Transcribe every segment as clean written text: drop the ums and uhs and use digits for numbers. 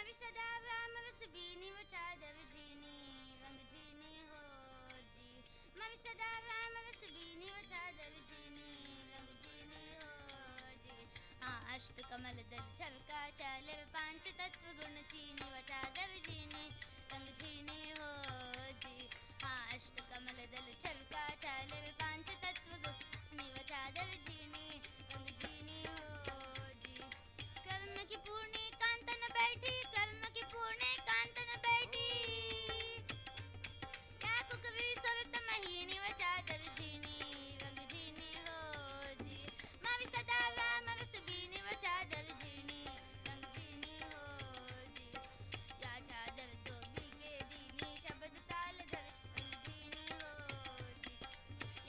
मवि सदा राम रस बीनी वचादव झीनी रंग झीनी हो जी। मवि सदा राम रस बीनी वचादव झीनी रंग झीनी हो जी। हाँ अष्ट कमल दल छवका चाले पांच तत्व गुण चीनी वचादव झीनी रंग झीनी हो जी। हाँ अष्ट कमल दल छवका चाले पांच तत्व गुण वचादव झीनी रंग झीनी हो जी। कर्म की पूर्णी कांतन बैठी कर्म की पूर्णी कांतन बैठी या कुकवी सवित महीनी वचादव झीनी रंग झीनी हो जी। मवि सदा राम रस बीनी वचादव झीनी रंग झीनी हो जी। या चादर धोबी के दीनी शब्द ताल धर रंग झीनी हो जी।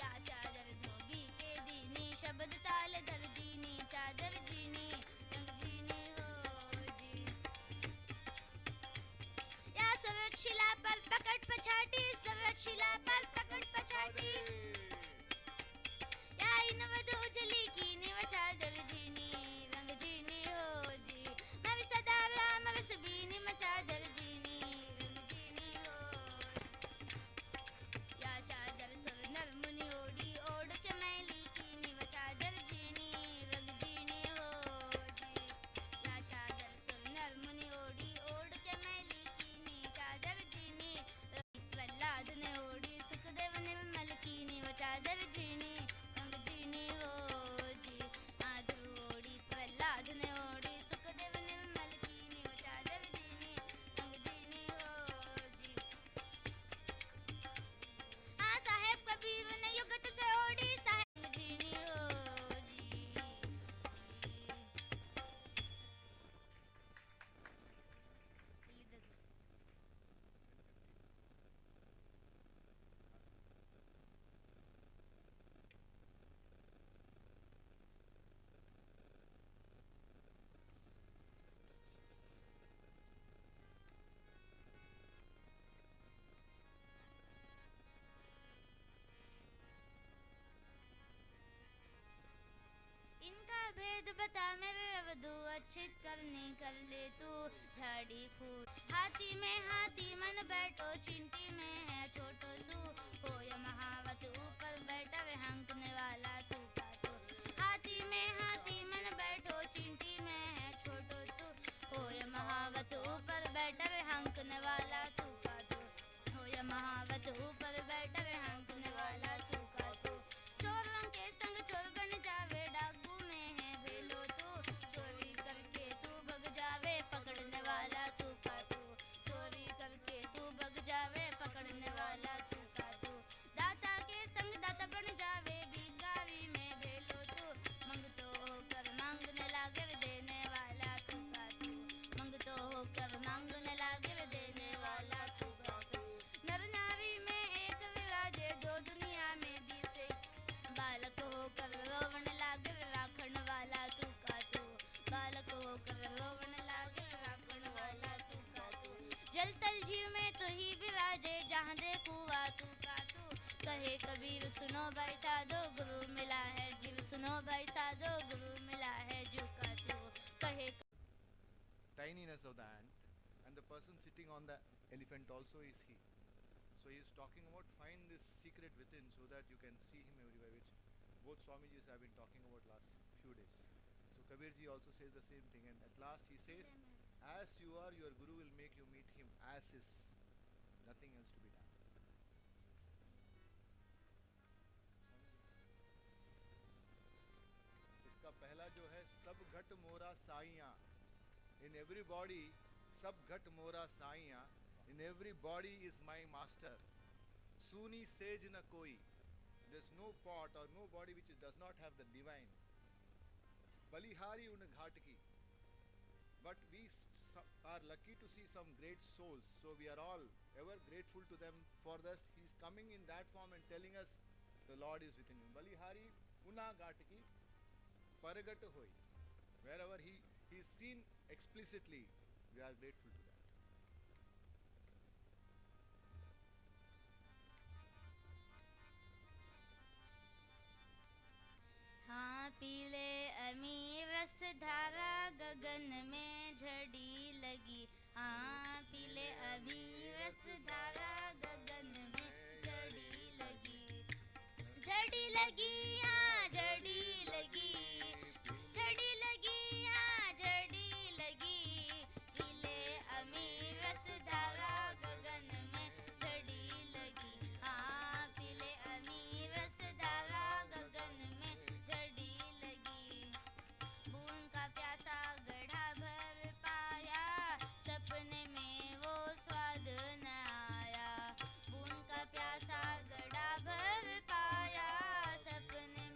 या चादर धोबी के दीनी शब्द ताल धर दीनी चादर झीनी रंग झीनी हो जी। या सुरक्षिला पर पकड़ पछाटी सुरक्षिला पर पकड़ पछाटी या इन वधु उजली की निवचादर झीनी रंग झीनी हो जी। मवि सदा राम रस बीनी मचादर झीनी रंग झीनी हो। या चादर सब नर मुनि ओढ़ी ओढ़ के मैली की निवचादर झीनी रंग झीनी हो जी। या चादर सब नर मुनि ओढ़ी ओढ़ के मैली की नी चादर झीनी प्रहलाद ने ओढ़ी सुखदेव निर्मल की निवचादर झीनी रंग झीनी हो जी। आधु ओढ़ी प्रहलाद ने ओढ़ी सुखदेव निर्मल की निवचादर झीनी रंग झीनी हो जी। हाँ साहेब कबीर ने युगत से ओढ़ी साहेब झीनी हो जी। इनका भेद बता मेरे अवधू अच्छित करनी कर ले तू झाड़ी फूल। हाथी में हाथी मन बैठो चिंटी में है छोटो तू हो या महावत ऊपर बैठा वे हंकने वाला तू का तो। हाथी में हाथी मन बैठो चिंटी में है छोटो तू हो या महावत ऊपर बैठा वे हंकने वाला तू का तो। हो या महावत ऊपर बैठा वे हंकने वाला तू का तो। चोरों के संग चोर बन जावे डाकू में है भेलो तू चोरी करके तू भग जावे पकड़ने वाला तू का तू। चोरी करके तू भग जावे पकड़ने वाला तू का तू। दाता के संग दाता बन जावे भिखारी में भेलो तू मंगतो होकर मांगने लागे वे देने वाला तू का तू। मंगतो होकर मांगने लागे वे देने वाला तू का तू। नर नारी में एक विराजे दो दुनिया में दिसे बालक होकर रोवण लागे राखण वाला तू का तू। बालक होकर रोवण लागे राखण वाला तू का तू। जल तल झील में तो ही विराजे जहाँ दे कुआ तू का तू। कहे कबीर सुनो भाई साधो गुरु मिला है जीव सुनो भाई साधो गुरु मिला है जीव का तू। कहे tininess of the ant, and the person sitting on the elephant also is he. So he is talking about find this secret within so that you can see him everywhere, which both Swamijis have been talking about last few days. So Kabirji also says the same thing, and at last he says, as you are, your Guru will make you meet him as is, nothing else to be done. इसका पहला जो है सब घट मोरा साइयां, in everybody सब घट मोरा साइयां, in everybody is my master. Suni sage na koi, there's no pot or no body which does not have the divine. Balihari un ghat ki, but we are lucky to see some great souls, so we are all ever grateful to them for this. He's coming in that form and telling us the Lord is within him. Balihari una ghat ki paragat hoi, wherever he is seen explicitly, we are grateful to that. हाँ पीले अमी रस धारा गगन में झड़ी लगी हाँ पीले अभी रस धारा गगन में झड़ी लगी, झड़ी लगी, हाँ झड़ी लगी, झड़ी लगी, हाँ झड़ी लगी, पीले अभी रस धारा गगन में झड़ी लगी, हाँ पीले अभी रस धारा गगन में झड़ी लगी। बूंद का प्यासा गढ़ा भर पाया, सपने में वो स्वाद न आया। बूंद का प्यासा गढ़ा भर पाया, सपने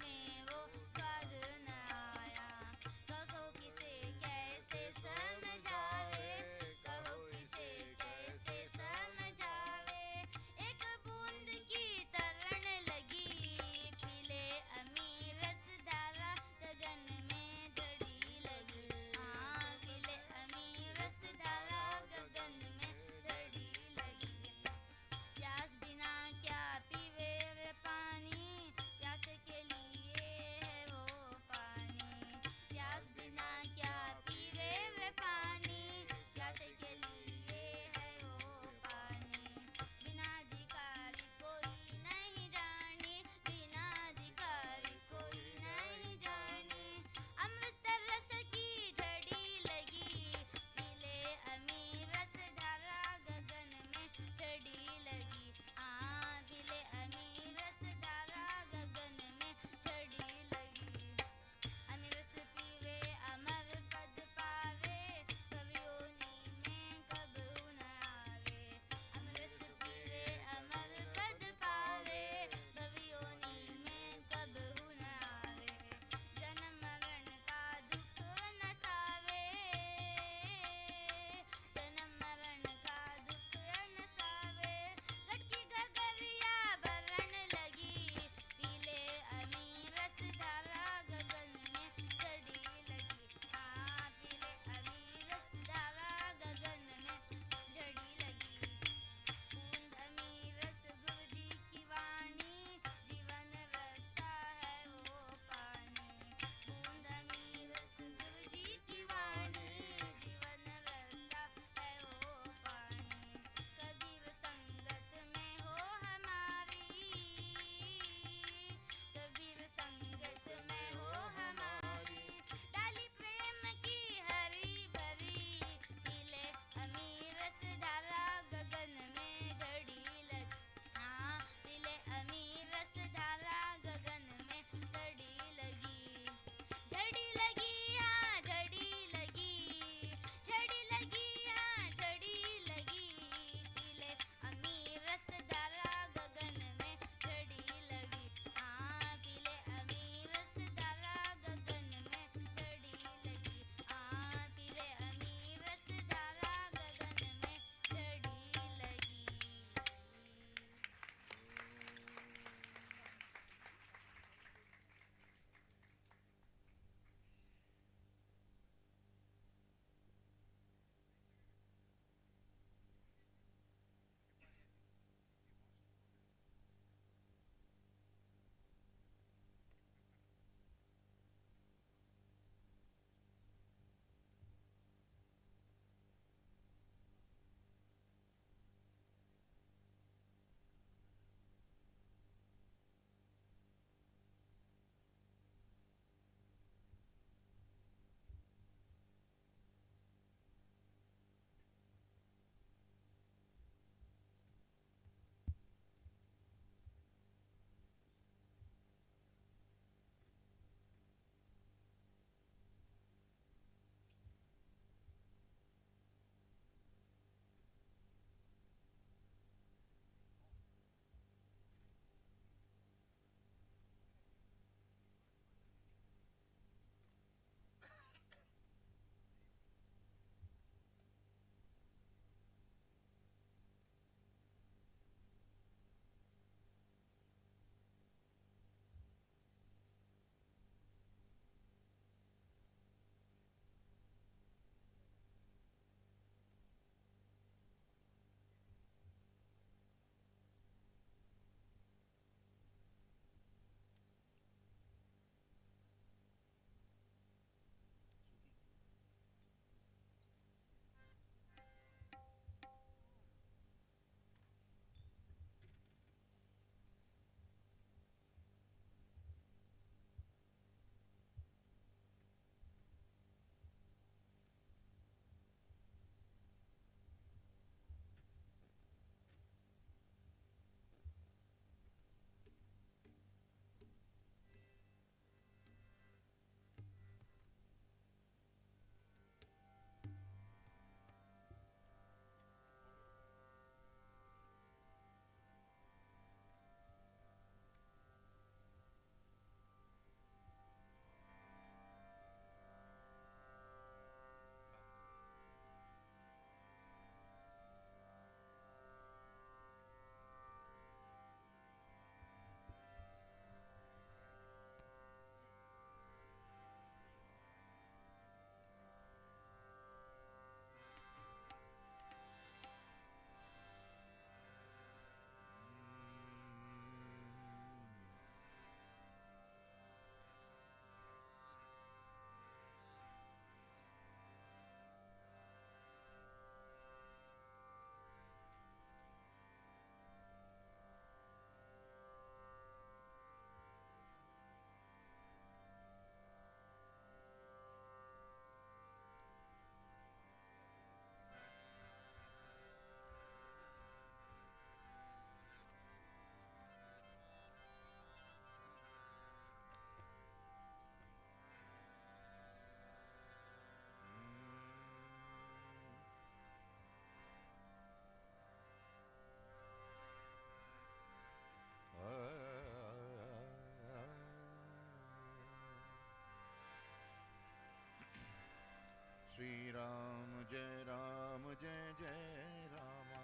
Shri Ram Jai Ram Jai Jai Rama.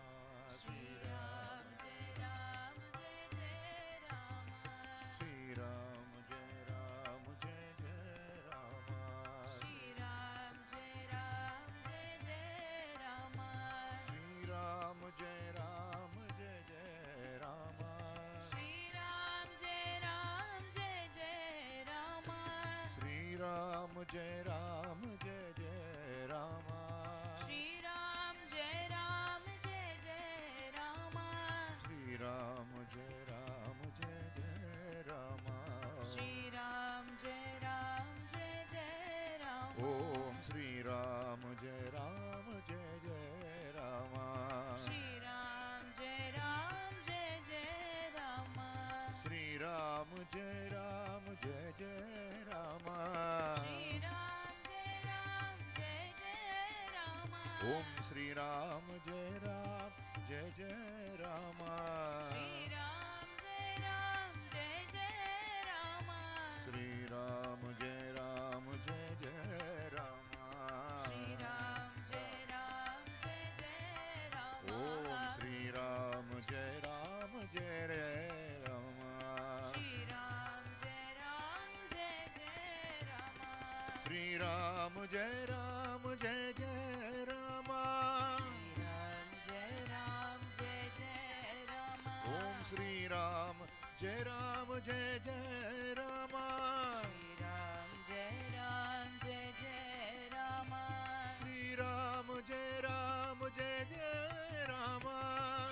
Shri Ram Jai Ram Jai Jai Rama. Shri Ram Jai Ram Jai Jai Rama. Shri Ram Jai Ram Jai Jai Rama. Shri Ram Jai Ram Jai Jai Rama. Shri Ram Jai Ram Jai Jai Rama. Shri Ram Jai Ram Jai Jai Rama. Shri Ram Jai Ram Jai Jai Rama. Shri Ram Jai Ram Jai Jai Rama. Shri Ram Jai Ram Jai Jai Rama. Om Shri Ram Jai Ram Jai Jai Rama. Shri Ram Jai Ram Jai Jai Rama. Shri Ram Jai Ram Jai Jai Rama. Shri Ram Jai Ram Jai Jai Rama. Om Shri Ram Jai Ram Jai Jai Rama. Shri Ram Jai Ram Jai Jai Rama. Shri Ram Jai Ram Jai Jai Rama. Shri Ram Jai Ram Jai Jai Rama. Om Shri Ram Jai Ram Jai Rama. Shri Ram Jai Ram Jai Jai Rama. Shri Ram Jai Ram Jai Jai Rama. Shri Ram Jai Ram Jai Jai Rama. Om Shri Ram Jai Ram Jai Jai Rama. Shri Ram Jai Ram Jai Jai Rama. Shri Ram Jai Ram Jai Jai Rama.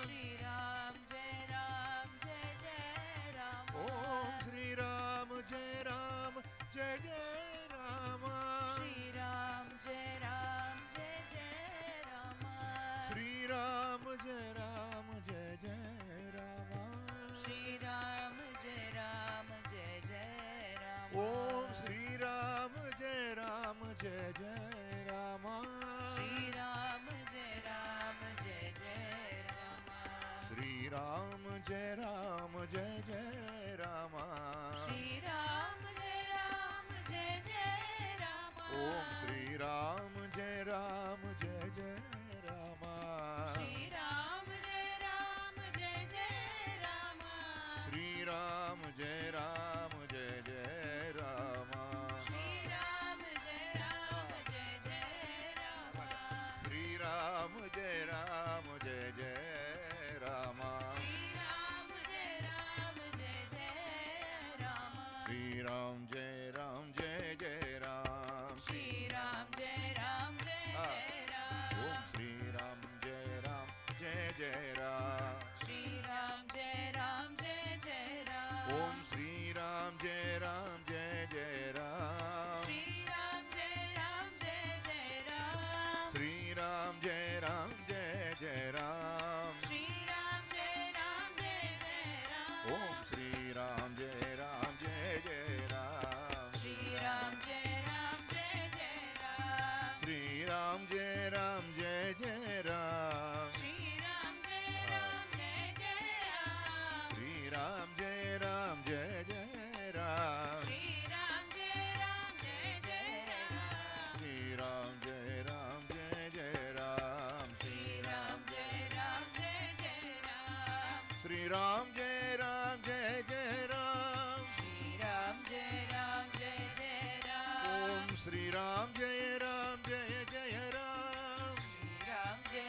Shri Ram Jai Ram Jai Jai Rama. Om Shri Ram Jai Ram Jai Jai Rama. Shri Ram Jai Ram Jai Jai Rama. Shri Ram Jai Ram Jai Jai Rama. Shri Ram Jai Ram Jai Jai Rama. Om Shri Ram Jai Ram Jai Jai Rama. Shri Ram Jai Ram Jai Jai Rama. Shri Ram Jai Ram Jai Jai Rama. Shri Ram Jai Ram Jai Jai Rama. Om Shri Ram Jai Ram Jai Jai Rama. Shri Ram Jai Ram Jai Jai Rama. Shri Ram Jai Ram Jai Jai Rama. Shri Ram Jai Ram Jai Jai Rama. Shri Ram Jai Ram Jai Jai Rama. Shri Ram Jai Ram Jai Jai Rama. Shri Ram Jai Ram Jai Jai Ram. Shri Ram Jai Ram Jai Jai Ram. Om Shri Ram Jai Ram Jai Jai Ram. Shri Ram Jai Ram Jai Jai Ram. Om Shri Ram Jai Ram Jai Jai Ram. Shri Ram Jai Ram Jai Jai Ram. Shri Ram Jai Ram Jai Jai Ram. Shri Ram Jai Ram Jai Jai Ram. Om Shri Ram Jai Ram Jai Jai Ram. Shri Ram Jai Ram Jai Jai Ram. Shri Ram Jai Ram Jai Jai Ram. Shri Ram Jai Ram Jai Jai Ram. Shri Ram Jai Ram Jai Jai Ram. Shri Ram Jai Ram Jai Jai Ram. Shri Ram Jai Ram Jai Jai Ram. Shri Ram Jai Ram Jai Jai Ram. Shri Ram Jai Ram Jai Jai Ram. Shri Ram Jai Ram Jai Jai Ram. Om Shri Ram Jai Ram Jai Jai Ram. Shri Ram Jai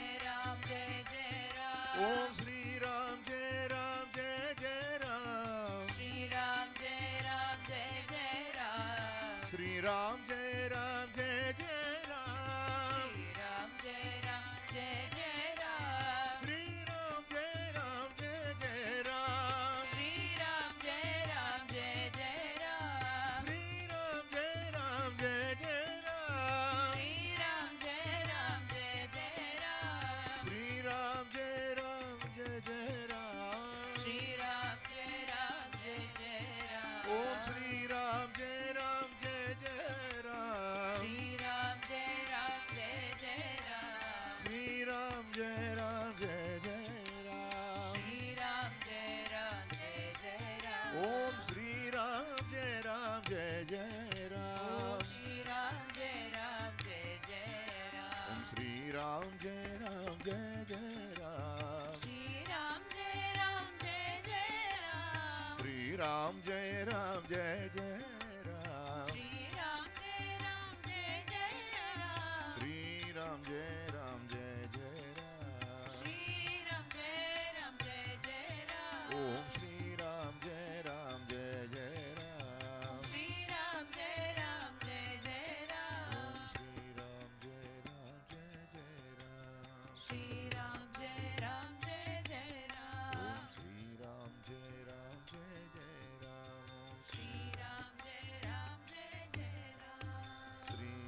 Sri Ram Jai Ram Jai Jai Ram. Shri Ram Jai Ram Jai Jai Ram. Sri Ram Jai Ram Jai Jai Ram. Shri Ram Jai Ram Jai Jai Ram. Sri Ram Jai Ram Jai Jai Ram. Shri Ram Jai Ram Jai Jai Ram. Om Sri Ram Jai Ram Jai Jai Ram. Shri Ram Jai Ram Jai Jai Ram. Om Sri Ram Jai Ram Jai Jai Ram. Shri Ram Jai Ram Jai Jai Ram. Om Sri Ram Jai Ram Jai Jai Ram. Om Shri Ram Jai Ram Jai Jai Ram. Sri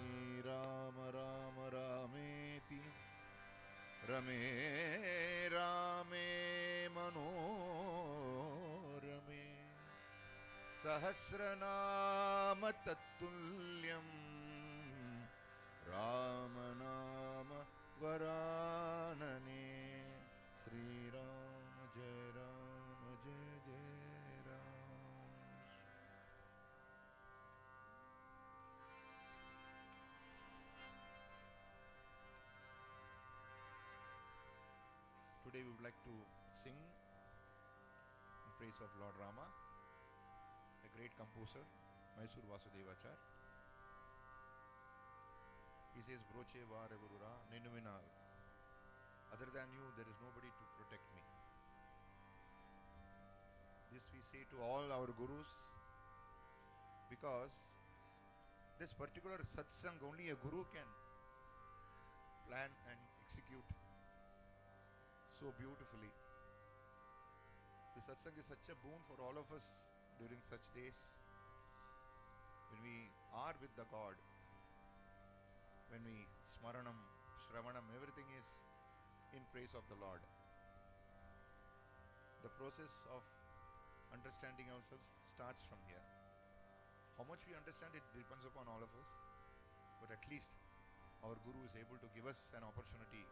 Ram Ram Rameti Rame Rame Manorame Sahasranama Tattulyam Ramanama Varanane Sri Ram Jai Ram Jai Jai Ram. Today we would like to sing in praise of Lord Rama, a great composer, Mysore Vasudevachar. He says, Broche Varevurura Ninuvina. Other than you, there is nobody to protect me. This we say to all our gurus, because this particular satsang only a guru can plan and execute so beautifully. The satsang is such a boon for all of us during such days when we are with the God, when we smaranam, shravanam, everything is in praise of the Lord. The process of understanding ourselves starts from here. How much we understand it depends upon all of us, but at least our Guru is able to give us an opportunity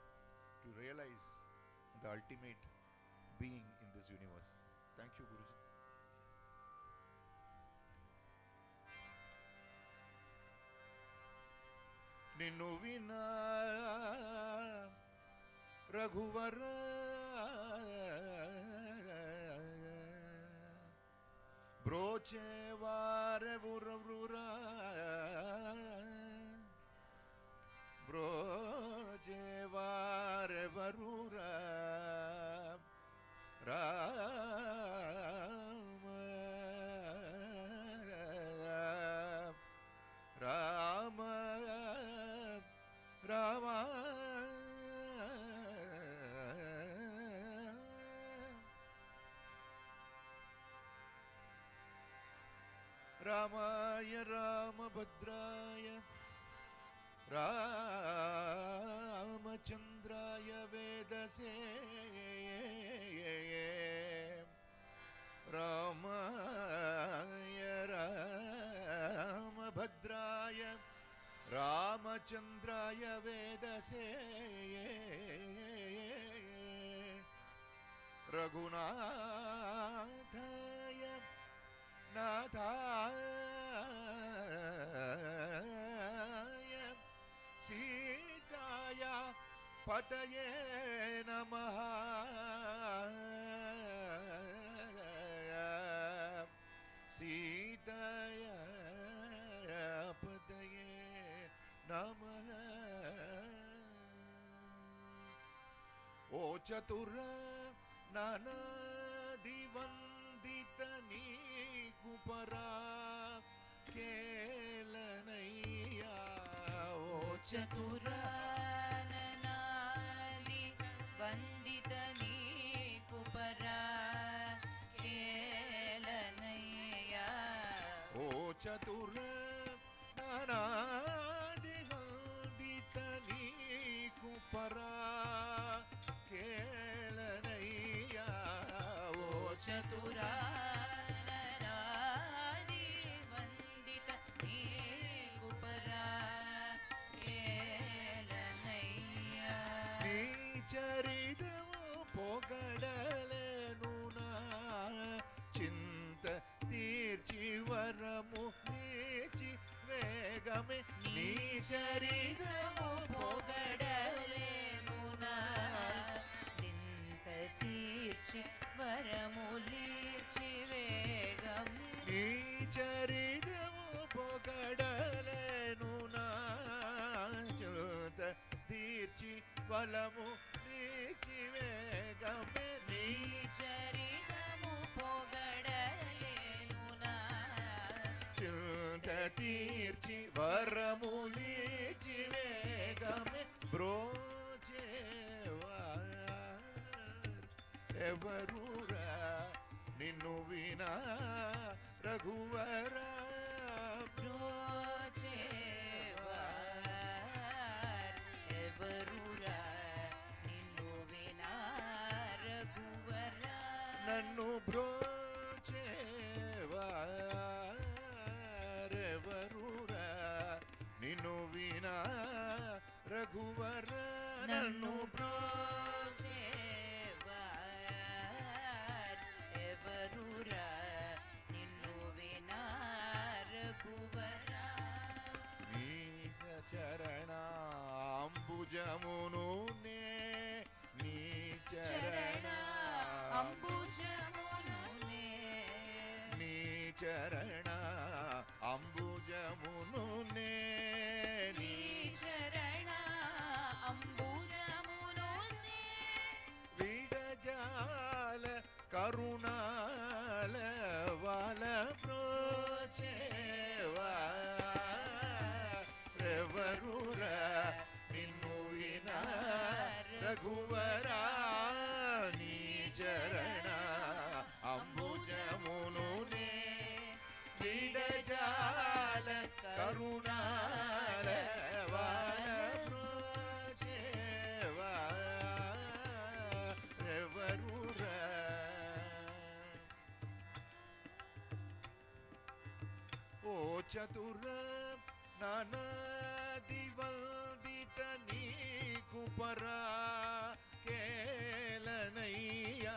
to realize the ultimate being in this universe. Thank you, Guruji. Ninnu vina Raghuvara Broche Varevurura Broche Varevurura Rama Rama Ramaya Ramabhadraya Ramachandraya Vedase Ramaya Ramabhadraya Ramachandraya Vedase Raghunathaya Nathaya Sitaya Pataye Namaha Sitaya Pataye Namaha. O Chatura Nana Divanditani Kupara Kelanaya. O ಚತುರಾನನಾಲಿ ವಂದಿತ ನೀ ಕುಪರ ಕೇಲನಯ್ಯ. O Chatura Nana Divanditani Kupara Kelanaya. O ಚತುರಾನನಾಲಿ ವಂದಿತ ನೀ ಕುಪರ ಕೇಲನಯ್ಯ. చరితము పొగడలేను నా చింత తీర్చి వరము నీచి వేగమే నీ చరితము పొగడ తీర్చి బలము నీచి వేగమే నీ చరితము పొగడలేనునా చింత తీర్చి వరములీచి వేగమే బ్రోచేవార్ ఎవరురా నిన్ను వినా రఘువరా బ్రోచేవార్ ఎవరురా నిన్ను వినా రఘువరా నన్ను బ్రోచేవారెవరురా నిన్ను వినా రఘువర నన్ను బ్రోచేవార్ ఎవరురా నిన్ను వినా రఘువరా నీస చరణాంబుజమును నే నీ చరణ చరణ అంబుజమునునే నీ చరణ అంబుజమును నే నీ చరణ అంబుజమునునే విడజాల కరుణాల వాల బ్రోచేవా రెవరురా నిన్ను వినా రఘువరా నీ చరణ అంబుజమును నే విడజాల కరుణాల వాల బ్రోచేవా రెవరురా ఓ చతుర నానాదివందిత నీకు పరా కేలనయ్యా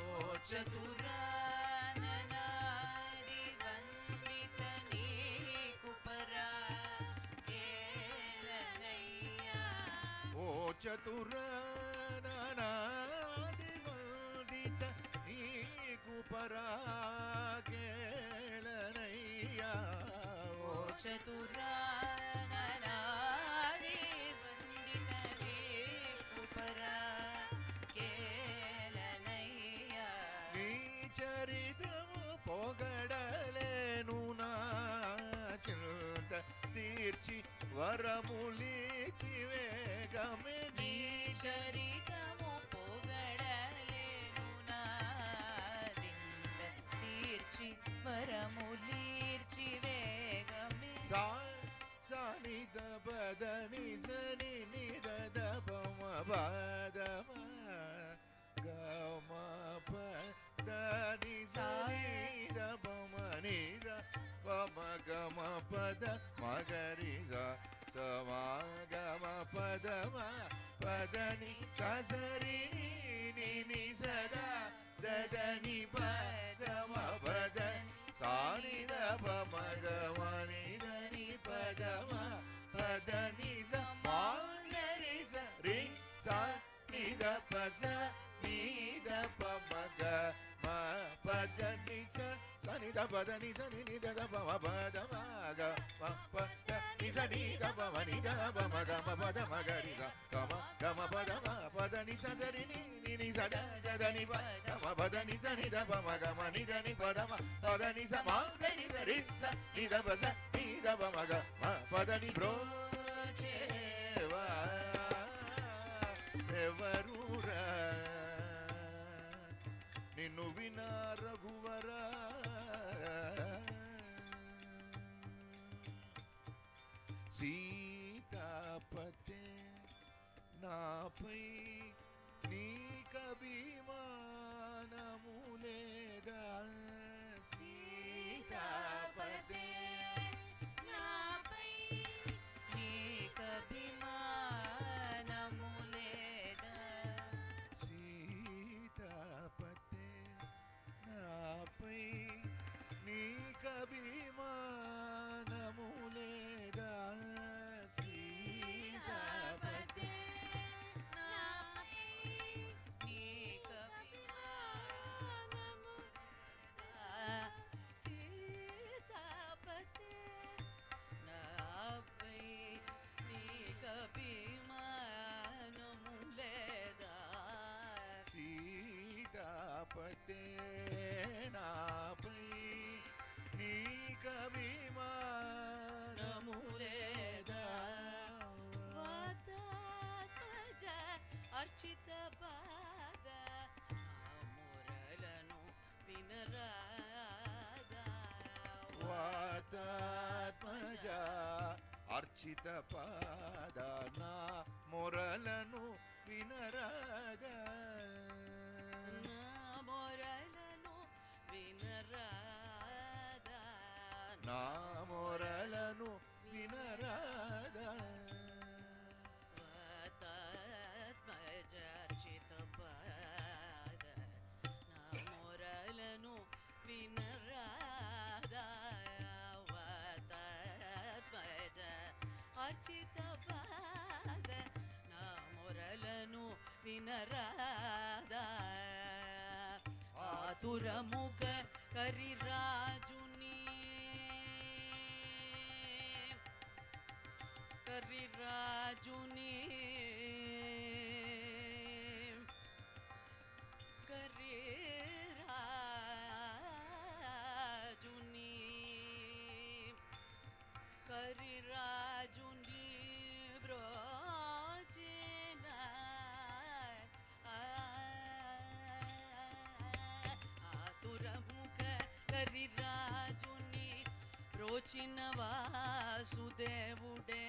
ఓ చతుర చతురాననాది వందిత నీకు పరా కేలనయ్యా ఓ చతుర నానాదివందిత నీకు పరా కేలనయ్యా ఓ చతురాననాది వందిత నీకు పరా కేలనయ్యా నీ చరితము పొగడలేను నా చింత తీర్చి వరములిచి వేగమే నీ చరితము పొగడలేను నాదింద తీర్చి వరములీర్చి వేగమే సాని దబదని సని నిద పమ బదమ గమ పదని సని దపమ నిద పమ గమ పద మగరి సమగమ పదమ పదని ససరి ని సదా దదని పదమ పదని సాని దపమ గమ నిదని పదమ పదని సమగరి సరి సా నిద పస నిద పమగ మ పదని సని ద పదని సని నిద పమ పదమగ మ పద నిజ నిద పమ నిద పమగ మ పద మగరి సమ గమ పదమ పదని సరి ని సద దని పమ పదని సని ద పమగ మ నిదని పదమ పదని సమగరి సరి స నిద పస నిద పమగ మ పదని బ్రోచేవా ఎవరురా నిన్ను వినా రఘువరా సీతాపతే నాపై నీకభిమానము లేదా సీతాపదే నాపై నీకభిమానము లేదా సీతాపతే నాపై నీకభిమానము లేదా సీతాపదే నాపై నీకభిమానము లేదా వాతాత్మజ అర్చిత పాద నా మొరలను వినరాగా నా మొరలను వినరాదా అర్చిత పాద నా మొరలను వినరాదా ఆతురముఖ కరిరాజుని కరిరాజుని బ్రోచిన ఆతురముఖ కరిరాజుని బ్రోచిన వాసుదేవుడే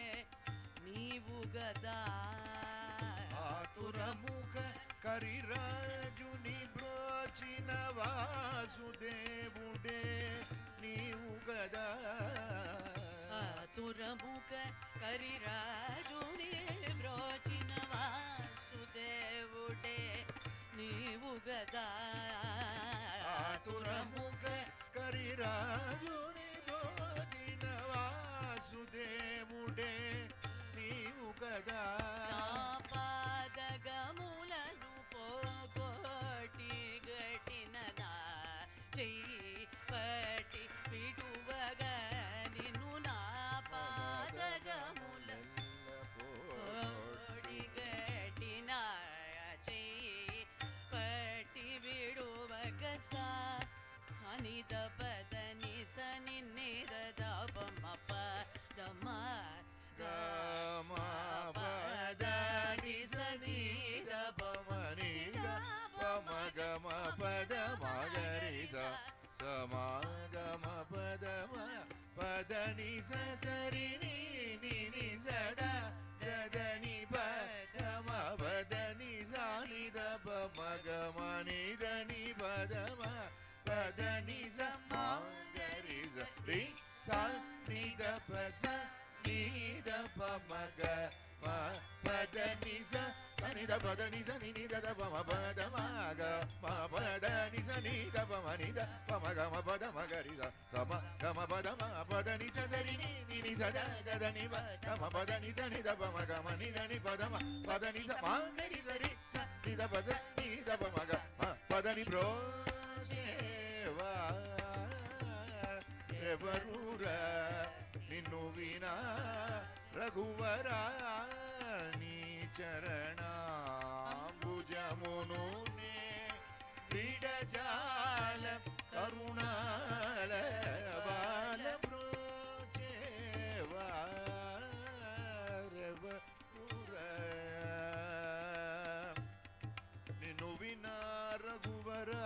నీవు గదా ఆతురముఖ కరిరాజుని బ్రోచిన వాసుదేవుడే నీవు గదా ఆతురముఖ కరిరాజుని బ్రోచిన వాసుదేవుడే నీవు గదా ఆతురముఖ కరిరాజుని బ్రోచిన వాసుదేవుడే నీవు గదా పాదగములను పోగొట్టి గట్టిన నా చెయ్యి పట్టి విడువగా నిన్ను నా పాదగములను పోగొట్టి గట్టిన చెయ్యి పట్టి విడువగా సనిద పదని సని నిద దమ పదమ గమ పదని సని దపమని గమ గమ పద మగరి సమాగమ పదమ పదని సరి ని సదా గదని పదమ పదని సాని దపమ గమ నిదని పదమ పదని సమాగరి రి సా ని దప స ని దప మగ మ పదని స సని ద పదని స ని ద ద ప మ పద మగ మ పదని స ని ద ప మ ని ద ప మ గ మ పద మగరి స సమ గ మ పద మ పదని స సరి ని స ద ద ద ని ప గ మ పదని స ని ద ప మ గ మ ని ద ని పద మ పదని స మగరి సరి స ని ద ప స ని ద ప మ గ మ పదని బ్రో ఎవరురా నిన్ను వినా రఘువరా నీ చరణాంబుజమును నే విడజాల కరుణాల బాల బ్రోచేవారెవరురా నిన్ను వినా రఘువరా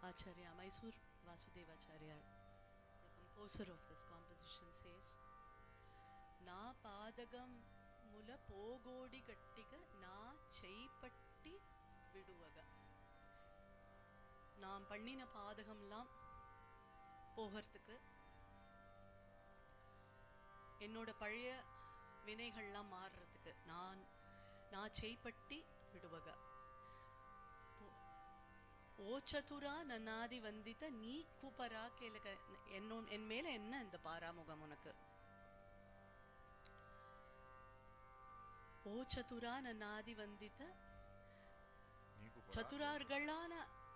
Acharya Mysore Vasudevacharya, the composer of this composition, says, నా పాదగం ముల పోగోడి గట్టిగా నా చేపట్టి విడువగా. நாம் பண்ணின பாதகம்லாம் போகிறதுக்கு, என்னோட பழைய வினைகள்லாம் மாறுறதுக்கு நான் செய்பட்டி விடுவக. ஓ சதுரா நன்னாதி வந்தித்த நீ கூப்பரா கேளுக. என் மேல என்ன இந்த பாராமுகம் உனக்கு? ஓ சதுரா நன்னாதி வந்தித்த, சதுரார்களான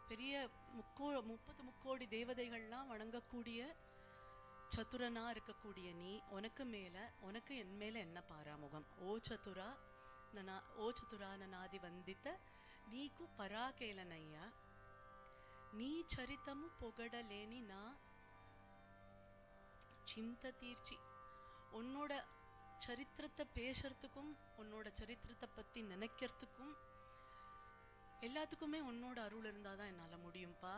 பெரிய 30 முக்கோடி தேவதைகள்லாம் வணங்கக்கூடிய சதுரனா இருக்கக்கூடிய நீ, உனக்கு என் மேல என்ன பாராமுகம்? ஓ சதுரா நனாதி வந்தித்த நீக்கு பராகேலனய்யா, నీ చరితము పొగడలేని నా சிந்த தீர்ச்சி. உன்னோட சரித்திரத்தை பேசுறதுக்கும் உன்னோட சரித்திரத்தை பற்றி நினைக்கிறதுக்கும் எல்லாத்துக்குமே உன்னோட அருள் இருந்தால் தான் என்னால் முடியும்ப்பா.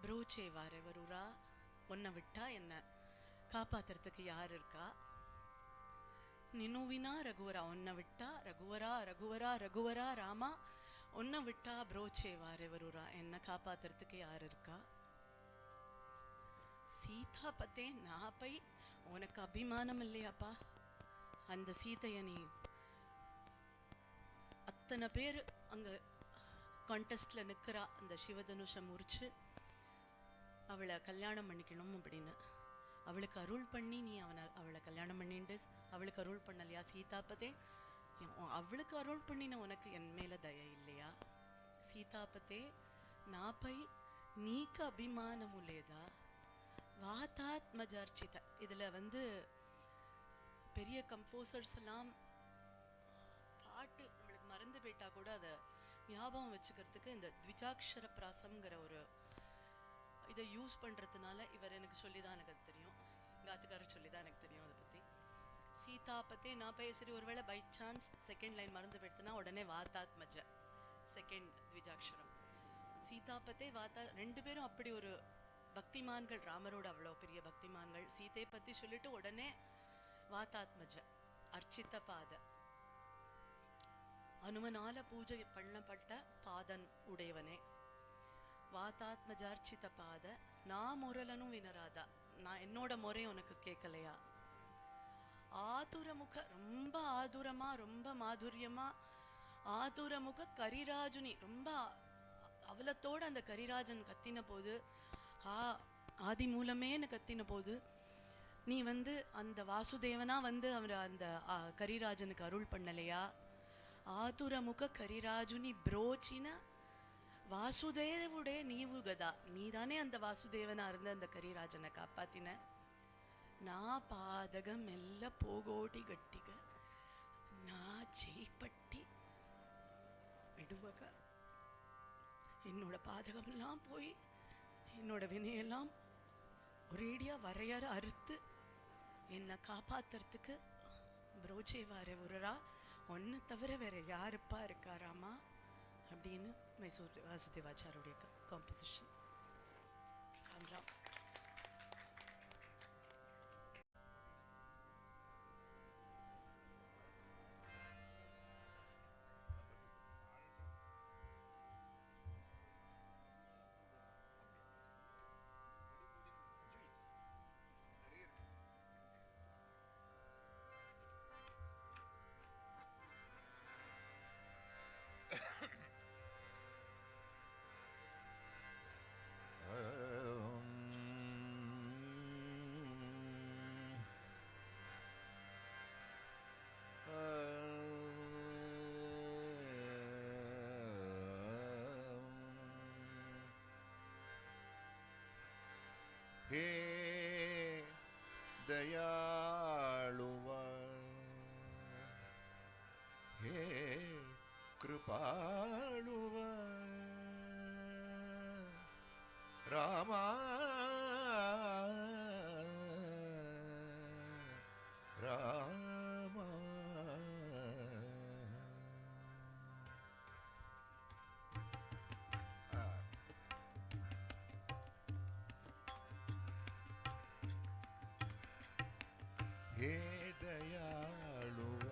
புரோச்சே வாரெவருரா, உன்னை விட்டா என்னை காப்பாத்துறதுக்கு யார் இருக்கா? நினுவினா ரகுவரா, உன்னை விட்டா ரகுவரா ரகுவரா ரகுவரா ராமா, உன்னை விட்டா புரோச்சே வாரெவருரா, என்னை காப்பாத்துறதுக்கு யார் இருக்கா? சீதாபதே நாப்பை உனக்கு அபிமானம் இல்லையாப்பா? அந்த சீதையை நீ அத்தனை பேர் அங்கே கான்டெஸ்டில் நிற்கிறா, அந்த சிவதனுஷை முறிச்சு அவளை கல்யாணம் பண்ணிக்கணும் அப்படின்னு அவளுக்கு அருள் பண்ணி நீ அவளை கல்யாணம் பண்ணிட்டு அவளுக்கு அருள் பண்ணலையா சீதாபதே? அவளுக்கு அருள் பண்ணின உனக்கு என் மேலே தய இல்லையா? சீதாபதே நாப்பை நீக்கு அபிமானமும் லேதா? வாதாத்மஜார்ச்சித. இதில் பெரிய கம்போசர்ஸ் எல்லாம் பாட்டு உங்களுக்கு மறந்து போயிட்டா கூட அதை ஞாபகம் வச்சுக்கிறதுக்கு இந்த த்விஜாட்சர பிராசம்ங்கிற ஒரு இதை யூஸ் பண்ணுறதுனால, இவர் எனக்கு சொல்லி தான் எனக்கு அது தெரியும், எங்கள் ஆத்துக்காரர் சொல்லி தான் எனக்கு தெரியும் அதை பற்றி. சீதாபத்தே நான் சரி ஒருவேளை பை சான்ஸ் செகண்ட் லைன் மறந்து போயிடுத்துனா உடனே வாத்தாத்மஜ செகண்ட் த்விஜாட்சரம். சீதாபத்தே வாத்தா, ரெண்டு பேரும் அப்படி ஒரு பக்திமான்கள், ராமரோட அவ்வளோ பெரிய பக்திமான்கள். சீதையை பற்றி சொல்லிட்டு உடனே வாத்தாத்மஜ அர்ச்சித்த பாத, அனுமனால பூஜை பண்ணப்பட்ட பாதன் உடையவனே. வாத்தாத்மஜார்ச்சித்த பாத நான் முரலனும் வினராதா, நான் என்னோட முறை உனக்கு கேட்கலையா? ஆதுரமுக, ரொம்ப ஆதுரமா ரொம்ப மாதுரியமா ஆதுரமுக கரிராஜுனி, ரொம்ப அவலத்தோடு அந்த கரிராஜன் கத்தின போது, ஆதி மூலமேன்னு கத்தின போது நீ அந்த வாசுதேவனா அவர் அந்த கரிராஜனுக்கு அருள் பண்ணலையா? ஆதுரமுக கரிராஜுனி புரோச்சின வாசுதேவுடைய நீவு கதா, நீ தானே அந்த வாசுதேவனா இருந்த அந்த கரிராஜனை காப்பாத்தின. நான் பாதகம் மெல்ல போகோட்டி கட்டிக நான் செய்ப்பட்டி விடுவக, என்னோட பாதகம்லாம் போய் என்னோட வினையெல்லாம் ஒரேடியா வரையற அறுத்து என்னை காப்பாத்துறதுக்கு புரோச்சே வாரெவருரா, ஒன்று தவிர வேற யாருப்பா இருக்காராமா அப்படின்னு மைசூர் வாசுதேவாச்சாருடைய காம்போசிஷன். ராம் ராம். हे दयालुव, हे कृपालुव, रामा रामा हे दयालुव,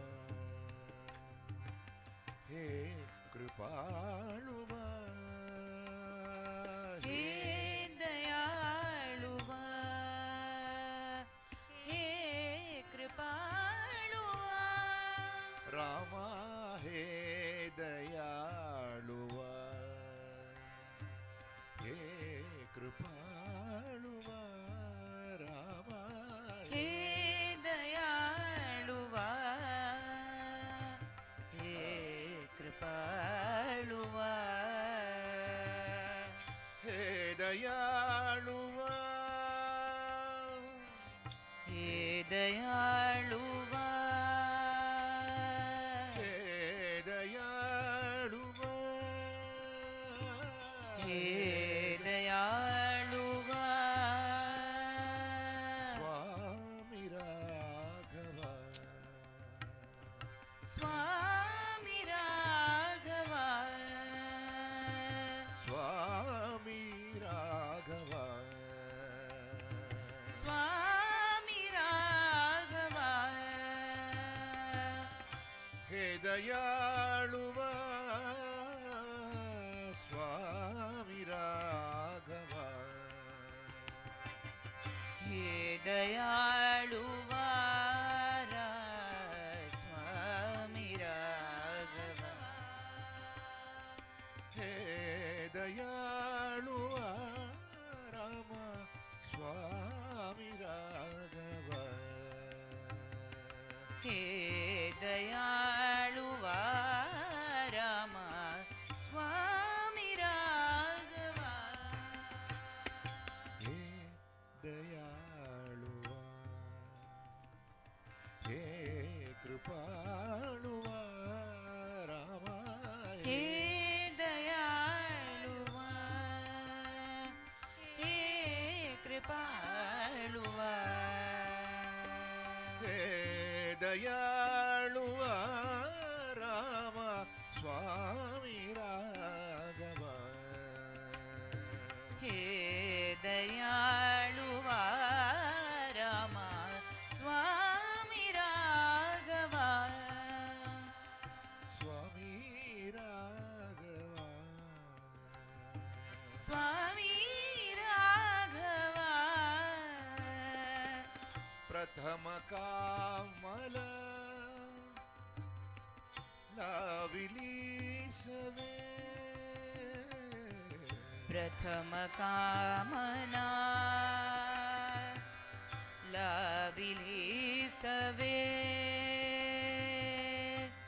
हे कृपालुव, हे दयालुव, हे कृपालुव, रामा हे दयालुव, हे कृपालुव, रामा हे दयालुव, हे कृपालुव, हे दयालुव, हे दयालुव, हे दयालुव, हे स्वामी राघव स्वामी राघव स्वामी राघव हे दयाळुव स्वामी राघव हे दयाळुव स्वामी राघव हे दयाळुव राम स्वामी राघव हे दयाळुव राम स्वामी राघव हे दयाळुव हे कृपाळुव राम हे दयाळुव हे कृपाळुव हे दयाळुव राम स्वामी राघव हे दयाळुव राम स्वामी राघव स्वामी राघव स्वामी राघव प्रथम कामल लाविली सवे प्रथम कामना लाविली सवे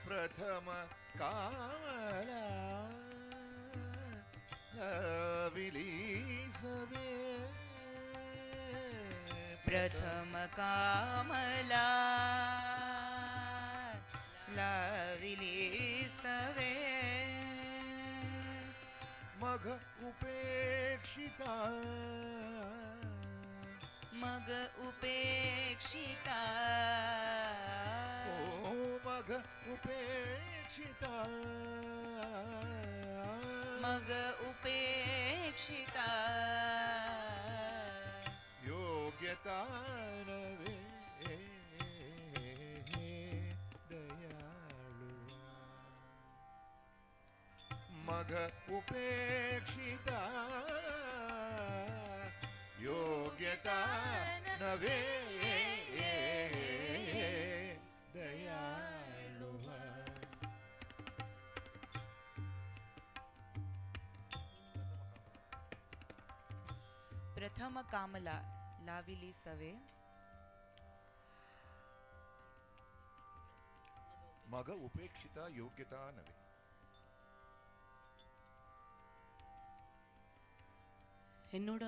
प्रथम कामला लाविली सवे प्रथम कामला लाविली सवे मग उपेक्षिता मग उपेक्षिता ओ मग उपेक्षिता मग उपेक्षिता योग्यता नवे दयाळुवा मग उपेक्षिता योग्यता नवे दयाळुवा प्रथम कामला लाविली सवे मग उपेक्षिता योग्यता नवे என்னோட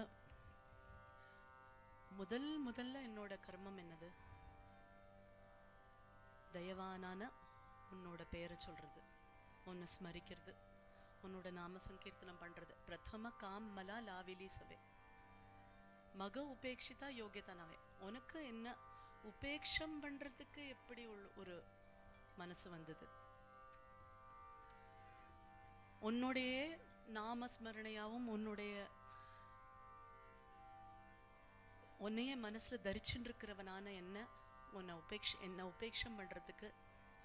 முதல்ல என்னோட கர்மம் என்னது? தயவானான உன்னோட பெயரை சொல்றது, உன்னை ஸ்மரிக்கிறது, உன்னோட நாம சங்கீர்த்தனம் பண்றது. பிரதம காமலா லாவிலி சவே மக உபேட்சிதா யோகியதா நவே. உனக்கு என்ன உபேட்சம் பண்றதுக்கு எப்படி ஒரு மனசு வந்தது? உன்னுடைய நாமஸ்மரணையாவும் உன்னையே மனசுல தரிச்சுட்டு இருக்கிறவனான என்ன உபேட்சம் பண்றதுக்கு,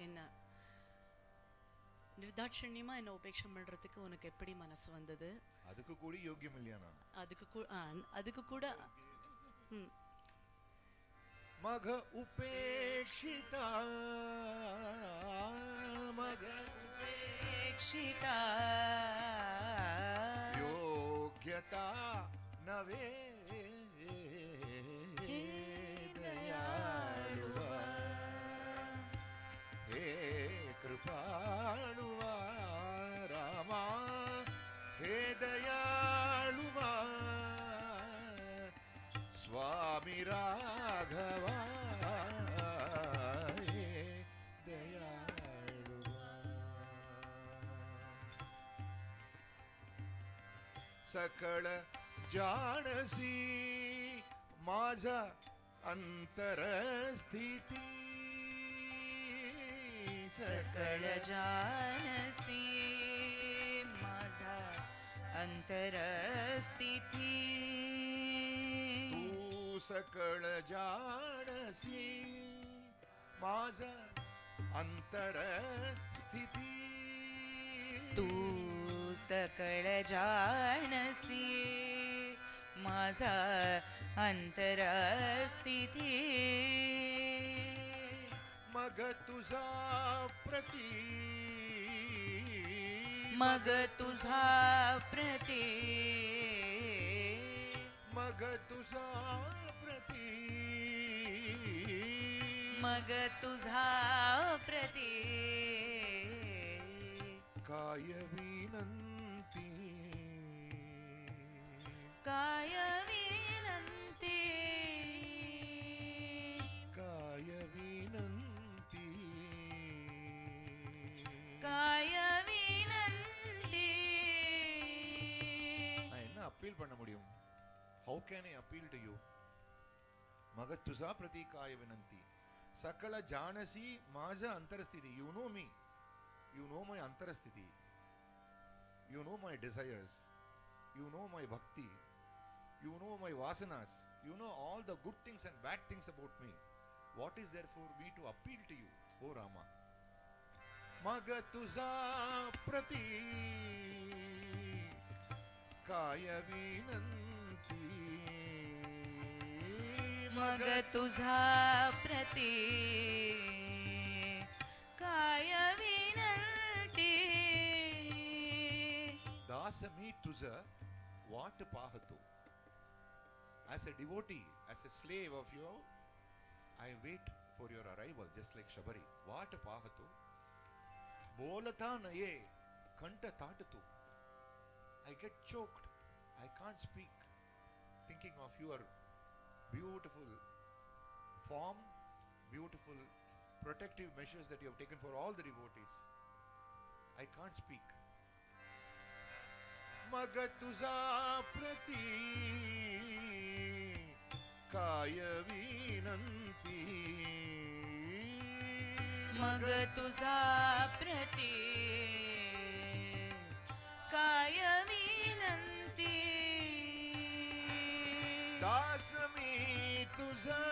என்ன நிர்தாட்சண்யமா என்ன உபேட்சம் பண்றதுக்கு உனக்கு எப்படி மனசு வந்தது? அதுக்கு கூட யோகியம் இல்லையா? நான் அதுக்கு கூட மக உபேட்சிதா மக உபேட்சிதா யோக்யதா நவே दयाळुवा हे कृपाळुवा रामा हे दयाळुवा स्वामी राघवा हे दयाळुवा सकळ जानसी माझा अंतरस्थिती सकळ जानसी माझा अंतरस्थिती तू सकळ जाणसी माझा अंतर स्थिती तू सकळ जानसी माझा अंतरस्थिती मग तुझा प्रती मग तुझा प्रती मग तुझा प्रती मग तुझा प्रती काय विनंती काय विनंती काय विनंती काय विनंती நான் என்ன அப்பீல் பண்ண முடியும்? How can I appeal to you? मग तुझा प्रती काय विनंती सकळ जानसी माझा अंतरस्थिती. You know me. You know my antarasthiti. You know my desires. You know my bhakti. You know my vasanas. You know all the good things and bad things about me. What is there for me to appeal to you, O Rama? मग तुझा प्रती काय विनंती मग तुझा प्रती काय विनंती दास मी तुझं वाट पाहतो. As a devotee, as a slave of you, I wait for your arrival, just like Shabari. वाट पाहतो. बोलता नये कंठ ताटतो. I get choked. I can't speak. Thinking of your beautiful form, beautiful protective measures that you have taken for all the devotees. I can't speak. मग तुझा प्रती काय विनंती मग तुझा प्रती काय विनंती दास मी तुझं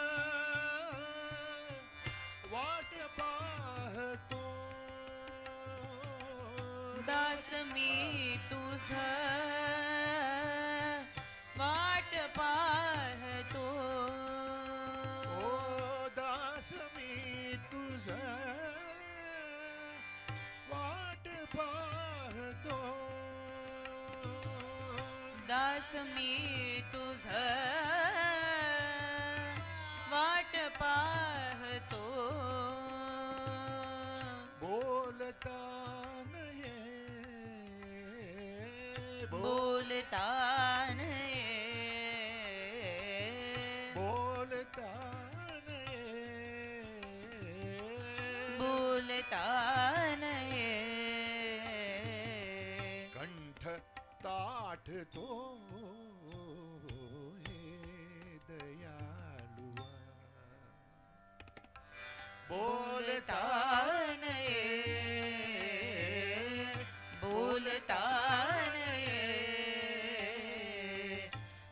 वाट पाहतो. दास मी तुझं वाट पाहतो. ओ दास मी तुझं वाट पाहतो. दास मी तुझं वाट पाहतो. बोलता नये बोलता नये बोलता नये बोलता नये कंठ ताठतो हे दयाळुआ. बोलता नये बोलता नये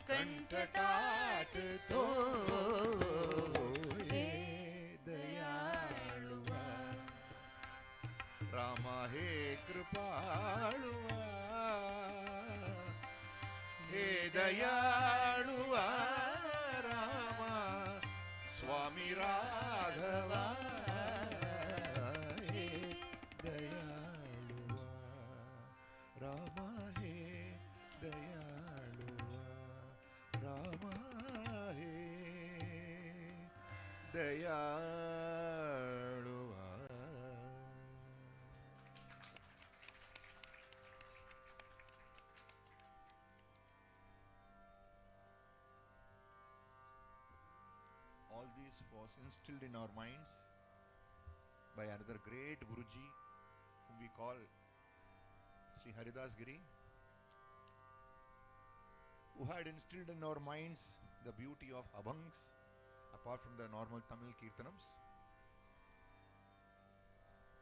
कंठ ताटतो हे दयाळुआ. रामा हे कृपाळुआ हे दयाळुआ. रामा स्वामी राघवा हे दयाळुआ. रामा हे दयाळुआ. रामा हे दयाळुआ. All this was instilled in our minds by another great Guruji whom we call Sri Haridas Giri, who had instilled in our minds the beauty of abhangs apart from the normal Tamil kirtanams.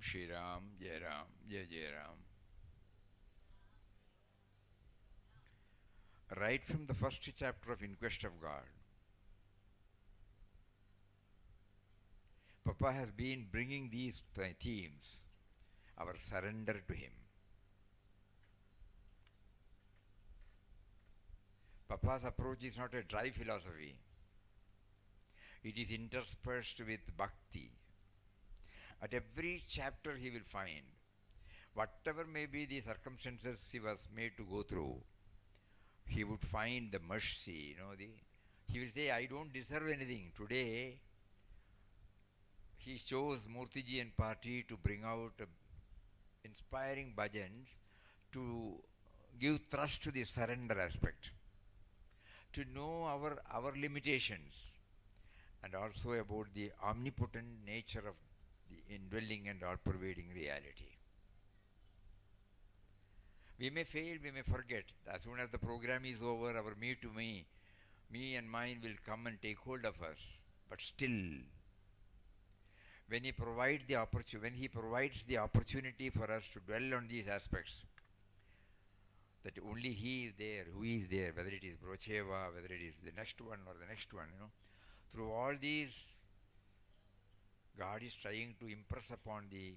Shri Ram, Jai Ram, Jai Jai Ram. Right from the first chapter of In Quest of God, Papa has been bringing these themes, our surrender to Him. Papa's approach is not a dry philosophy. It is interspersed with bhakti. At every chapter he will find, whatever may be the circumstances he was made to go through, he would find the mercy, he will say, I don't deserve anything. Today, he chose Murtiji and party to bring out inspiring bhajans to give thrust to the surrender aspect, to know our limitations, and also about the omnipotent nature of the indwelling and all-pervading reality. We may fail, we may forget. As soon as the program is over, our me and mine will come and take hold of us. But still, when he provides the opportunity for us to dwell on these aspects, that only he is there, who is there, whether it is Brocheva, whether it is the next one or the next one, through all these, God is trying to impress upon the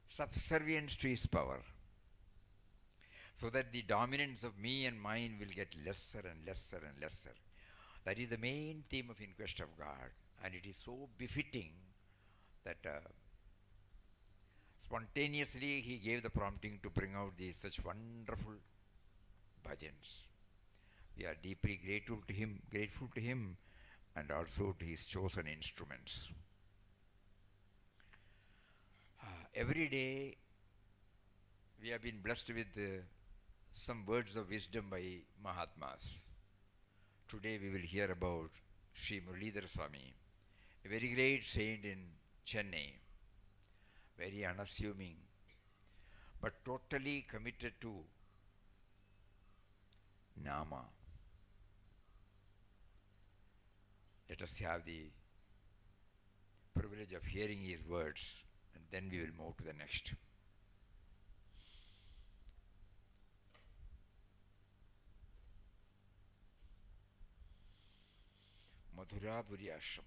subservience to his power, so that the dominance of me and mine will get lesser and lesser and lesser. That is the main theme of In Quest of God, and it is so befitting that spontaneously he gave the prompting to bring out these such wonderful bhajans. We are deeply grateful to him, and also to his chosen instruments. Every day we have been blessed with some words of wisdom by Mahatmas. Today we will hear about Sri Muralidhar Swami, a very great saint in Chennai, very unassuming, but totally committed to Nama. Let us have the privilege of hearing his words, and then we will move to the next. Madhurapuri Ashram.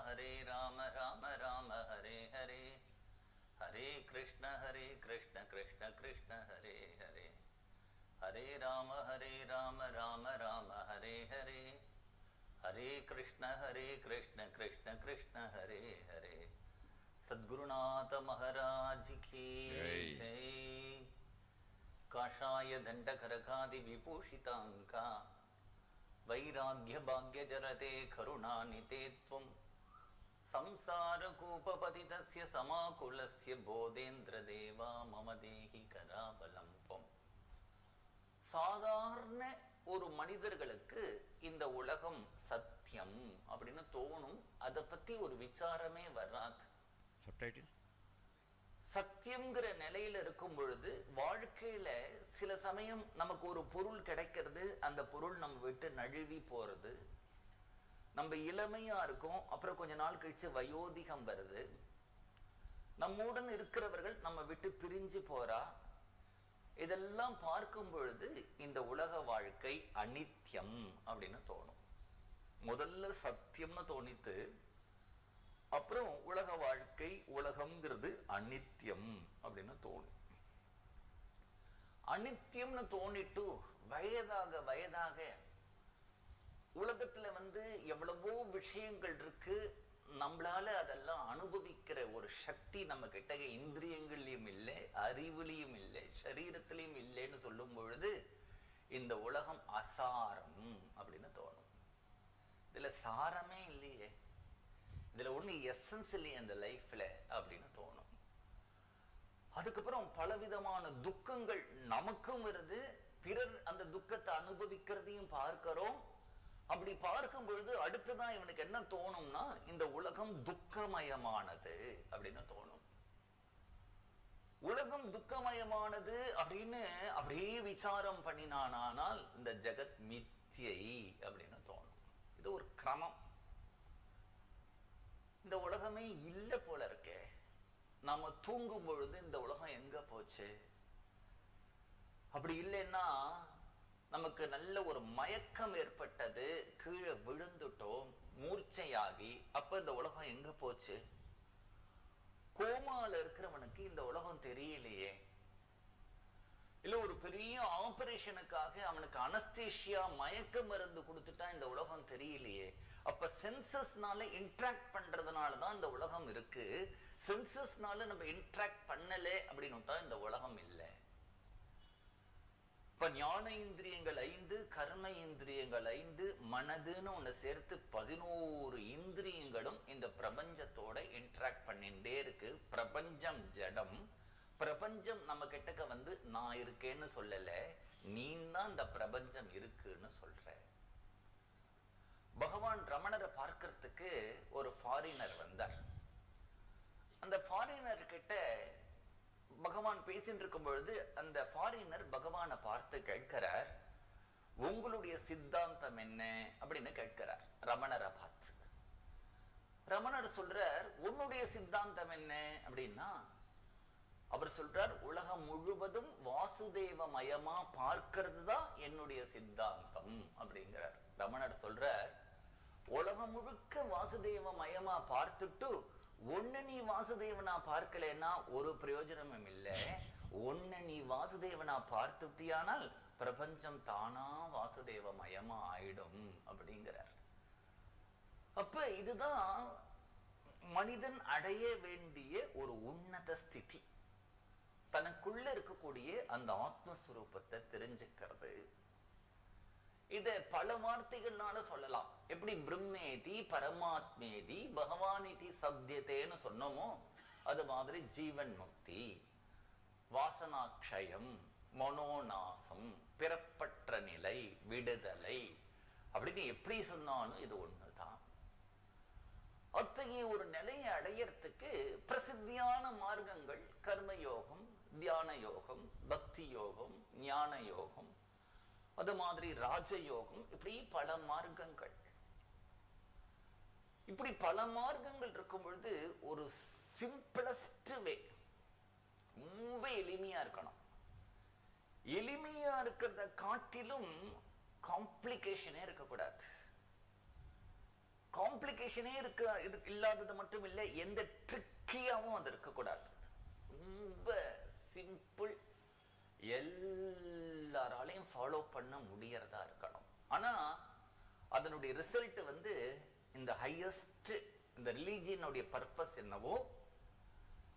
Hare Rama, Rama Rama, Hare Hare. Hare Krishna, Krishna Krishna, Hare Hare. Hare Rama, Rama Rama, Hare Hare. Hare Krishna, Krishna Krishna, Hare Hare. Sadgurunatha Maharaj ki jai. Kashaya Danda Karakadi Vibhushitanka. Vairagya Bhagya Jarate Karunanite Tvam. Samsara Kupapatitasya Samakulasya Bodhendra Deva Mamadehi Karabalampam. சாதாரண ஒரு மனிதர்களுக்கு இந்த உலகம் சத்தியம் அப்படின்னு தோணும். அதை பத்தி ஒரு விசாரமே வராது. சத்தியம்ங்கிற நிலையில இருக்கும் பொழுது வாழ்க்கையில சில சமயம் நமக்கு ஒரு பொருள் கிடைக்கிறது, அந்த பொருள் நம்ம விட்டு நழுவி போறது. நம்ம இளமையா இருக்கும், அப்புறம் கொஞ்ச நாள் கழிச்சு வயோதிகம் வருது. நம்முடன் இருக்கிறவர்கள் நம்ம விட்டு பிரிஞ்சு போறா. இதெல்லாம் பார்க்கும் பொழுது இந்த உலக வாழ்க்கை அனித்யம் அப்படின்னு தோணும். முதல்ல சத்தியம்னு தோணித்து, அப்புறம் உலக வாழ்க்கை உலகம்ங்கிறது அனித்யம் அப்படின்னு தோணும். அனித்யம்னு தோணிட்டு வயதாக வயதாக உலகத்துல எவ்வளவோ விஷயங்கள் இருக்கு, நம்மளால அதெல்லாம் அனுபவிக்கிற ஒரு சக்தி நம்ம கிட்ட இந்திரியங்கள்லயும் இல்லை, அறிவுலையும் இல்லை, சரீரத்திலையும் இல்லைன்னு சொல்லும் பொழுது இந்த உலகம் அசாரம் அப்படின்னு தோணும். இதுல சாரமே இல்லையே, இதுல ஒண்ணு எசன்ஸ் இல்லையே அந்த லைஃப்ல அப்படின்னு தோணும். அதுக்கப்புறம் பலவிதமான துக்கங்கள் நமக்கும் வருது, பிறர் அந்த துக்கத்தை அனுபவிக்கிறதையும் பார்க்கிறோம். அப்படி பார்க்கும் பொழுது அடுத்துதான் இவனுக்கு என்ன தோணும்னா, இந்த உலகம் துக்கமயமானது அப்படின்னு தோணும். உலகம் துக்கமயமானது அப்படின்னு அப்படியே விசாரம் பண்ணினானால் இந்த ஜெகத் மித்யை அப்படின்னு தோணும். இது ஒரு கிரமம். இந்த உலகமே இல்ல போல இருக்கே, நாம தூங்கும் பொழுது இந்த உலகம் எங்க போச்சு? அப்படி இல்லைன்னா நமக்கு நல்ல ஒரு மயக்கம் ஏற்பட்டது, கீழே விழுந்துட்டோம், மூர்ச்சையாகி, அப்ப இந்த உலகம் எங்க போச்சு? கோமால இருக்கிறவனுக்கு இந்த உலகம் தெரியலையே. இல்ல ஒரு பெரிய ஆபரேஷனுக்காக அவனுக்கு அனஸ்தீஷியா மயக்க மருந்து கொடுத்துட்டா இந்த உலகம் தெரியலையே. அப்ப சென்சஸ்னால இன்ட்ராக்ட் பண்றதுனாலதான் இந்த உலகம் இருக்கு. சென்சஸ்னால நம்ம இன்ட்ராக்ட் பண்ணல அப்படின்னுட்டா இந்த உலகம் இல்லை. இப்ப ஞான இந்திரியங்கள் 5, கர்ம இந்திரியங்கள் 5, மனதுன்னு ஒண்ணு சேர்த்து 11 இந்திரியங்களும் இந்த பிரபஞ்சத்தோட இன்ட்ராக்ட் பண்ணிட்டே இருக்கு. பிரபஞ்சம் ஜடம். பிரபஞ்சம் நம்ம கிட்டக்க வந்து நான் இருக்கேன்னு சொல்லல, நீ தான் இந்த பிரபஞ்சம் இருக்குன்னு சொல்ற. பகவான் ரமணரை பார்க்கறதுக்கு ஒரு ஃபாரினர் வந்தார். அந்த ஃபாரினர் கிட்ட பகவான் பேசிட்டு இருக்கும் பொழுது அந்த ஃபாரினர் பகவானை பார்த்து கேட்கிறார், உங்களுடைய சித்தாந்தம் என்ன அப்படின்னு கேட்கிறார் ரமணரை பார்த்து. ரமணர் சொல்றார், உன்னுடைய சித்தாந்தம் என்ன அப்படின்னா, அவர் சொல்றார், உலகம் முழுவதும் வாசுதேவமயமா பார்க்கிறது தான் என்னுடைய சித்தாந்தம் அப்படிங்கிறார். ரமணர் சொல்றார், உலகம் முழுக்க வாசுதேவமயமா பார்த்துட்டு ஒன்னு நீ வாசுதேவனா பார்க்கலன்னா ஒரு பிரயோஜனமும் இல்லை. ஒன்னு நீ வாசுதேவனா பார்த்துட்டியானால் பிரபஞ்சம் தானா வாசுதேவமயமா ஆயிடும் அப்படிங்கிறார். அப்ப இதுதான் மனிதன் அடைய வேண்டிய ஒரு உன்னத ஸ்திதி. தனக்குள்ள இருக்கக்கூடிய அந்த ஆத்மஸ்வரூபத்தை தெரிஞ்சுக்கிறது. இத பல வார்த்தைகள்னால சொல்லலாம். எப்படி பிரம்மேதி பரமாத்மேதி பகவானிதி சப்தியத்தேன்னு சொன்னோமோ அது மாதிரி ஜீவன் முக்தி, வாசனாக்ஷயம், மனோநாசம், பிறப்பற்ற நிலை, விடுதலை அப்படின்னு எப்படி சொன்னாலும் இது ஒண்ணுதான். அத்தகைய ஒரு நிலையை அடையறதுக்கு பிரசித்தியான மார்க்கங்கள் கர்மயோகம், தியான யோகம், பக்தி யோகம், ஞான யோகம், அது மாதிரி ராஜயோகம், இப்படி பல மார்க்கங்கள். இப்படி பல மார்க்கங்கள் இருக்கும் பொழுது ஒரு சிம்பிளஸ்ட் வே, ரொம்ப எளிமையா இருக்கணும். எளிமையா இருக்கிறத காட்டிலும் காம்ப்ளிகேஷனே இருக்கக்கூடாது. காம்ப்ளிகேஷனே இல்லாதது மட்டும் இல்லை, எந்த ட்ரிக்கியாவும் அது இருக்கக்கூடாது. ரொம்ப சிம்பிள், எல்லாராலையும் ஃபாலோ பண்ண முடியறதா இருக்கணும். ஆனா அதனுடைய ரிசல்ட் வந்து இந்த ஹையஸ்ட், இந்த ரிலீஜியனுடைய பர்பஸ் என்னவோ,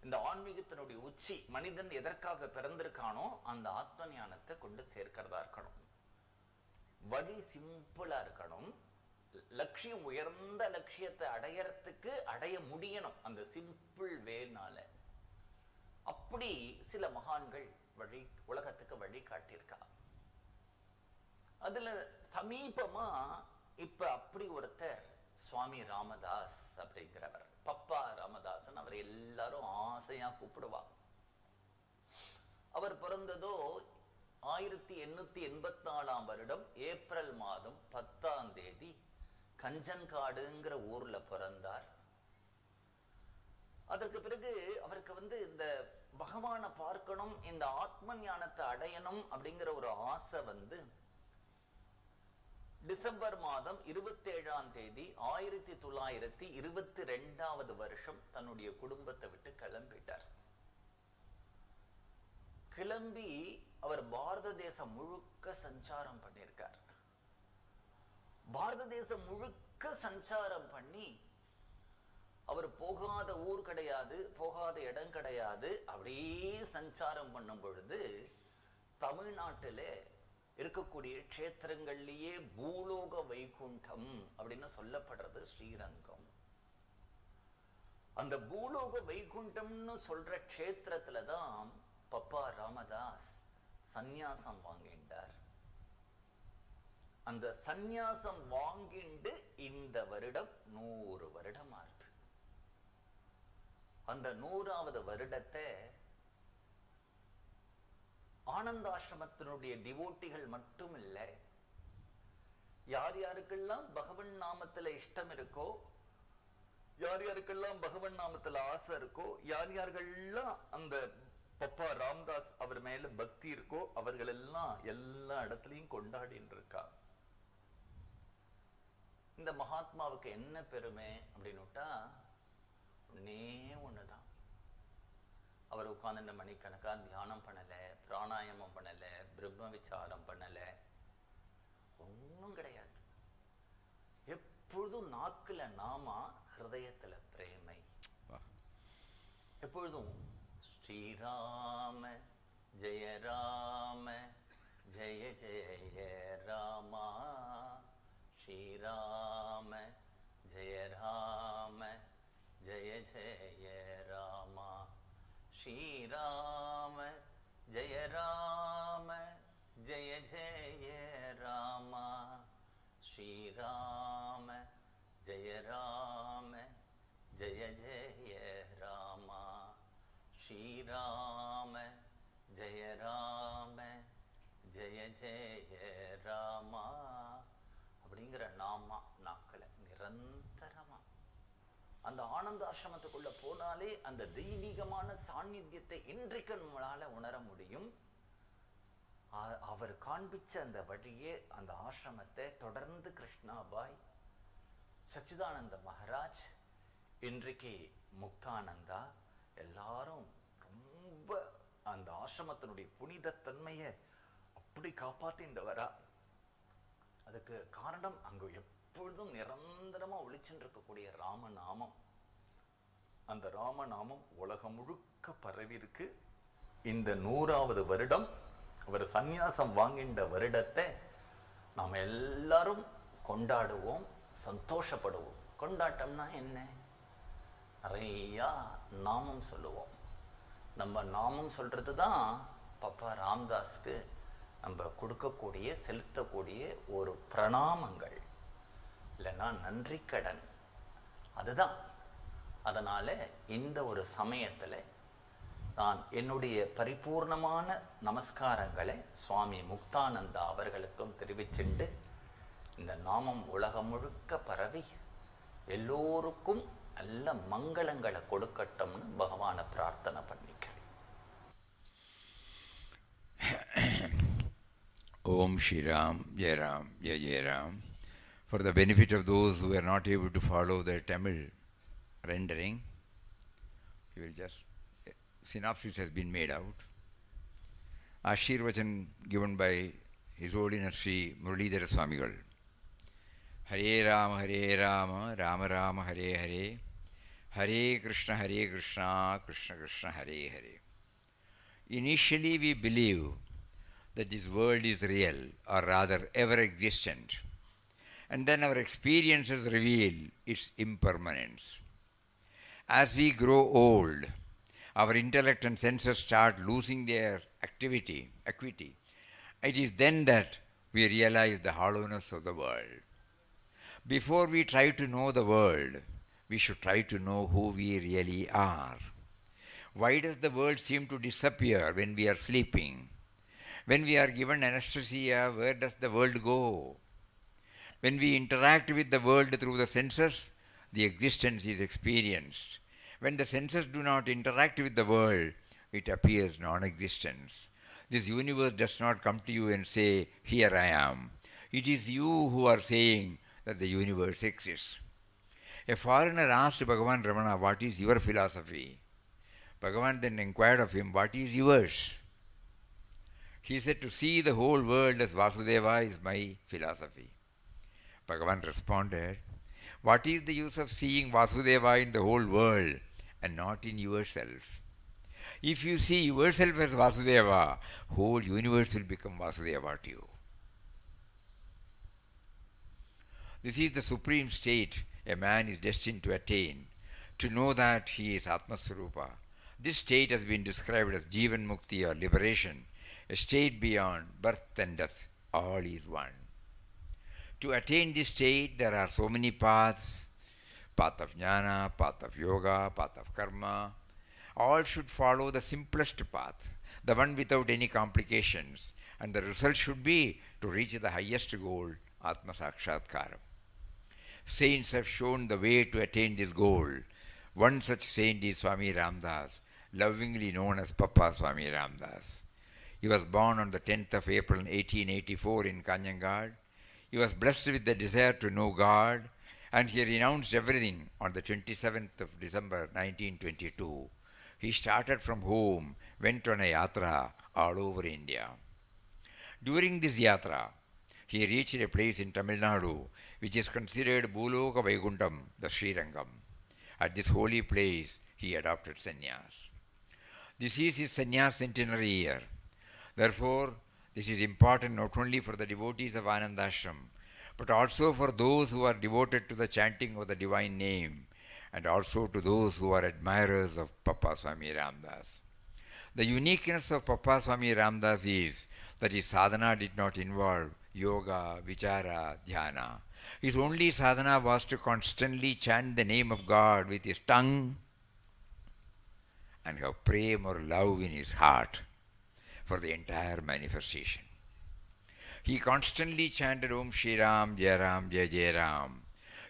இந்த ஆன்மீகத்தினுடைய உச்சி, மனிதன் எதற்காக பிறந்திருக்கானோ அந்த ஆத்ம ஞானத்தை கொண்டு சேர்க்கிறதா இருக்கணும். வழி சிம்பிளா இருக்கணும். லட்சியம், உயர்ந்த லட்சியத்தை அடையறதுக்கு அடைய முடியணும் அந்த சிம்பிள் வேனால. அப்படி சில மகான்கள் வழி உலகத்துக்கு வழி காட்டியிருக்கா. அதுல சமீபமா இப்ப அப்படி ஒருத்தர் சுவாமி ராமதாஸ் அப்படிங்கிறவர், பப்பா ராமதாசன், அவர் எல்லாரும் ஆசையா கூப்பிடுவா. அவர் பிறந்ததோ 1884 வருடம் ஏப்ரல் மாதம் 10ஆம் தேதி கஞ்சன்காடுங்கிற ஊர்ல பிறந்தார். அதற்கு பிறகு அவருக்கு வந்து இந்த பகவானை பார்க்கணும், இந்த ஆத்ம ஞானத்தை அடையணும் அப்படிங்கிற ஒரு ஆசை வந்து டிசம்பர் மாதம் 27ஆம் தேதி 1922 வருஷம் தன்னுடைய குடும்பத்தை விட்டு கிளம்பிட்டார். கிளம்பி அவர் பாரத தேசம் முழுக்க சஞ்சாரம் பண்ணியிருக்கார். பாரத தேசம் முழுக்க சஞ்சாரம் பண்ணி அவர் போகாத ஊர் கிடையாது, போகாத இடம் கிடையாது. அப்படியே சஞ்சாரம் பண்ணும் பொழுது தமிழ்நாட்டில் இருக்கக்கூடிய க்ஷேத்திரங்கள்லயே பூலோக வைகுண்டம் அப்படின்னு சொல்லப்படுறது ஸ்ரீரங்கம். அந்த பூலோக வைகுண்டம்னு சொல்ற க்ஷேத்திரத்துலதான் பப்பா ராமதாஸ் சந்நியாசம் வாங்கிட்டார். அந்த சந்நியாசம் வாங்கிண்டு இந்த வருடம் 100 வருடம் ஆறுது. அந்த 100வது வருடத்தை ஆனந்தாசிரமத்தினுடைய டிவோட்டிகள் மட்டும் இல்லை, யார் யாருக்கெல்லாம் பகவன் நாமத்துல இஷ்டம் இருக்கோ, யார் யாருக்கெல்லாம் பகவன் நாமத்துல ஆசை இருக்கோ, யார் யாருக்கெல்லாம் அந்த பப்பா ராம்தாஸ் அவர் மேல பக்தி இருக்கோ, அவர்கள் எல்லாம் எல்லா இடத்துலயும் கொண்டாடின்னு இருக்கா. இந்த மகாத்மாவுக்கு என்ன பெருமை அப்படின்னுட்டா ஒன்னே ஒண்ணுதான். அவர் உட்கார்ந்து மணிக்கணக்கா தியானம் பண்ணல, பிராணாயாமம் பண்ணல, பிரம்ம விசாரம் பண்ணல, ஒன்னும் கிடையாது. எப்பொழுதும் நாக்குல நாமா, ஹிருதயத்துல பிரேமை. எப்பொழுதும் ஸ்ரீராம ஜெய ராம ஜெய ஜெய ராமா, ஸ்ரீராம ஜெய ராம ஜெய ஜெய ராமா, ஸ்ரீராம ஜெய ராம ஜெய ஜெய ராமா, ஸ்ரீராம ஜெய ராம ஜெய ஜெய ராமா, ஸ்ரீராம ஜெய ராம ஜெய ஜெய ராமா அப்படிங்கிற நாமா நாக்களை நிரந்தரமா. அந்த ஆனந்த ஆசிரமத்துக்குள்ள போனாலே அந்த தெய்வீகமான சாநித்தியத்தை இன்றைக்கு நம்மளால உணர முடியும். அவர் காண்பிச்ச அந்த வழியே, அந்த ஆசிரமத்தை தொடர்ந்து கிருஷ்ணாபாய், சச்சிதானந்த மகாராஜ், இன்றைக்கு முக்தானந்தா எல்லாரும் ரொம்ப அந்த ஆசிரமத்தினுடைய புனிதத்தன்மையை அப்படி காப்பாத்திட்டு வரா. அதுக்கு காரணம் அங்கு எப்பொழுதும் நிரந்தரமா ஒளிச்சுட்டு இருக்கக்கூடிய ராமநாமம். அந்த ராமநாமம் உலகம் முழுக்க பரவி இருக்கு. இந்த 100வது வருடம், அவர் சந்நியாசம் வாங்கின்ற வருடத்தை நாம் எல்லாரும் கொண்டாடுவோம், சந்தோஷப்படுவோம். கொண்டாட்டம்னா என்ன? நிறையா நாமம் சொல்லுவோம். நம்ம நாமம் சொல்றது தான் பப்பா ராம்தாஸ்க்கு நம்ம கொடுக்கக்கூடிய, செலுத்தக்கூடிய ஒரு பிரணாமங்கள், இல்லைன்னா நன்றி கடன். அதுதான். அதனால இந்த ஒரு சமயத்துல நான் என்னுடைய பரிபூர்ணமான நமஸ்காரங்களை சுவாமி முக்தானந்தா அவர்களுக்கும் தெரிவிச்சுண்டு, இந்த நாமம் உலகம் முழுக்க பரவி எல்லோருக்கும் நல்ல மங்களங்களை கொடுக்கட்டும்னு பகவானை பிரார்த்தனை பண்ணிக்கிறேன். Om Shri Ram, Jai Ram, Jai Jai Ram. For the benefit of those who are not able to follow the Tamil rendering, we will just, synopsis has been made out. Ashirvachan given by His Holiness Sri Muralidhara Swamigal. Hare Rama, Rama Rama, Hare Hare, Hare Krishna, Krishna Krishna, Hare Hare. Initially we believe that this world is real, or rather ever existent, and then our experiences reveal its impermanence. As we grow old, our intellect and senses start losing their acuity. It is then that we realize the hollowness of the world. Before we try to know the world, we should try to know who we really are. Why does the world seem to disappear when we are sleeping? When we are given anesthesia, where does the world go? When we interact with the world through the senses, the existence is experienced. When the senses do not interact with the world, it appears non-existence. This universe does not come to you and say, "Here I am." It is you who are saying that the universe exists. A foreigner asked Bhagavan Ramana, "What is your philosophy?" Bhagavan then inquired of him, "What is yours?" He said, "To see the whole world as Vasudeva is my philosophy." Bhagavan responded, "What is the use of seeing Vasudeva in the whole world and not in yourself? If you see yourself as Vasudeva, whole universe will become Vasudeva to you." This is the supreme state a man is destined to attain, to know that he is Atmaswarupa. This state has been described as Jivan Mukti or liberation, a state beyond birth and death. All is one. To attain this state, there are so many paths: path of jnana, path of yoga, path of karma. All should follow the simplest path, the one without any complications, and the result should be to reach the highest goal, Atma Sakshatkara. Saints have shown the way to attain this goal. One such saint is Swami Ramdas, lovingly known as Papa Swami Ramdas. He was born on the 10th of April 1884 in Kanjangad. He was blessed with the desire to know God, and he renounced everything on the 27th of December 1922. He started from home, went on a yatra all over India. During this yatra, he reached a place in Tamil Nadu which is considered Bhuloka Vaikuntham, the Srirangam. At this holy place, he adopted sannyas. This is his Sannyas Centenary year. Therefore, this is important not only for the devotees of Anandashram, but also for those who are devoted to the chanting of the divine name, and also to those who are admirers of Papa Swami Ramdas. The uniqueness of Papa Swami Ramdas is that his sadhana did not involve yoga, vichara, dhyana. His only sadhana was to constantly chant the name of God with his tongue and have prema or love in his heart for the entire manifestation. He constantly chanted Om Shri Ram, Jai Ram, Jai Jai Ram.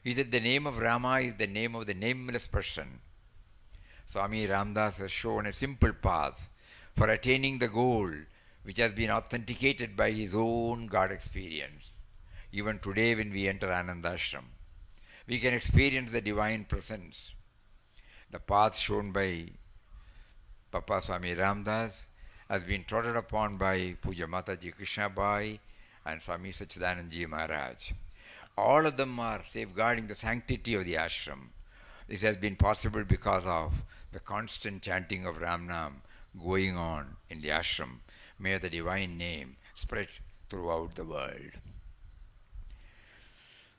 He said the name of Rama is the name of the nameless person. Swami Ramdas has shown a simple path for attaining the goal which has been authenticated by his own God experience. Even today when we enter Anandashram, we can experience the divine presence. The path shown by Papa Swami Ramdas has been trodden upon by Puja Mataji Krishna Bai and Swami Sachidanand Maharaj. All of them are safeguarding the sanctity of the ashram. This has been possible because of the constant chanting of Ramnam going on in the ashram. May the divine name spread throughout the world.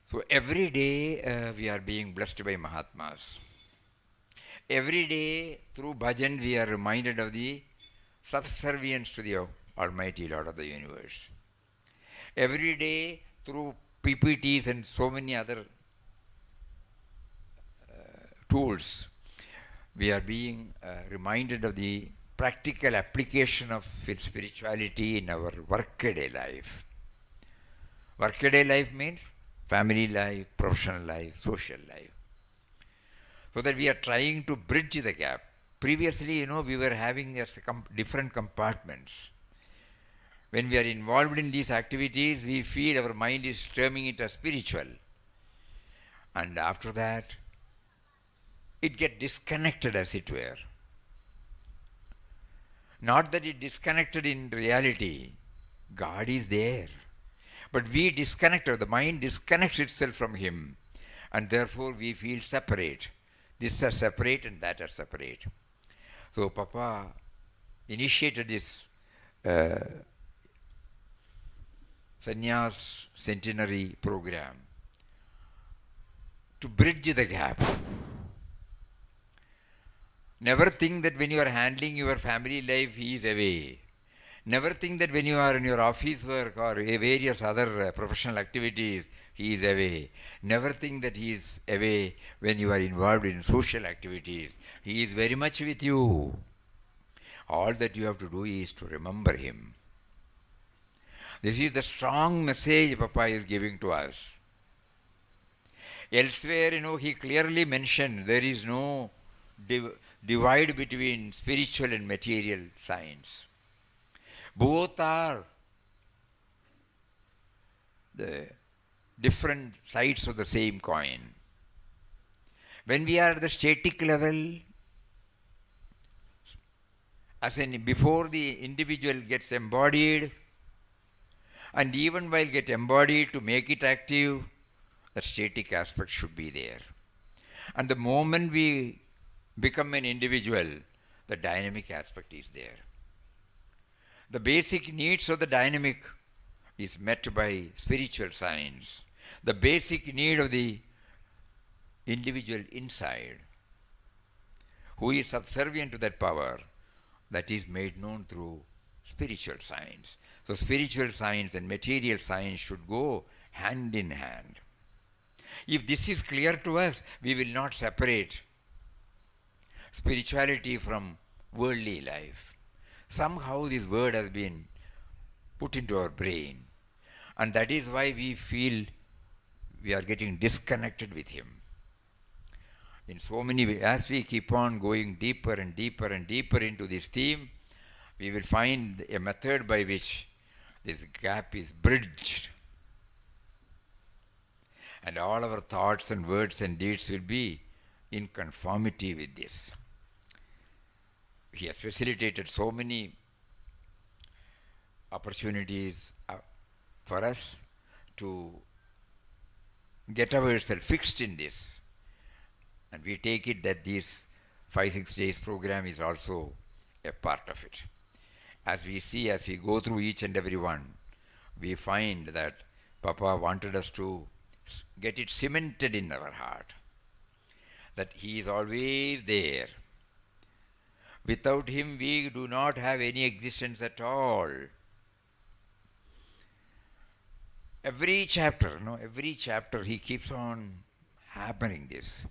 So every day we are being blessed by Mahatmas. Every day through bhajan we are reminded of the subservience to the Almighty Lord of the universe. Every day through PPTs and so many other tools, we are being reminded of the practical application of spirituality in our workaday life. Workaday life means family life, professional life, social life. So that we are trying to bridge the gap. Previously, we were having different compartments. When we are involved in these activities, we feel our mind is terming it as spiritual. And after that, it gets disconnected, as it were. Not that it disconnected in reality. God is there. But we disconnect, or the mind disconnects itself from Him. And therefore we feel separate. This are separate and that are separate. So Papa initiated this Sannyas Centenary program to bridge the gap. Never think that when you are handling your family life, he is away. Never think that when you are in your office work or various other professional activities, he is away. Never think that he is away when you are involved in social activities. He is very much with you. All that you have to do is to remember him. This is the strong message Papa is giving to us. Elsewhere, he clearly mentioned there is no divide between spiritual and material science. Both are the different sides of the same coin. When we are at the static level, as in before the individual gets embodied, and even while get embodied to make it active, the static aspect should be there. And the moment we become an individual, the dynamic aspect is there. The basic needs of the dynamic is met by spiritual science. The basic need of the individual inside, who is subservient to that power, that is made known through spiritual science. So spiritual science and material science should go hand in hand. If this is clear to us, we will not separate spirituality from worldly life. Somehow this word has been put into our brain, and that is why we feel we are getting disconnected with Him. In so many ways, as we keep on going deeper and deeper and deeper into this theme, we will find a method by which this gap is bridged. And all our thoughts and words and deeds will be in conformity with this. He has facilitated so many opportunities for us to get ourselves fixed in this. And we take it that this 5-6 days program is also a part of it. As we see, as we go through each and every one, we find that Papa wanted us to get it cemented in our heart, that He is always there. Without Him, we do not have any existence at all. Every chapter, He keeps on happening this.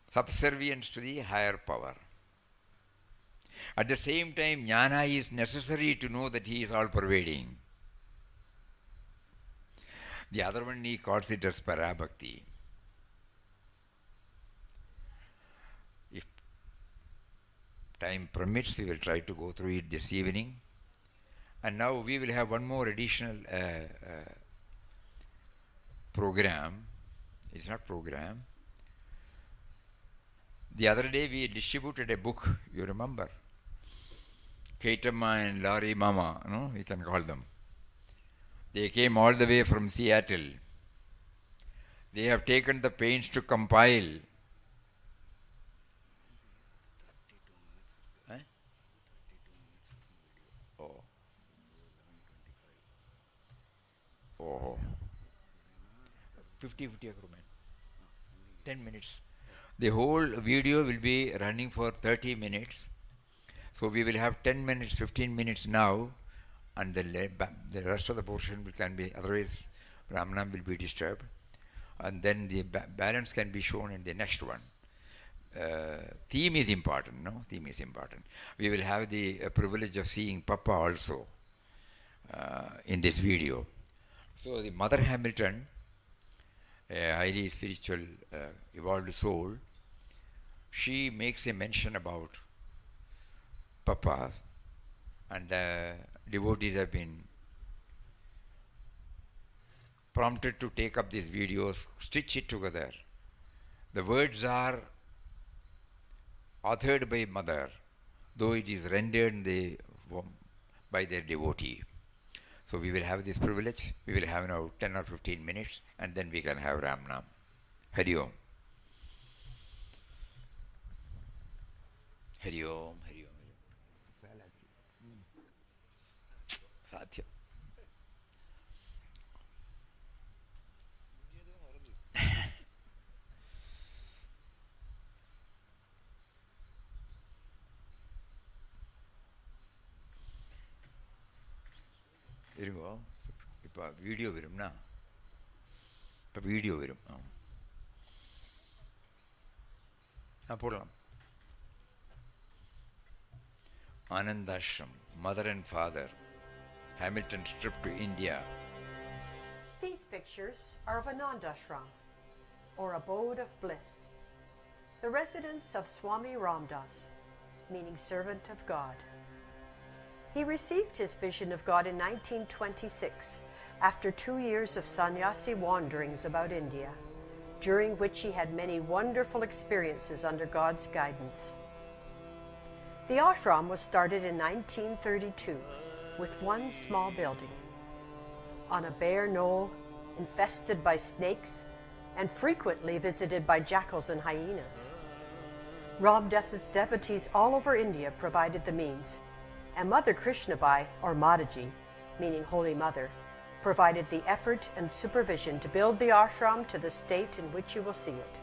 Subservience to the higher power. At the same time, jnana is necessary to know that He is all-pervading. The other one, he calls it as parabhakti. If time permits, we will try to go through it this evening. And now we will have one more additional program. It's not program. The other day we distributed a book, you remember? Kaitama and Larry Mama, no? We can call them. They came all the way from Seattle. They have taken the pains to compile. Huh? Oh. 50 agreement. 10 minutes. The whole video will be running for 30 minutes. So we will have 10 minutes, 15 minutes now, and the rest of the portion can be, otherwise Ramnam will be disturbed. And then the balance can be shown in the next one. Theme is important, no? Theme is important. We will have the privilege of seeing Papa also in this video. So the Mother Hamilton, a highly spiritual, evolved soul, she makes a mention about Papa, and devotees have been prompted to take up these videos, stitch it together. The words are authored by Mother, though it is rendered by their devotee. So we will have this privilege. We will have now 10 or 15 minutes, and then we can have Ramnam. Hari Om. Hari Om. Hari Om. Satya. இருங்கோ இப்போ video வரும்னா போடலாம். Anandashram, mother and father, Hamilton's trip to India. These pictures are of Anandashram, or abode of bliss, the residence of Swami Ramdas, meaning servant of God. He received his vision of God in 1926, after 2 years of sannyasi wanderings about India, during which he had many wonderful experiences under God's guidance. The ashram was started in 1932 with one small building. On a bare knoll, infested by snakes and frequently visited by jackals and hyenas. Ramdas's devotees all over India provided the means, and Mother Krishnabai, or Mataji, meaning Holy Mother, provided the effort and supervision to build the ashram to the state in which you will see it,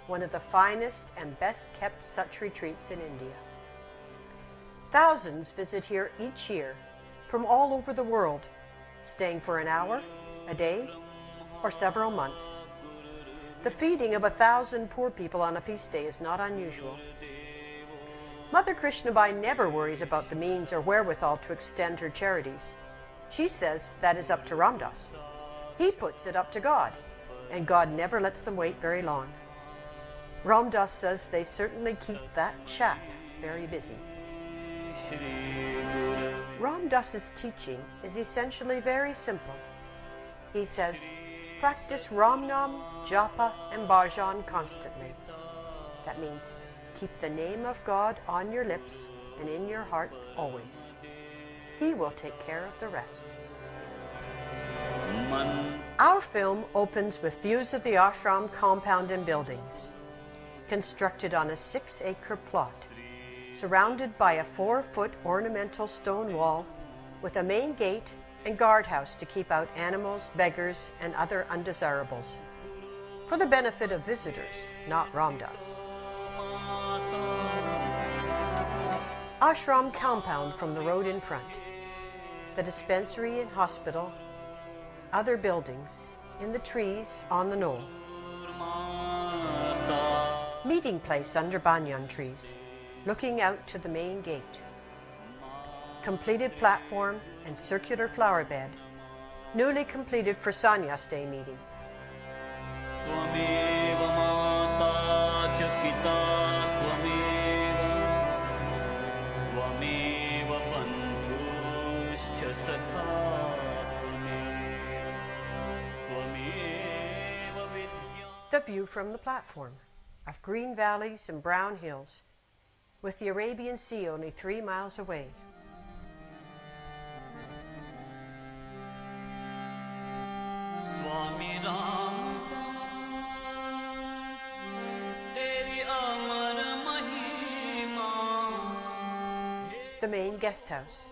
one of the finest and best kept such retreats in India. Thousands visit here each year from all over the world, staying for an hour, a day, or several months. The feeding of 1,000 poor people on a feast day is not unusual. Mother Krishnabai never worries about the means or wherewithal to extend her charities. She says that is up to Ramdas. He puts it up to God, and God never lets them wait very long. Ramdas says they certainly keep that chap very busy. Ramdas's teaching is essentially very simple. He says, practice Ramnam, Japa, and Bhajan constantly. That means keep the name of God on your lips and in your heart always. He will take care of the rest. Our film opens with views of the ashram compound and buildings, constructed on a 6-acre plot, surrounded by a 4-foot ornamental stone wall with a main gate and guardhouse to keep out animals, beggars, and other undesirables, for the benefit of visitors, not Ramdas. Ashram compound from the road in front, the dispensary and hospital, other buildings, in the trees on the knoll. Meeting place under banyan trees, looking out to the main gate. Completed platform and circular flower bed, newly completed for Sannyas Day meeting. The view from the platform of green valleys and brown hills, with the Arabian Sea only 3 miles away. The main guest house.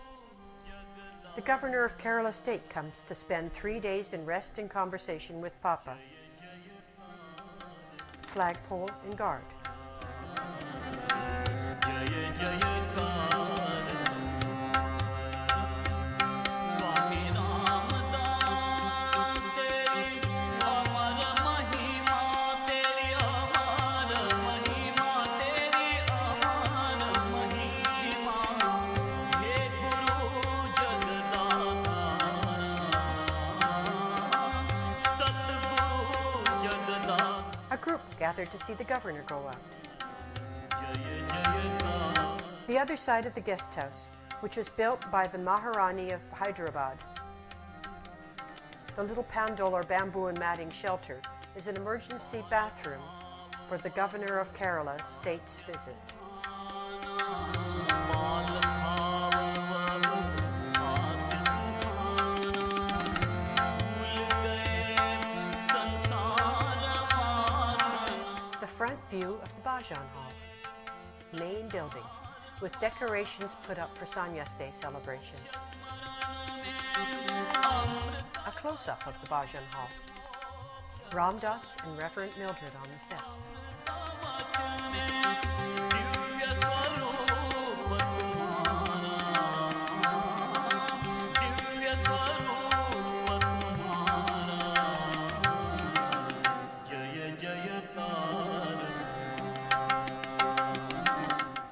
The governor of Kerala State comes to spend 3 days in rest and conversation with Papa. Flagpole and guard. Gathered to see the governor go out. The other side of the guest house, which was built by the Maharani of Hyderabad. The little pandal or bamboo and matting shelter is an emergency bathroom for the governor of Kerala State's visit. Front view of the Bhajan Hall, main building, with decorations put up for Sannyas Day celebration. A close-up of the Bhajan Hall. Ramdas and Reverend Mildred on the steps.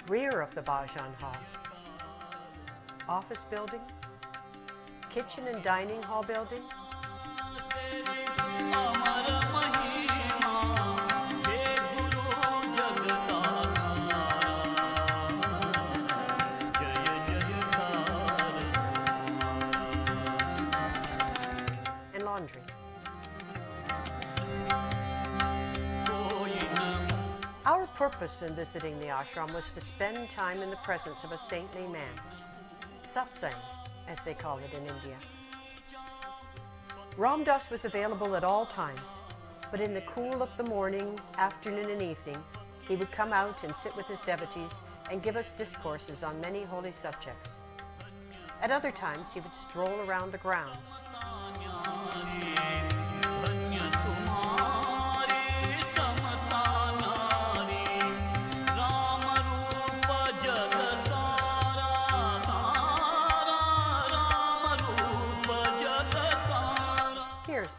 Rear of the Bhajan Hall. Office building, kitchen and dining hall building, and laundry. Our purpose in visiting the ashram was to spend time in the presence of a saintly man, satsang, as they call it in India. Ramdas was available at all times, but in the cool of the morning, afternoon, and evening, he would come out and sit with his devotees and give us discourses on many holy subjects. At other times, he would stroll around the grounds.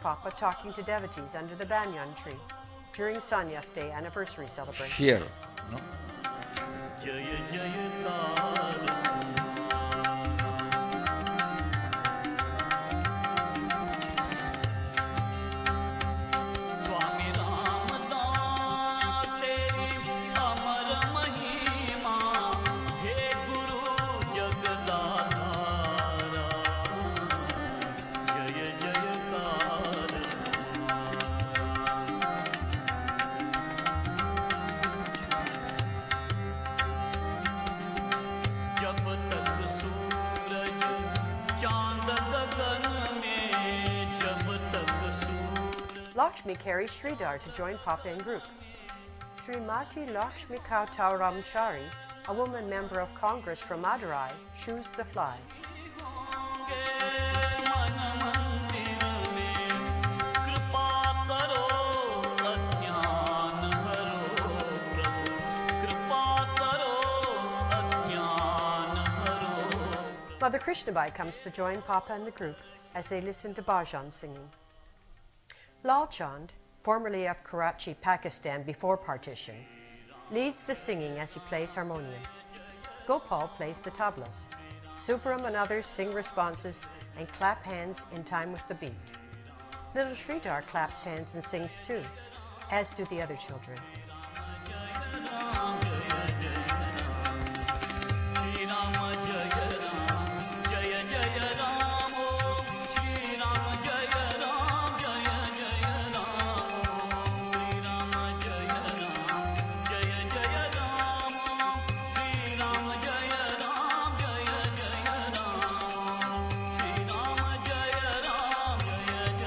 Papa talking to devotees under the banyan tree during Sannyas Day anniversary celebration. Here, no? स्वामी रामदास तेरी अमर महिमा, हे गुरु जगदाधारा, जय जयकार। जब तक सूरज चांद गगन में, जब तक Lakshmi carries Sridhar to join Papa in group. Srimati Lakshmi Kautau Ramchari, a woman member of Congress from Madurai, shoos the fly. मन मंदिर में कृपा करो, अज्ञान हरो प्रभु, कृपा करो, अज्ञान हरो। Mother Krishnabai comes to join Papa and the group as they listen to bhajan singing. Lal Chand, formerly of Karachi, Pakistan before partition, leads the singing as he plays harmonium. Gopal plays the tablas. Subram and others sing responses and clap hands in time with the beat. Little Sridhar claps hands and sings too, as do the other children. Shri Ram जय राम, जय जय राम, ओम श्री राम जय राम, जय जय राम, श्री राम जय राम, जय जय राम, श्री राम जय राम, जय जय राम, श्री राम जय राम, जय जय राम,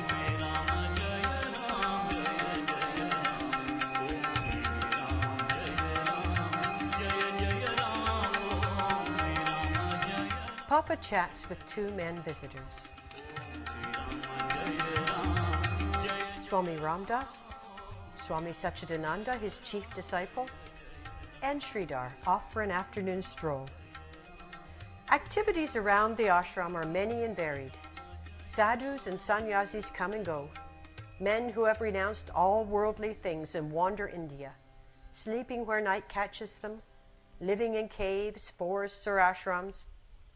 श्री राम जय राम, जय जय Ram. Papa chats with two men visitors. Swami Ramdas, Swami Sachidananda, his chief disciple, and Sridhar off for an afternoon stroll. Activities around the ashram are many and varied. Sadhus and sannyasis come and go, men who have renounced all worldly things and wander India, sleeping where night catches them, living in caves, forests, or ashrams,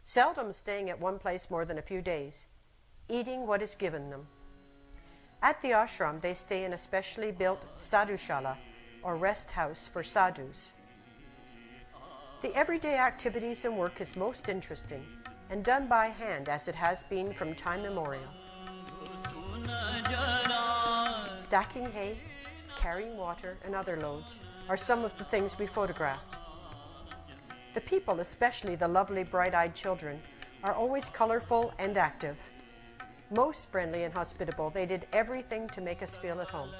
seldom staying at one place more than a few days, eating what is given them. At the ashram, they stay in a specially built sadhushala, or rest house for sadhus. The everyday activities and work is most interesting and done by hand as it has been from time memorial. Stacking hay, carrying water and other loads are some of the things we photographed. The people, especially the lovely bright-eyed children, are always colorful and active. Most friendly and hospitable, they did everything to make us feel at home.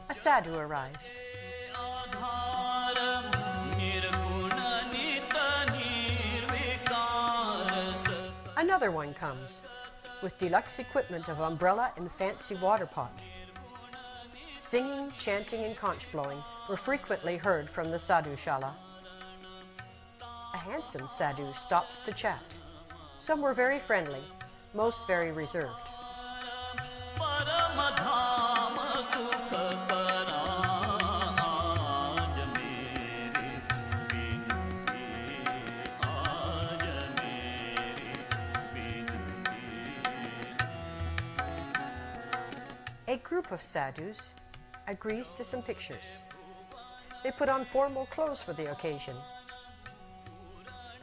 A sadhu arrives. Another one comes, with deluxe equipment of umbrella and fancy water pot. Singing, chanting, and conch blowing were frequently heard from the sadhushala. A handsome sadhu stops to chat. Some were very friendly, most very reserved. A group of sadhus agrees to some pictures. They put on formal clothes for the occasion.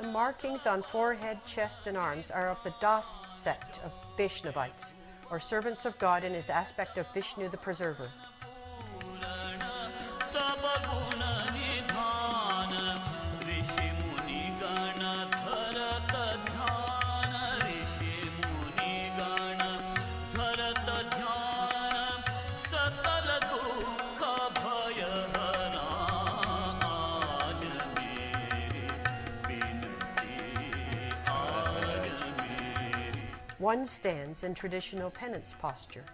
The markings on forehead, chest, and arms are of the Das sect of Vaishnavites, or servants of God in his aspect of Vishnu the Preserver. One stands in traditional penance posture.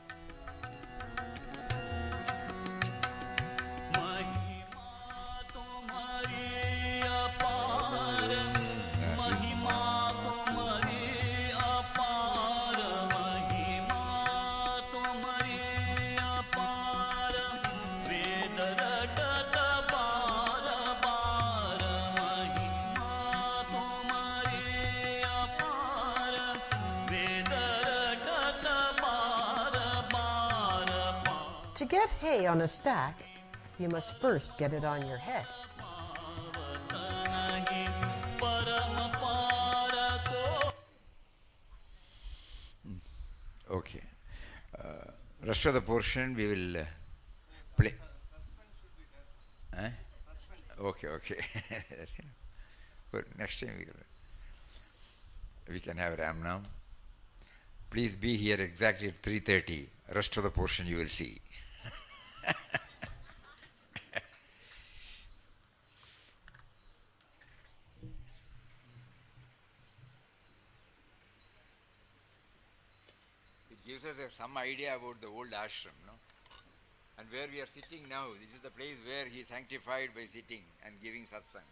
get hay on a stack, you must first get it on your head. Okay. Rest of the portion we will play. Okay, okay. That's enough. Good. Next time we can have Ram now. Please be here exactly at 3:30. Rest of the portion you will see. It gives us some idea about the old ashram, no? And where we are sitting now, this is the place where he is sanctified by sitting and giving satsang.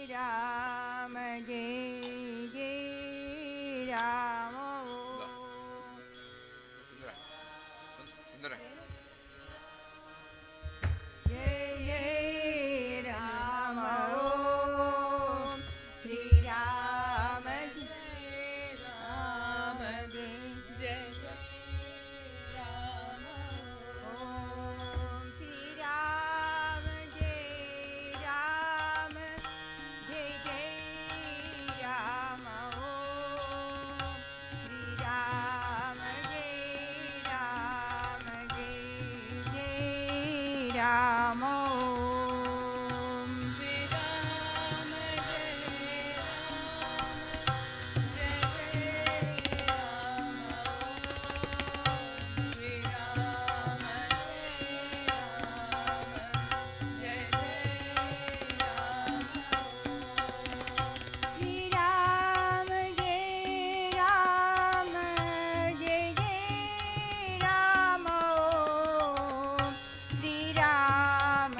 Ram Jai Jai Ram Sundara. Jai Jai Ram Om Shri Ram Jai Ram Jai Jai Ram Om Shri Ram Jai Ram Jai Jai Ram Om Shri Ram Jai Ram Jai Jai Ram Om Shri Ram Jai Ram Jai Jai Ram Shri Ram Jai Jai Ram Shri Ram Jai Ram Jai Jai Ram Om Shri Ram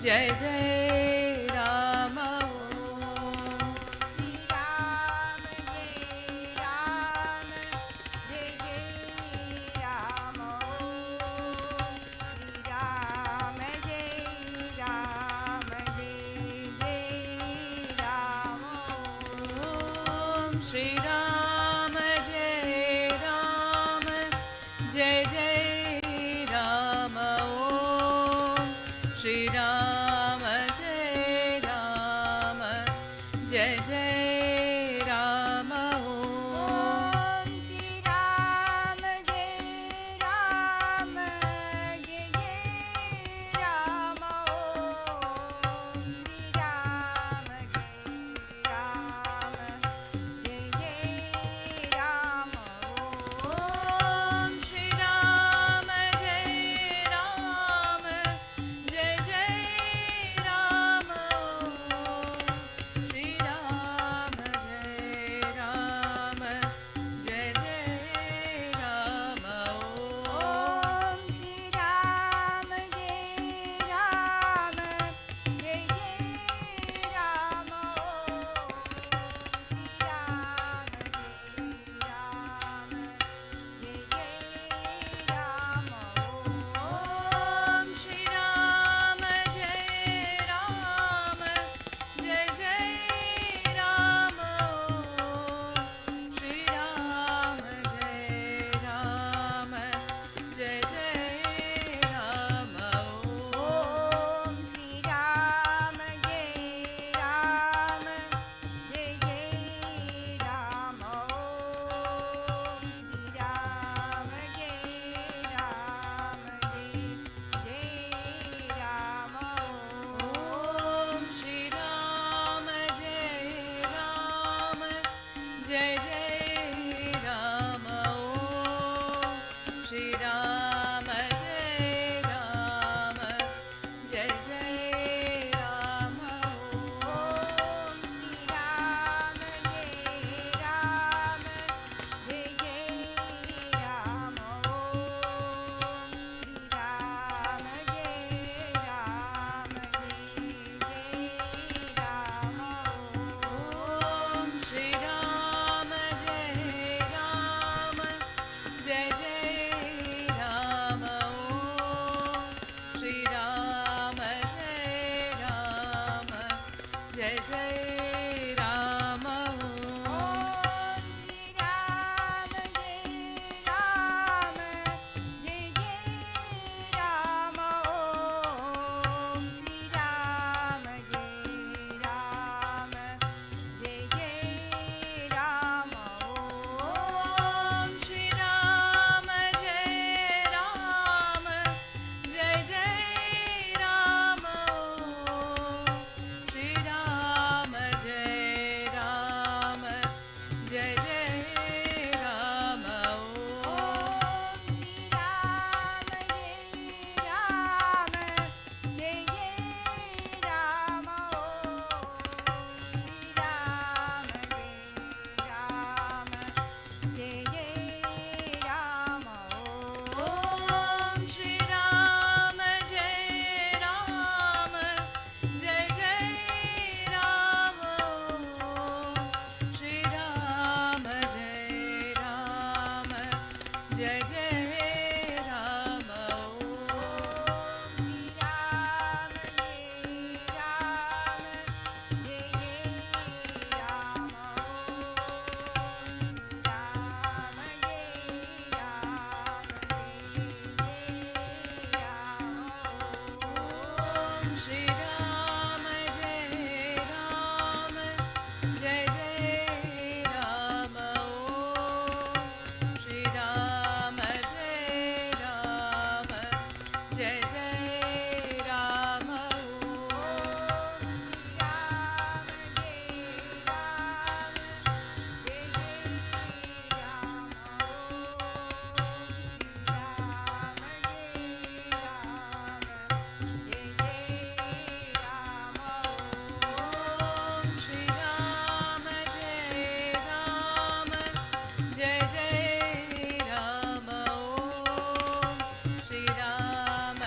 जय जय राम श्री राम जय राम जय जय राम श्री राम जय राम जय जय राम ओम श्री राम जय राम जय जय राम ओम श्री राम जय राम जय जय राम ओम श्री राम जय राम जय जय राम ओम श्री राम जय राम जय जय राम ओम श्री राम जय राम जय जय राम श्री राम जय राम जय जय राम ओम श्री राम जय राम जय जय राम श्री राम जय राम जय जय राम ओम श्री राम जय राम जय जय राम श्री राम जय राम जय जय राम ओम श्री राम जय राम जय जय राम ओम श्री राम जय राम जय जय राम ओम श्री राम जय राम जय जय राम ओम श्री राम जय राम जय जय राम ओम श्री राम जय राम जय जय राम ओम श्री राम जय राम जय जय राम ओम श्री राम जय राम जय जय राम ओम श्री राम जय राम जय जय राम ओम श्री राम जय राम जय जय राम ओम श्री राम जय राम जय जय राम ओम श्री राम जय राम जय जय राम श्री राम जय राम जय जय राम ओम श्री राम जय राम जय जय राम श्री राम जय राम जय जय राम ओम श्री राम जय राम जय जय राम श्री राम जय राम जय जय राम श्री राम जय राम जय जय राम श्री राम जय राम जय जय राम ओम श्री राम जय राम जय जय राम ओम श्री राम जय राम जय जय राम श्री राम जय राम जय जय राम श्री राम जय राम जय जय राम ओम श्री राम जय राम जय जय राम ओम Shri Ram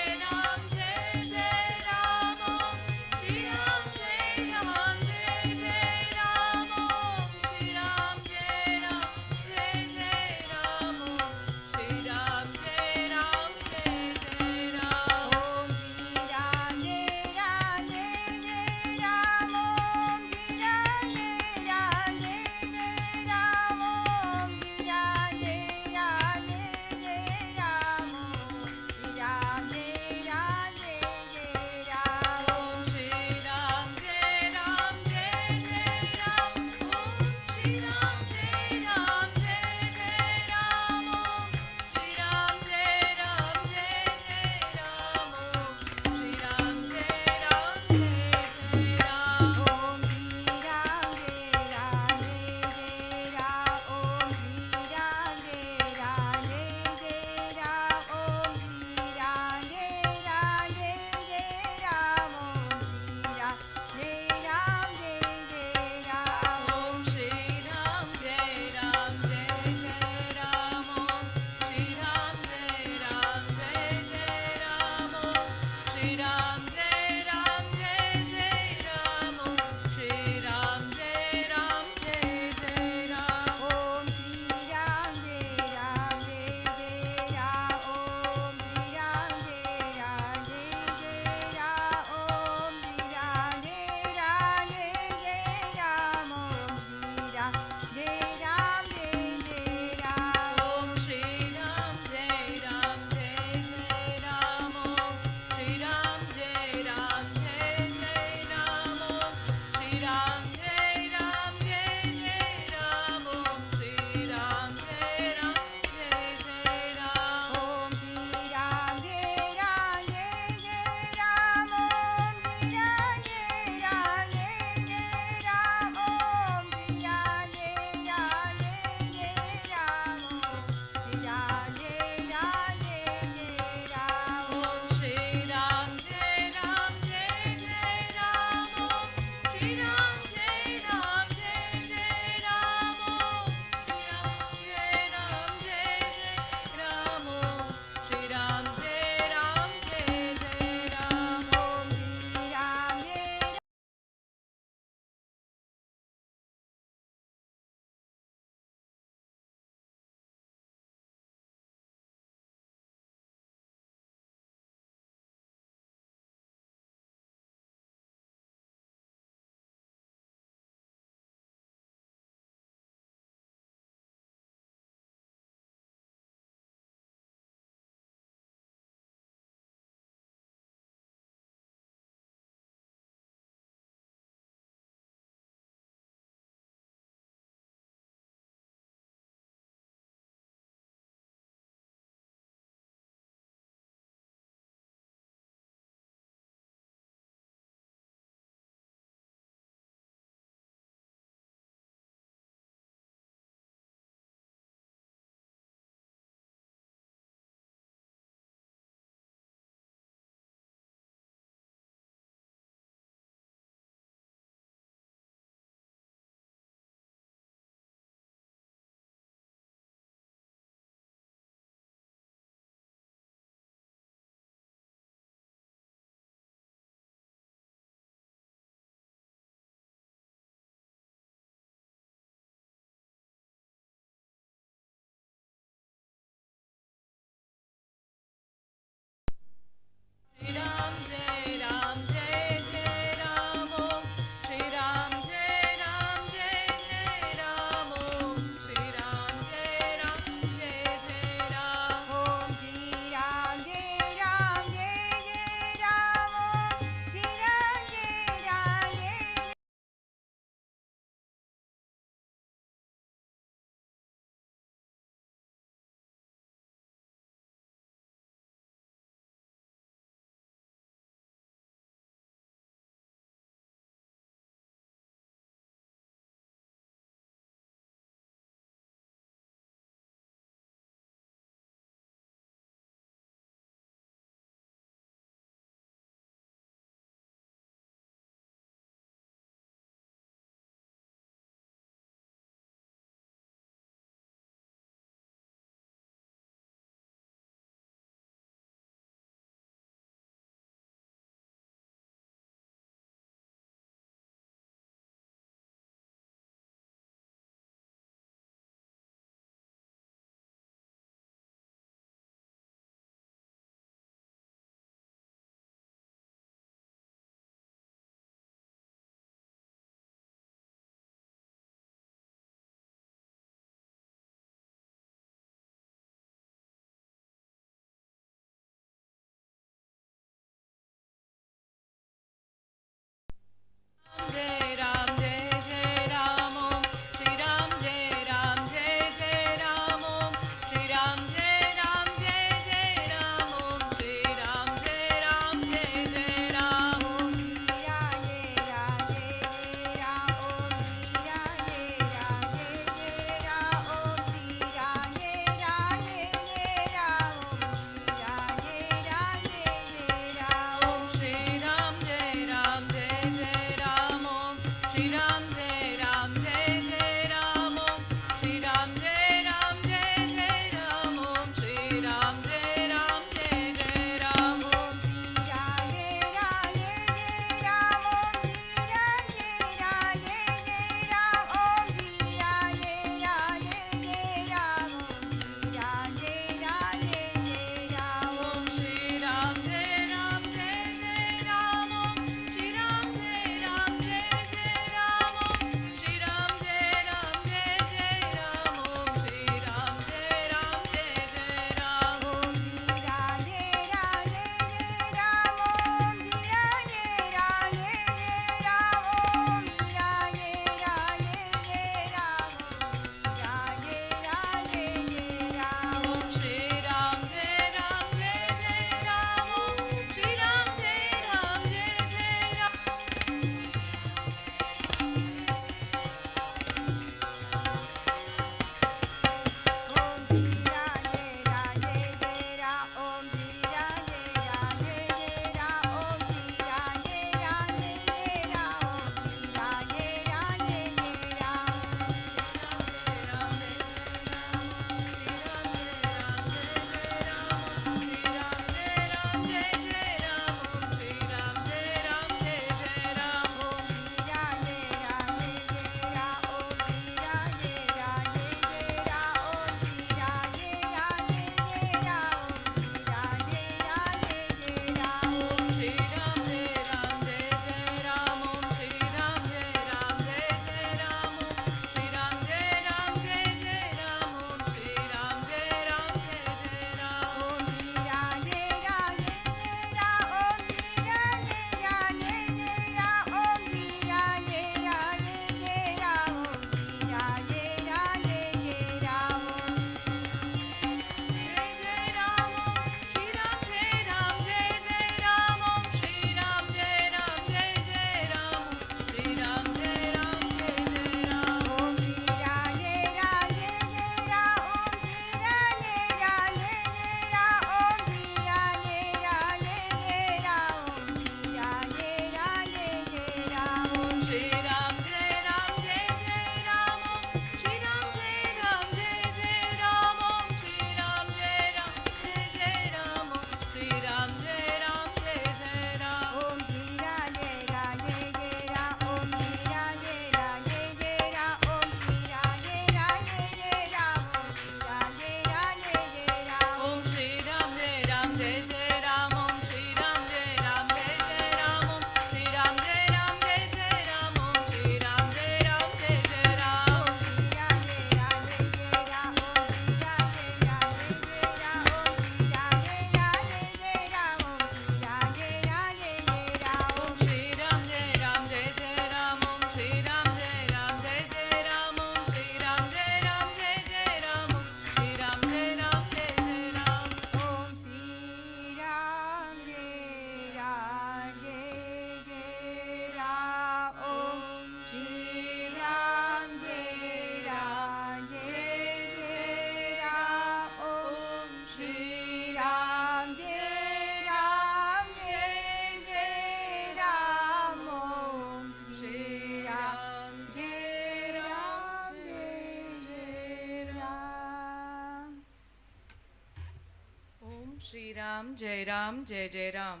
Ram, Jai Ram, Jai Jai Ram.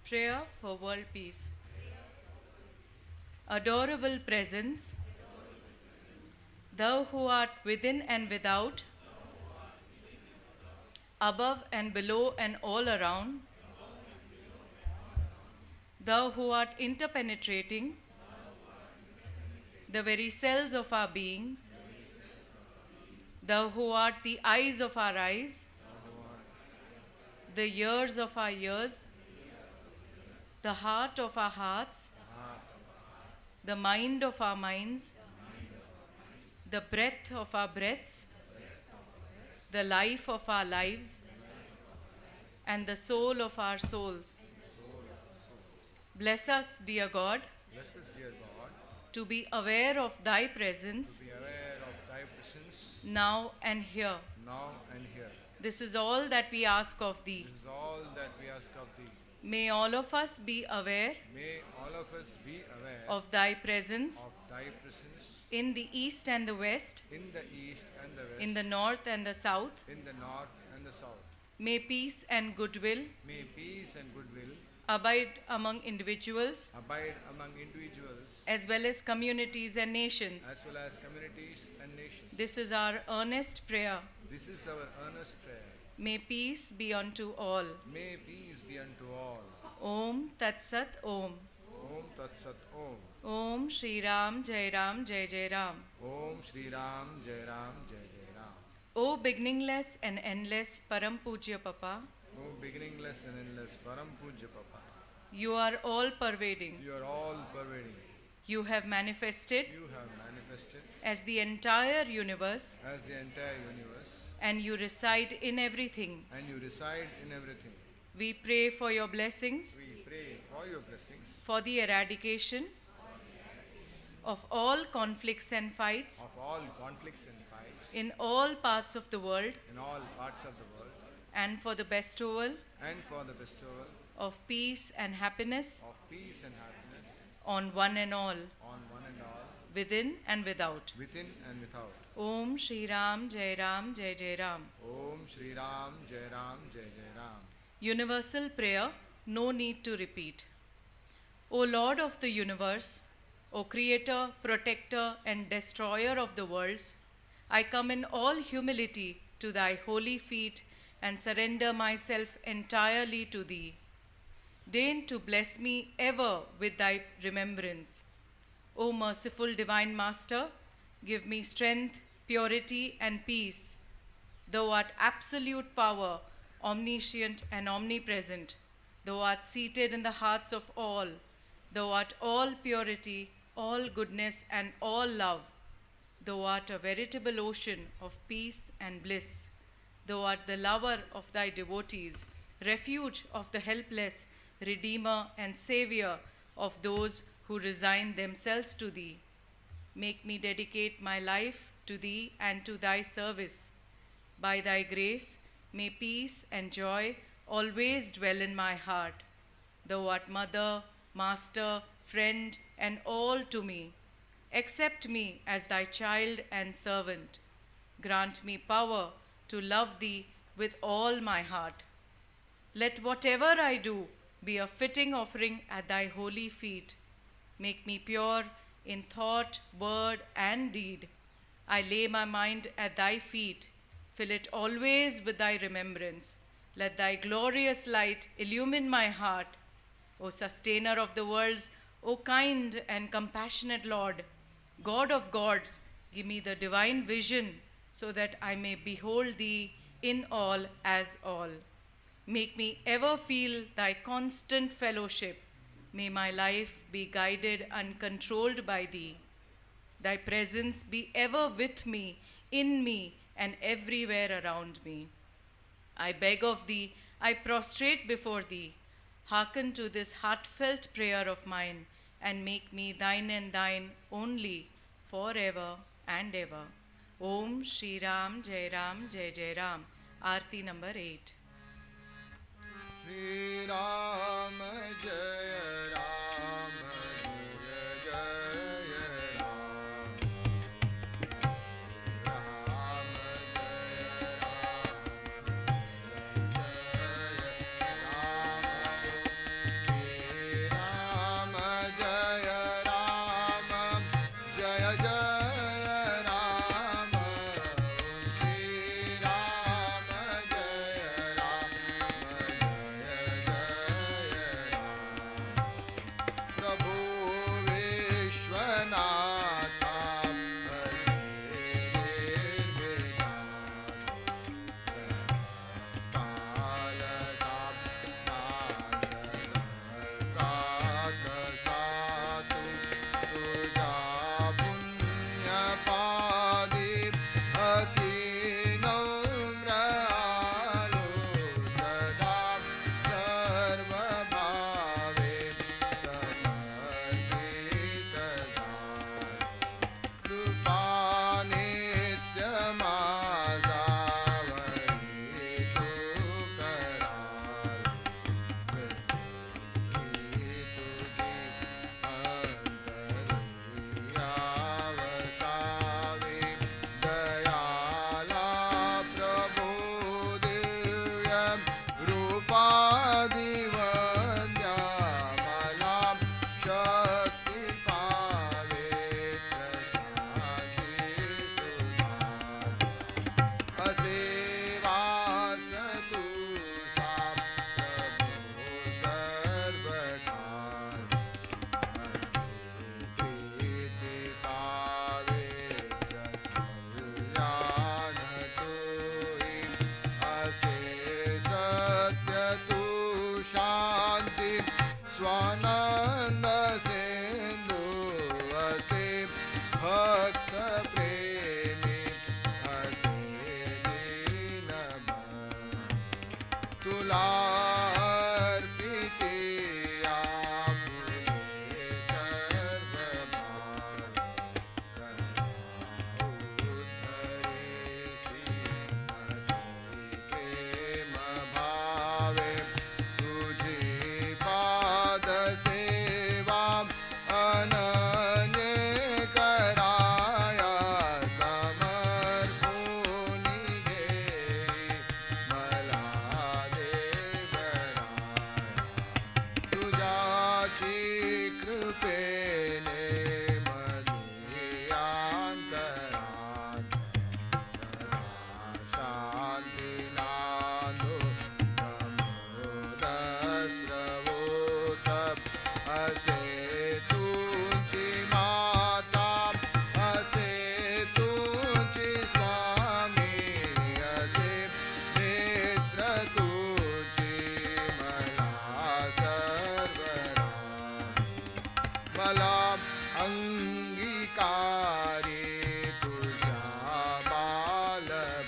Prayer for world peace. Adorable presence, thou who art within and without, above and below and all around, thou who art interpenetrating the very cells of our beings, thou who art the eyes of our eyes, the ears of our ears, the heart of our hearts, the mind of our minds, the breath of our breaths, the life of our lives, and the soul of our souls. Bless us, dear God, Bless us, dear God, to be aware of thy presence to be aware of thy presence now and here. now and here. This is all that we ask of thee. This is all that we ask of thee. May all of us be aware May all of us be aware of thy presence of thy presence in the east and the west, in the east and the west, in the north and the south. in the north and the south. May peace and goodwill May peace and goodwill abide among individuals abide among individuals as well as communities and nations. as well as communities and nations. This is our earnest prayer. This is our earnest prayer. May peace be unto all. May peace be unto all. Om Tat Sat Om. Om Tat Sat Om. Om Shri Ram Jai Ram Jai Jai Ram. Om Shri Ram Jai Ram Jai Jai Ram. O beginningless and endless Param Pujya Papa, O beginningless and endless Param Pujya Papa, you are all pervading. you are all pervading. You have manifested You have manifested as the entire universe, as the entire universe, and you reside in everything. and you reside in everything. We pray for your blessings, We pray for your blessings, for the eradication of all conflicts and fights of all conflicts and fights in all parts of the world, in all parts of the world, and for the bestowal and for the bestowal of peace and happiness of peace and happiness on one and all, on one and all, within and without. within and without. Om Shri Ram Jai Ram Jai Jai Ram. Om Shri Ram Jai Ram Jai Jai Ram. Universal prayer, no need to repeat. O Lord of the universe, O Creator, Protector, and Destroyer of the worlds, I come in all humility to thy holy feet and surrender myself entirely to thee. Deign to bless me ever with thy remembrance. O merciful Divine Master, give me strength, purity, and peace. Thou art absolute power, omniscient and omnipresent. Thou art seated in the hearts of all. Thou art all purity, all goodness, and all love. Thou art a veritable ocean of peace and bliss. Thou art the lover of thy devotees, refuge of the helpless, redeemer and savior of those who resign themselves to thee. Make me dedicate my life to thee and to thy service. By thy grace, may peace and joy always dwell in my heart. Thou art mother, master, friend, and all to me. Accept me as thy child and servant. Grant me power to love thee with all my heart. Let whatever I do be a fitting offering at thy holy feet. Make me pure in thought, word, and deed. I lay my mind at thy feet. Fill it always with thy remembrance. Let thy glorious light illumine my heart. O sustainer of the worlds, O kind and compassionate Lord, God of gods, give me the divine vision so that I may behold thee in all as all. Make me ever feel thy constant fellowship. May my life be guided and controlled by thee. Thy presence be ever with me, in me, and everywhere around me. I beg of thee, I prostrate before thee. Hearken to this heartfelt prayer of mine, and make me thine and thine only, forever and ever. Om Shri Ram Jai Ram Jai Jai Ram. Aarti number 8. Shri Ram Jai Ram Jai Jai Ram. Ram Jai Ram Swanand Sindhu असे भक्त प्रेमी असे दीनबंधु तुला अर्पिते आपुले सर्व भार उद्धरेसी प्रेम भावे तुझी पाद सेवा अनन्य कराया समर्पूनि घेई मला देवराया तुझ्याची कृपेने मनी अंतरात सदा शांती नांदो दस्रवोत असे तुझी माता असे तुझी स्वामी असे मित्र तुझी मला सर्वरा मला अंगीकारी तुझा बालभावी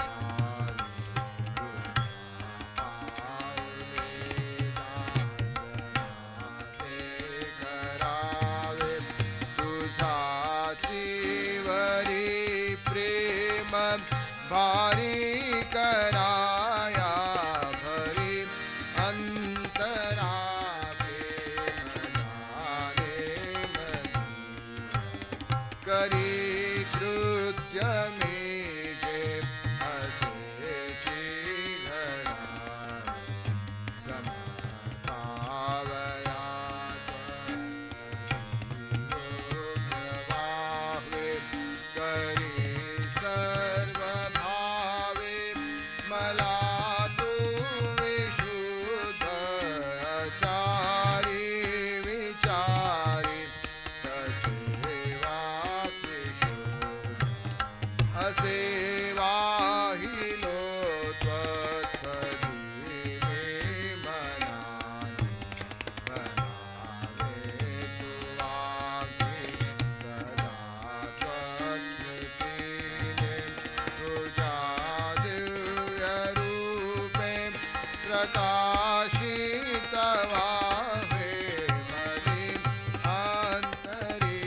करावे तुझाची वरी प्रेम भारी कराया भरी अंतरा करी कृत्य मे जे असेची घडा समभावया वाहे करी सर्व भावे मला तू विशुद्ध आचारी विचारी तसे असे वाहिलो त्वत्पदीने मनाने मनाने तु वाक्ये सदा त्वत्स्मृतीने तुझ्या दिव्यरूपे प्रकाशित वाहे मनी अंतरी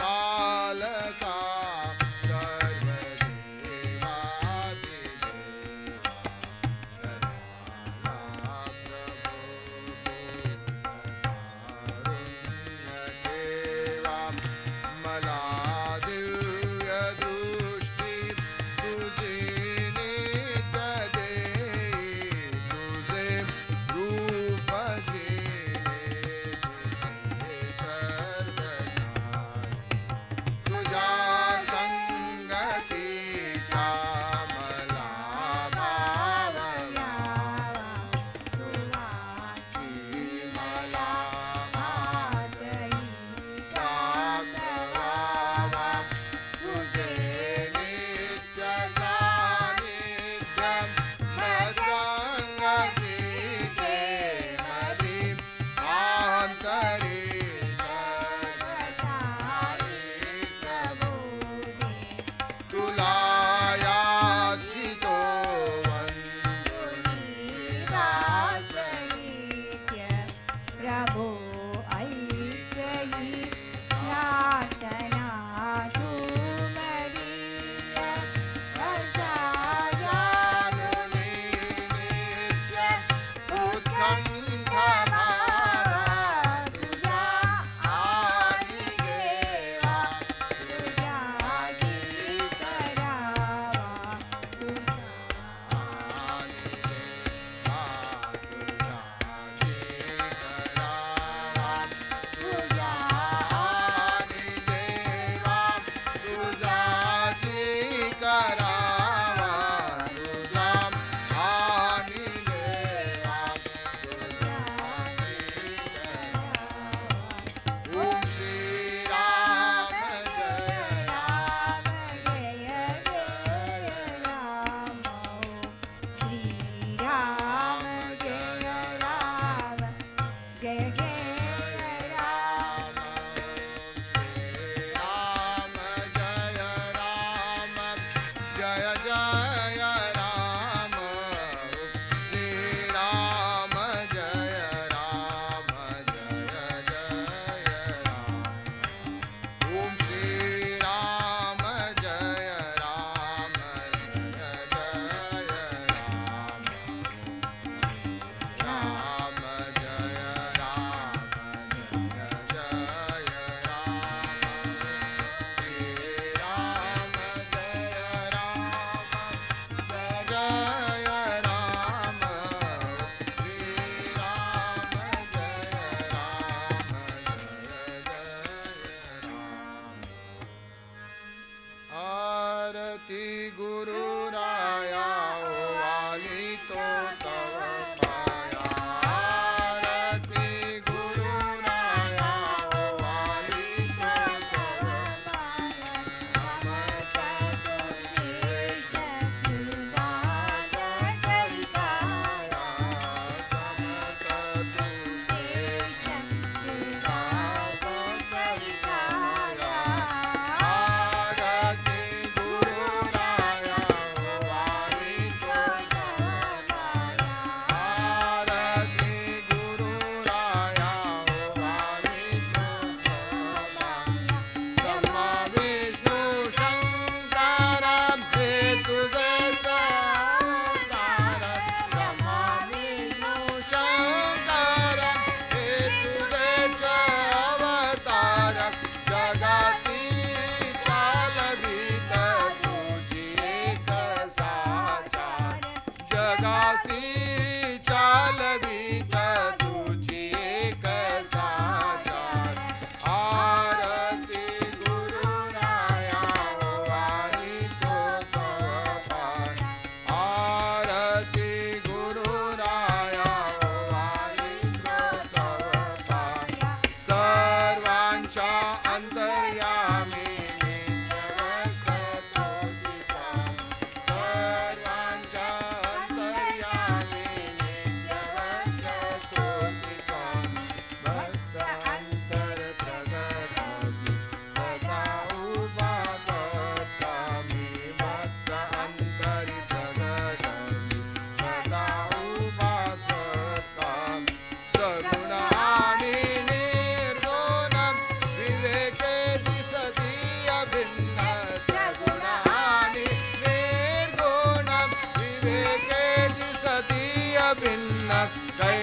जगत्पालका सर्वदेवादिदेवा दयाला प्रभो मला दिव्य दृष्टी तुझी नित्य देई तुझे रूप तुझ्या संगतीचा मला भाव यावा तुझी मला मागई दाखवावा तुझे नित्य सानिध्य संगतीचे मधी आंतरी तुला याचितो वंदुनी दासनित्य प्रभो ऐकई प्रार्थना तू मरिय अशा जानो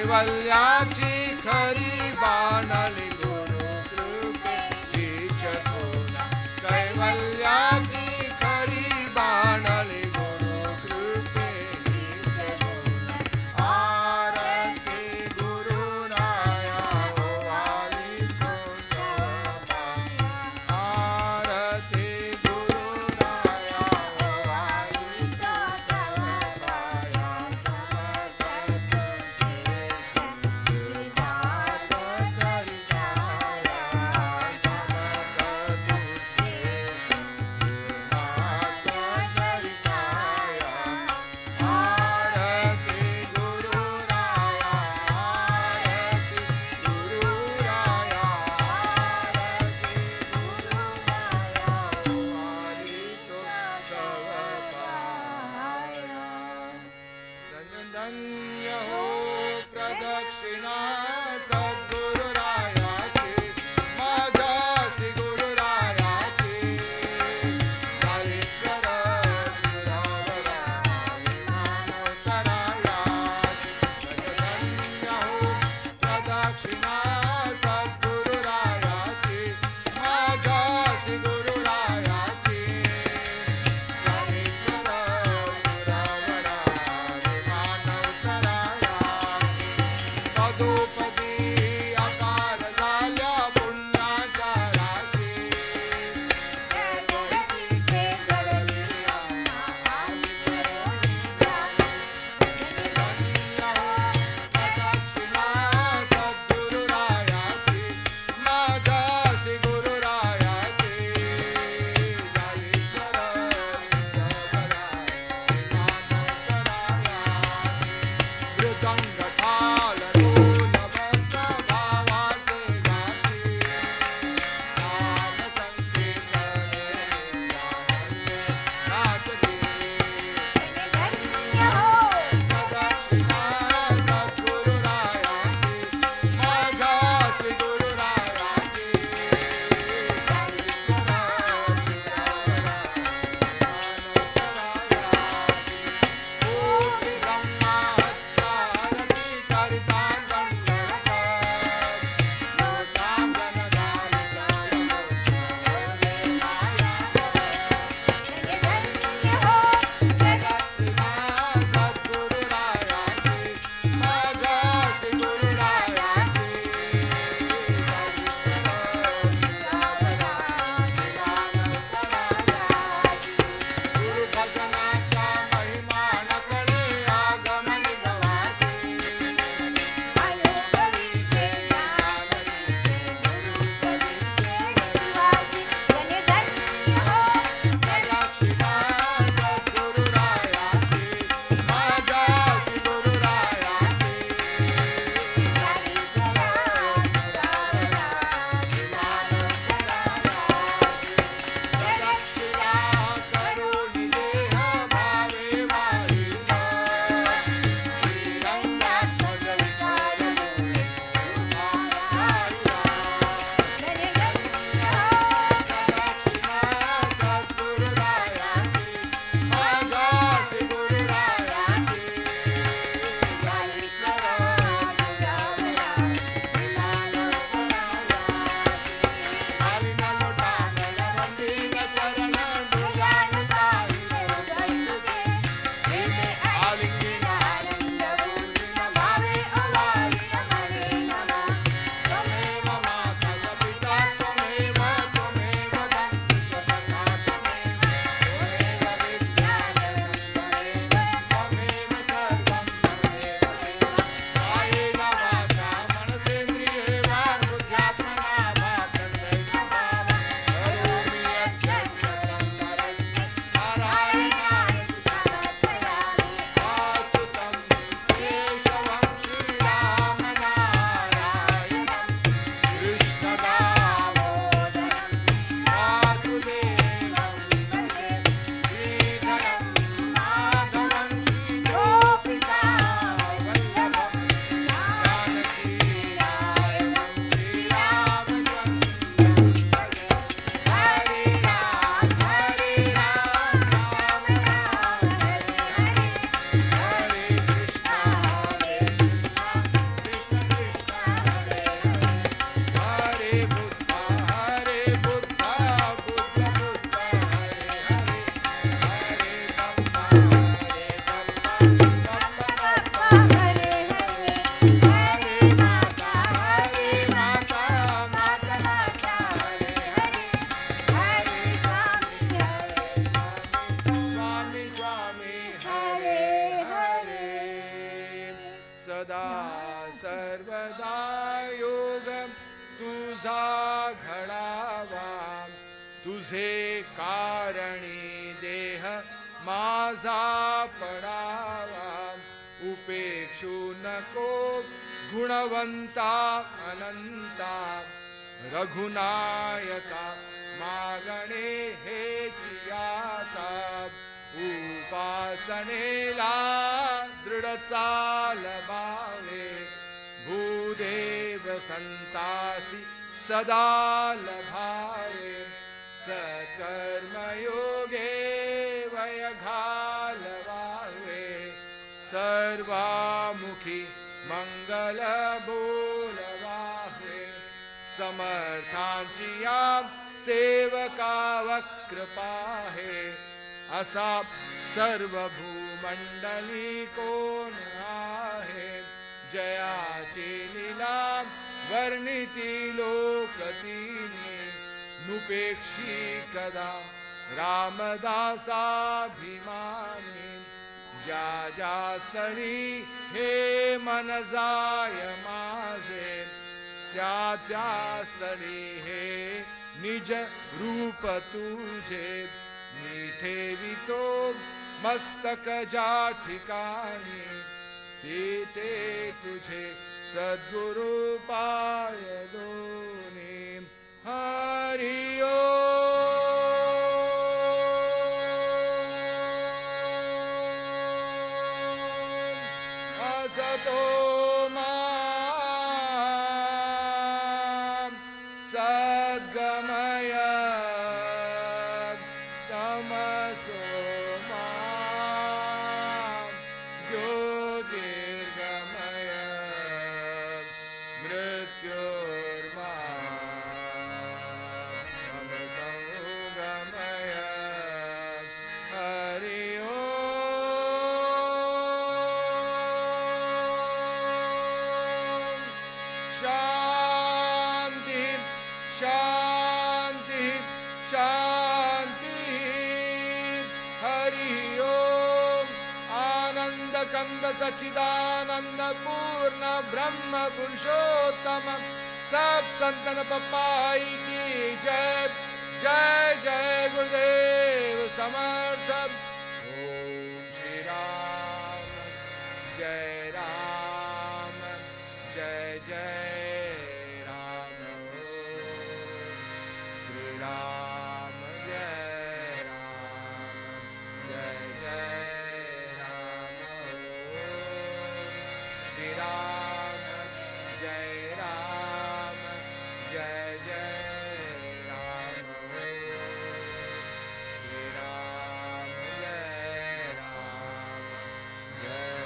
कैवल्याची खरी बाणली गुरु कृपेची चकोना कैवल्याची खरी बाणली गुरु कृपेची चकोना आरती गुरुराया ओवाळी तुझ्या पाया आरती गुरुराया ओवाळी तुझ्या पाया समर्थ धन्य हो प्रदक्षिणा सद्गुरुरायाची माझ्या श्री गुरुरायाची झाली कर दुरावरा विमानोत्तरायाची धन्य हो प्रदक्षिणा सद्गुरुरायाची माझ्या श्री गुरुरायाची झाली कर दुरावरा विमानोत्तरायाची तदो सदा सर्वदा योग तुझा घडावा तुझे कारणी देह माझा पडावा उपेक्षू नको गुणवंता अनंता रघुनायका मागणे हेची आता उपासनेला दृढ चाल भावे भूदेव संतासी सदा लभावे सकर्मयोगे वय घालवावे सर्वामुखी मंगल बोलवावे समर्थांची या सेवकावर कृपा आहे असा सर्व भूमंडली कोण आहे जयाची लीला वर्णिती लोकतीनी नुपेक्षी कदा रामदासाभिमानी ज्या ज्या स्थळी हे मन जाय माझे त्या त्या स्थळी हे निज रूप तुझे मी ठेवितो मस्तक ज्या ठिकाणी ते तुझे सद्गुरु पाय दोनी हरि असतो मा सद्गमय तमसो मा ज्योतिर्गमय मृत्योर्मा अमृतो गमय हरि शांति शांति शांति हरि ओम आनंद कंद सच्चिदानंद पूर्ण ब्रह्म पुरुषोत्तम सब संतन पपाई की जय जय जय गुरुदेव समर्थ ओम श्री राम जय राम जय जय राम श्री राम जय राम जय जय राम श्री राम जय राम जय जय राम श्री राम जय राम जय जय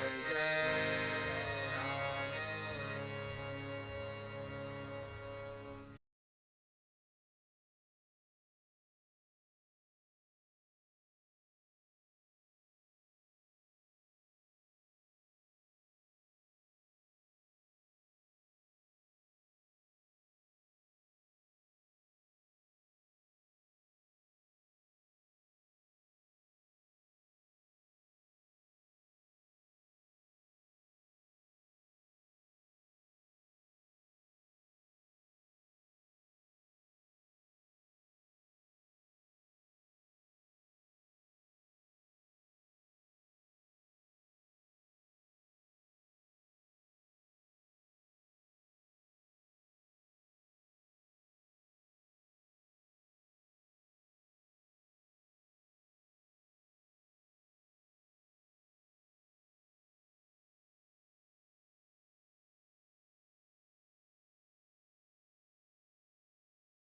राम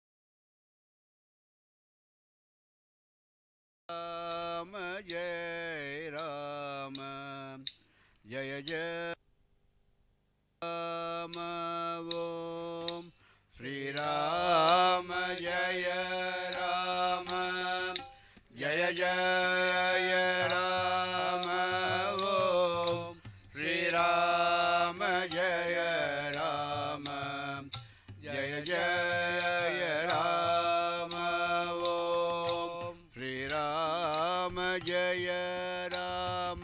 राम जय राम जय जय राम ओम श्री राम जय राम जय जय राम ओम श्री राम जय राम जय जय राम ओम श्री राम जय राम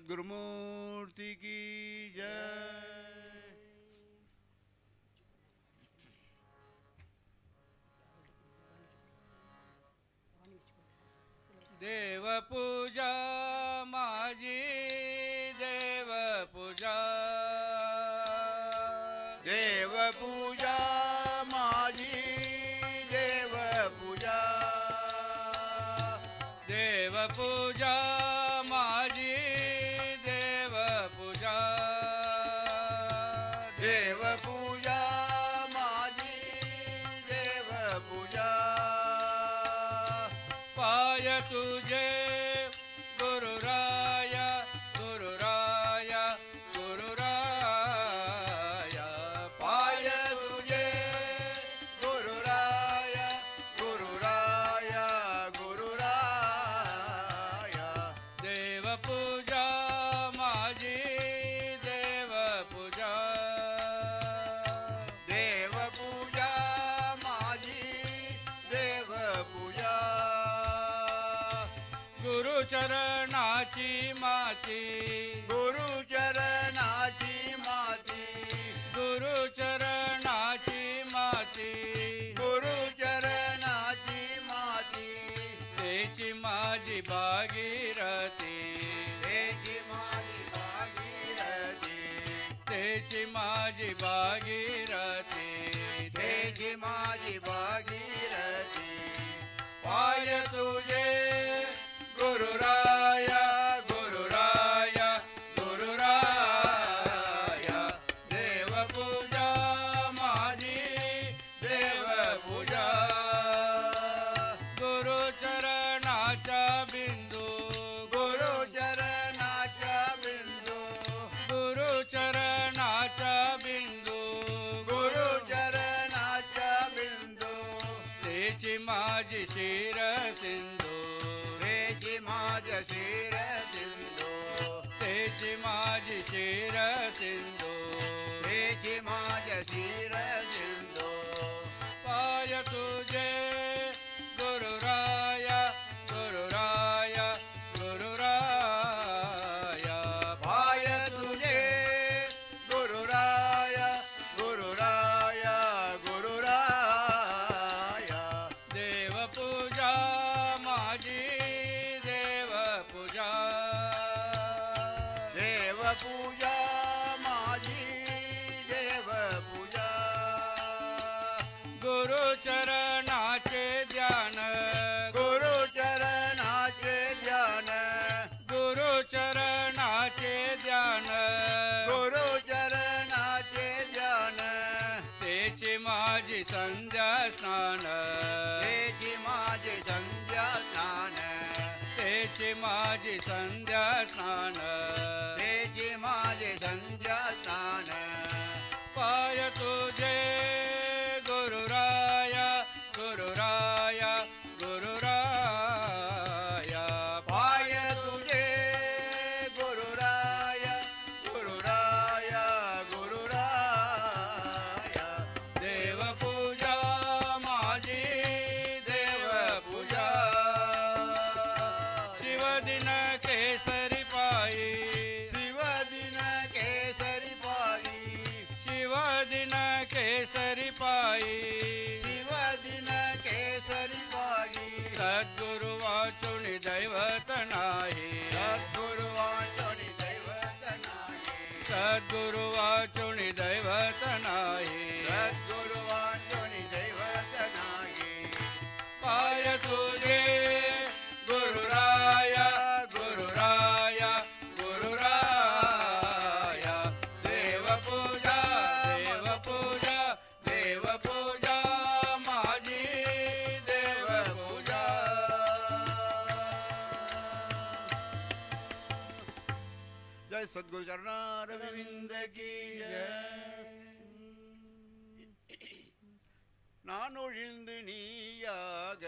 सद्गुरुमूर्ति की जय। देव पूजा माझी देव पूजा, देव पूजा माझी देव पूजा, देव पूजा माझी देव पूजा, देव पूजा माझी देव पूजा, पाय तुझे गुरुराया गुरुराया गुरुराया, पाय तुझे गुरुराया गुरुराया गुरुराया, देव पूजा माझी देव पूजा, देव पूजा माझी देव पूजा, गुरुचरणाची माती गुरुचरणाची माती, गुरुचरणाची माती गुरुचरणाची माती, तेची माझी भागीरथी तेची माझी भागीरथी, तेची माझी भागीरथी तेची माझी भागीरथी, पाय तुझे गुरुराया गुरुराया गुरुराया, देव पूजा माझी देव पूजा, गुरुचरणाचा बिंदू गुरुचरणाचा बिंदू, गुरुचरणाचा बिंदू गुरुचरणाचा बिंदू, तेची माझी शिर सिंधू तेची माझी शिर सिंधू, तेची माझी शिर सिंधू तेची माझी शिर सिंधू, पाय तुझे गुरुराया गुरुराया गुरुराया, पाय तुझे गुरुराया गुरुराया गुरुराया, देव पूजा माझी देव पूजा, देव पूजा माझी देव पूजा, गुरुचरणाचे ध्यान गुरुचरणाचे ध्यान, गुरुचरणाचे ध्यान गुरुचरणाचे ध्यान, तेची माझी संध्या स्नान तेची माझी संध्या स्नान, तेची माझी संध्या स्नान तेची माझी संध्या स्नान, पाय तुझे गुरुराया गुरुराया गुरुराया, पाय तुझे गुरुराया गुरुराया गुरुराया, देव पूजा माझी देव पूजा, शिवदिन केसरी पायी शिवदिन केसरी पायी, शिवदिन केसरी पायी शिवदिन केसरी पायी, सद्गुरु वाचुनी दैवत नाही सद्गुरु वाचुनी दैवत नाही, सद्गुरु वाचुनी दैवत नाही सद्गुरु वाचुनी दैवत नाही, पाय तुझे गुरुराया गुरुराया गुरुराया, देव पूजा देव पूजा देव पूजा माझी देव पूजा, जय सद्गुरु चरणारविंद की जय। நானொழிந்து நீயாக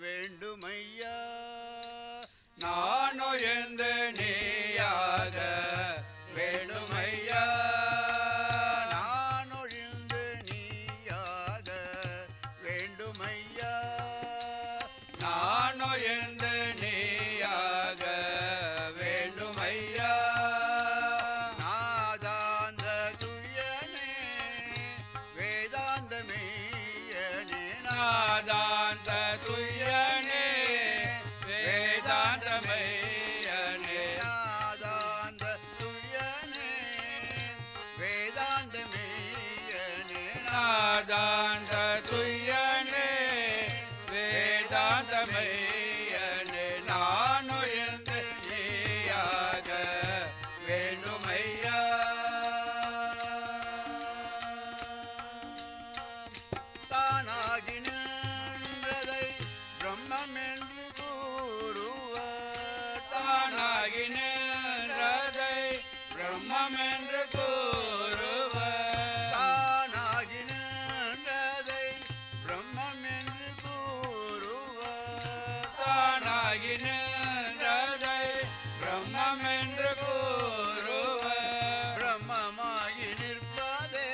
வேண்டுமையா, நானொழிந்து நீயாக வேண்டுமையா, நானொழிந்து நீயாக வேண்டுமையா, நானொழிந்து நீயாக வேண்டுமையா, தானாகி நின்றதை பிரம்மென்று கூறுவர் தானாகி நின்றதை பிரம்மென்று கூறுவர் தானாகி நின்றதை பிரம்மென்று கூறுவர் தானாகி நின்றதை பிரம்மென்று கூறுவர் பிரம்மமாகி நிற்பதே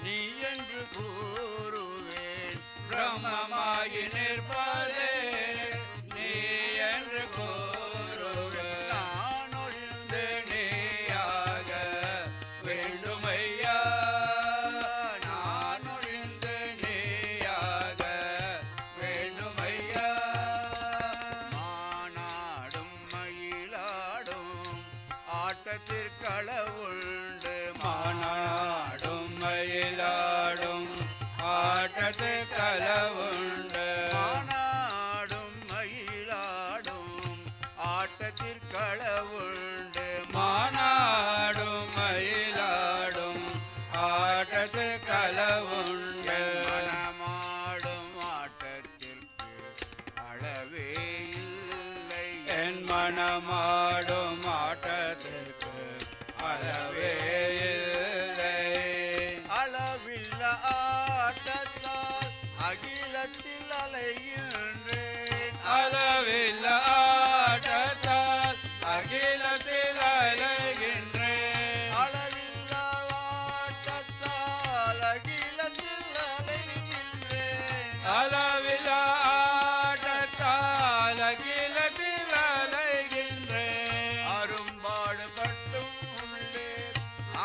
நீ என்று கூறுவேன் பிரம்மமாகி நிற்பதே நீ என்று கூறுவேன் நான் ஒழிந்து நீயாக வேண்டுமையா நான் ஒழிந்து நீயாக வேண்டுமையா மானாடும் மயிலாடும் ஆட்டத்திற்களவுண்டு மானாடும் மயிலாடும் ஆட்டத்திற்களவுண்டு மானாடும் மயிலாடும் ஆட்டத்திற்களவுண்டு மானாடும் மயிலாடும் ஆட்டத்திற்களவுண்டு மனமாடும் ஆட்டத்திற்கு அளவே இல்லை என் மனமாடும் ஆட்டத்திற்கு அளவே இல்லை அளவில்ல ஆட்டத்தால் அகிலத்தில் அலைகின்றேன் அளவில்ல ஆட்டத்தால் அகிலத்தில் அலைகின்றேன் அளவில்ல ஆட்டத்தால் அகிலத்தில் அலைகின்றேன் அளவில்ல ஆட்டத்தால் அகிலத்தில் அலைகின்றேன் அரும்பாடுபட்டும் உள்ளே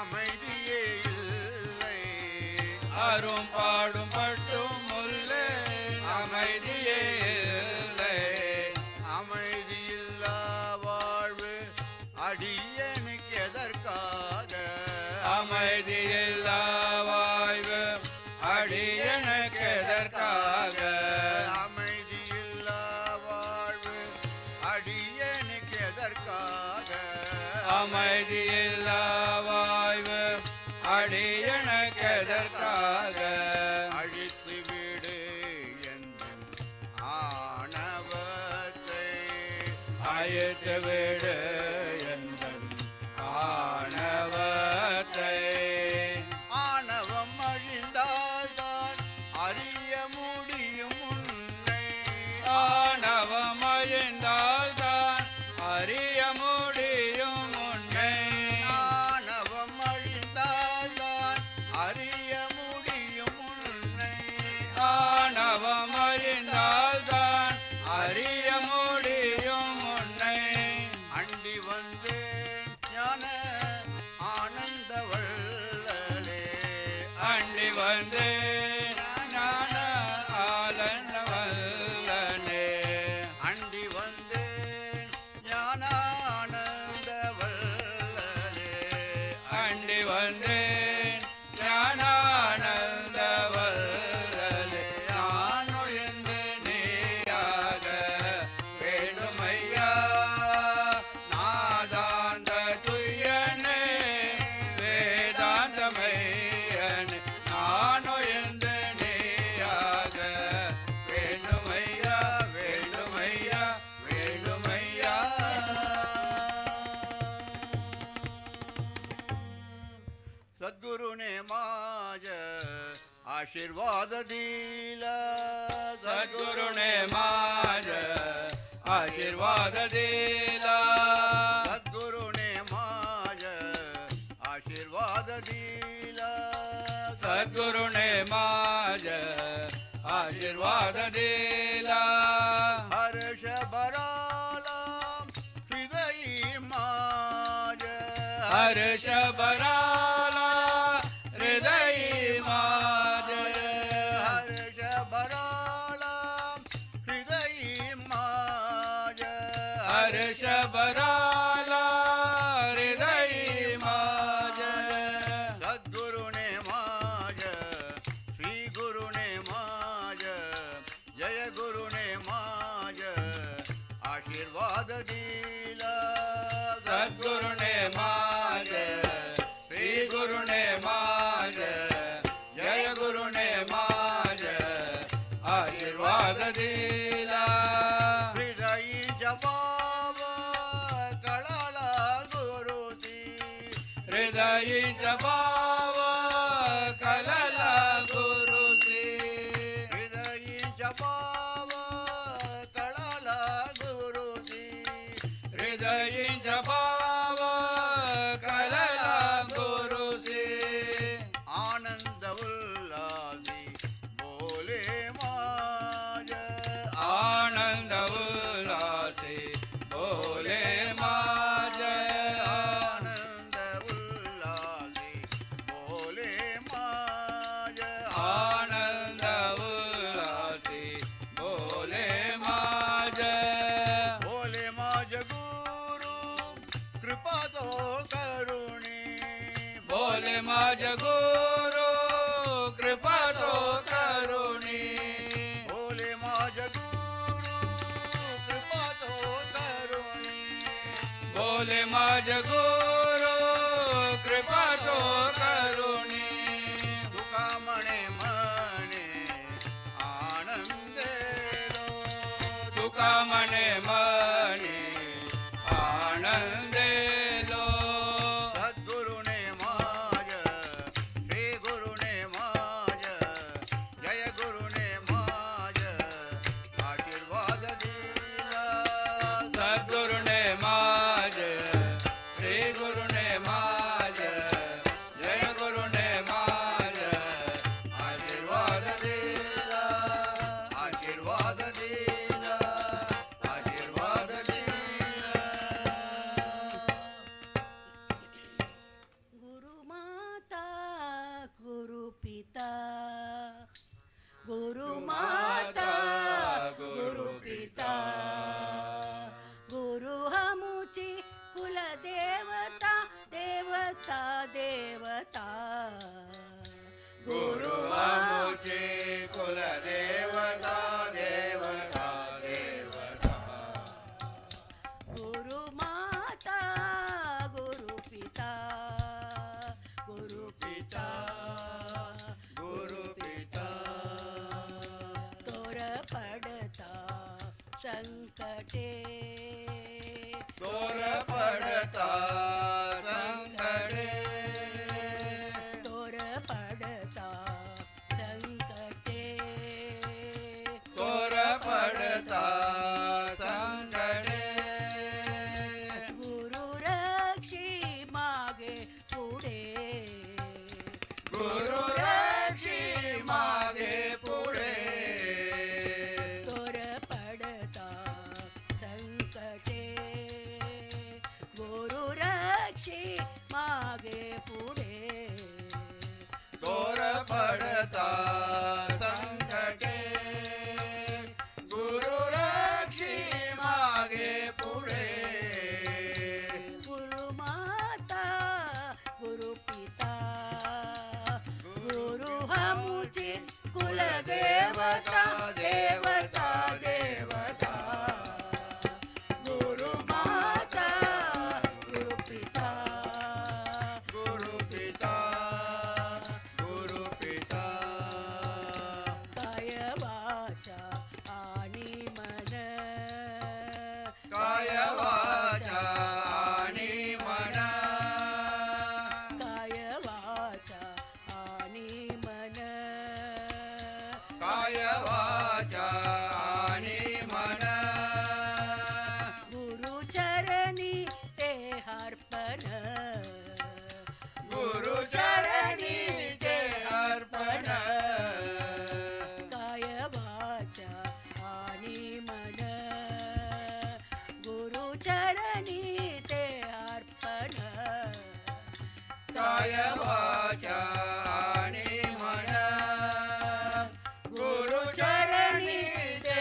அமைதியே இல்லை அரும்பாடும் பட்டும் உள்ளே அமைதியே இல்லை அமைதியில்லா வாழ்வு அடியனுக்கு எதற்காக அமைதியில்லா வாழ்வு அடியனுக்கு எதற்காக அமைதியில்லா வாழ்வு அடியனுக்கு எதற்காக அமைதியில்லா வாழ்வு அடியனுக்கு எதற்காக அழித்து விடு என் ஆணவத்தை அழித்து விடு என் ஆணவத்தை ஆணவம் அழிந்தால்தான் அறிய முடியும் உன்னை ஆணவம் அழிந்தால்தான் அறிய முடியும் உன்னை ஆணவம் அழிந்தால்தான் அறிய முடியும் உன்னை ஆணவம் அழிந்தால்தான் அறிய முடியும் உன்னை அண்டி வந்தேன் ஞான ஆனந்த வள்ளலே அண்டி வந்தேன் ஞான ஆனந்த வல்லனே அண்டி வந்தேன் ஞான ஆனந்த வல்லலே அண்டி வந்தேன் ஞான ஆனந்த வல்லலே நான் ஒழிந்து நீயாக வேண்டுமையா நாதாந்த துயனே வேதாந்தமையனே நான் ஒழிந்து நீயாக வேண்டுமையா வேண்டுமையா வேண்டுமையா सद्गुरु ने माज आशीर्वाद दिला सद्गुरु ने माज आशीर्वाद दिला सद्गुरु ने माज आशीर्वाद दिला सद्गुरु ने माज आशीर्वाद दिला हर्ष भराला हृदय माज हर्ष भराला हृदय माज हर्ष भराला हृदय माज हर्ष भराला हृदय माज सद्गुरु ने माज श्री गुरु ने माज जय गुरु ने माज आशीर्वाद दिला सद्गुरु ने माज श्री गुरु ने माज जय गुरु ने माज श्रीजींचा भाव कळला गुरुसी आनंद उल्हासी बोले माझ आनंद उल्हासी बोले माझ आनंद उल्हासी बोले माझ आनंद उल्हासी बोले माझ बोले माझ गुरु कृपा तो करुणी बोले माझ गुरु कृपा तो करुणी बोले माझ गुरु कृपा तो करुणी बोले माझ गुरु कृपा तो करुणी तुका म्हणे म्हणे आनंदेलो तुका म्हणे म्हणे आनंदेलो सद्गुरुने माझ श्री गुरुने माझ जय गुरुने माझ आशीर्वाद दिला सद्गुरुने माझ श्री गुरुने माझ जय गुरुने माझ आशीर्वाद दिला आशीर्वाद दिला आशीर्वाद दिला गुरु माता गुरु पिता गुरु माता गुरु पिता गुरु हमुची कुल देवता देवता देवता गुरु आमुचे कुल देवता देवता देवता गुरु माता गुरु पिता गुरु पिता गुरु पिता तोर पडता संकटे तोर पडता संकटे तोर पडता संकटे तोर पडता संकटे गुरु रक्षी मागे पुढे गुरु रक्षी मागे पुढे तोर पडता संकटे गुरु रक्षी मागे पुढे तोर पडता संकटे गुरु रक्षी मागे पुढे गुरु माता गुरु पिता गुरु हमुची कुल देवता देवता देवता गुरु माता गुरु पिता गुरु पिता गुरु पिता काय वाचा आणि मन काय वाचा आणि मन काय वाचा आणि मन काय वाचा आणि मन गुरु चरणी ते अर्पण गुरु चरणी ते अर्पण काय वाचा आणि मन गुरु चरणी ते अर्पण काय वाचा आणि मन गुरु चरणी ते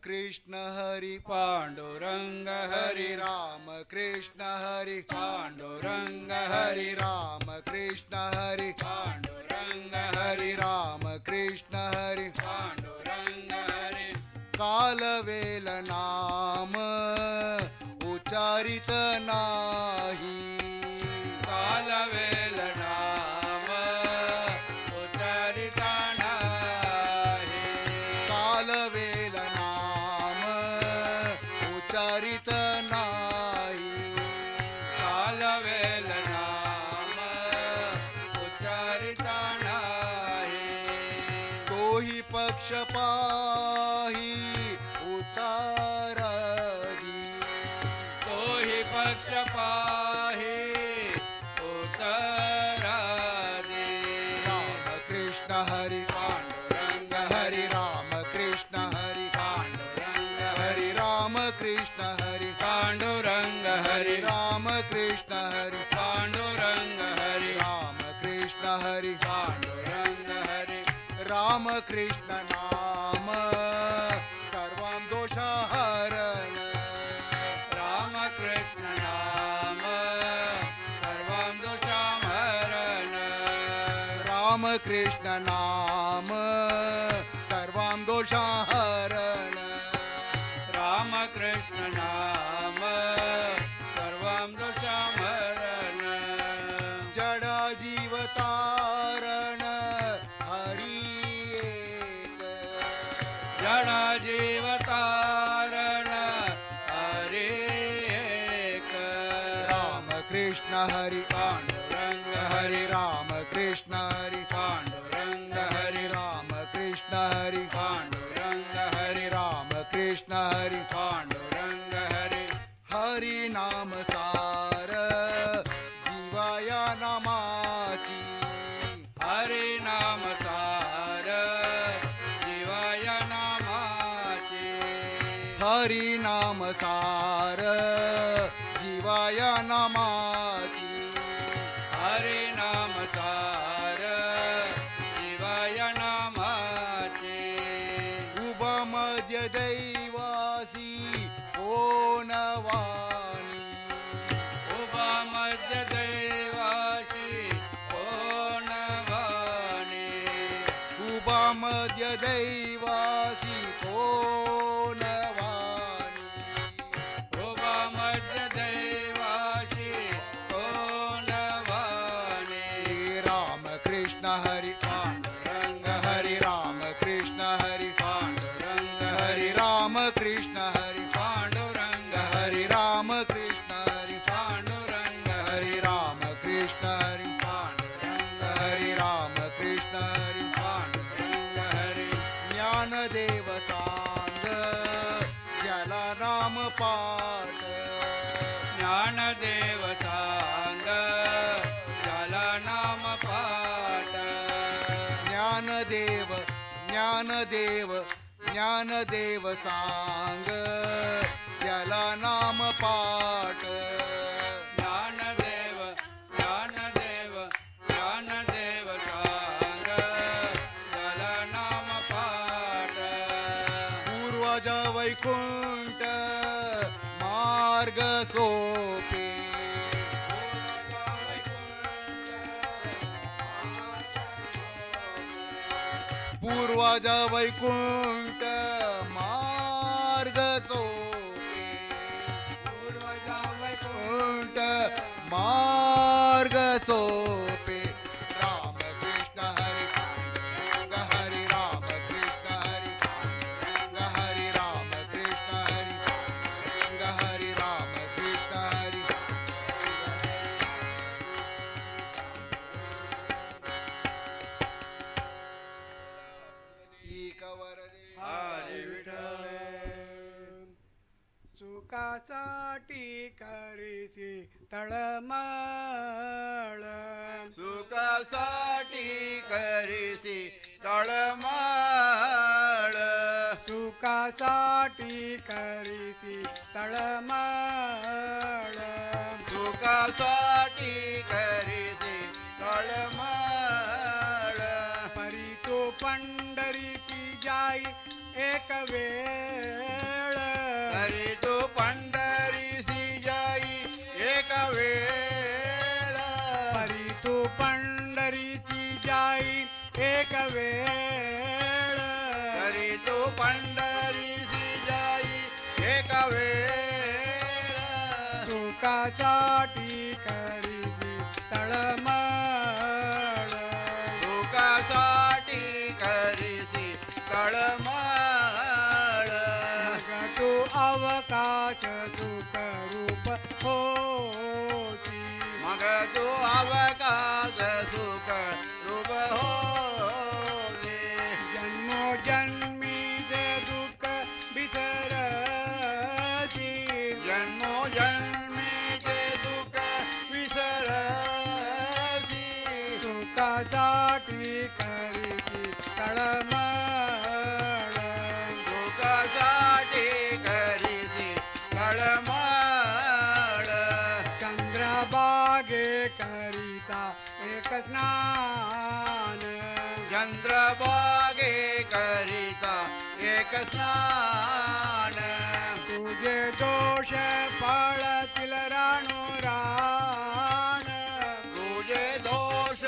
कृष्ण हरि पांडुरंग हरि राम कृष्ण हरि पांडुरंग हरि राम कृष्ण हरि पांडुरंग हरि राम कृष्ण हरि पांडुरंग हरि कालवेल नाम उच्चारित नाही कालवेल नाम उच्चारिता नाही कालवेल नाम उच्चारित नाही कालवेल नाम उच्चारिता नाही तोही पक्ष पाही उतारादी तोहि पक्ष पाहि उतरादि राम कृष्ण हरि पांडुरंग हरि राम कृष्ण हरि पांडुरंग हरि राम कृष्ण हरि पांडुरंग हरि राम कृष्ण हरि पांडुरंग हरि राम कृष्ण हरि पांडुरंग हरि राम कृष्ण नाम सर्वां दोषहरण राम कृष्ण नाम सर्वां दोषामहरण राम कृष्ण नाम सर्वां दोषहरण राम कृष्ण नाम सर्वां दोषामहरण जडा जीव तारण हरि एक जडा जीव तारण हरि एक राम कृष्ण हरि पांडुरंग हरि राम कृष्ण हरि पांडुरंग हरि राम कृष्ण हरि पांडुरंग हरि राम कृष्ण हरि पांडुरंग हरि हरि नाम सार जीवाया नामाची हरि नाम सार जीवाय नामाची हरि नाम सार जीवाया नामाची हरि नाम सार जीवाय नामाची उभा मध्य दैवासी कोणवाणी उभा मध्य दैवाशी कोणवाणी उभा मध्य दैवासी कोणवाणी उभा मध्य दैवाशी कोणवाणी राम कृष्ण हरि पांडुरंग हरि राम कृष्ण हरि पांडुरंग हरि राम कृष्ण हरि पांडुरंग हरि राम कृष्ण हरि पांडुरंग हरि राम कृष्ण हरि पांडुरंग हरि राम कृष्ण हरि पांडुरंग हरि ज्ञानदेव सांग ज्याला नाम पाठ ज्ञानदेव सांग ज्याला नाम पाठ ज्ञानदेव ज्ञानदेव ज्ञानदेव सांग ज्याला नाम पाठ ज्ञानदेव ज्ञानदेव ज्ञानदेव सांग ज्याला नाम पाठ पूर्वज वैकुंठ मार्ग सोपे पूर्वज वैकुंठ मार्ग सोपे पूर्वज वैकुंठ मार्ग सोपे राम कृष्ण हरि हरि राम कृष्ण हरि हरि राम कृष्ण हरि हरि राम कृष्ण हरि एक वरदे हरि विठ्ठल सुखासाठी करीसी तळमळ सुखासाठी करीसी तळमळ सुखासाठी करीसी तळमळ सुखासाठी करीसी तळमळ परी तो पंढरीची जाई एक वेळ वेळ परी तू पंढरीची जाई एक वेळ तरी तू पंढरीची जाई एक वेळ सुखासाठी करीसी तळमळ सुखासाठी करीसी तळमळ मग तू अवकाश सुख रूप होती मग तू अवकाश सुख रूप होते जन्मोजन्मीचे दुःख विसरती जन्मोजन्मीचे दुःख विसरसी सुखासाठी करीती तळमळ सुखासाठी करीसी तळमळ चंद्रभागे करिता एक स्नान चंद्रभागे करिता एक स्नान तुझे दोष पळतील राणोराण तुझे दोष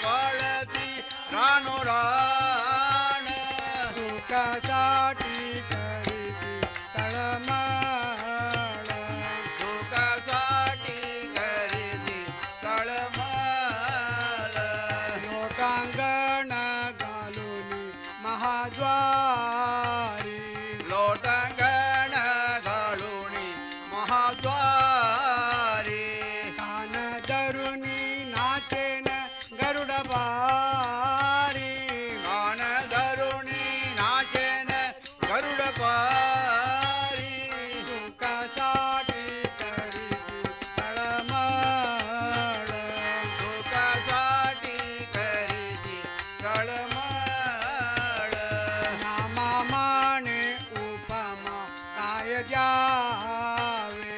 पळती राणोराण सुखासाठी करीती तळमळ सुखासाठी करीसी तळमळ लोटांगण घालून महाद्वारी लोटांगण घालून महाद्वारी कान धरुणी नाचेन गरुड बारी कान धरुणी नाचेन गरुड पारी सुखासाठी करीसी तळमळ सुखासाठी करीसी तळमळ नामा माने उपमा काय द्यावे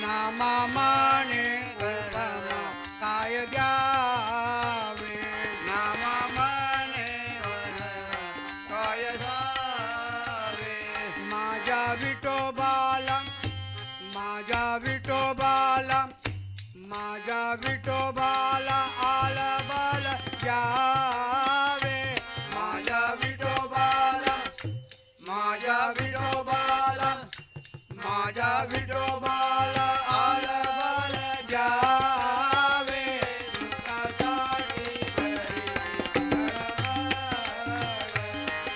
नामा माने उपमा काय द्यावे नामा माने काय झाले माझ्या विठोबाला माझ्या विठोबाला माझ्या विठोबाला आलबल द्यावे माझ्या विठोबाला माझ्या विठोबाला माझ्या विठोबाला आलबल द्यावे सुखासाठी करीसी तळमळ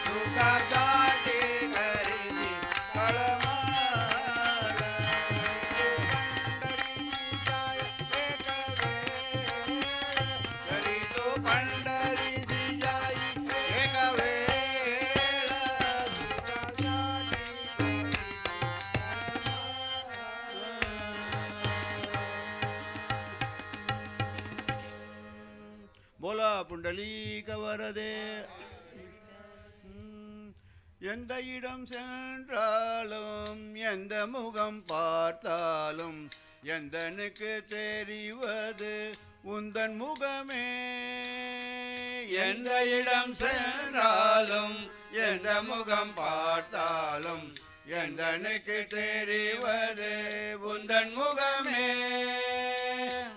सुखासाठी करीसी तळमळ तरी तो पंढरीची जाई एक वेळ बोला पुंडलीक वरदे எந்த இடம் சென்றாலும் எந்த முகம் பார்த்தாலும் எந்தனுக்கு தெரிவது உந்தன் முகமே எந்த இடம் சென்றாலும் எந்த முகம் பார்த்தாலும் எந்தனுக்கு தெரிவது உந்தன் முகமே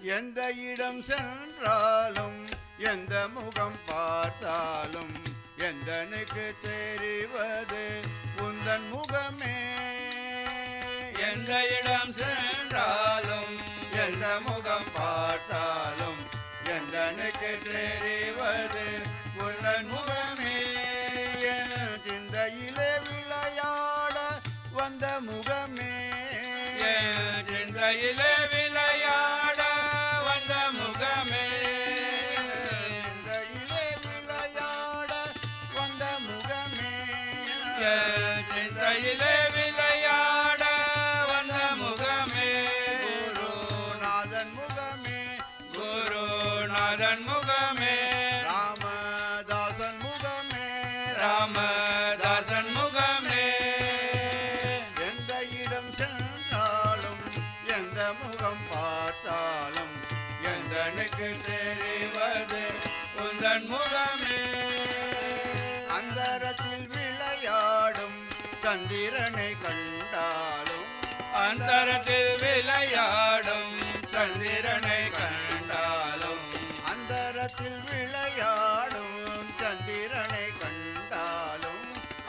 எந்த இடம் சென்றாலும் எந்த முகம் பார்த்தாலும் எந்தனுக்கு தெரிவது உந்தன் முகமே எந்த இடம் சென்றாலும் எந்த முகம் பார்த்தாலும் எந்தனுக்கு தெரிவது உந்தன் முகமே என் சிந்தையிலே விளையாட வந்த முகமே என் சிந்தையிலே விளையாட வந்த முகமே சிந்தையிலே விளையாட வந்த முகமே சிந்தையிலே விளையாட வந்த முகமே குருநாதன் முகமே குருநாதன் முகமே ராமதாசன் முகமே ராமதாசன் முகமே எந்த இடம் சென்றாலும் எந்த சந்திரனை கண்டாலும் அந்தரத்தில் விளையாடும் சந்திரனை கண்டாலும் அந்தரத்தில் விளையாடும் சந்திரனை கண்டாலும்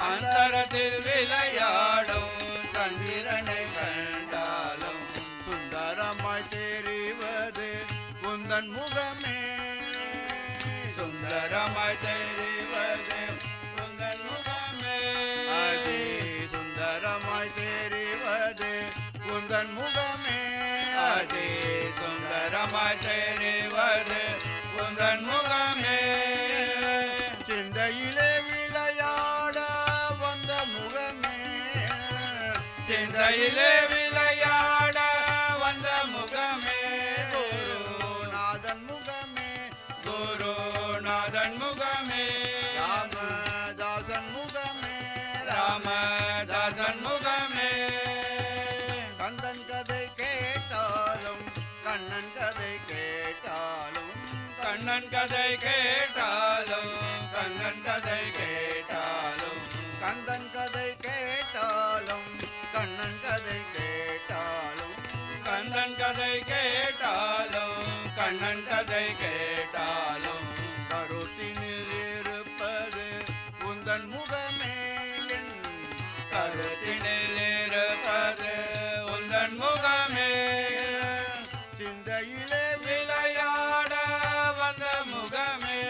அந்தரத்தில் விளையாடும் சந்திரனை கண்டாலும் சுந்தரமாய் தெரிவது உந்தன் முகமே சுந்தரமாய் தெரிவது உந்தன் முகமே அதே சுந்தரமாய் தெரிவது உந்தன் முகமே அதே சுந்தரமாய் தெரிவது உந்தன் முகமே சிந்தையிலே விளையாட வந்த முகமே சிந்தையிலே விளையாட வந்த முகமே குருநாதன் முகமே குருநாதன் முகமே ராமதாசன் முகமே ராமதாசன் முகமே கந்தன் கதை கேட்டாலும் கண்ணன் கதை கேட்டாலும் கண்ணன் கதை கேட்டாலும் கண்ணன் கதை கேட்டாலும் கந்தன் கதை கேட்டாலும் கண்ணன் கதை கேட்டாலும் கண்ணன் கதை கேட்டாலும் கண்ணன் கதை கேட்டாலும் கருத்தினில் இருப்பது உந்தன் முகமே என் கருத்தினில் இருப்பது உந்தன் முகமே சிந்தையிலே விளையாட வந்த முகமே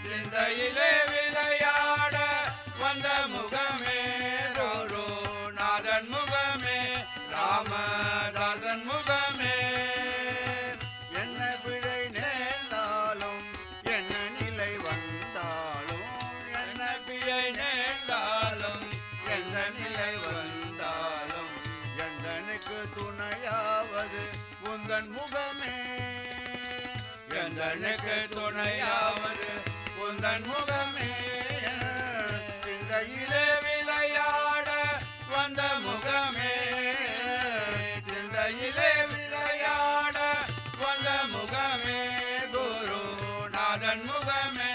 சிந்தையிலே விளையாட வந்த முகமே குருநாதன் முகமே ராமதாசன் முகமே என்ன பிழை நேர்ந்தாலும் என்ன நிலை வந்தாலும் என்ன பிழை நேர்ந்தாலும் எந்த நிலை வந்தாலும் எந்தனுக்கு துணையாவது உந்தன் முகமே எந்தனுக்கு துணையாவது உந்தன் முகமே சிந்தையிலே விளையாட வந்த முகமே சிந்தையிலே விளையாட வந்த முகமே குருநாதன் முகமே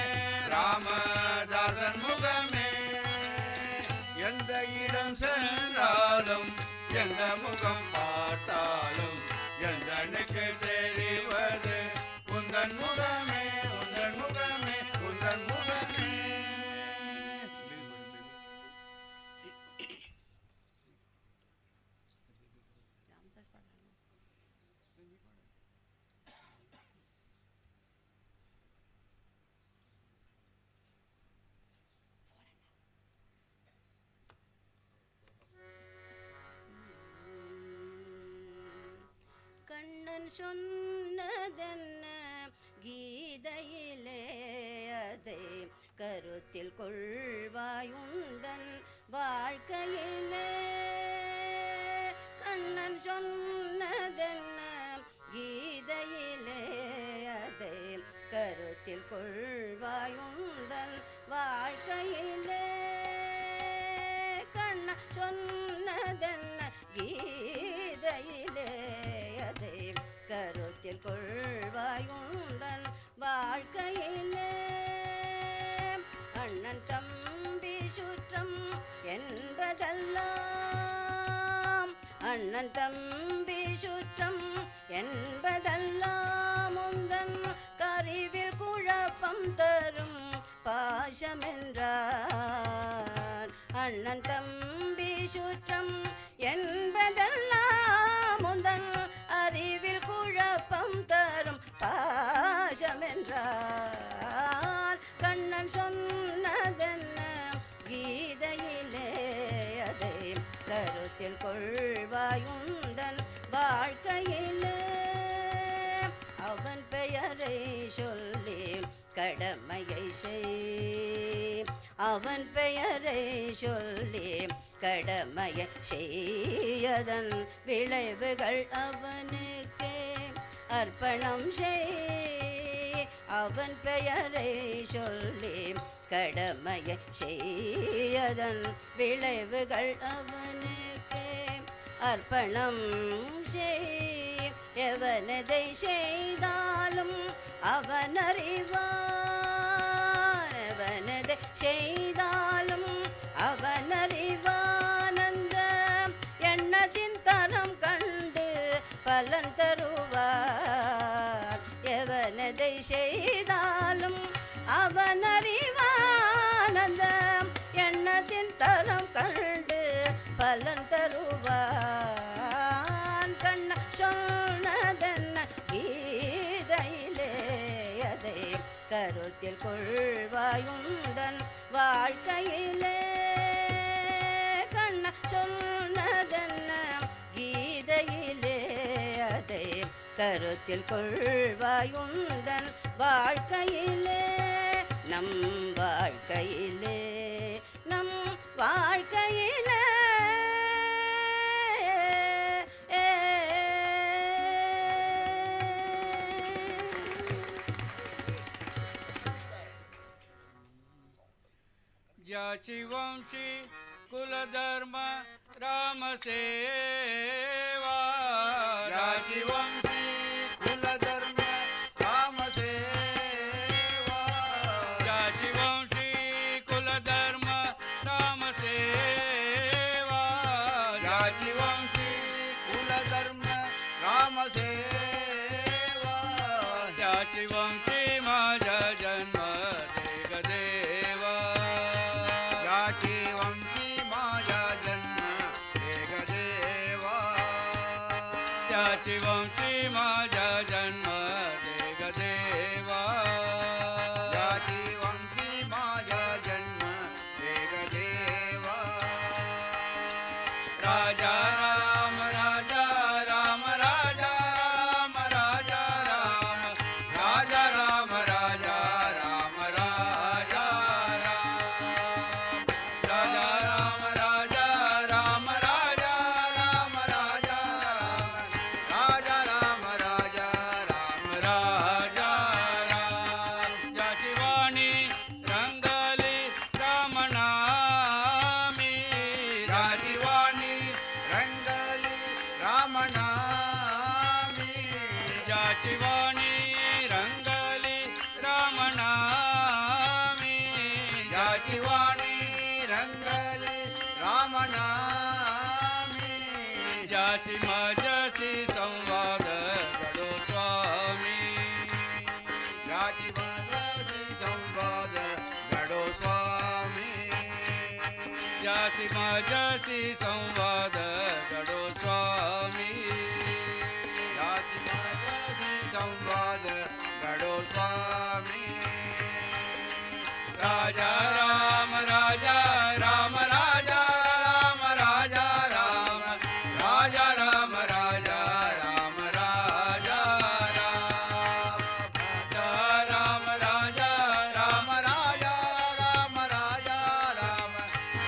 ராமதாசன் முகமே எந்த இடம் சென்றாலும் எந்த முகம் பார்த்தாலும் எந்தனுக்கு தெரிவது உந்தன் முகமே உந்தன் முகமே உந்தன் முகமே கண்ணன் சொன்னதென்ன கீதையிலே அதை கருத்தில் கொள்வாயுந்தன் வாழ்க்கையிலே கண்ணன் சொன்னதென்ன கீதையிலே அதை கருத்தில் கொள்வாயுந்தன் வாழ்க்கையிலே கண்ணன் சொன்னதென்ன கீதையிலே அதை கருத்தில் கொள்வாயுந்தன் வாழ்க்கையிலே அண்ணன் தம்பி சுற்றம் என்பதெல்லாம் அண்ணன் தம்பி சுற்றம் என்பதெல்லாம் உந்தன் கருவில் குழப்பம் தரும் பாசமென்றார் அண்ணன் தம்பி சுற்றம் என்பதெல்லாம் உந்தன் அறிவில் குழப்பம் தரும் பாசமென்றார் கண்ணன் சொன்னதென்ன கீதையிலே அதை கருத்தில் கொள்வாயுந்தன் வாழ்க்கையிலே அவன் பெயரை சொல்லி கடமையை செய் அவன் பெயரை சொல்லி கடமையை செய்யதன் விளைவுகள் அவனுக்கே அர்ப்பணம் செய் அவன் பெயரை சொல்லி கடமையை செய்யதன் விளைவுகள் அவனுக்கே அர்ப்பணம் செய் எவனதை செய்தாலும் அவன் அறிவான் எவனதை செய்தாலும் அவன் அறிவான் செய்தாலும் அவனறிவானந்தம் எண்ணத்தின் தரம் கண்டு பலன் தருவான். கண்ண சொன்னதென்ன கீதையிலே அதை கருத்தில் கொள்வாயுந்தன் வாழ்க்கையிலே. கண்ண சொன்னதென்ன கீதையிலே அதை கருத்தில் கொள்வாயுந்தன் வாழ்க்கையிலே. நம் வாழ்க்கையிலே நம் வாழ்க்கையிலே ज्याची वंशी कुलधर्म राम सेवा. ज्याची वंशी कुलधर्म राम सेवा. ज्याची वंशी कुलधर्म राम सेवा. ज्याची वंशी कुलधर्म राम सेवा. ज्याची वंशी माझा जन्म देग देवा. ज्याची वंशी माझा जन्म देग देवा. ज्याची वंशी माझा जन्म देग देवा. ज्याची वंशी माझा जन्म देग देवा. राजा राम राजा राम राजा राम राजा राम राजा राम राजा राम राजा राम राजा राम राजा राम राजा राम राजा राम राजा राम राजा राम राजा राम. ज्याची वाणी रंगली रामनामी. ज्याची वाणी रंगली रामनामी. ज्याची वाणी रंगली रामनामी. ज्याची वाणी रंगली रामनामी. ज्याशी माझ्याशी संवाद घडो स्वामी. ज्याची माझ्याशी संवाद घडो स्वामी. ज्याशी माझ्याशी संवाद घडो स्वामी. ज्याची माझ्याशी संवाद घडो स्वामी. राजा राम राजा राम राजा राम राजा राम राजा राम राजा राम राजा राम राजा राम राजा राम राजा राम राजा राम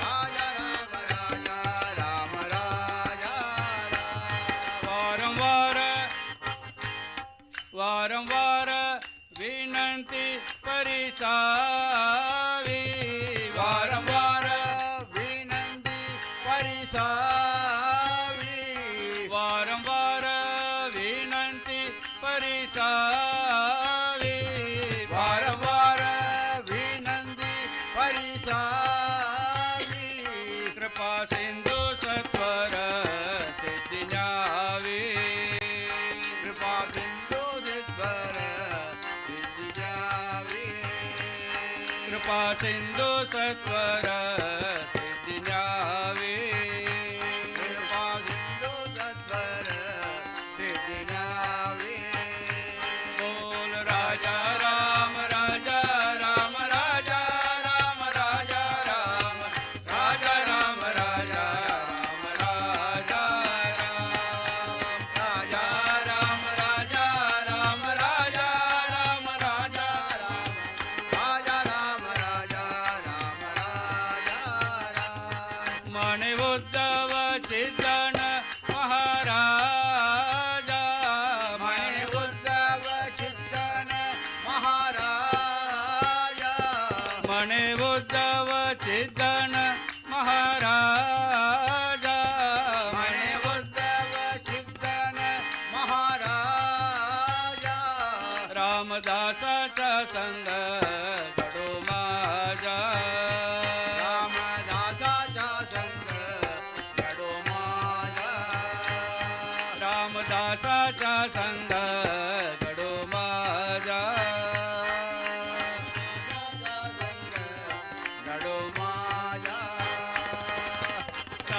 राजा राम राजा राम राजा राम. वारंवार वारंवार विनंती परिसावी. वारंवार विनंती परिसावी. वारंवार विनंती परिसावी. वारंवार विनंती परिसावी. कृपा सिंधू सत्वर सिद्धी न्यावी. कृपा सिंधू सत्वर सिद्धी न्यावी. कृपा सिंधू सत्वर सिद्धी न्यावी. कृपा सिंधू सत्वर सिद्धी न्यावी. बोल राजा राम राजा राम राजा राम राजा राम राजा राम राजा राम राजा राम राजा राम राजा राम राजा राम राजा राम राजा राम राजा राम राजा राम. मणे उद्धव चिदन महाराजा. मणे उद्धव चिदन महाराजा. मणे उद्धव चिदन महाराजा. मणे उद्धव चिदन महाराजा. रामदासाचा संग घडो माझा. रामदासाचा संग घडो माझा. रामदासाचा संग घडो माझा.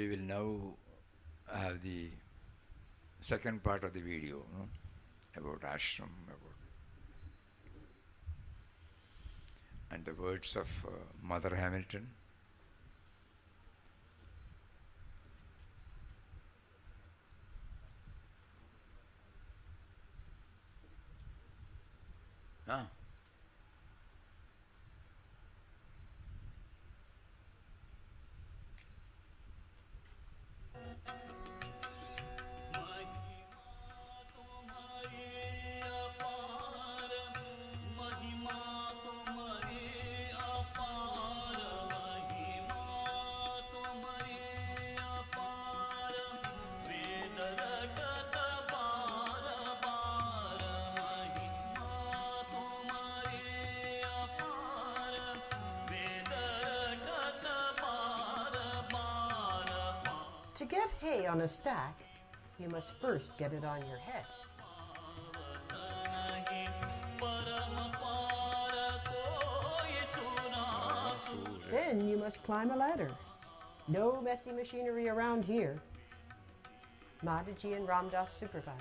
we will now have the second part of the video, no? About ashram, and the words of Mother Hamilton. Ah. To get hay on a stack, you must first get it on your head. Then you must climb a ladder. No messy machinery around here. Mataji and Ramdas supervise.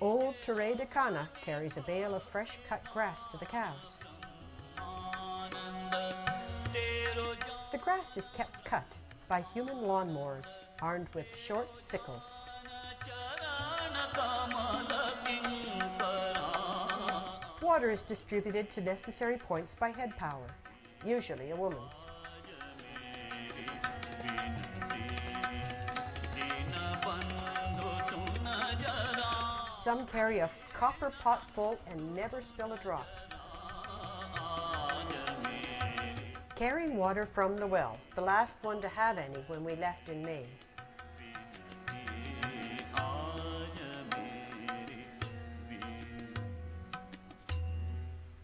Old Ture de Kana carries a bale of fresh cut grass to the cows. The grass is kept cut by human lawnmowers armed with short sickles. Water is distributed to necessary points by head power, usually a woman's. Some carry a copper pot full and never spill a drop. Carrying water from the well, the last one to have any when we left in May.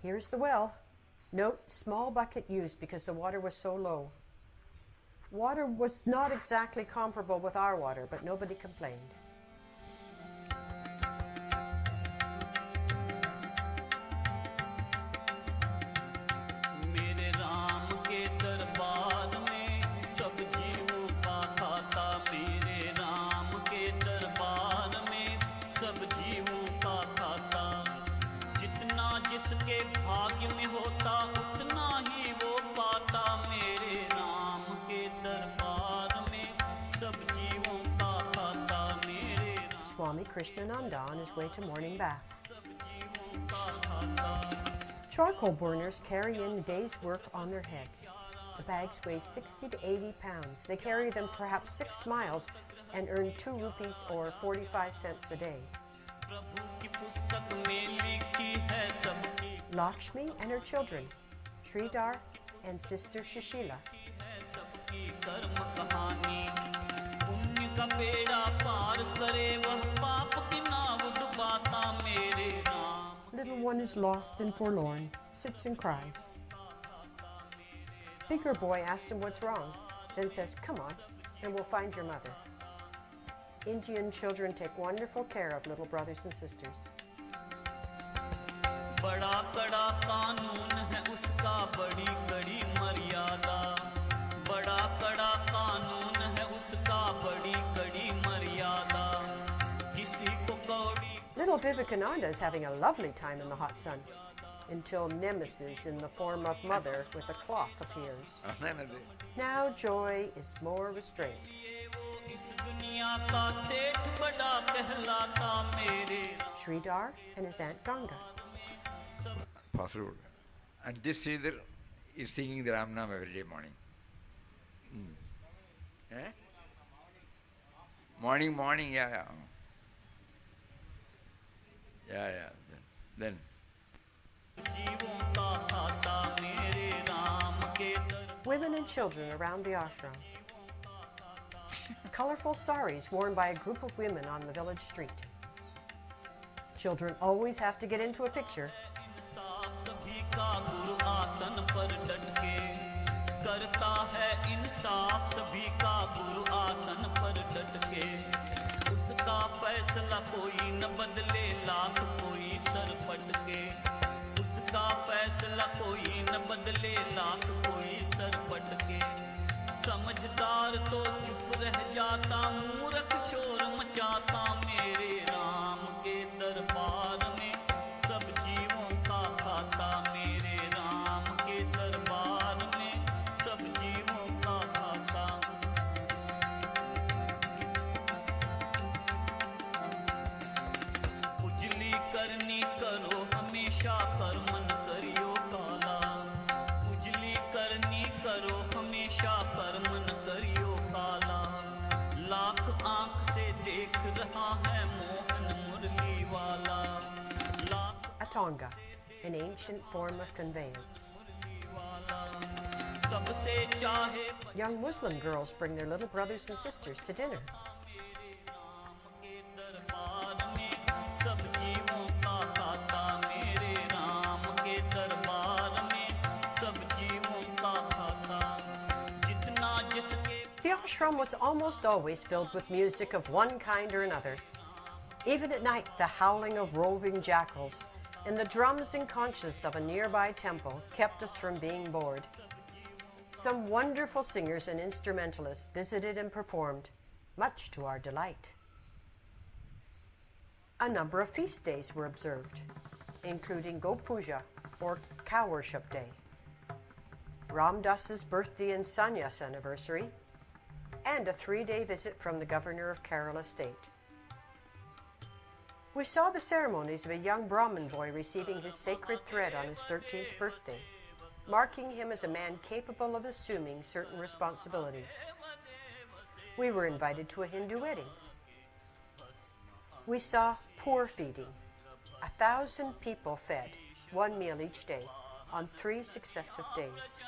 Here's the well. Note, small bucket used because the water was so low. Water was not exactly comparable with our water, but nobody complained. जिसके भाग्य में होता उतना ही वो पाता मेरे राम के दरबार में सब जीवों का खाता मेरे Swami Krishnananda on his way to morning bath. Charcoal burners carry in the day's work on their heads. The bags weigh 60 to 80 pounds. They carry them perhaps 6 miles and earn 2 rupees or 45 cents a day. Lakshmi and her children, Sridhar and sister Shishila. Little one is lost and forlorn, sits and cries. Bigger boy asks him what's wrong, then says, "Come on, and we'll find your mother." Indian children take wonderful care of little brothers and sisters. बड़ा कड़ा कानून है उसका बड़ी कड़ी मर्यादा बड़ा कड़ा कानून है उसका बड़ी कड़ी मर्यादा किसी को कौड़ी Little Vivekananda is having a lovely time in the hot sun until Nemesis in the form of Mother with a cloth appears. Now joy is more restrained. Sridhar and his aunt Ganga. Possible. And this Sridhar is singing the Ram Nam every day morning. Eh? Morning, yeah. Yeah. Then. Women and children around the ashram. colorful saris worn by a group of women on the village street. Children always have to get into a picture. सभी का गुरु आसन पर डट के करता है इंसाफ, सभी का गुरु आसन पर डट के उसका फैसला कोई न बदले, लाख कोई सर पट के उसका फैसला कोई न बदले, लाख कोई सर पट के समझदार तो चुप रह जाता, मूर्ख शोर मचाता, मेरे राम के दरबार में सब जीवों का खाता, मेरे राम के दरबार में सब जीवों का खाता। उजली करनी करो हमेशा, कर मन करियो काला, उजली करनी करो हमेशा, कर मन करियो काला, लाख आंख से देख रहा है मोहन मुरली वाला, lakh A tonga, an ancient form of conveyance. सबसे चाहे Young Muslim girls bring their little brothers and sisters to dinner. दरबार में सब जीवों का खाता, मेरे राम के दरबार में सब जीवों का खाता, जितना जिसके The ashram was almost always filled with music of one kind or another. Even at night, the howling of roving jackals and the drums and conches of a nearby temple kept us from being bored. Some wonderful singers and instrumentalists visited and performed, much to our delight. A number of feast days were observed, including Go Puja, or Cow Worship Day, Ram Das's birthday and Sannyas anniversary, and a 3-day visit from the governor of Kerala state. We saw the ceremonies of a young Brahmin boy receiving his sacred thread on his 13th birthday, marking him as a man capable of assuming certain responsibilities. We were invited to a Hindu wedding. We saw poor feeding, 1,000 people fed, 1 meal each day, on 3 successive days.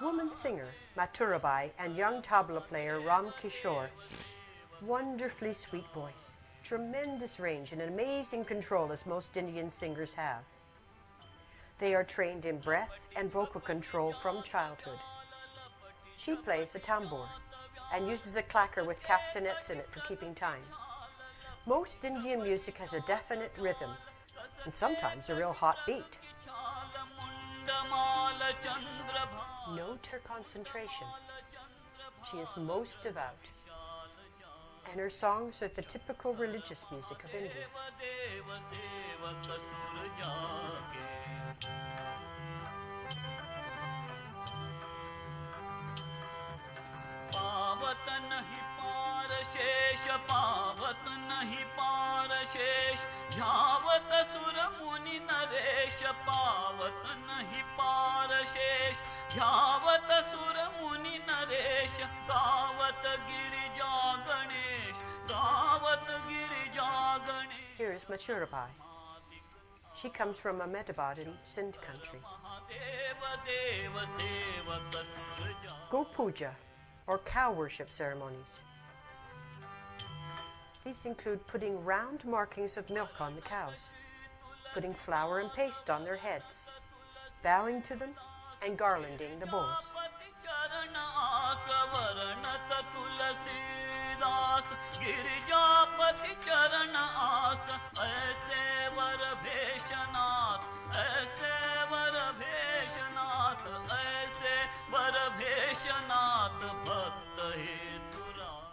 Woman singer Mathurabai and young tabla player Ram Kishore, wonderfully sweet voice, tremendous range and amazing control as most Indian singers have. They are trained in breath and vocal control from childhood. She plays a tambour and uses a clacker with castanets in it for keeping time. Most Indian music has a definite rhythm and sometimes a real hot beat. Note her concentration. She is most devout, and her songs are the typical religious music of India. पावत नहीं पार शेष, पावत नहीं पार शेष, झावत सुर मुनि नरेश, पावत नहीं पार शेष, झावत सुर मुनि नरेश, गावत गिरिजा गणेश, गावत Girija Ganesh. Here is Mathurabai. She comes from Ahmedabad in Sindh country. Go Puja, or cow worship ceremonies. These include putting round markings of milk on the cows, putting flour and paste on their heads, bowing to them, and garlanding the bulls.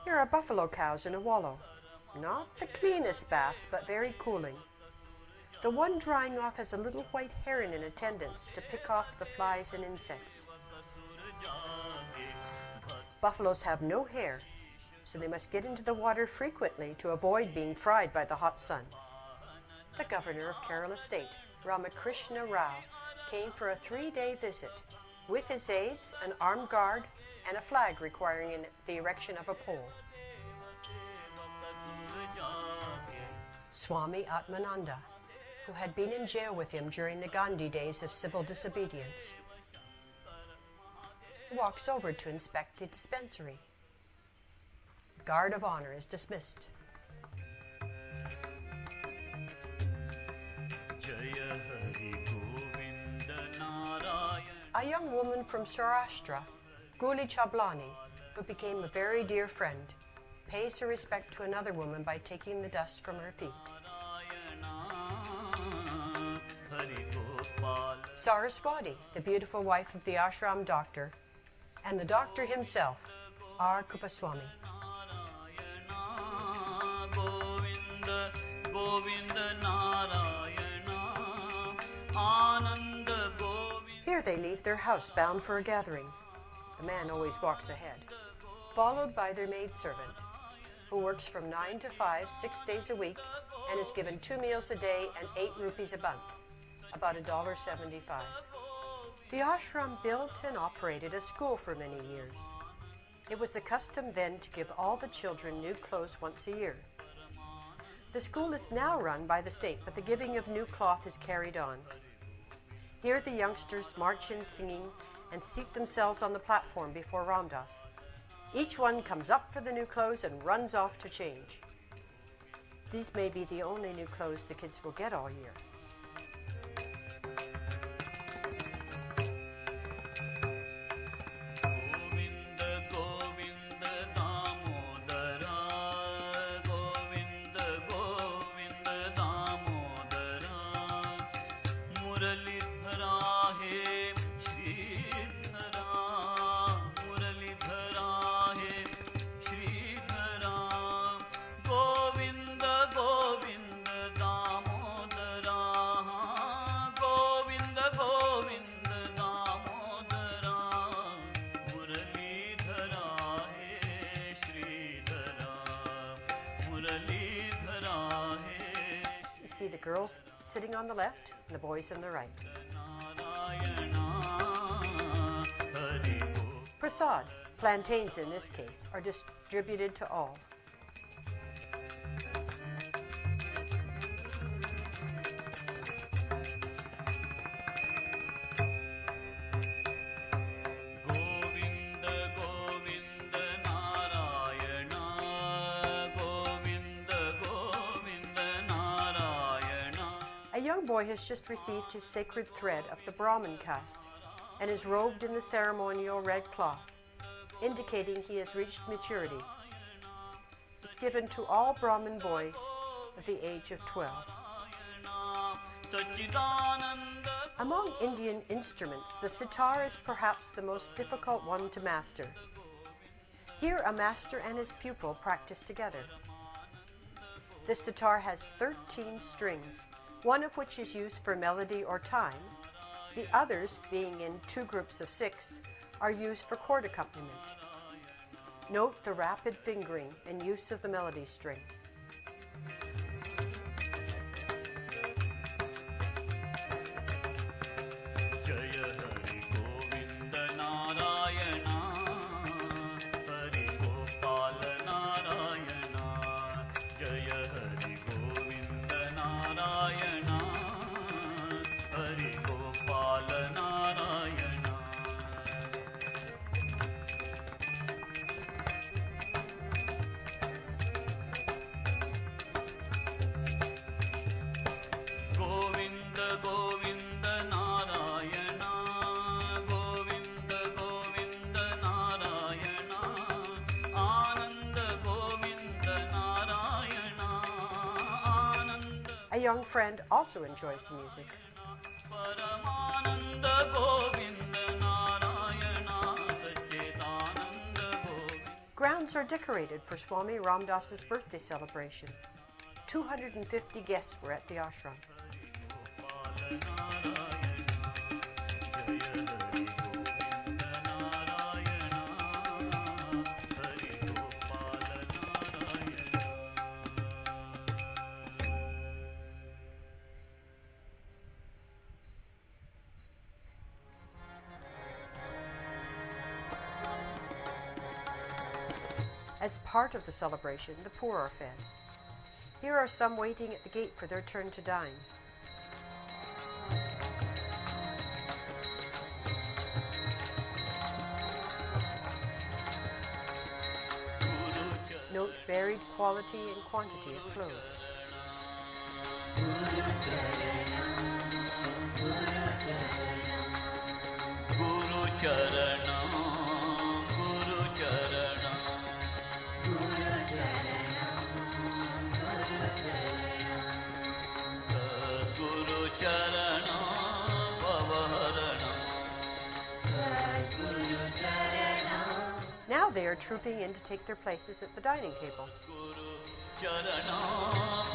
Here are buffalo cows in a wallow. Not the cleanest bath, but very cooling. The one drying off has a little white heron in attendance to pick off the flies and insects. Buffaloes have no hair, so they must get into the water frequently to avoid being fried by the hot sun. The governor of Kerala state, Ramakrishna Rao, came for a 3-day visit with his aides, an armed guard, and a flag requiring the erection of a pole. Swami Atmananda, who had been in jail with him during the Gandhi days of civil disobedience. walks over to inspect the dispensary. The guard of honor is dismissed. A young woman from Saurashtra, Guli Chablani, who became a very dear friend, pays her respect to another woman by taking the dust from her feet. Saraswati, the beautiful wife of the ashram doctor, and the doctor himself, R. Kupaswami. Here they leave their house bound for a gathering. The man always walks ahead, followed by their maidservant, who works from 9 to 5, 6 days a week, and is given 2 meals a day and 8 rupees a month, about $1.75. The ashram built and operated a school for many years. It was the custom then to give all the children new clothes once a year. The school is now run by the state, but the giving of new cloth is carried on. Here the youngsters march in singing and seat themselves on the platform before Ramdas. Each one comes up for the new clothes and runs off to change. These may be the only new clothes the kids will get all year. See the girls sitting on the left and the boys on the right. Prasad, plantains in this case, are distributed to all. A young boy has just received his sacred thread of the Brahmin caste and is robed in the ceremonial red cloth, indicating he has reached maturity. It's given to all Brahmin boys of the age of 12. Among Indian instruments, the sitar is perhaps the most difficult one to master. Here a master and his pupil practice together. The sitar has 13 strings, one of which is used for melody or time. The others, being in 2 groups of 6, are used for chord accompaniment. Note the rapid fingering and use of the melody string. A young friend also enjoys the music. Grounds are decorated for Swami Ramdas's birthday celebration. 250 guests were at the ashram. As part of the celebration, the poor are fed. Here are some waiting at the gate for their turn to dine. Note varied quality and quantity of clothes. Guru Charana, Guru Charana, Guru Charana, Guru Charana, Sadguru Charana, Bhavaharana, Sadguru Charana. Now they are trooping in to take their places at the dining table. Guru Charana,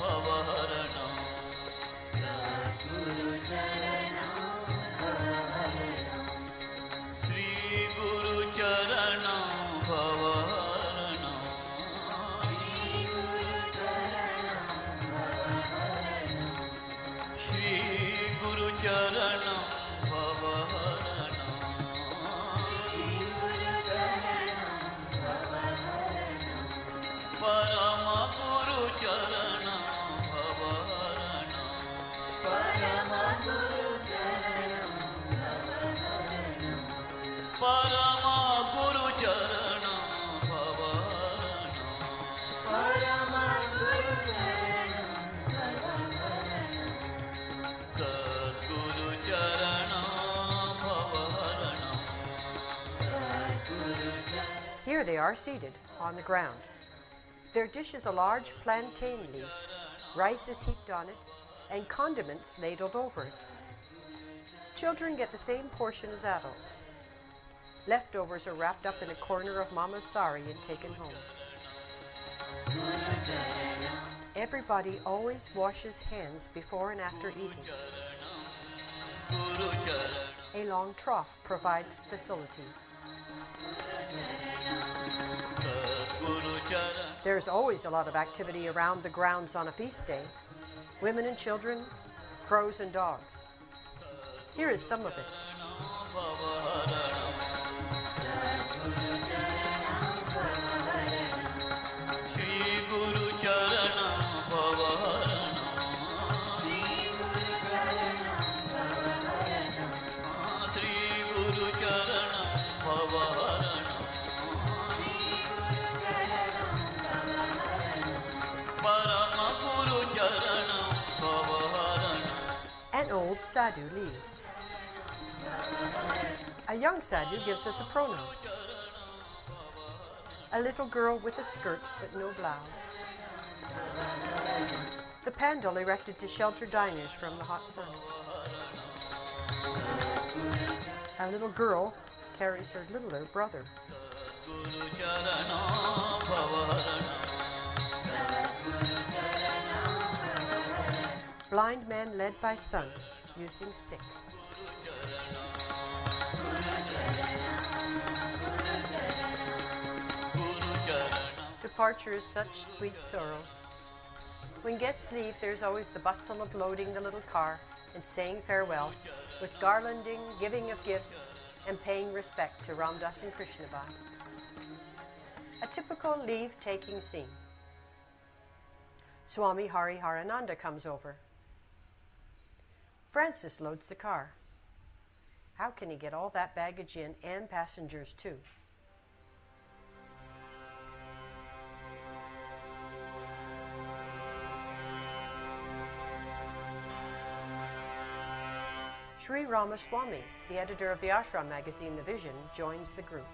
Bhavaharana, Sadguru Charana, Bhavaharana, Sri Guru Charana, Bhavaharana, Sri Guru Charana, Bhavaharana, Sri Guru Charana, Bhavaharana, Sri Guru Charana, Bhavaharana, Parama Guru Charana, Bhavaharana, Parama Guru Charana, Bhavaharana, Parama Guru Charana, Bhavaharana, Parama Guru Charana, Bhavaharana, Sadguru Charana, Bhavaharana, Sadguru Charana. Here they are seated on the ground. Their dish is a large plantain leaf. Rice is heaped on it, and condiments ladled over it. Children get the same portion as adults. Leftovers are wrapped up in a corner of Mama's sari and taken home. Everybody always washes hands before and after eating. A long trough provides facilities. There's always a lot of activity around the grounds on a feast day. Women and children, crows and dogs. Here is some of it. An old sadhu leaves. A young sadhu gives us a pranam. A little girl with a skirt but no blouse. The pandal erected to shelter diners from the hot sun. A little girl carries her littler brother. Blind man led by son, using stick. Departure is such sweet sorrow. When guests leave, there's always the bustle of loading the little car and saying farewell, with garlanding, giving of gifts, and paying respect to Ramdas and Krishnabhai. A typical leave-taking scene. Swami Hari Harananda comes over. Francis loads the car. How can he get all that baggage in and passengers too? Sri Ramaswamy, the editor of the ashram magazine The Vision, joins the group.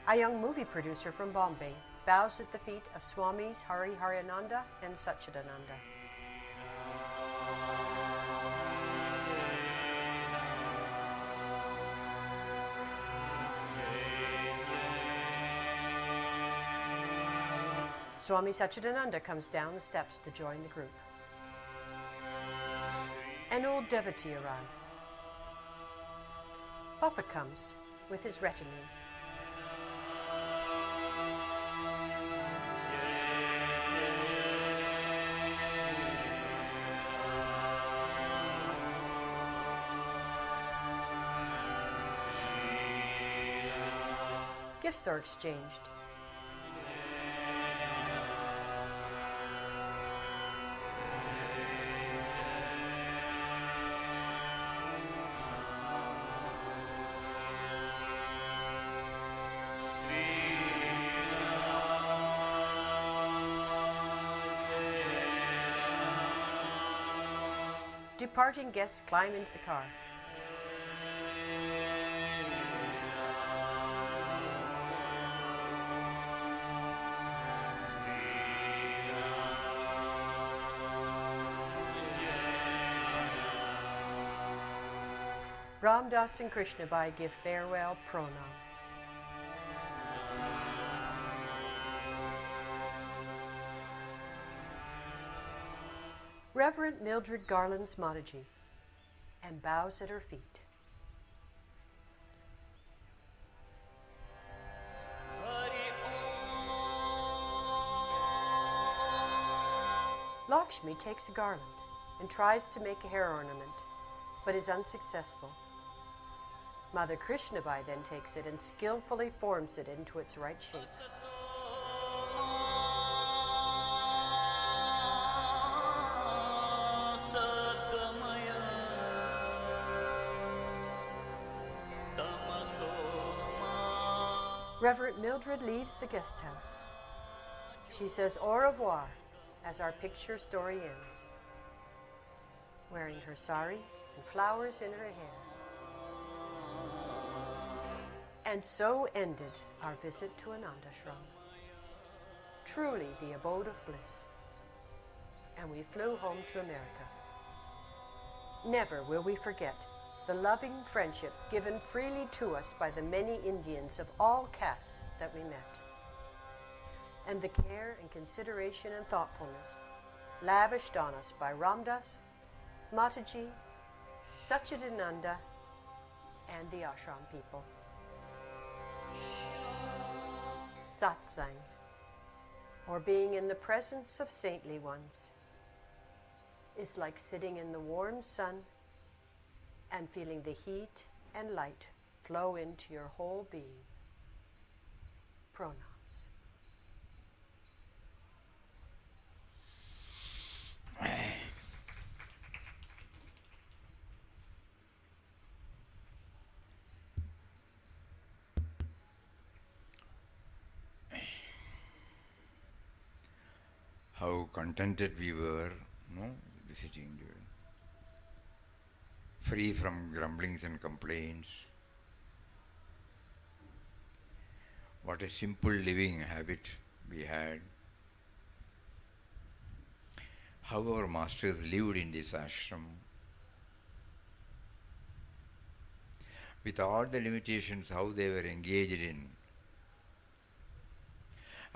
A young movie producer from Bombay bows at the feet of Swamis Hari Harananda and Satchidananda. Swami Satchidananda comes down the steps to join the group. An old devotee arrives. Papa comes with his retinue. Gifts are exchanged. departing guests climb into the car. Ram Das and Krishnabai give farewell pranam. Reverend Mildred garlands Mataji and bows at her feet. Lakshmi takes a garland and tries to make a hair ornament, but is unsuccessful. Mother Krishnabai then takes it and skillfully forms it into its right shape. Reverend Mildred leaves the guest house. She says au revoir as our picture story ends, wearing her sari and flowers in her hair. And so ended our visit to Anandashram, truly the abode of bliss. And we flew home to America. Never will we forget the loving friendship given freely to us by the many Indians of all castes that we met, and the care and consideration and thoughtfulness lavished on us by Ramdas, Mataji, Satchidananda, and the ashram people. Satsang, or being in the presence of saintly ones, is like sitting in the warm sun and feeling the heat and light flow into your whole being. Pranams. How contented we were, no, visiting you. Free from grumblings and complaints. What a simple living habit we had. How our masters lived in this ashram. With all the limitations, how they were engaged in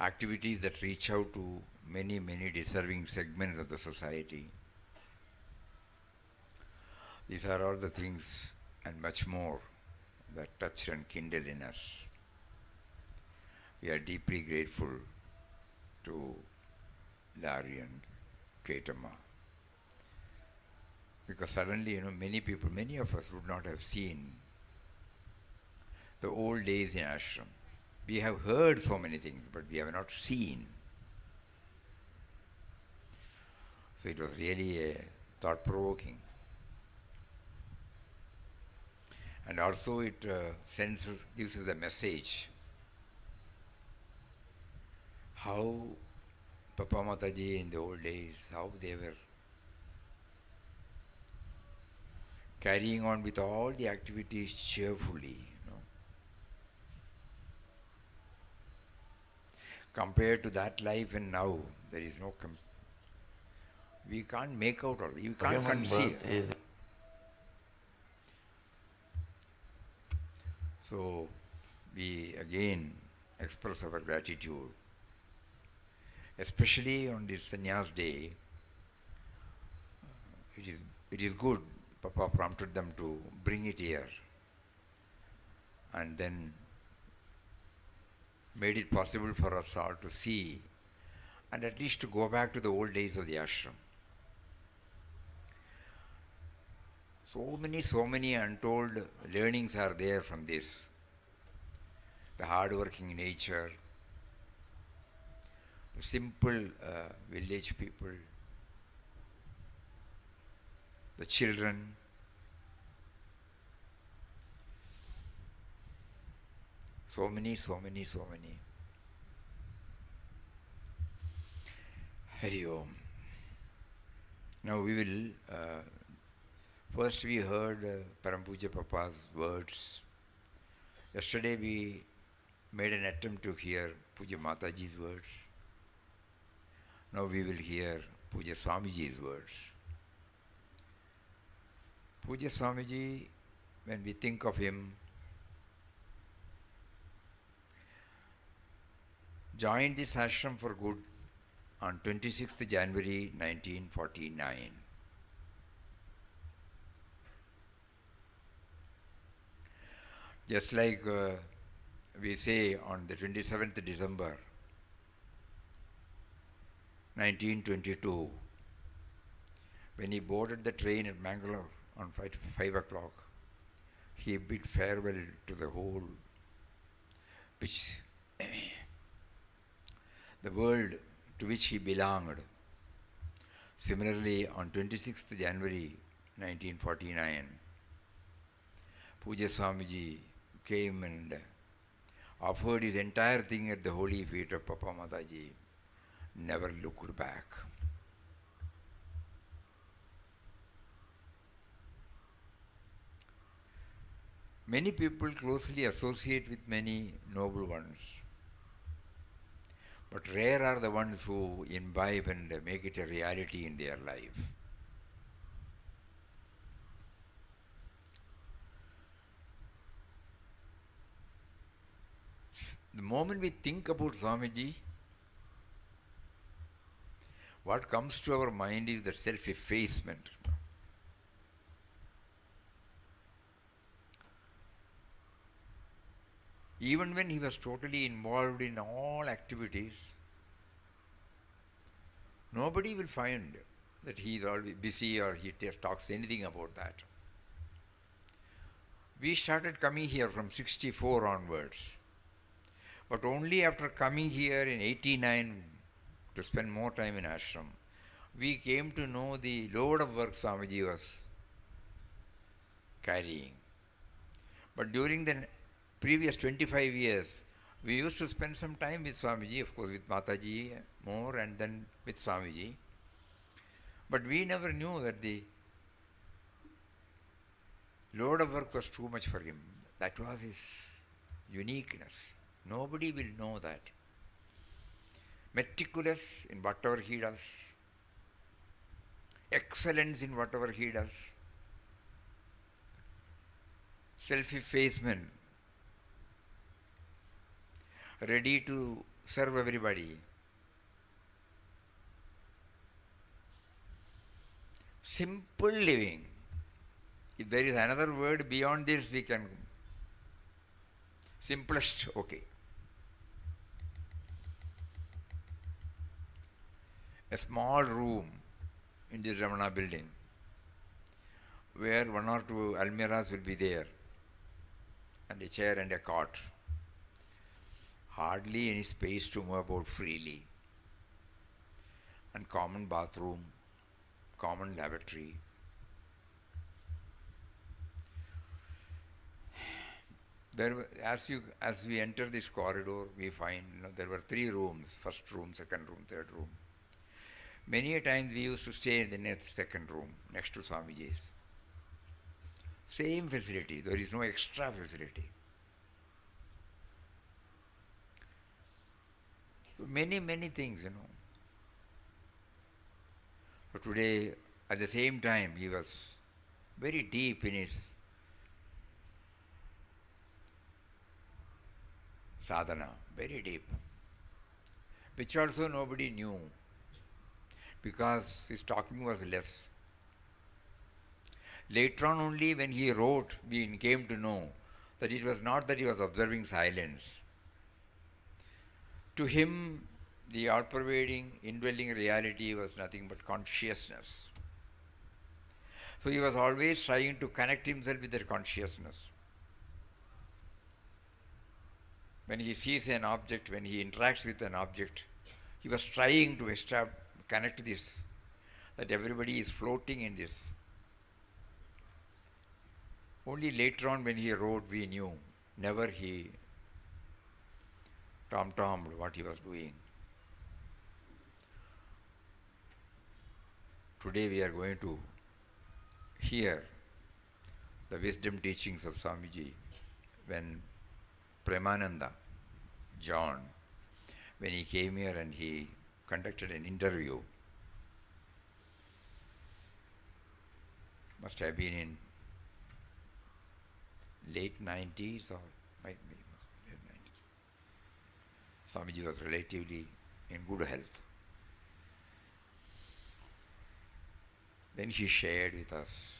activities that reach out to many, many deserving segments of the society. These are all the things and much more that touch and kindle in us. We are deeply grateful to Larry and Ketama. Because suddenly, many people, many of us would not have seen the old days in ashram. We have heard so many things, but we have not seen. So it was really thought-provoking. And also it gives us a message how Papa Mataji in the old days, how they were carrying on with all the activities cheerfully. Compared to that life and now, there is no we can't make out or you can't conceive. So we again express our gratitude, especially on this Sannyas Day. It is good. Papa prompted them to bring it here, and then made it possible for us all to see and at least to go back to the old days of the ashram. So many untold learnings are there from this. The hard-working nature, the simple village people, the children, so many. Hari Om. Now we will First we heard Param Puja Papa's words. Yesterday we made an attempt to hear Puja Mataji's words. Now we will hear Puja Swamiji's words. Puja Swamiji, when we think of him, joined this ashram for good on 26th January 1949. Just like we say on the 27th December 1922, when he boarded the train at Mangalore on 5 o'clock, he bid farewell to the whole, which the world to which he belonged. Similarly, on 26th January 1949, Puja Swamiji came and offered his entire thing at the holy feet of Papa Mataji, never looked back. Many people closely associate with many noble ones, but rare are the ones who imbibe and make it a reality in their life. The moment we think about Swamiji, what comes to our mind is the self-effacement. Even when he was totally involved in all activities, nobody will find that he is always busy or he talks anything about that. We started coming here from 64 onwards. But only after coming here in 89 to spend more time in ashram, we came to know the load of work Swamiji was carrying. But during the previous 25 years, we used to spend some time with Swamiji, of course with Mataji more and then with Swamiji. But we never knew that the load of work was too much for him. That was his uniqueness. Nobody will know that. Meticulous in whatever he does, excellence in whatever he does, self-effacement, ready to serve everybody, simple living. If there is another word beyond this, we can simplest, okay. A small room in this Ramana building where one or two almiras will be there and a chair and a cot. Hardly any space to move about freely. And common bathroom, common lavatory. There, as we enter this corridor, we find there were 3 rooms: first room, second room, third room. Many a times we used to stay in the next second room next to Swamiji's. Same facility, there is no extra facility. So many things, But today, at the same time, he was very deep in his sadhana, very deep, which also nobody knew because his talking was less. Later on only when he wrote, we came to know that it was not that he was observing silence. To him, the all-pervading, indwelling reality was nothing but consciousness. So he was always trying to connect himself with that consciousness. When he sees an object, when he interacts with an object, he was trying to connect this, that everybody is floating in this. Only later on when he wrote, we knew. Never he tom-tommed what he was doing. Today we are going to hear the wisdom teachings of Swamiji when Premananda, John, when he came here and he conducted an interview, must have been in late 90s or might be late 90s. Swamiji was relatively in good health. Then he shared with us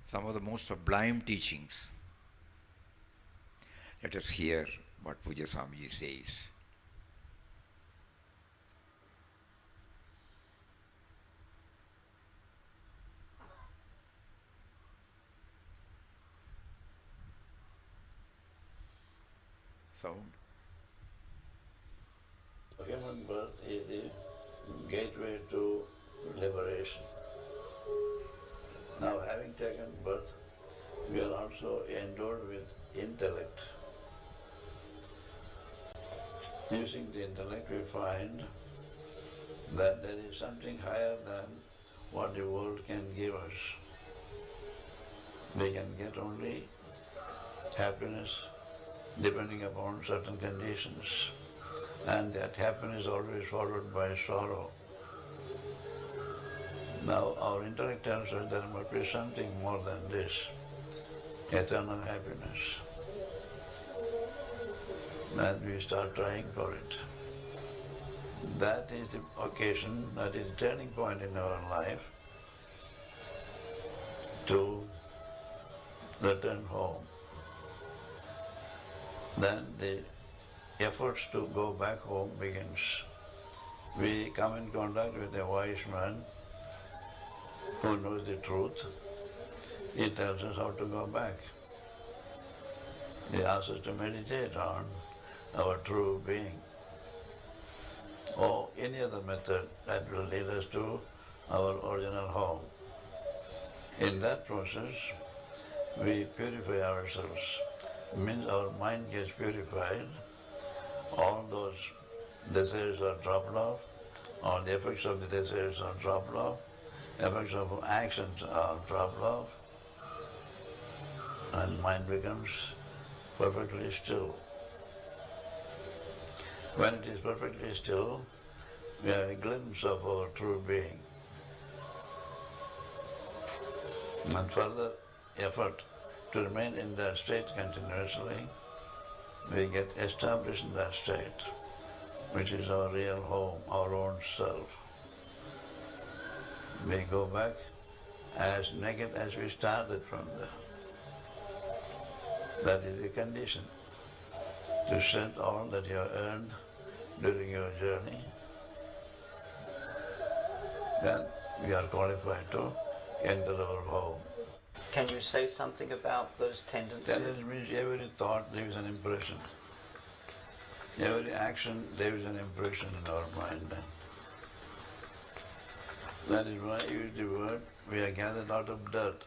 some of the most sublime teachings. Let us hear what Puja Swamiji says. Sound. Human birth is the gateway to liberation. Now, having taken birth, we are also endowed with intellect. Using the intellect, we find that there is something higher than what the world can give us. We can get only happiness depending upon certain conditions. And that happiness is always followed by sorrow. Now our intellect tells us there must be something more than this, eternal happiness. And we start trying for it. That is the occasion, that is the turning point in our life to return home. Then the efforts to go back home begins. We come in contact with a wise man who knows the truth. He tells us how to go back. He asks us to meditate on our true being, or any other method that will lead us to our original home. In that process, we purify ourselves. Means our mind gets purified, all those desires are dropped off, all the effects of the desires are dropped off, effects of actions are dropped off, and mind becomes perfectly still. When it is perfectly still, we have a glimpse of our true being. And further effort to remain in that state continuously, we get established in that state, which is our real home, our own self. We go back as naked as we started from there. That is the condition, to shed all that you have earned during your journey. Then we are qualified to enter our home. Can you say something about those tendencies? Tendency means every thought leaves an impression. Every action leaves an impression in our mind. That is why I use the word, we are gathered out of dirt.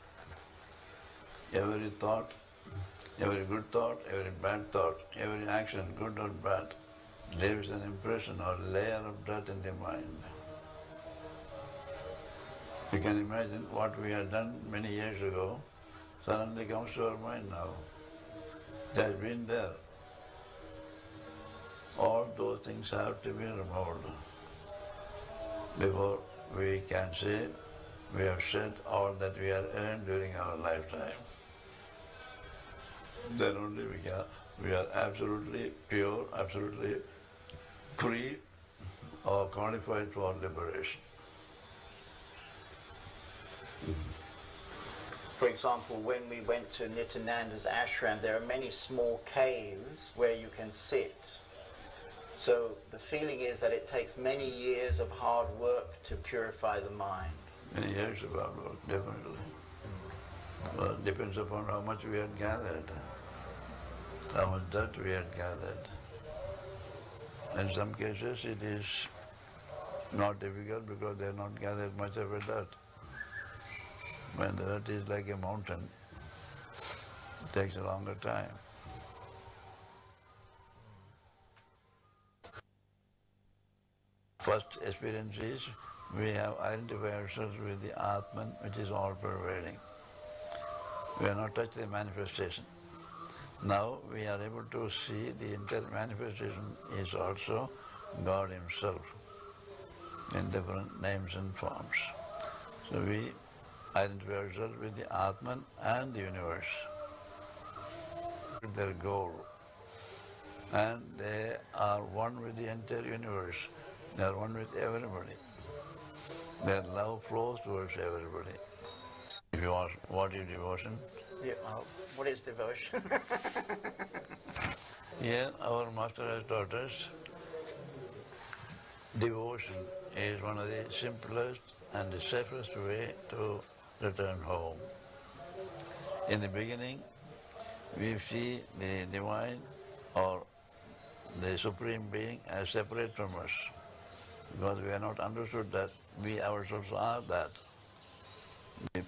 Every thought, every good thought, every bad thought, every action, good or bad, leaves an impression or layer of dirt in the mind. You can imagine what we had done many years ago suddenly comes to our mind now. It has been there. All those things have to be removed before we can say we have shed all that we have earned during our lifetime. Then only we are absolutely pure, absolutely free or qualified for liberation. For example, when we went to Nityananda's ashram, there are many small caves where you can sit. So the feeling is that it takes many years of hard work to purify the mind. Many years of hard work, definitely. Well, it depends upon how much we had gathered, how much dirt we had gathered. In some cases it is not difficult because they have not gathered much of a dirt. When the dirt is like a mountain, it takes a longer time. First experience is we have identified ourselves with the Atman, which is all pervading. We have not touched the manifestation. Now we are able to see the entire manifestation is also God Himself in different names and forms. So we identify ourselves with the Atman and the universe, with their goal. And they are one with the entire universe. They are one with everybody. Their love flows towards everybody. If you ask, what is devotion? Yeah, what is devotion? Here our master has taught us devotion is one of the simplest and the safest way to return home. In the beginning, we see the divine or the Supreme Being as separate from us, because we have not understood that we ourselves are that. We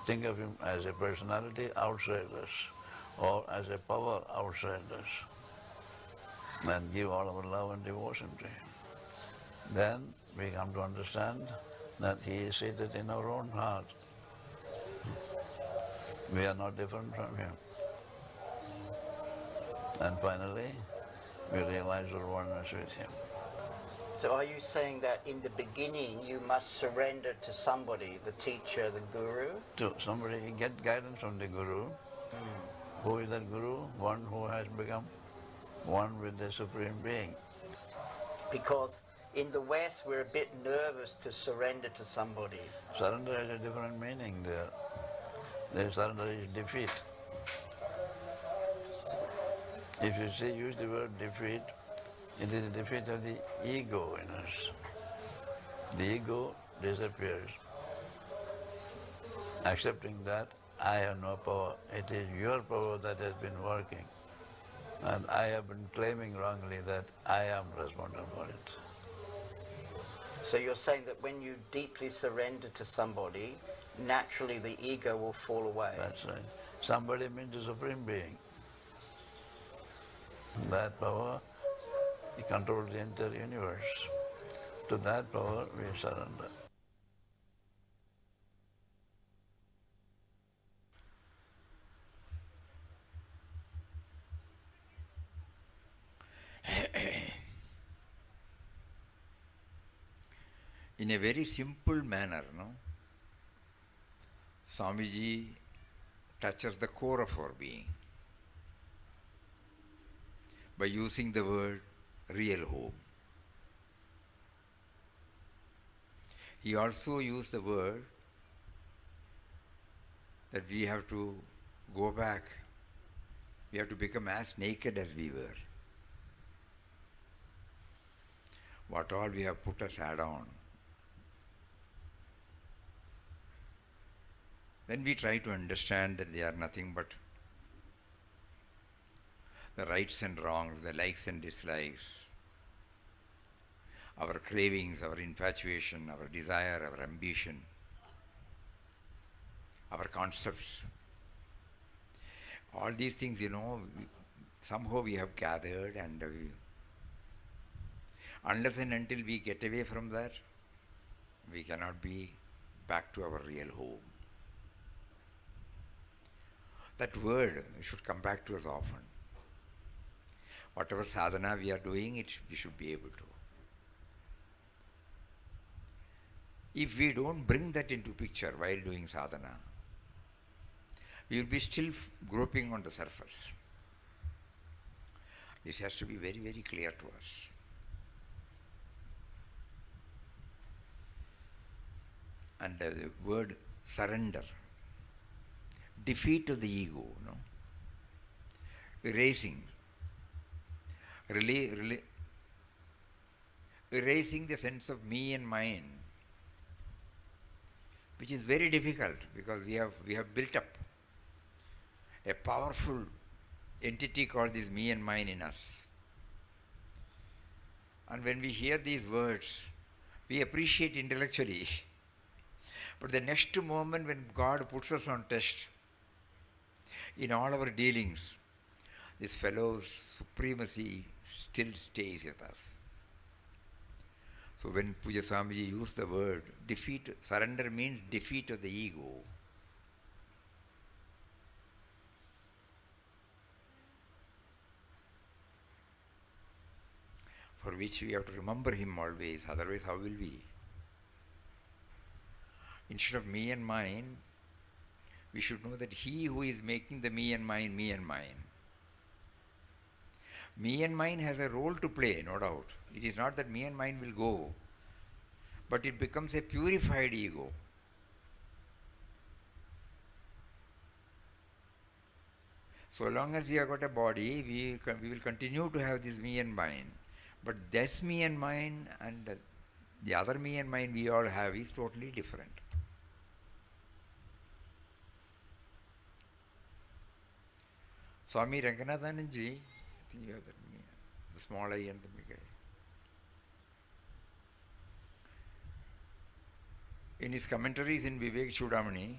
think of Him as a personality outside us or as a power outside us, and give all our love and devotion to Him. Then we come to understand that He is seated in our own heart. We are not different from Him. And finally, we realize our oneness with Him. So are you saying that in the beginning you must surrender to somebody, the teacher, the guru? To somebody, get guidance from the guru. Who is that guru? One who has become one with the Supreme Being. Because in the West we're a bit nervous to surrender to somebody. Surrender has a different meaning there. The surrender is defeat. If you say, use the word defeat, it is a defeat of the ego in us. The ego disappears. Accepting that I have no power, it is your power that has been working. And I have been claiming wrongly that I am responsible for it. So you're saying that when you deeply surrender to somebody, naturally the ego will fall away. That's right. Somebody means the Supreme Being. That power, He controls the entire universe. To that power we surrender. In a very simple manner, no? Swamiji touches the core of our being by using the word real home. He also used the word that we have to go back, we have to become as naked as we were. What all we have put aside on. Then we try to understand that they are nothing but the rights and wrongs, the likes and dislikes, our cravings, our infatuation, our desire, our ambition, our concepts. All these things, somehow we have gathered, and unless and until we get away from that, we cannot be back to our real home. That word should come back to us often. Whatever sadhana we are doing, we should be able to. If we don't bring that into picture while doing sadhana, we will be still groping on the surface. This has to be very, very clear to us. And the word surrender, defeat of the ego, erasing, erasing the sense of me and mine, which is very difficult because we have built up a powerful entity called this me and mine in us. And when we hear these words, we appreciate intellectually. But the next moment when God puts us on test, in all our dealings, this fellow's supremacy still stays with us. So when Puja Swamiji used the word defeat, surrender means defeat of the ego. For which we have to remember him always, otherwise how will we? Instead of me and mine, we should know that he who is making the me and mine, me and mine. Me and mine has a role to play, no doubt. It is not that me and mine will go, but it becomes a purified ego. So long as we have got a body, we will continue to have this me and mine. But this me and mine and the other me and mine we all have is totally different. Swami Ranganathananji, I think you have that, the small eye and the big eye. In his commentaries in Vivek Chudamani,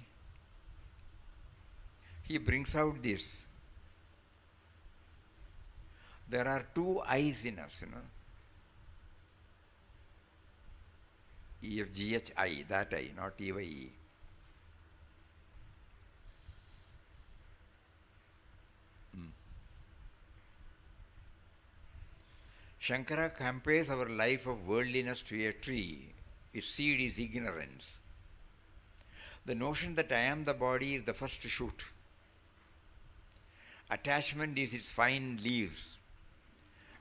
he brings out this. There are two eyes in us, E-F-G-H-I, that eye, not E-Y-E. Shankara compares our life of worldliness to a tree. Its seed is ignorance. The notion that I am the body is the first shoot. Attachment is its fine leaves.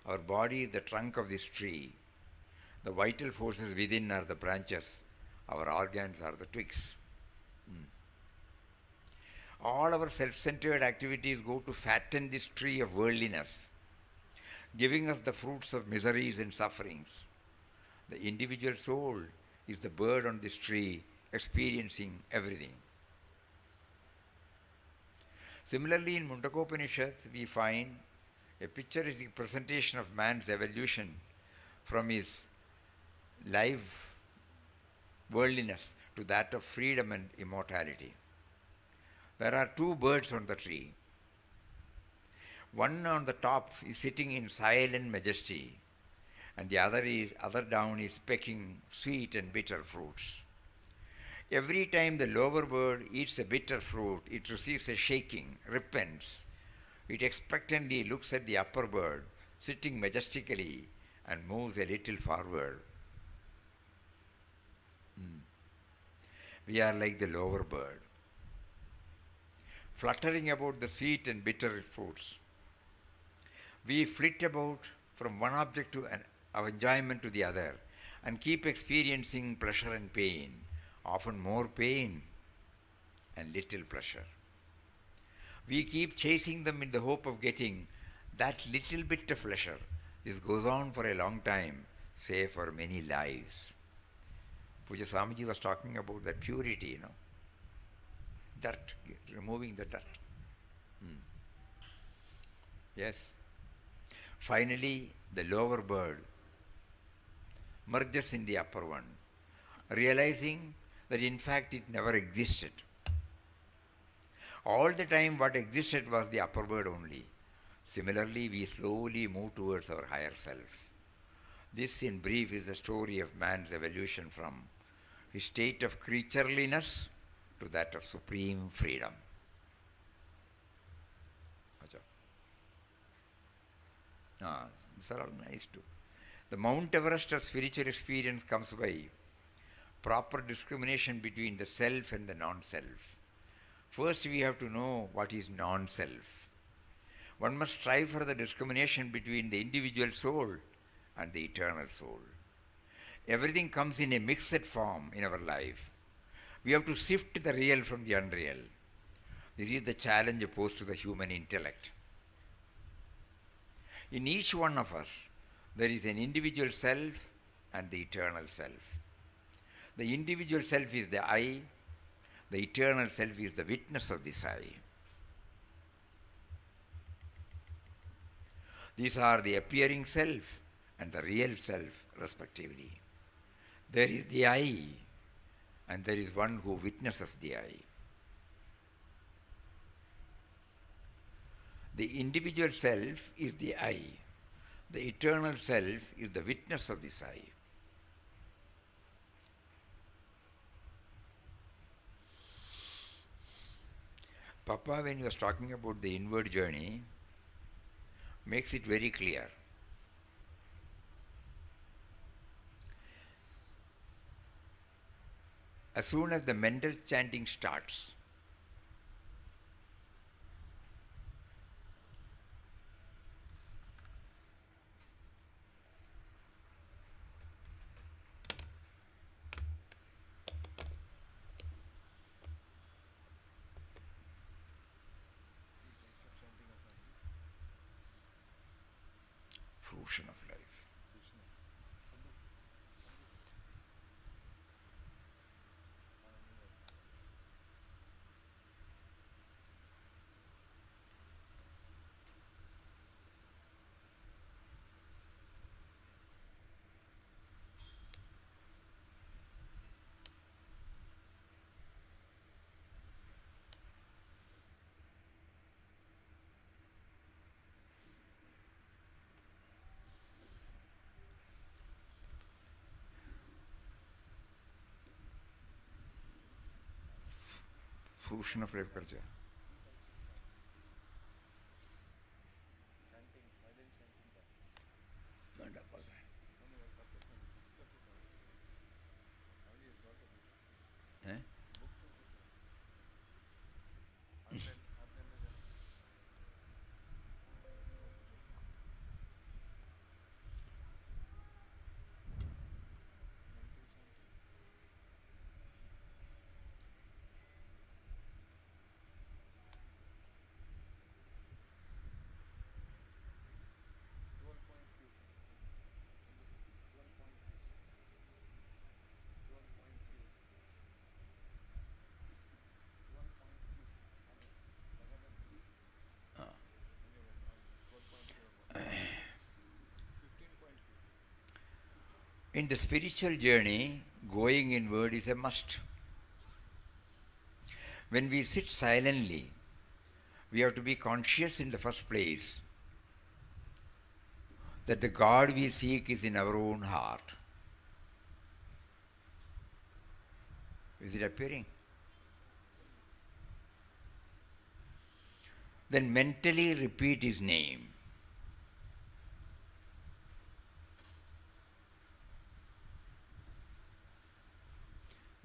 Our body is the trunk of this tree. The vital forces within are the branches. Our organs are the twigs. All our self-centered activities go to fatten this tree of worldliness, giving us the fruits of miseries and sufferings. The individual soul is the bird on this tree, experiencing everything. Similarly, in Mundakopanishads, we find a picturesque presentation of man's evolution from his life worldliness to that of freedom and immortality. There are two birds on the tree. One on the top is sitting in silent majesty, and the other down is pecking sweet and bitter fruits. Every time the lower bird eats a bitter fruit, it receives a shaking, repents. It expectantly looks at the upper bird, sitting majestically, and moves a little forward. We are like the lower bird, fluttering about the sweet and bitter fruits. We flit about from one object of enjoyment to the other and keep experiencing pleasure and pain, often more pain and little pleasure. We keep chasing them in the hope of getting that little bit of pleasure. This goes on for a long time, say for many lives. Puja Swamiji was talking about that purity, dirt, removing the dirt. Yes. Finally, the lower bird merges in the upper one, realizing that in fact it never existed. All the time what existed was the upper bird only. Similarly, we slowly move towards our higher self. This, in brief, is the story of man's evolution from his state of creatureliness to that of supreme freedom. These are all nice too. The Mount Everest of spiritual experience comes by proper discrimination between the self and the non-self. First, we have to know what is non-self. One must strive for the discrimination between the individual soul and the eternal soul. Everything comes in a mixed form in our life. We have to sift the real from the unreal. This is the challenge posed to the human intellect. In each one of us, there is an individual self and the eternal self. The individual self is the I, the eternal self is the witness of this I. These are the appearing self and the real self, respectively. There is the I, and there is one who witnesses the I. The individual self is the I. The eternal self is the witness of this I. Papa, when he was talking about the inward journey, makes it very clear. As soon as the mental chanting starts, fruition of life. Fruition of life culture. Eh? In the spiritual journey, going inward is a must. When we sit silently, we have to be conscious in the first place that the God we seek is in our own heart. Is it appearing? Then mentally repeat his name.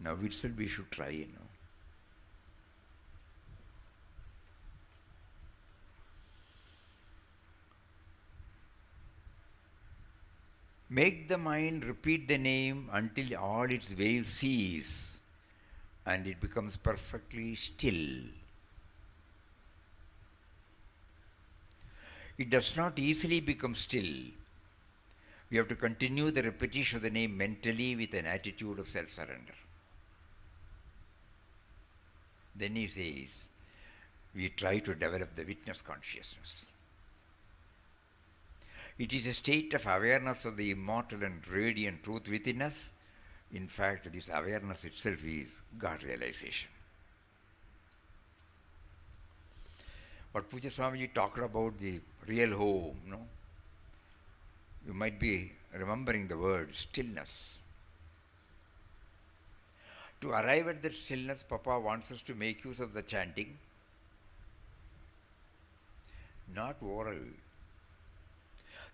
Now itself we should try, Make the mind repeat the name until all its waves cease and it becomes perfectly still. It does not easily become still. We have to continue the repetition of the name mentally with an attitude of self-surrender. Then he says, we try to develop the witness consciousness. It is a state of awareness of the immortal and radiant truth within us. In fact, this awareness itself is God realization. What Puja Swamiji talked about the real home, you might be remembering the word stillness. To arrive at that stillness, Papa wants us to make use of the chanting, not oral.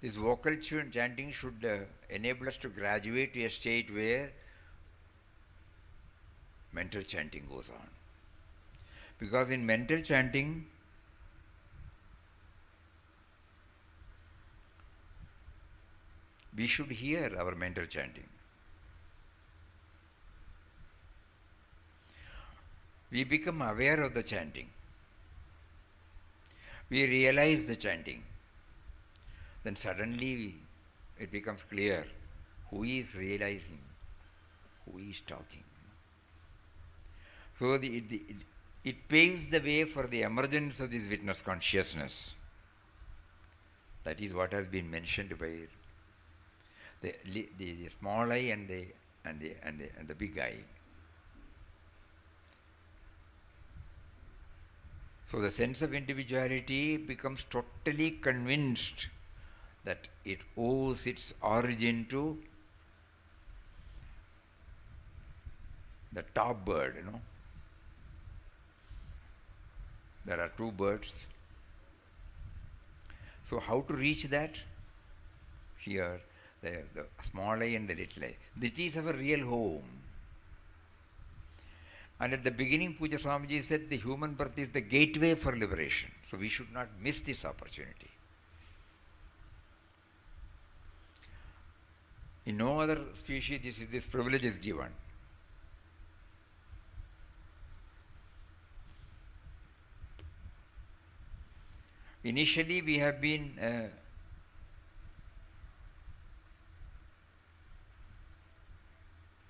This vocal chanting should enable us to graduate to a state where mental chanting goes on. Because in mental chanting, we should hear our mental chanting. We become aware of the chanting. We realize the chanting. Then suddenly it becomes clear who is realizing, who is talking. So it paves the way for the emergence of this witness consciousness. That is what has been mentioned by the small eye and the big eye. So the sense of individuality becomes totally convinced that it owes its origin to the top bird, There are two birds. So how to reach that? Here, the small eye and the little eye. That is our real home. And at the beginning, Puja Swamiji said the human birth is the gateway for liberation. So we should not miss this opportunity. In no other species this privilege is given. Initially, we have been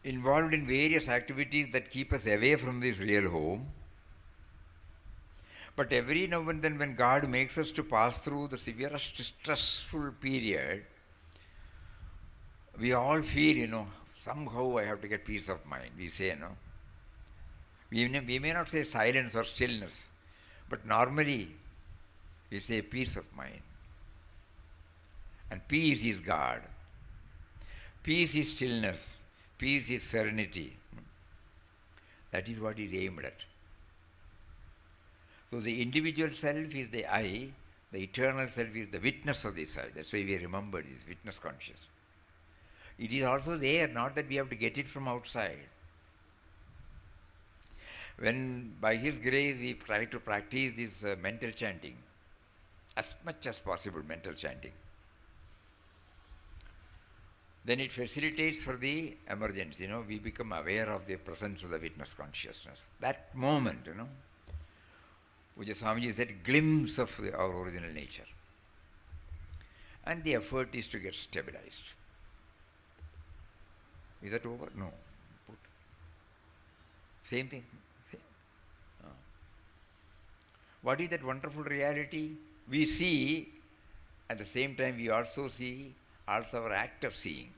involved in various activities that keep us away from this real home. But every now and then when God makes us to pass through the severest stressful period, we all feel, somehow I have to get peace of mind. We say, we may not say silence or stillness, but normally we say peace of mind. And peace is God. Peace is stillness. Peace is serenity. That is what is aimed at. So the individual self is the I, the eternal self is the witness of this I. That's why we remember this witness conscious. It is also there, not that we have to get it from outside. When by His grace we try to practice this mental chanting, as much as possible mental chanting, then it facilitates for the emergence. We become aware of the presence of the witness consciousness. That moment, Puja Swamiji said, glimpse of our original nature. And the effort is to get stabilized. Is that over? No. Same thing. Same. What is that wonderful reality? We see, at the same time we also see also our act of seeing.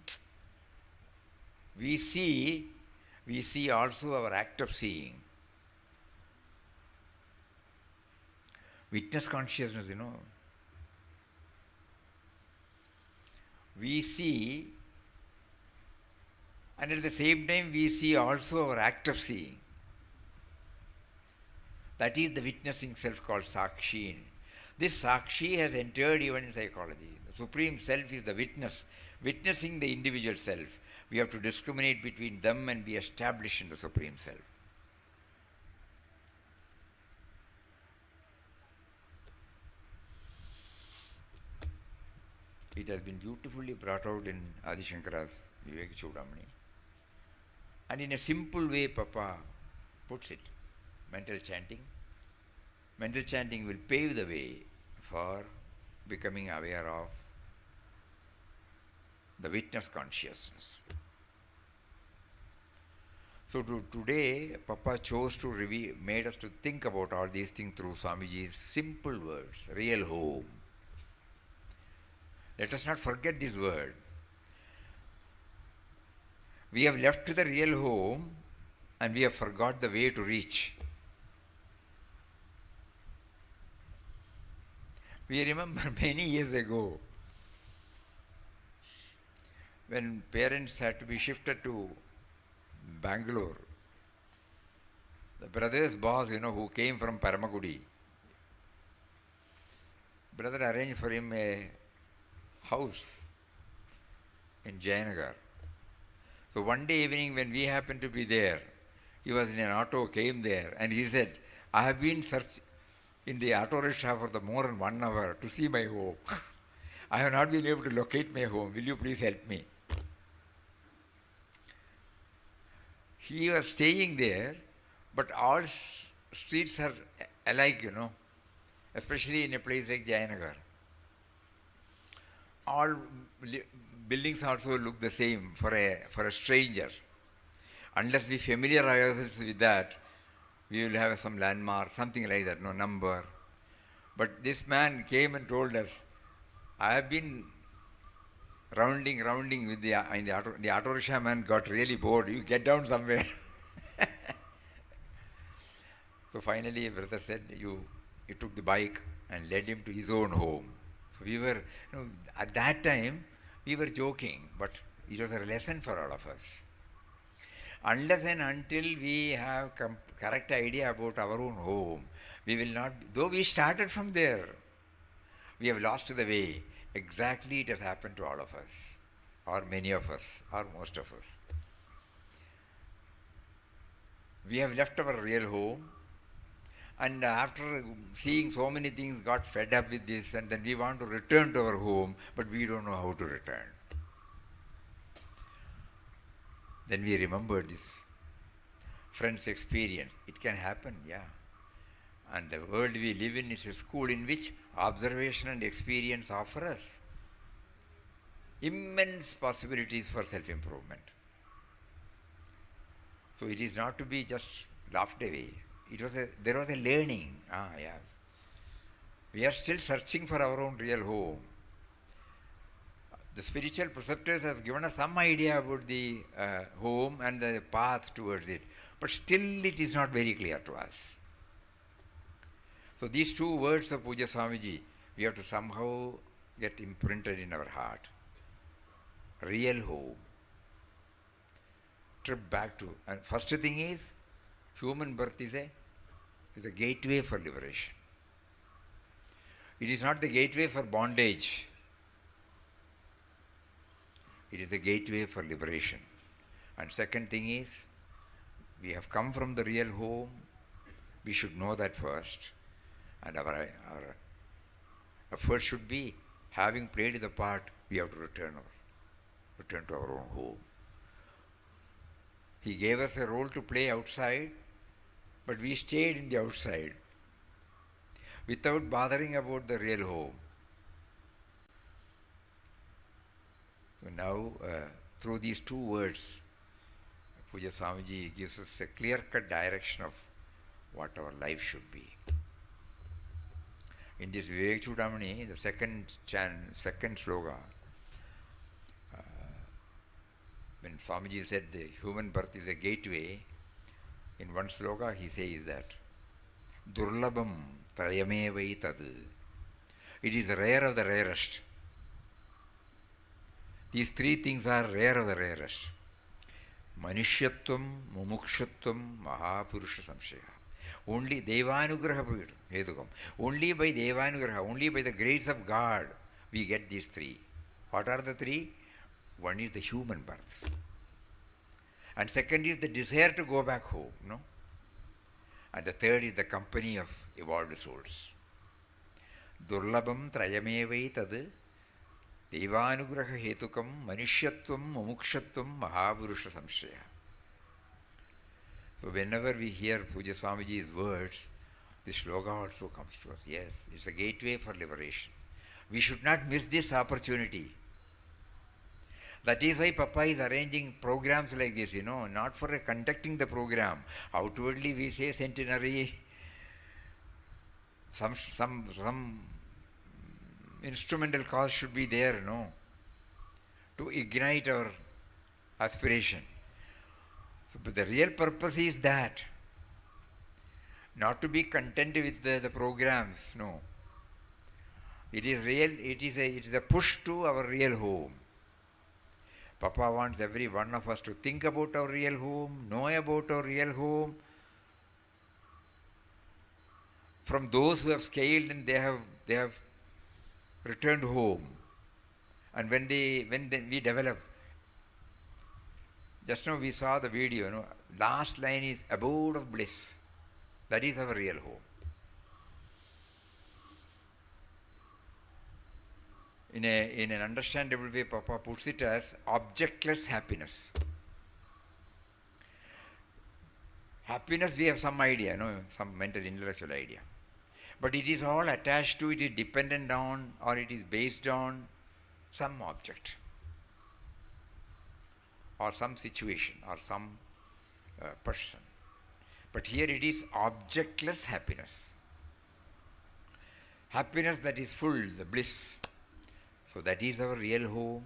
We see also our act of seeing. Witness consciousness, we see, and at the same time we see also our act of seeing. That is the witnessing self called Sakshi. This Sakshi has entered even in psychology. The Supreme Self is the witness, witnessing the individual self. We have to discriminate between them and be established in the Supreme Self. It has been beautifully brought out in Adi Shankara's Vivek Chudamani. And in a simple way, Papa puts it. Mental chanting. Mental chanting will pave the way for becoming aware of the witness consciousness. So today, Papa chose to made us to think about all these things through Swamiji's simple words, real home. Let us not forget this word. We have left the real home and we have forgot the way to reach. We remember many years ago when parents had to be shifted to Bangalore. The brother's boss, who came from Paramagudi, brother arranged for him a house in Jayanagar. So one day evening when we happened to be there, he was in an auto, came there, and he said, I have been in the auto rickshaw for more than 1 hour to see my home. I have not been able to locate my home. Will you please help me? He was staying there, but all streets are alike, especially in a place like Jayanagar. All buildings also look the same for a stranger. Unless we familiarize ourselves with that, we will have some landmark, something like that, no number. But this man came and told us, I have been rounding with the auto rickshaw man got really bored. You get down somewhere. So finally, brother said, he took the bike and led him to his own home. So we were, at that time, we were joking, but it was a lesson for all of us. Unless and until we have correct idea about our own home, We will not, though we started from there, we have lost the way. Exactly it has happened to all of us, or many of us, or most of us. We have left our real home, and after seeing so many things, got fed up with this, and then we want to return to our home, but we don't know how to return. Then we remember this friend's experience. It can happen, yeah. And the world we live in is a school in which observation and experience offer us immense possibilities for self-improvement. So it is not to be just laughed away. There was a learning. Yeah. We are still searching for our own real home. The spiritual preceptors have given us some idea about the home and the path towards it, but still it is not very clear to us. So these two words of Puja Swamiji, we have to somehow get imprinted in our heart. Real home. Trip back to, and first thing is, human birth is a gateway for liberation. It is not the gateway for bondage. It is a gateway for liberation. And second thing is, we have come from the real home. We should know that first. And our effort should be, having played the part, we have to return to our own home. He gave us a role to play outside, but we stayed in the outside without bothering about the real home. So now, through these two words, Puja Swamiji gives us a clear-cut direction of what our life should be. In this Vivek Chudamani, the second sloka, when Swamiji said the human birth is a gateway, in one sloka he says that Durlabam Trayamevai Tad. It is rare of the rarest. These three things are rare of the rarest. Manishyatvam, Mumukshutvam, Mahapurusha Samshaya. Only Devanugraha Hedukam. Only by Devanugraha, only by the grace of God, we get these three. What are the three? One is the human birth. And second is the desire to go back home, no? And the third is the company of evolved souls. Durlabam Trayamevai Tad Devanugraha Hetukam Manishyatvam Mumukshatvam Mahavurusha Samshaya. So whenever we hear Puja Swamiji's words, this sloka also comes to us. Yes, it's a gateway for liberation. We should not miss this opportunity. That is why Papa is arranging programs like this, not for conducting the program. Outwardly we say centenary, some instrumental cause should be there, to ignite our aspiration. So, but the real purpose is that, not to be content with the programs, no. It is real, it is a push to our real home. Papa wants every one of us to think about our real home, know about our real home. From those who have scaled and they have returned home. And when we develop, just now we saw the video, last line is abode of bliss. That is our real home. In an understandable way, Papa puts it as objectless happiness. Happiness, we have some idea, some mental, intellectual idea. But it is all attached to, it is dependent on, or it is based on some object, or some situation, or some person. But here it is objectless happiness. Happiness that is full, the bliss. So that is our real home.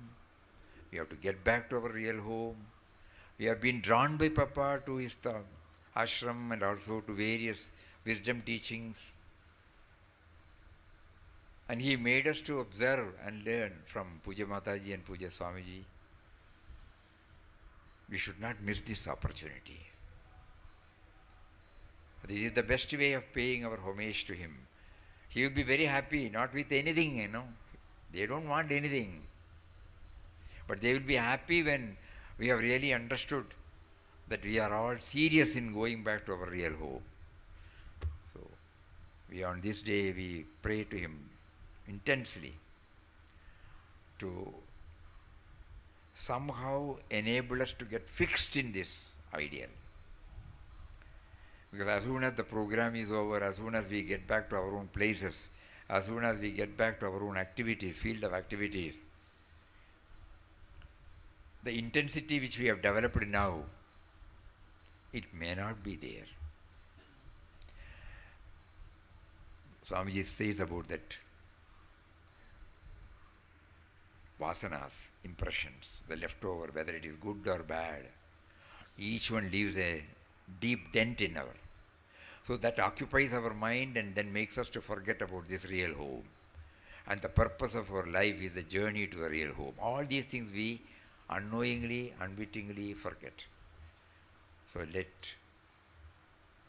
We have to get back to our real home. We have been drawn by Papa to his ashram and also to various wisdom teachings. And he made us to observe and learn from Puja Mataji and Puja Swamiji. We should not miss this opportunity. This is the best way of paying our homage to him. He will be very happy, not with anything, They don't want anything. But they will be happy when we have really understood that we are all serious in going back to our real home. So, on this day, we pray to him intensely to somehow enable us to get fixed in this ideal. Because as soon as the program is over, as soon as we get back to our own places, as soon as we get back to our own activities, field of activities, the intensity which we have developed now, it may not be there. Swamiji says about that vasanas, impressions, the leftover, whether it is good or bad, each one leaves a deep dent in our. So that occupies our mind and then makes us to forget about this real home. And the purpose of our life is the journey to the real home. All these things we unknowingly, unwittingly forget. So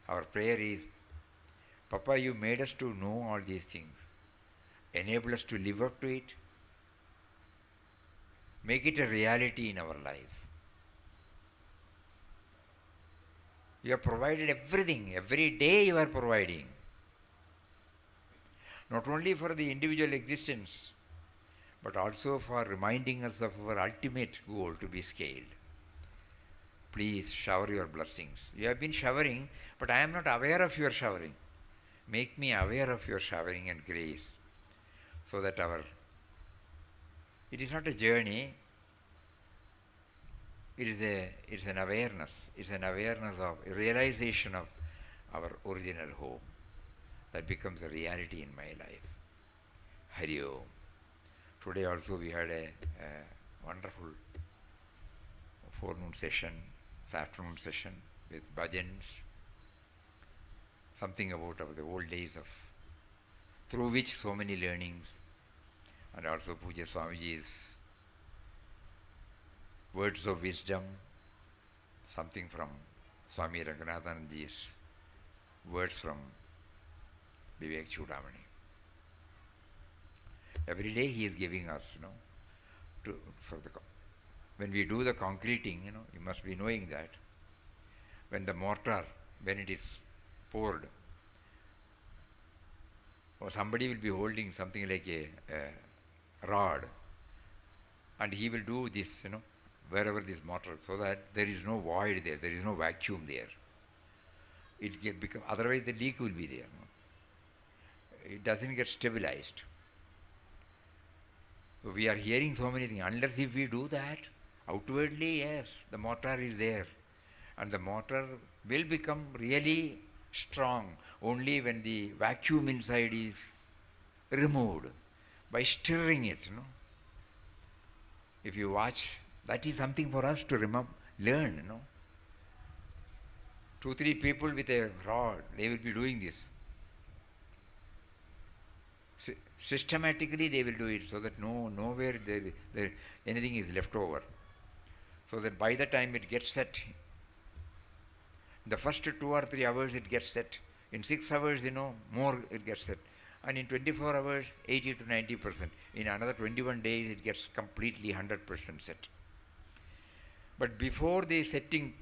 our prayer is, Papa, you made us to know all these things. Enable us to live up to it. Make it a reality in our life. You have provided everything. Every day you are providing. Not only for the individual existence, but also for reminding us of our ultimate goal to be scaled. Please shower your blessings. You have been showering, but I am not aware of your showering. Make me aware of your showering and grace, so that it is not a journey, it's an awareness. It's an awareness of a realization of our original home that becomes a reality in my life. Hari Om. Today also we had a wonderful forenoon session, afternoon session with bhajans, something about the old days through which so many learnings, and also Puja Swamiji's words of wisdom, something from Swami Ranganathanji's words from Vivek Chudamani. Every day he is giving us, when we do the concreting, you must be knowing that when the mortar, when it is poured, or somebody will be holding something like a rod, and he will do this, wherever this mortar, so that there is no void there, there is no vacuum there. It can become, otherwise the leak will be there. It doesn't get stabilized. So we are hearing so many things. Unless if we do that, outwardly, yes, the mortar is there. And the mortar will become really strong only when the vacuum inside is removed by stirring it. If you watch, that is something for us to learn. 2-3 people with a rod, they will be doing this. Systematically they will do it, so that nowhere anything is left over. So that by the time it gets set, the first 2 or 3 hours it gets set. In 6 hours, more it gets set. And in 24 hours, 80 to 90%. In another 21 days, it gets completely 100% set. But before the setting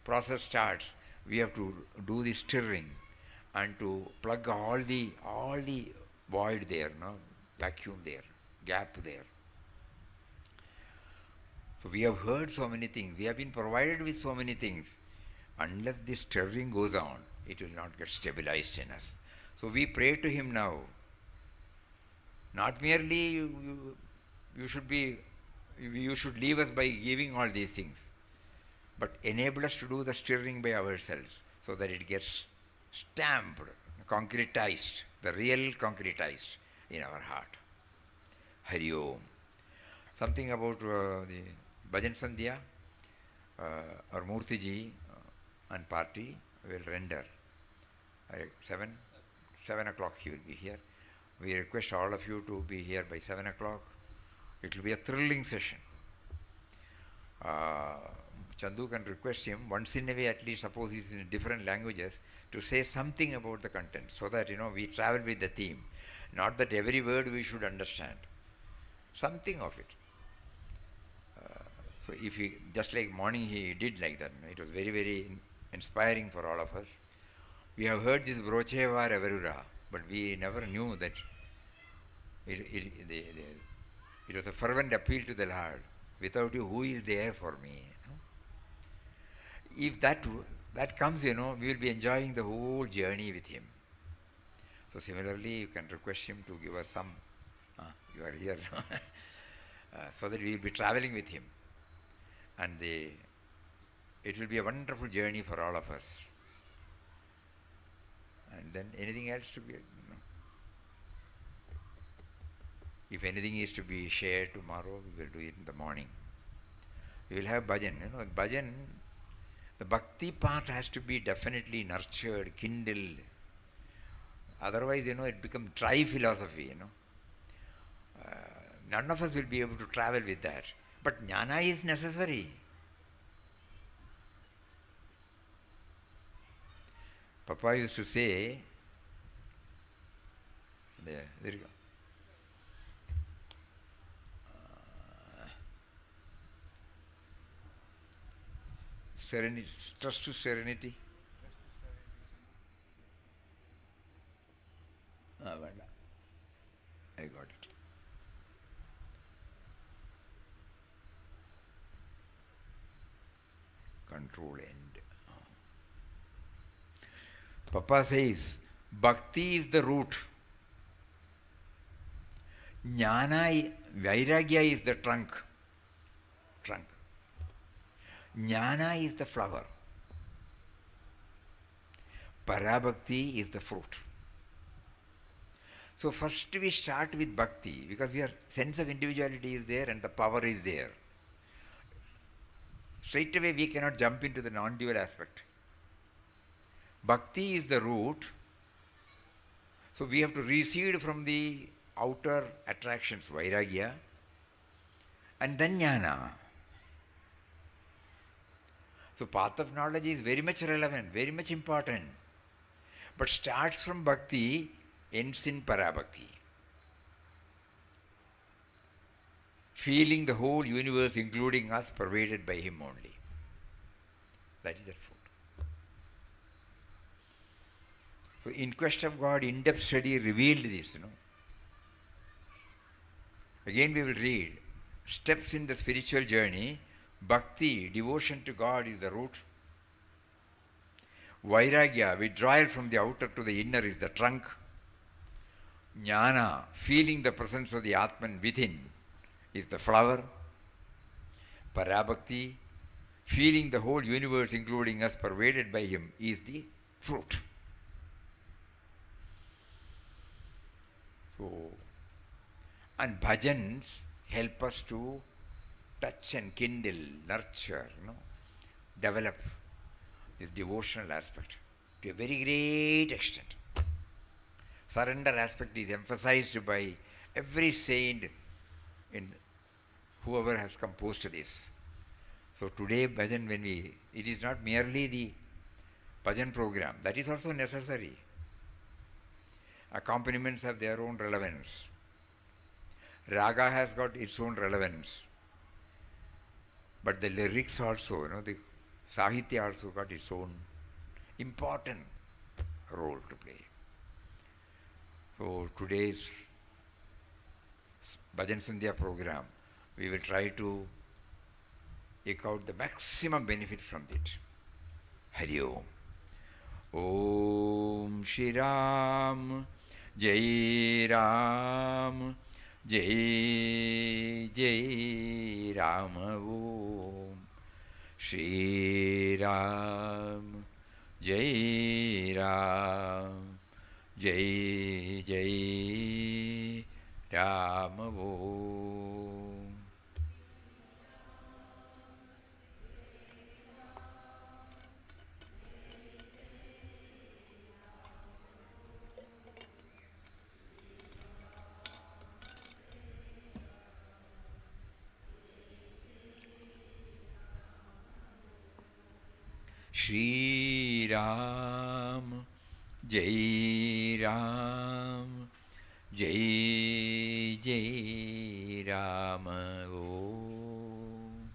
process starts, we have to do the stirring and to plug all the void there, vacuum there, gap there. So we have heard so many things. We have been provided with so many things. Unless the stirring goes on, it will not get stabilized in us. So we pray to him now. Not merely you should leave us by giving all these things, but enable us to do the stirring by ourselves, so that it gets stamped, concretized, the real concretized in our heart. Hari Om. Something about the Bhajan Sandhya, our Murtiji and party will render. 7 o'clock he will be here. We request all of you to be here by 7 o'clock. It will be a thrilling session. Chandu can request him once in a way, at least suppose he's in different languages, to say something about the content so that, we travel with the theme. Not that every word we should understand. Something of it. So if he, just like morning he did like that, it was very, very inspiring for all of us. We have heard this Brocheva Reverura, but we never knew that it was a fervent appeal to the Lord. Without you, who is there for me? If that comes, we will be enjoying the whole journey with him. So similarly, you can request him to give us some, you are here, so that we will be traveling with him. And it will be a wonderful journey for all of us. And then anything else to be, if anything is to be shared tomorrow, we will do it in the morning. We will have bhajan. Bhajan, the bhakti part has to be definitely nurtured, kindled. Otherwise, it becomes dry philosophy, None of us will be able to travel with that. But jnana is necessary. Papa used to say, there you go. Serenity, trust to serenity. I got it. Control end. Papa says, bhakti is the root. Jnana, vairagya is the trunk. Jnana is the flower. Parabhakti is the fruit. So first we start with bhakti because your sense of individuality is there and the power is there. Straight away we cannot jump into the non-dual aspect. Bhakti is the root. So we have to recede from the outer attractions, vairagya, and then jnana. So path of knowledge is very much relevant, very much important. But starts from bhakti, ends in parabhakti. Feeling the whole universe, including us, pervaded by him only. That is the fruit. So in Quest of God, in-depth study revealed this, Again we will read, steps in the spiritual journey. Bhakti, devotion to God, is the root. Vairagya, withdrawal from the outer to the inner, is the trunk. Jnana, feeling the presence of the Atman within, is the flower. Parabhakti, feeling the whole universe, including us, pervaded by him, is the fruit. So, and bhajans help us to touch and kindle, nurture, develop this devotional aspect to a very great extent. Surrender aspect is emphasized by every saint in whoever has composed this. So today bhajan, it is not merely the bhajan program, that is also necessary. Accompaniments have their own relevance. Raga has got its own relevance. But the lyrics also, the Sahitya also got its own important role to play. So today's Bhajan Sandhya program, we will try to take out the maximum benefit from it. Hari Om. Om Shri Ram, Jai Ram, Jai Jai Ram Om. Shri Ram, Jai Ram, Jai Jai Ram Om. Shri Ram, Jai Ram, Jai Jai Ram. Om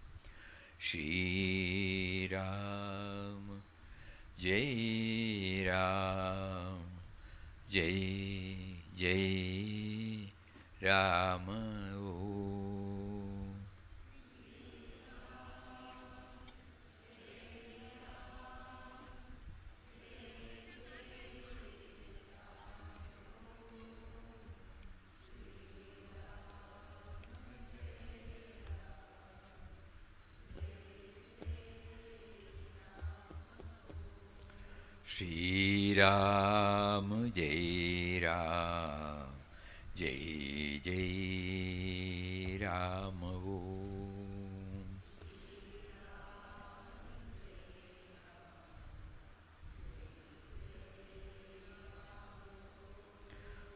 Shri Ram, Jai Ram, Jai Jai Ram. Om Shri Ram, Jai Ram, Jai Jai Ram. Om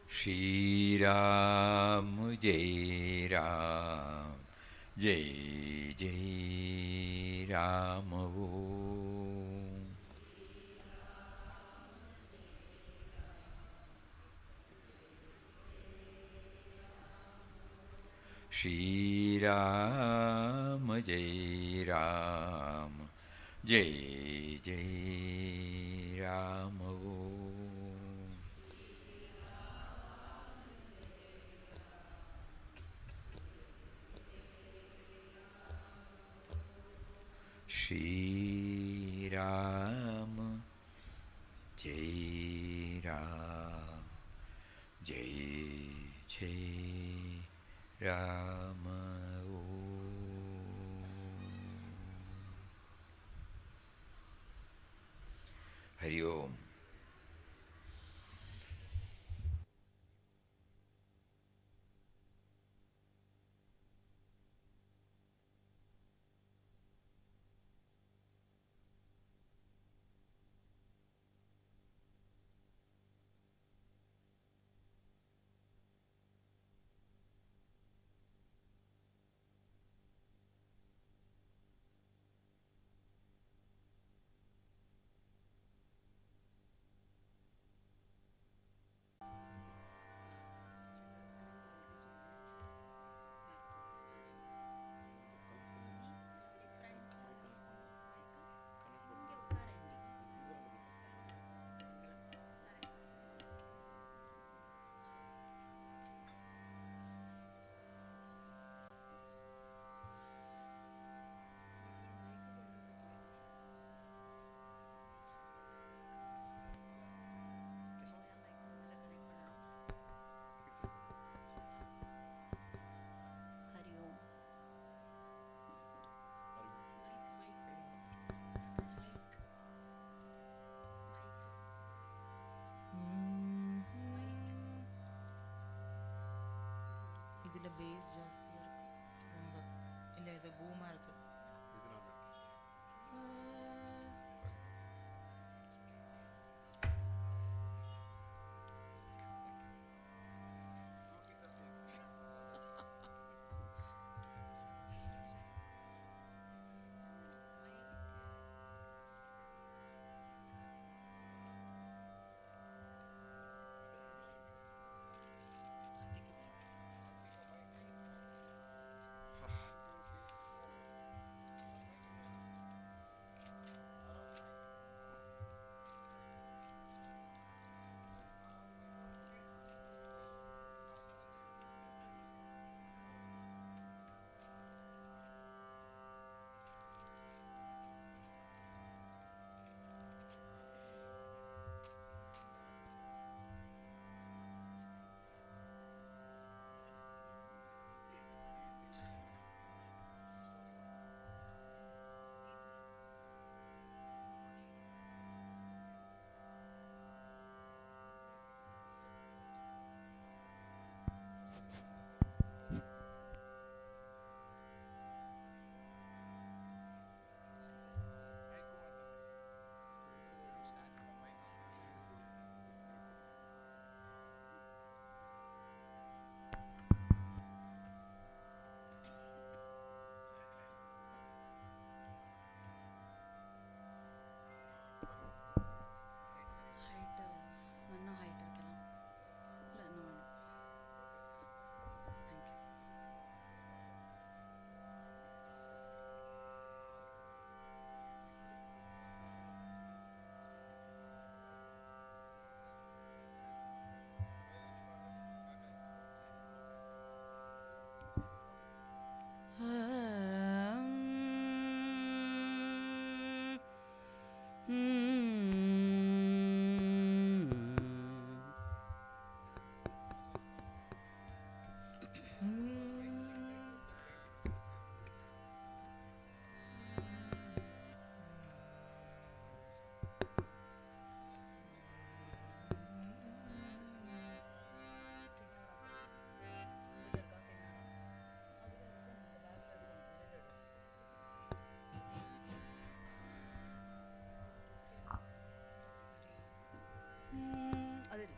Shri Ram, Jai Ram, Jai Jai Ram. Om Shri Ram, Jai Ram, Jai Jai Ram. Om Shri Ram, Jai Ram, Jai Jai Ram. Om Hari Om. இதில் base ஜாஸ்தியாக இருக்கு ரொம்ப, இல்லை இது பூமாக இருக்குது.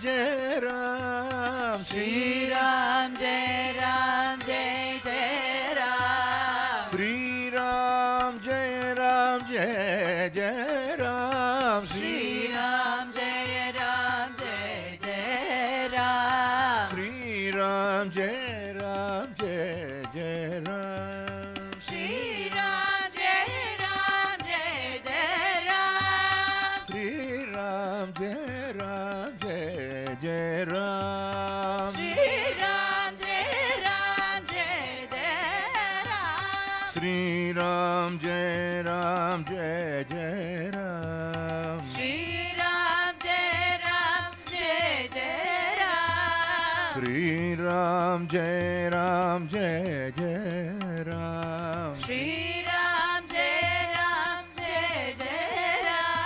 Jai Ram. Shri Ram Jai Ram Jai Jai Ram. Sri Ram Jai Ram Jai Jai Ram. Shri Ram Jai Ram Jai Jai Ram. Sri Ram Jai Ram Jai Jai Ram. Shri Ram Jai Ram Jai Jai Ram. Sri Ram Jai Ram Jai Jai Ram. Shri Ram Jai Ram Jai Jai Ram. Sri Ram Jai Ram Jai Jai Ram. Shri Ram Jai Ram Jai Jai Ram. Sri Ram Jai Ram Jai Jai Ram. Shri Ram Jai Ram Jai Jai Ram.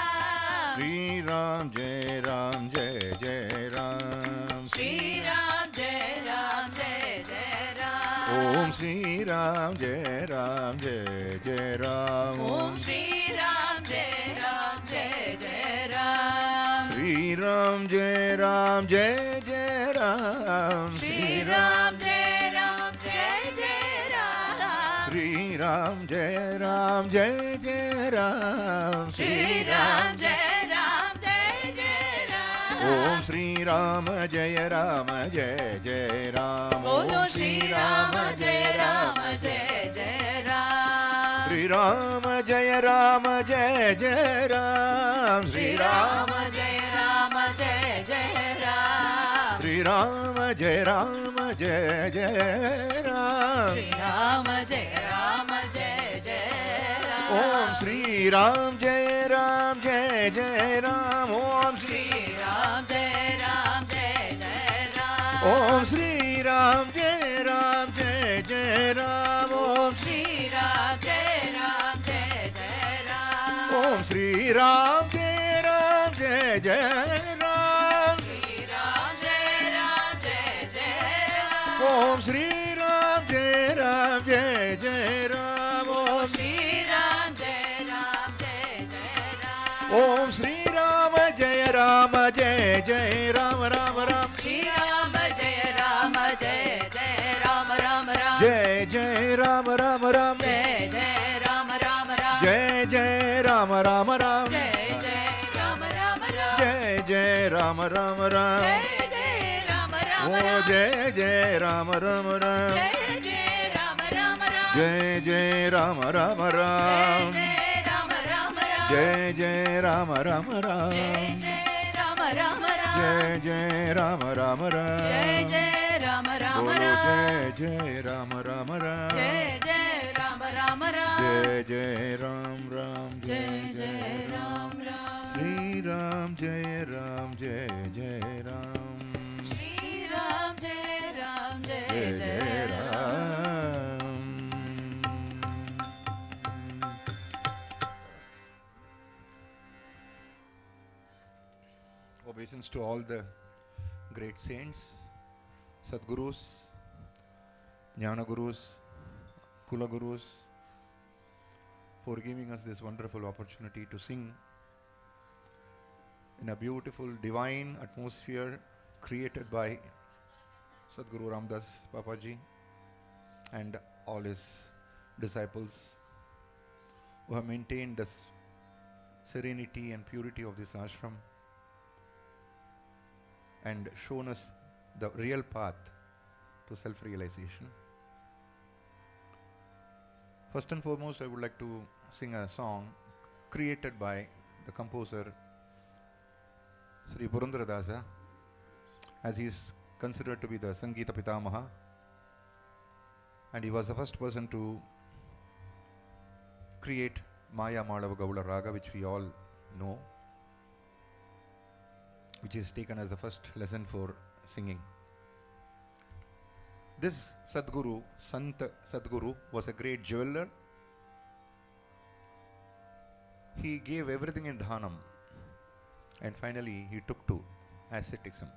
Sri Ram Jai Ram Jai Jai Ram. Shri Ram Jai Ram Jai Jai Ram. Om Sri Ram Jai Ram Jai Jai Ram. Om Shri Ram Jai Ram Jai Jai Ram. Sri Ram Jai Ram Jai Jai Ram. Shri Ram Jai Ram Jai Jai Ram. Sri Ram Jai Ram Jai Jai Ram. Shri Ram Jai Ram Jai Jai Ram. Om Sri Ram Jai Ram Jai Jai Ram. Bolo Shri Ram Jai Ram Jai Jai Ram. Sri Ram Jai Ram Jai Jai Ram. Shri Ram Jai Ram Jai Jai Ram. Sri Ram Jai Ram Jai Jai Ram. Shri Ram Jai Ram Jai Jai Ram. Om Sri Ram Jai Ram Jai Jai Ram. Om Sri Shri Ram Jai Ram Jai Jai Ram. Om Sri Ram Jai Ram Jai Jai Ram. Om Shri Ram Jai Ram Jai Jai Ram. Om Sri Ram Jai Ram Jai Jai Ram. Shri Ram Jai Ram Jai Jai Ram. Om Sri Ram Jai Ram Jai Jai Ram. Om Shri Ram Jai Ram Jai Jai Ram. Om Sri Ram Jai Ram Jai Jai Ram Ram Ram. Shri Ram Jai Ram Jai Jai Ram Ram Ram. Jai Jai Ram Ram Ram. Jai Jai Ram Ram Ram. Jai Jai Ram Ram Ram. Jai Jai Ram Ram Ram. Jai Jai Ram Ram Ram. Jai Jai Ram Ram Oh Ram. Jai Jai Ram Ram Ram. Jai Jai Ram Ram Ram. Jai Jai Ram Ram Jai Ram. Jai Ram Ram Ram. Jai Jai Ram Ram Ram. Jai Jai Ram Ram Ram. Jai Jai Ram Ram Ram. Jai Jai Ram Ram Bolo Ram. Jai Jai Ram Ram Ram. Jai Jai Ram Ram Ram. Jai Jai Ram Ram. Jai Jai Ram Ram. Sri Ram Jai Ram Jai Jai Ram. Shri Ram Jai Ram Jai Jai Jai Jai Ram. Ram. Obeisance to all the great saints, Sadgurus, Jnana Gurus, Kula Gurus, for giving us this wonderful opportunity to sing in a beautiful divine atmosphere created by Sadguru Ramdas Papaji and all his disciples who have maintained the serenity and purity of this ashram and shown us the real path to self-realization. First and foremost, I would like to sing a song created by the composer Sri Purandaradasa, as he is considered to be the Sangeeta Pitamaha, and he was the first person to create Maya Malava Gaula Raga, which we all know, which is taken as the first lesson for singing. This Sadguru, Sant Sadguru, was a great jeweler. He gave everything in dhanam, and finally he took to asceticism.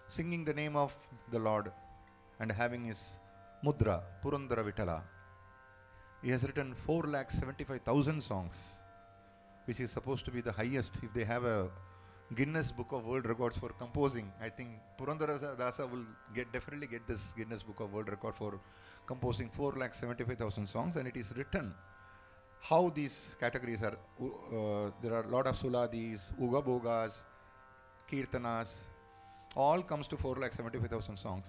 Singing the name of the Lord and having his mudra, Purandara Vitala, he has written 4,75,000 songs, which is supposed to be the highest. If they have a Guinness Book of World Records for composing. I think Purandara will definitely get this Guinness Book of World Record for composing 4,75,000 songs, and it is written how these categories are. There are a lot of suladis, ugabogas, kirtanas, all comes to 4,75,000 songs.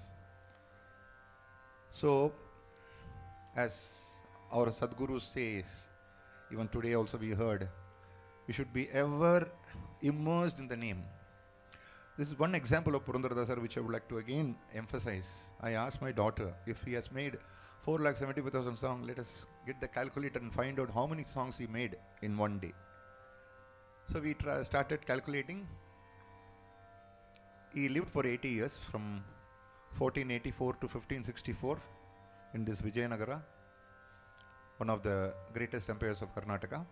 So, as our Sadguru says, even today also we heard, we should be ever immersed in the name. This is one example of Purandaradasar which I would like to again emphasize. I asked my daughter, if he has made 4,75,000 songs, let us get the calculator and find out how many songs he made in one day. So we started calculating. He lived for 80 years, from 1484 to 1564 in this Vijayanagara, one of the greatest empires of Karnataka.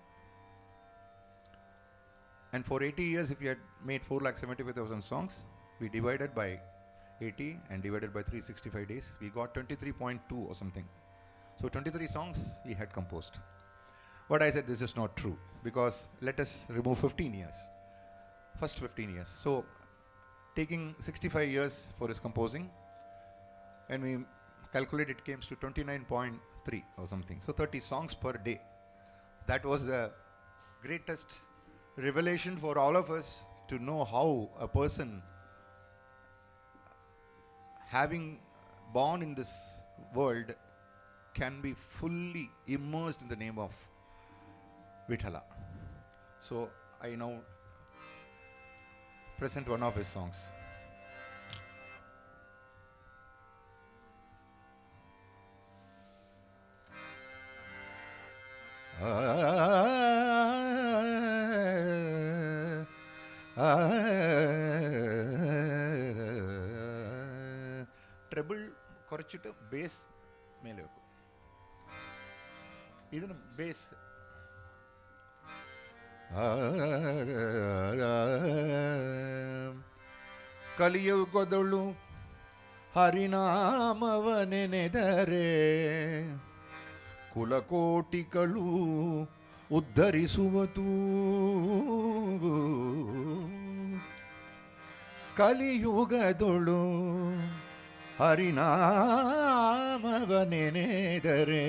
And for 80 years, if we had made 4,75,000 songs, we divided by 80 and divided by 365 days, we got 23.2 or something. So 23 songs he had composed. But I said this is not true, because let us remove 15 years. First 15 years. So taking 65 years for his composing, and we calculate it came to 29.3 or something. So 30 songs per day. That was the greatest revelation for all of us, to know how a person, having born in this world, can be fully immersed in the name of Vithala. So I now present one of his songs. Treble കുറച്ചിട്ട് base മേലെ വെക്കും. ഇതിന് base ಕಲಿಯುಗದಳು ಹರಿನಾಮವನೆನೆದರೆ ಕುಲಕೋಟಿಗಳು ಉದ್ಧರಿಸುವುದು. ಕಲಿಯುಗದಳು ಹರಿನಾಮವನೆನೆದರೆ,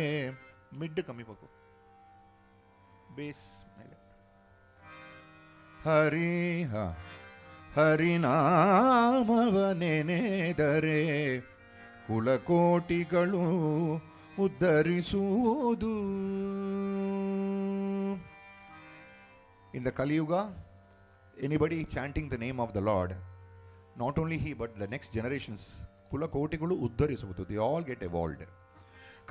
mid ಕಮ್ಮಿ ಬೇಕು, base ಮೇಲೆ ಹರಿನಾಮವನೆನೆದರೆ ಕುಲಕೋಟಿಗಳು ಉದ್ಧರಿಸುವುದು. In the Kali Yuga, anybody chanting the name of the Lord, not only he but the next generations, ಕುಲಕೋಟಿಗಳು ಉದ್ಧರಿಸುವುದು, they all get evolved.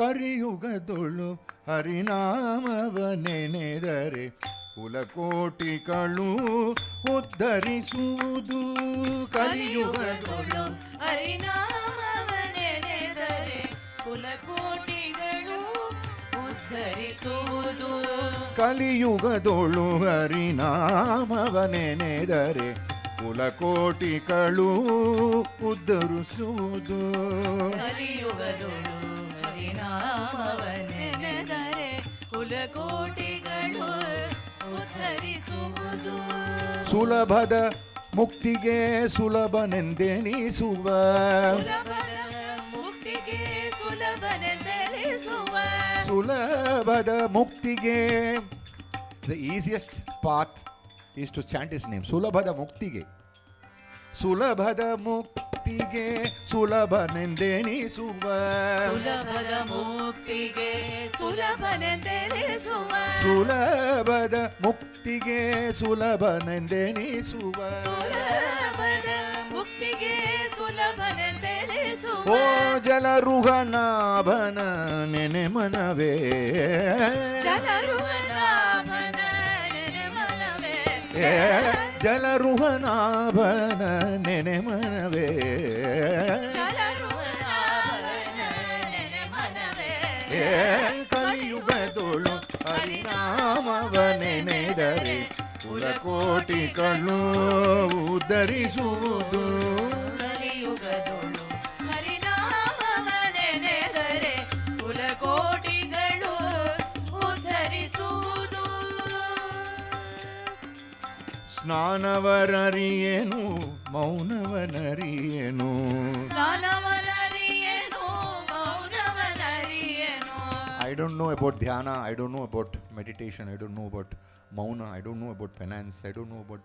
ಕಲಿಯುಗದೊಳು ಹರಿನಾಮವನೆನೆದರೆ ಕುಲಕೋಟಿಗಳು ಉದ್ಧರಿಸುವುದು. ಕಲಿಯುಗದೊಳು ಹರಿನಾಮವನೆನೆದರೆ ಕುಲಕೋಟಿಗಳು ಉದ್ಧರಿಸುವುದು. ಕಲಿಯುಗದೊಳು ಹರಿನಾಮವನೆನೆದರೆ ಕುಲಕೋಟಿಗಳು ಉದ್ಧರಿಸುವುದು. ಕಲಿಯುಗದೊಳು ಹರಿನಾಮವನೆನೆದರೆ ಕುಲಕೋಟಿಗಳು ಉದ್ಧರಿಸುವುದು. ಸುಲಭದ ಮುಕ್ತಿಗೆ ಸುಲಭನೆಂದೆನಿಸುವ, ಸುಲಭದ ಮುಕ್ತಿಗೆ ಸುಲಭನೆಂದೆನಿಸುವ, ಸುಲಭದ ಮುಕ್ತಿಗೆ, the easiest path is to chant his name. ಸುಲಭದ ಮುಕ್ತಿಗೆ, ಸುಲಭದ ಮುಕ್ತಿಗೆ ಸುಲಭನೆಂದೆನಿಸುವ, ಸುಲಭದ ಮುಕ್ತಿಗೆ ಸುಲಭನೆಂದೆನಿಸುವ, ಸುಲಭದ ಮುಕ್ತಿಗೆ ಸುಲಭನೆಂದೆನಿಸುವ, ಸುಲಭದ ಮುಕ್ತಿಗೆ ಸುಲಭನೆಂದೆನಿಸುವ. ಓ ಜಲರುಹನಾಭನ ನೆನೆ ಮನವೇ, ಜಲರುಹನಾಭನ ನೆನೆ ಮನವೇ, ಜಲರುಹನಾಭನ ನೆನೆ ಮನವೇ, ಜಲರುಹನಾಭನ ನೆನೆ ಮನವೇ. ಕಲಿಯುಗದೊಳು ಹರಿನಾಮವನೆನೆದರೆ ಕುಲಕೋಟಿಗಳು ಉದ್ಧರಿಸುವುದು. ಕಲಿಯುಗದೊಳು ಹರಿನಾಮವನೆನೆದರೆ ಕುಲಕೋಟಿಗಳು ಉದ್ಧರಿಸುವುದು. ಸ್ನಾನವನರಿಯೇನು ಮೌನವನರಿಯೇನು ಸ್ನಾನವನರಿಯೇನು ಮೌನವನರಿಯೇನು. I don't know about dhyana, I don't know about meditation, I don't know about mauna, I don't know about penance, I don't know about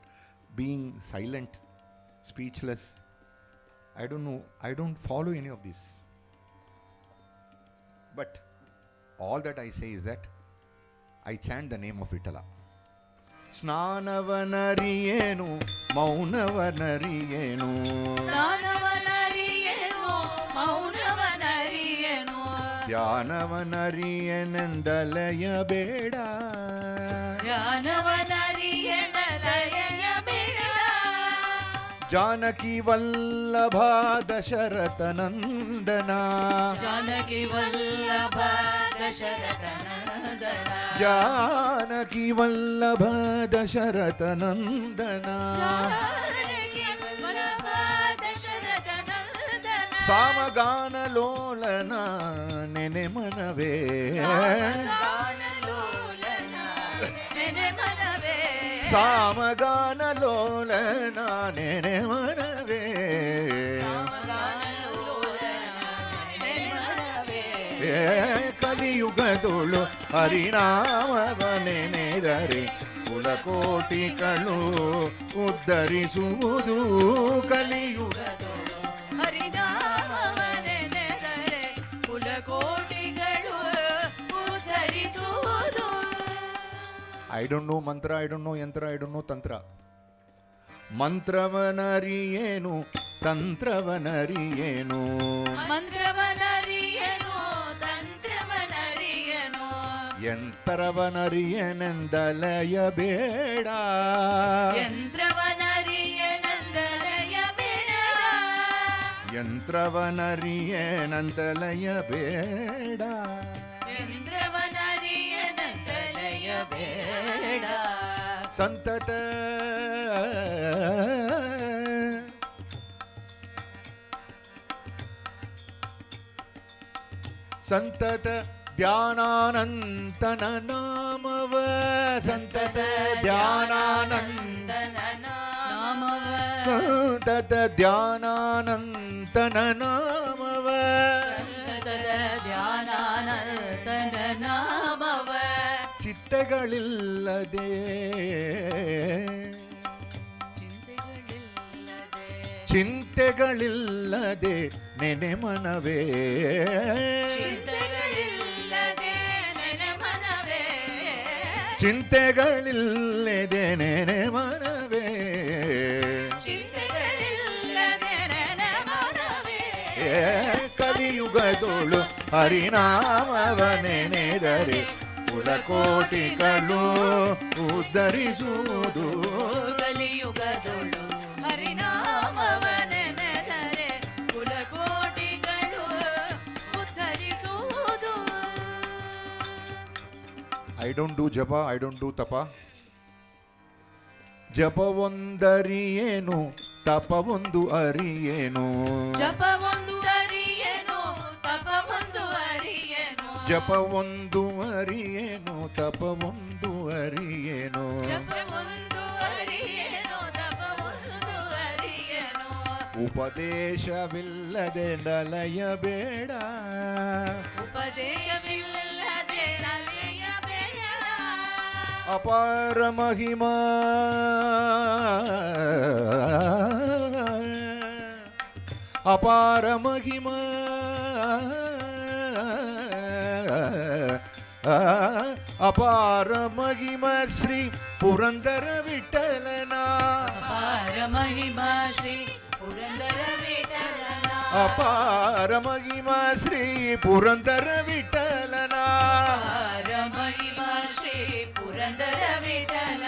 being silent, speechless. I don't know, I don't follow any of this. But all that I say is that I chant the name of Vittala. ಸ್ನಾನವನರಿಯೇನು ಮೌನವನರಿಯೇನು ಸ್ನಾನವನರಿಯೇನು ಮೌನವನರಿಯೇನು. ಧ್ಯಾನವನರಿಯನೆಂದಲಯ ಬೇಡ ಧ್ಯಾನವನರಿಯೆಂದಲಯ ಬೇಡ. ಜಾನಕಿ ವಲ್ಲಭ ದಶರಥ ನಂದನ ಜಾನಕಿ ವಲ್ಲಭ ದಶರಥ ನಂದನ. ಜಾನಕಿ ವಲ್ಲಭ ದಶರಥ ನಂದನ ಜಾನಕಿ ವಲ್ಲಭ ದಶರಥ ನಂದನ. ಸಾಮಗಾನ ಲೋಲನ ನೆನೆ ಮನವೇ ಸಾಮಗಾನಲೋಲನ ನೆನೆ ಮನವೇ. ಸಾಮಗಾನ ಲೋಲನ ನೆನೆ ಮನವೇ ಸಾಮಗಾನಲೋಲನ ನೆನೆ ಮನವೇ. ಕಲಿಯುಗದೊಳು ಹರಿನಾಮವನೆನೆದರೆ ಕುಲಕೋಟಿಗಳು ಉದ್ಧರಿಸುವುದು. ಕಲಿಯುಗದೊಳು ಹರಿನಾಮವನೆನೆದರೆ ಕುಲಕೋಟಿಗಳು ಉದ್ಧರಿಸುವುದು. I don't know mantra, I don't know yantra, I don't know tantra. ಮಂತ್ರವನರಿಯೇನು ತಂತ್ರವನರಿಯೇನು ಮಂತ್ರವನರಿಯೇನು ತಂತ್ರವನರಿಯೇನು. ಯಂತ್ರವನರಿಯನೆಂದಲಯ ಬೇಡ ಯಂತ್ರವನರಿಯೆಂದಲಯ ಬೇಡ. ಯಂತ್ರವನರಿಯನೆಂದಲಯ ಬೇಡ ಯಂತ್ರವನರಿಯೆಂದಲಯ ಬೇಡ. ಸಂತತ ಸಂತತ ಧ್ಯಾನಾನಂತನ ನಾಮವ ಸಂತತ ಧ್ಯಾನಾನಂದನ ನಾಮವ ಸಂತತ ಧ್ಯಾನಾನಂತನ ನಾಮವ ಸಂತತ ಧ್ಯಾನಾನಂತನ ನಾಮವ. ಚಿತ್ತಗಳಿಲ್ಲದೆ ಚಿಂತೆಗಳಿಲ್ಲದೆ ನೆನೆ ಮನವೇ ಚಿಂತೆಗಳಿಲ್ಲದೆ ನೆನೆ ಮನವೇ. ಚಿಂತೆಗಳಿಲ್ಲದೆ ನೆನೆ ಮನವೇ ಚಿಂತೆಗಳಿಲ್ಲದೆ ನೆನೆ ಮನವೇ. ಕಲಿಯುಗದೊಳು ಹರಿನಾಮವನೆನೆದರೆ ಕುಲಕೋಟಿಗಳು ಉದ್ಧರಿಸುವುದು. ಕಲಿಯುಗದೊಳು ಹರಿನಾಮವನೆನೆದರೆ ಕುಲಕೋಟಿಗಳು ಉದ್ಧರಿಸುವುದು. I don't do japa, I don't do tapa. ಜಪವೊಂದರಿಯೇನು ತಪವೊಂದು ಅರಿಯೇನು ಜಪವೊಂದು ಅರಿಯೇನು ತಪವೊಂದು ಅರಿಯೇನು. ಜಪವೊಂದು ಅರಿಯೇನು ತಪವೊಂದು ಅರಿಯೇನು ಜಪವೊಂದು ಅರಿಯೇನು ತಪವೊಂದು ಅರಿಯೇನು. ಉಪದೇಶವಿಲ್ಲದೆ ನಲಯ ಬೇಡ ಉಪದೇಶವಿಲ್ಲದೆ ನಲಿಯ ಬೇಡ. ಅಪಾರ ಮಹಿಮಾ ಅಪಾರ ಮಹಿಮಾ ಅಪಾರ ಮಹಿಮಾ ಶ್ರೀ ಪುರಂದರ ವಿಠಲನ ಅಪಾರ ಮಹಿಮಾ ಶ್ರೀ ಪುರಂದರ ವಿಠಲನ. ಅಪಾರ ಮಹಿಮಾ ಶ್ರೀ ಪುರಂದರ ವಿಠಲನ ಅಪಾರ ಮಹಿಮಾ ಶ್ರೀ ಪುರಂದರ ವಿಠಲನ.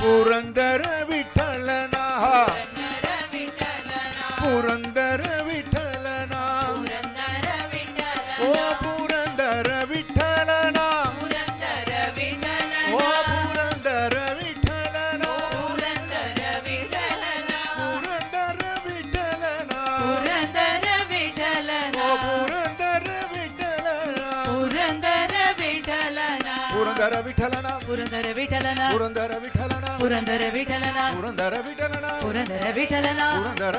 ಪುರಂದರ ವಿಠಲನ ಪುರಂದರ ವಿಠಲನ ಪುರಂದರ ವಿಠಲನ ಪುರಂದರ ವಿಠಲನ. ಓ ಪುರಂದರ ವಿಠಲನ ಪುರಂದರ ವಿಠಲನ ಓ ಪುರಂದರ ವಿಠಲನ ಪುರಂದರ ವಿಠಲನ ಪುರಂದರ ವಿಠಲನ ಪುರಂದರ ವಿಠಲನ ಓ ಪುರಂದರ ವಿಠಲನ ಪುರಂದರ ವಿಠಲನ ಪುರಂದರ ವಿಠಲನ ಪುರಂದರ ವಿಠಲನ ಪುರಂದರ ವಿಠಲನ ಪುರಂದರ ವಿಠಲನ ಪುರಂದರ ವಿಠಲನ ಪುರಂದರ ವಿಠಲನ ಪುರಂದರ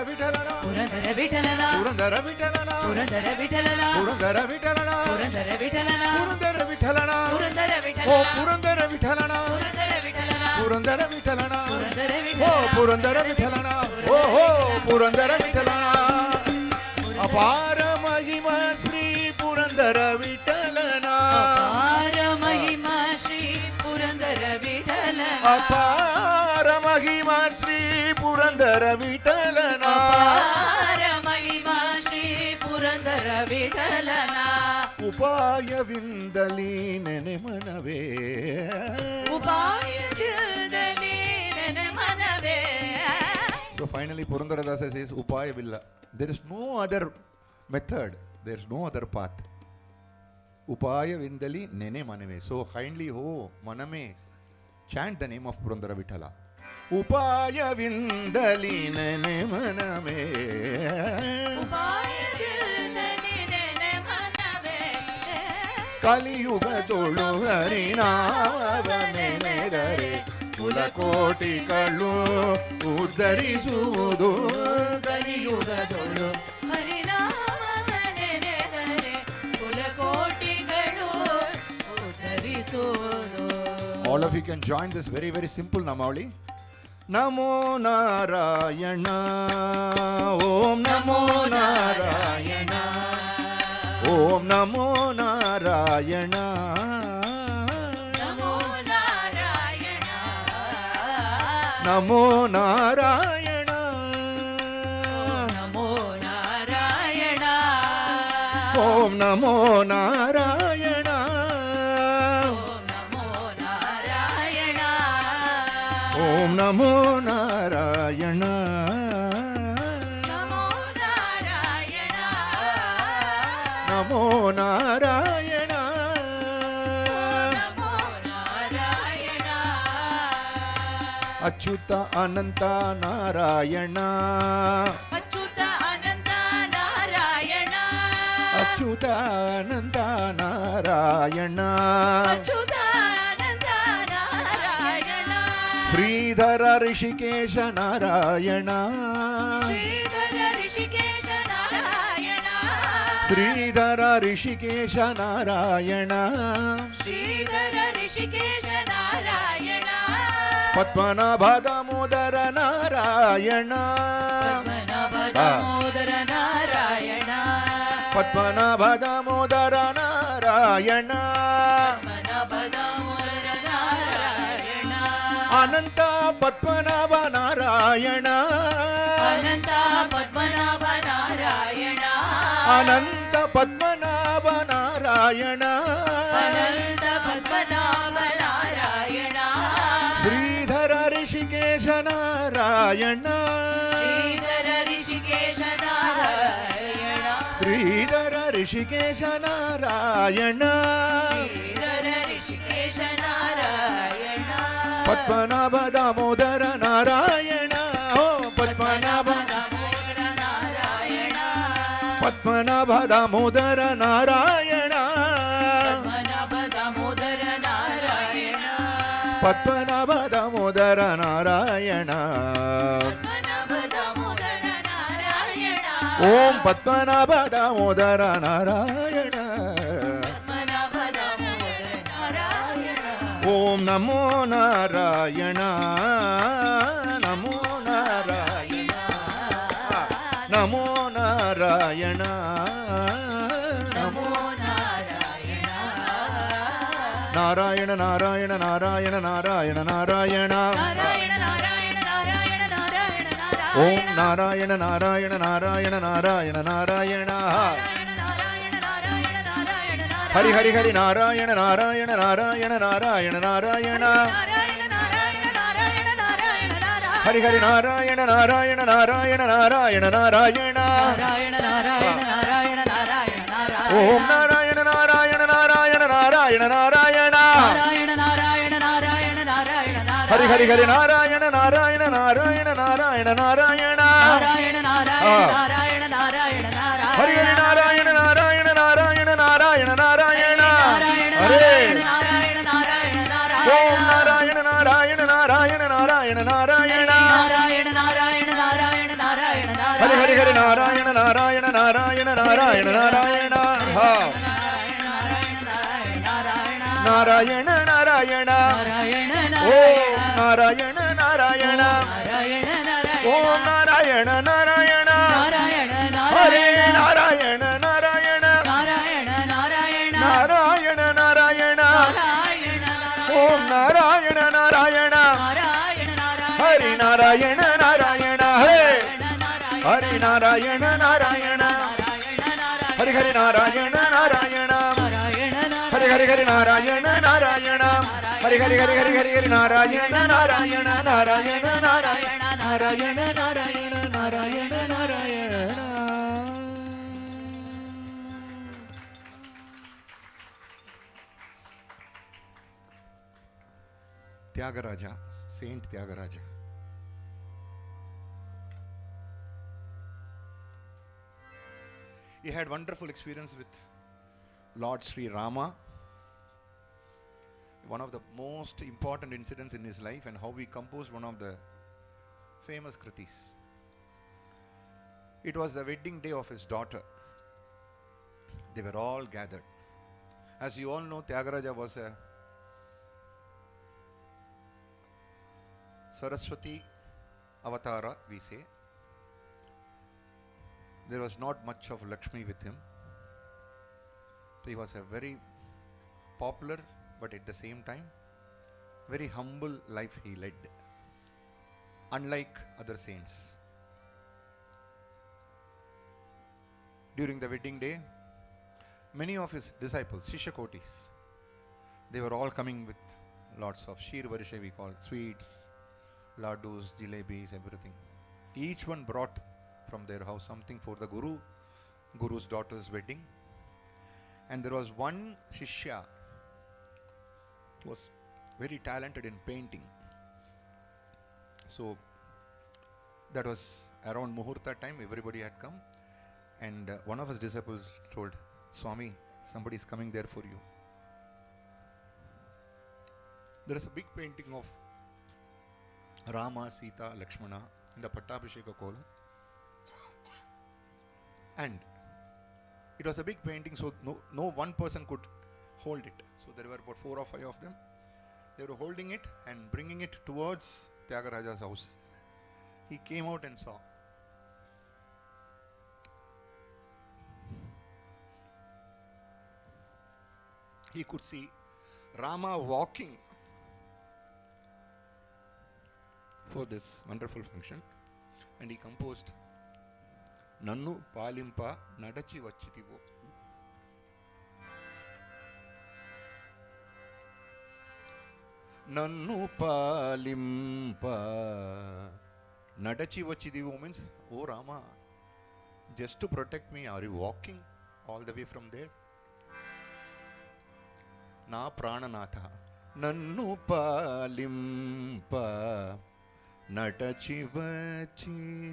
ವಿಠಲನ ಪುರಂದರ ವಿಠಲನ ಪುರಂದರ ವಿಠಲನ ಪುರಂದರ ವಿಠಲನ ಪುರಂದರ ವಿಠಲನ ಪುರಂದರ ವಿಠಲನ ಪುರಂದರ ವಿಠಲನ ಪುರಂದರ ಓ ವಿಠಲನ ಪುರಂದರ ವಿಠಲನ ಪುರಂದರ ವಿಠಲನ ಪುರಂದರ ವಿಠಲನ ಪುರಂದರ ಓ ವಿಠಲನ ಪುರಂದರ ವಿಠಲನ ಓಹೋ ಪುರಂದರ ವಿಠಲನ ಅಪಾರ ಮಹಿಮಾ ಶ್ರೀ ಪುರಂದರ ವಿಠಲನ ಅಪಾರ ಮಹಿಮಾ ಶ್ರೀ ಪುರಂದರ ವಿಠಲನ ಅಪಾರ ಮಹಿಮಾ ಶ್ರೀ ಪುರಂದರ ವಿಠಲನ ಅಪಾರ ಮಹಿಮಾ ಶ್ರೀ ಪುರಂದರ ವಿಠಲನ ಉಪಾಯವಿಂದಲೀ ನೆನೆ ಮನವೇ ಉಪಾಯದಿಂದಲೇ ನನ್ನ ಮನವೇ. So finally Purandaradasa says upayavilla. There is no other method. There is no other path. Upayavindali nene manave. So kindly ho maname chant the name of Purandara Vithala. Upayavindali nene manave. ಉಪಾಯದಿಂದಲೇ ನನ್ನ ಮನವೇ. ಕಲಿಯುಗದೊಳು ಹರಿನಾಮವನೆನೆದರೆ ಕುಲಕೋಟಿಗಳು ಉದ್ಧರಿಸುವುದು ಕಲಿಯುಗದೊಳು ಹರಿನಾಮವನೆನೆದರೆ ಕುಲಕೋಟಿಗಳು ಉದ್ಧರಿಸುವುದು. All of you can join this very very simple Namavali. Namo Narayana Om Namo Narayana Om Namo Narayana Namo Narayana Namo Narayana Namo Narayana Om Namo Narayana Namo Narayana Om Namo Narayana Namo Narayana Namo Narayana Namo Narayana Achyuta Ananta Narayana Achyuta Ananta Narayana Achyuta Ananta Narayana Achyuta Ananta Narayana Shridhara Rishikesh Narayana Shridhara Rishikesh Narayana Shridhara Rishikesh Narayana Shridhara Rishikesh Narayana Padmanabha Damodar Narayana Padmanabha Damodar Narayana Padmanabha Damodar Narayana Padmanabha Damodar Narayana Ananta Padmanabha Narayana Ananta Padmanabha Narayana Ananta Padmanabha Narayana Ananta Padmanabha Narayana Shridhara Rishikesh Narayana Shridhara Rishikesh Narayana Shridhara Rishikesh Narayana Shridhara Rishikesh Narayana Padmanabha Damodar Narayana O Padmanabha Damodar Narayana Padmanabha Damodar Narayana Padmanabha Damodar Narayana Padmanabha Damodar Narayana Padmanabha Damodar Narayana Om Padmanabha Damodar Narayana Padmanabha Damodar Narayana Om Namo Narayana Namo Narayana Namo Narayana Namo Narayana Narayana Narayana Narayana Narayana Narayana Narayana Narayana Narayana Narayana Narayana Om Narayana Narayana Narayana Narayana Narayana Hari Hari Hari Narayana Narayana Narayana Narayana Narayana Hari Hari Narayana Narayana Narayana Narayana Narayana Om Narayana Narayana Narayana Narayana Narayana Hari Hari Hari Narayana Narayana Narayana Narayana Narayana Hari Hari Narayana Narayana Narayana Narayana Narayana Hare Om Narayana Narayana Narayana Narayana Hare Hare Hare Narayana Narayana Narayana Narayana Narayana Ha Narayana Narayana Om Narayana Narayana Om Narayana Narayana Hare Narayana Narayana Narayana Narayana Om Narayana Narayana Hare Narayana Narayana Hare Narayana Narayana Hare Hare Narayana Narayana Hare Hare Hare Narayana Narayana Hare Hare Hare Hare Hare Hare Narayana Narayana Narayana Narayana Narayana Narayana Narayana Narayana. Tyagaraja, Saint Tyagaraja. He had wonderful experience with Lord Sri Rama. One of the most important incidents in his life, and how he composed one of the famous kritis. It was the wedding day of his daughter. They were all gathered. As you all know, Tyagaraja was a Saraswati Avatara, we say. There was not much of Lakshmi with him. So he was a very popular, but at the same time, very humble life he led, unlike other saints. During the wedding day, many of his disciples, Shishakotis, they were all coming with lots of Sheer Varisha, we call it, sweets, laddus, jalebis, everything. Each one brought from their house something for the Guru's daughter's wedding. And there was one Shishya who was very talented in painting. So that was around Muhurta time, everybody had come. And one of his disciples told, Swami, somebody is coming there for you. There is a big painting of Rama, Sita, Lakshmana in the Pattabhisheka kolam. And it was a big painting, so no one person could hold it. So there were about 4 or 5 of them. They were holding it and bringing it towards Tyagaraja's house. He came out and saw. He could see Rama walking for this wonderful function, and he composed Nannu Palimpa Nadachi Vachitivo. Nannu Palimpa Nadachi Vachitivo means, oh Rama, just to protect me, are you walking all the way from there? Na Prananatha Nannu Palimpa Nadachi Vachitivo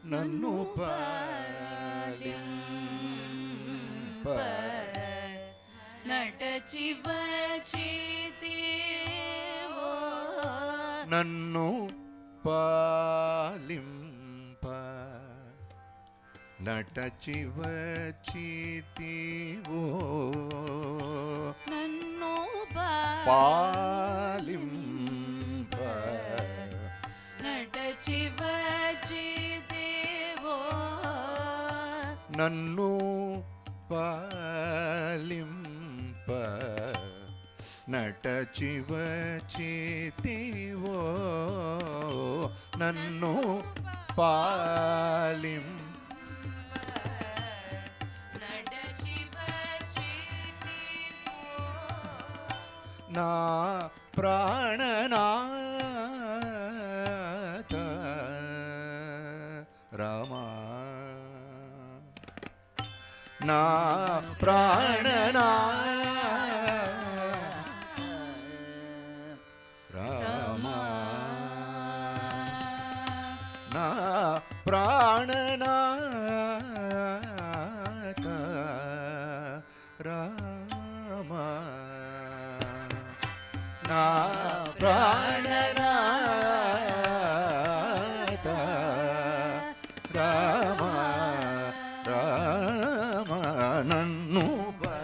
Nannu Palimpa Nadachi Vachitivo Nannu Palimpa Nadachi Vachitivo Nannu Palimpa Nadachi Vachitivo Nannu Palimpa Nadachi Vachitivo Nannu Palimpa Na Prananatha Rama Na Prananatha Rama Na Prananatha Rama Na Prananatha Bhakta Rama Rama Nannupa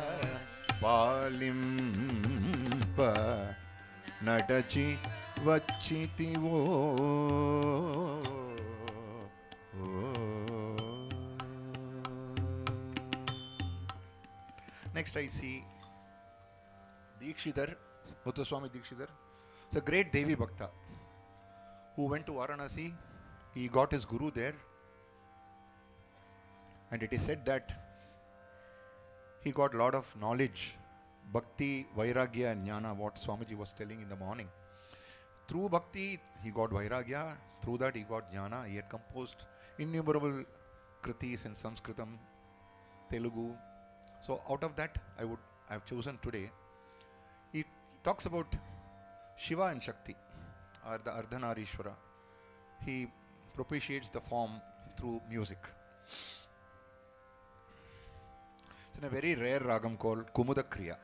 Palimpa Nadachi Vachitivo. Next I see Dikshidhar, Muthuswami Dikshidhar. It's a great Devi Bhakta who went to Varanasi. He got his guru there, and it is said that he got a lot of knowledge, bhakti, vairagya and jnana, what Swamiji was telling in the morning. Through bhakti he got vairagya, through that he got jnana. He had composed innumerable kritis in Sanskritam, Telugu. So out of that I have chosen today. He talks about Shiva and Shakti, or the Ardhanarishwara. He propitiates the form through music. It's in a very rare ragam called Kumuda Kriya.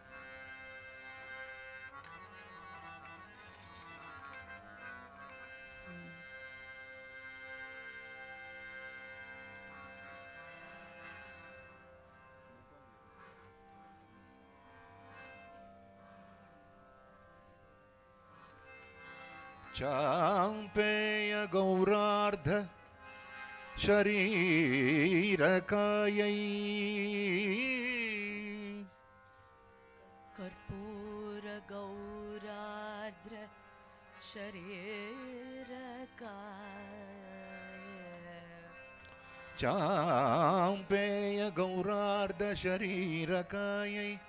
Champeya Gaurardha Sharirakayi Karpura Gauradra Sharirakayi Champeya Gaurardha Sharirakayi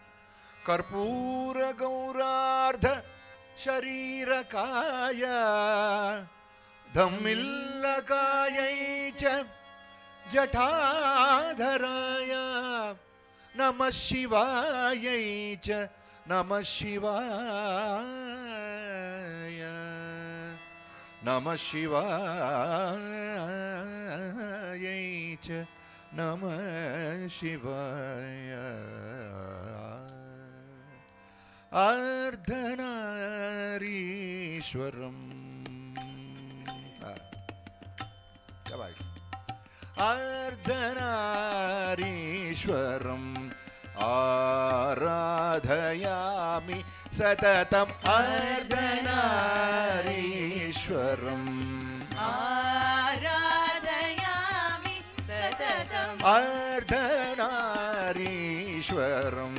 Karpura Gaurardha Sharirakaya Dhammillakayai cha Jatadharaya Namah Shivayai cha Namah Shivaya Namah Shivayai cha Namah Shivaya Ardhanarishwaram Ardhanarishwaram Aradhayami Satatam Ardhanarishwaram Aradhayami Satatam Ardhanarishwaram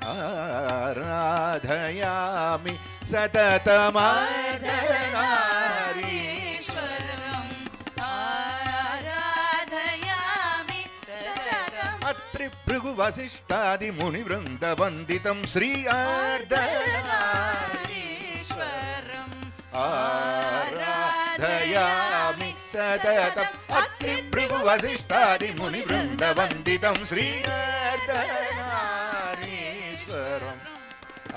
Aradhayami Satatam Ardhanarishwaram Aradhayami Satatam Atri Bhrigu Vasishtadi Muni Vrinda Vanditam Sri Ardhanarishwaram Aradhayami Satatam Atri Bhrigu Vasishtadi Muni Vrinda Vanditam Sri Ardhanarishwaram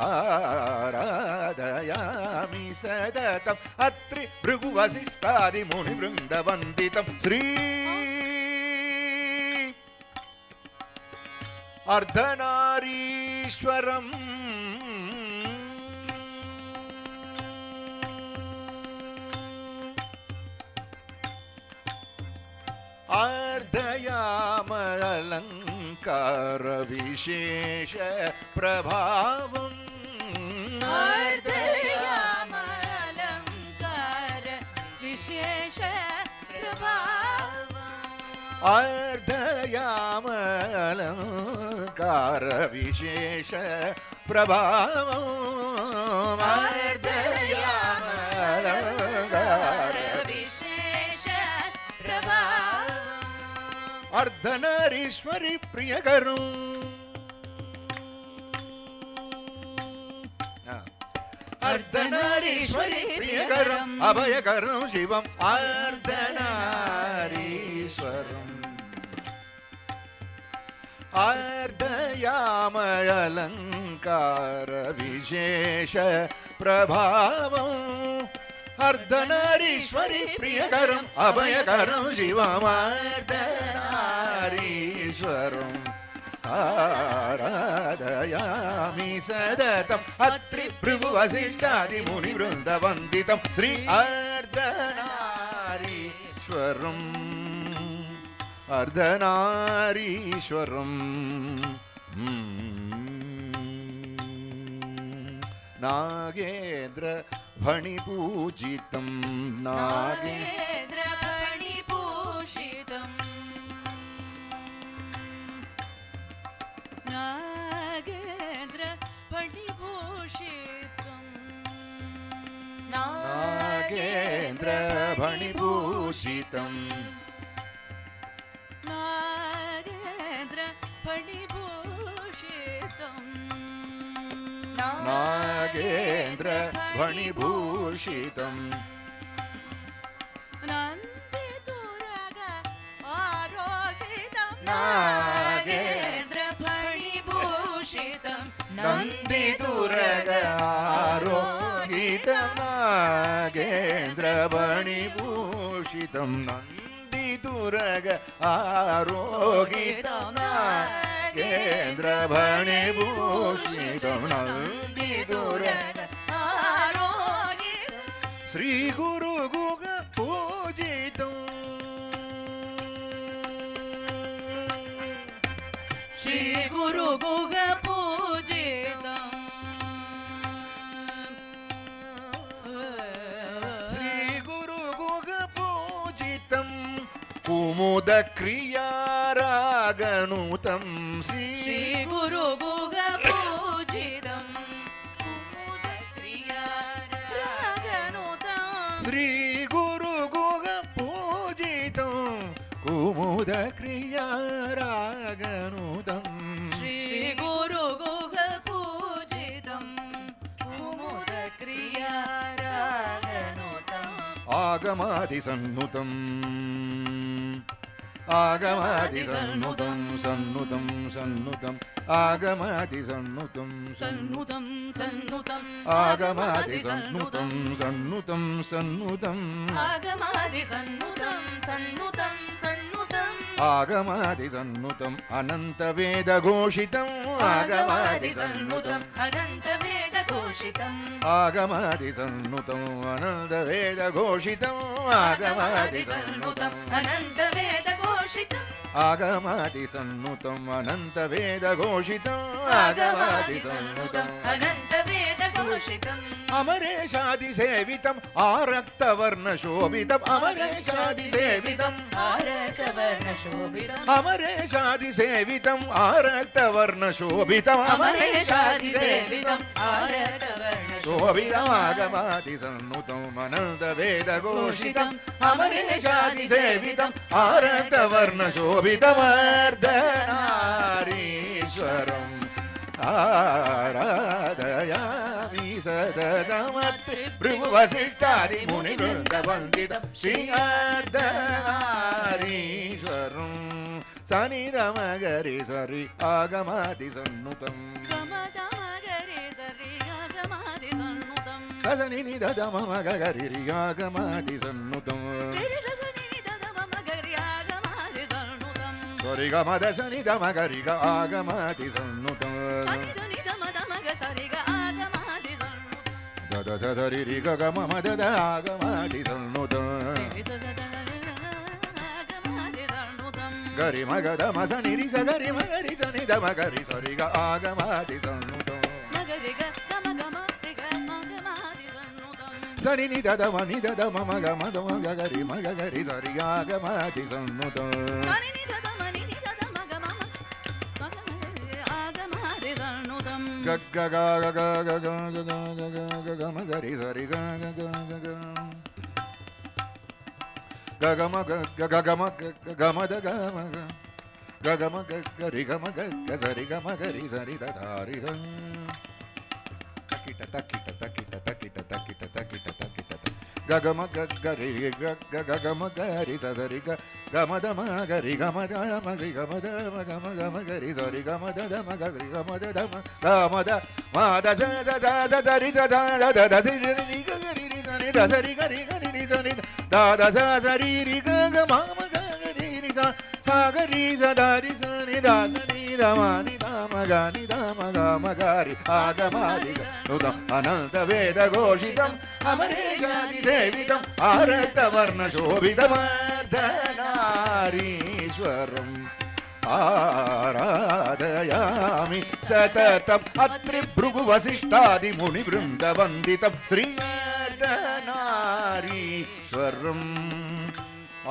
Aradhayami Sadatam Atri Bhrigu Vasishtadi Muni Vrinda Vanditam Sri Ardhanarishwaram Ardhayama Alankara Vishesha Prabhavam Ardhayama Alankara Vishesha Prabhavam Ardhayama Alankara Vishesha Prabhavam Ardhayama Alankara Vishesha Prabhavam Ardhanarishwari Priyakaram Ardhanarishwari Priyakaram Abhayakaram Shivam Ardhanarishwaram Ardhayama Alankara Vishesha Prabhavam Ardhanarishwari Priyakaram Abhayakaram Shivam Ardhanarishwaram Aradhayami Sadatam Atri Bhrigu Vasishtadi Muni Vrinda Vanditam Sri Ardhanarishwaram अर्धनारीश्वरम् अर्धनारीश्वरम् Nagendra फणिपूजितं Nagendra फणिपूजितं Nagendra फणिभूषितं Nagendra फणिभूषितं Nagendra फणिभूषितं Nagendra फणिभूषितं नन्दितुरग आरोहितं Nagendra फणिभूषितं नन्दितुरग आरोहितं Nagendra फणिभूषितं नन्दितुरग आरोहितं Nagendra फणिभूषितं नन्दितुरग आरोहितं Shri गुरु गुग पूजितं श्री गुरु गुग पूजितं श्री गुरु गुग पूजितं कुमुद क्रियारागनुतं श्री गुरु गुग पूजितं कुमुद क्रियारागनुतं श्री गुरु गुग पूजितं कुमुद क्रियारागनुतं श्री गुरु गुग पूजितं कुमुद क्रियारागनुतं आगमादिसन्नुतम् आगमादिसन्नुतं सन्नुतं सन्नुतम् आगमादिसन्नुतं सन्नुतं सन्नुतं आगमादिसन्नुतं सन्नुतं सन्नुतम् आगमादिसन्नुतं सन्नुतं सन्नुतं आगमादिसन्नुतम् अनन्तवेदघोषितम् आगमादिसन्नुतं अनन्तवेदघोषितं आगमादिसन्नुतम् अनन्तवेदघोषितम् आगमादिसन्नुतं अनन्तवेदघोषितं आगमादिसन्नुतम् अनन्तवेदघोषितम् आगमादिसन्नुतं अनन्तवेदघोषितम् अमरेशादिसेवितम् आरक्तवर्णशोभितम् अमरेशादिसेवितम् आरक्तवर्णशोभितम् अमरेशादिसेवितम् आरक्तवर्णशोभितम् अमरेशादिसेवितम् आरक्तवर्णशोभितम् शोभितम् आगमादिसन्नुतम् अनन्तवेदघोषितम् अमरेशादिसेवितम् आरक्तवर्णशोभितम् अर्धनारीश्वरम् आराधयामि सततमत्रि भृगुवसिष्ठादि मुनिवृन्दवन्दितं श्री अर्धनारीश्वरम् सनिधमगरि सरि आगमादिसन्नुतम् गमदमगरे सरि आगमादिसन्नुतं ससनि ददमगरि आगमादिसन्नुतम् ससनिधमगरे आगमादिसन्नुतं सरि गमदसनि दमगरि आगमादिसन्नुतम् सनिधनिधमदमग सरि आगमादिसन्नुतं ददसरि गममदद आगमादिसन्नुतम् गरि मगद मसनि रि सगरि मगरि सनि दमगरि सरि आगमादिसन्नुतम् मगरि गम रि आगमादिसन्नुतं सनि नि दद मनि दद मम गम दम गरि मग गरि सरि आगमादिसन्नुतम् सनि नि दद मनि नि दद मग मम आगमादिसन्नुतं गग ग ग ग ग ग ग म गरि सरि ग ग ग ग गगम गगम गम द गम गगम गरि गम गरि गम गरि सरि दधारि तकिट तकिट तकिट तकिट तकिट तकिट तकिट गगम गरि गगम गरि सरि गम दम गरि गम दम गरि गम दम गम गम गरि सरि गम दम गरि गम दम गम द मा द ज ज ज ज रि ज ज द द सि रि गरि रि सनि द सरि गरि गरि रि सनि द द स सरि रि ग ग म म ग गरि रि स सा गरि स द रि सनि द सनि द म नि द म ग नि द म ग म गरि आगमादिसन्नुतम् अनन्तवेदघोषितम् अमरेशादिसेवितम् आरक्तवर्णशोभितम् अर्धनारीश्वरम् आराधयामि सततम् अत्रिभृगुवसिष्ठादिमुनिवृन्दवन्दितं श्री अर्धनारीश्वरम्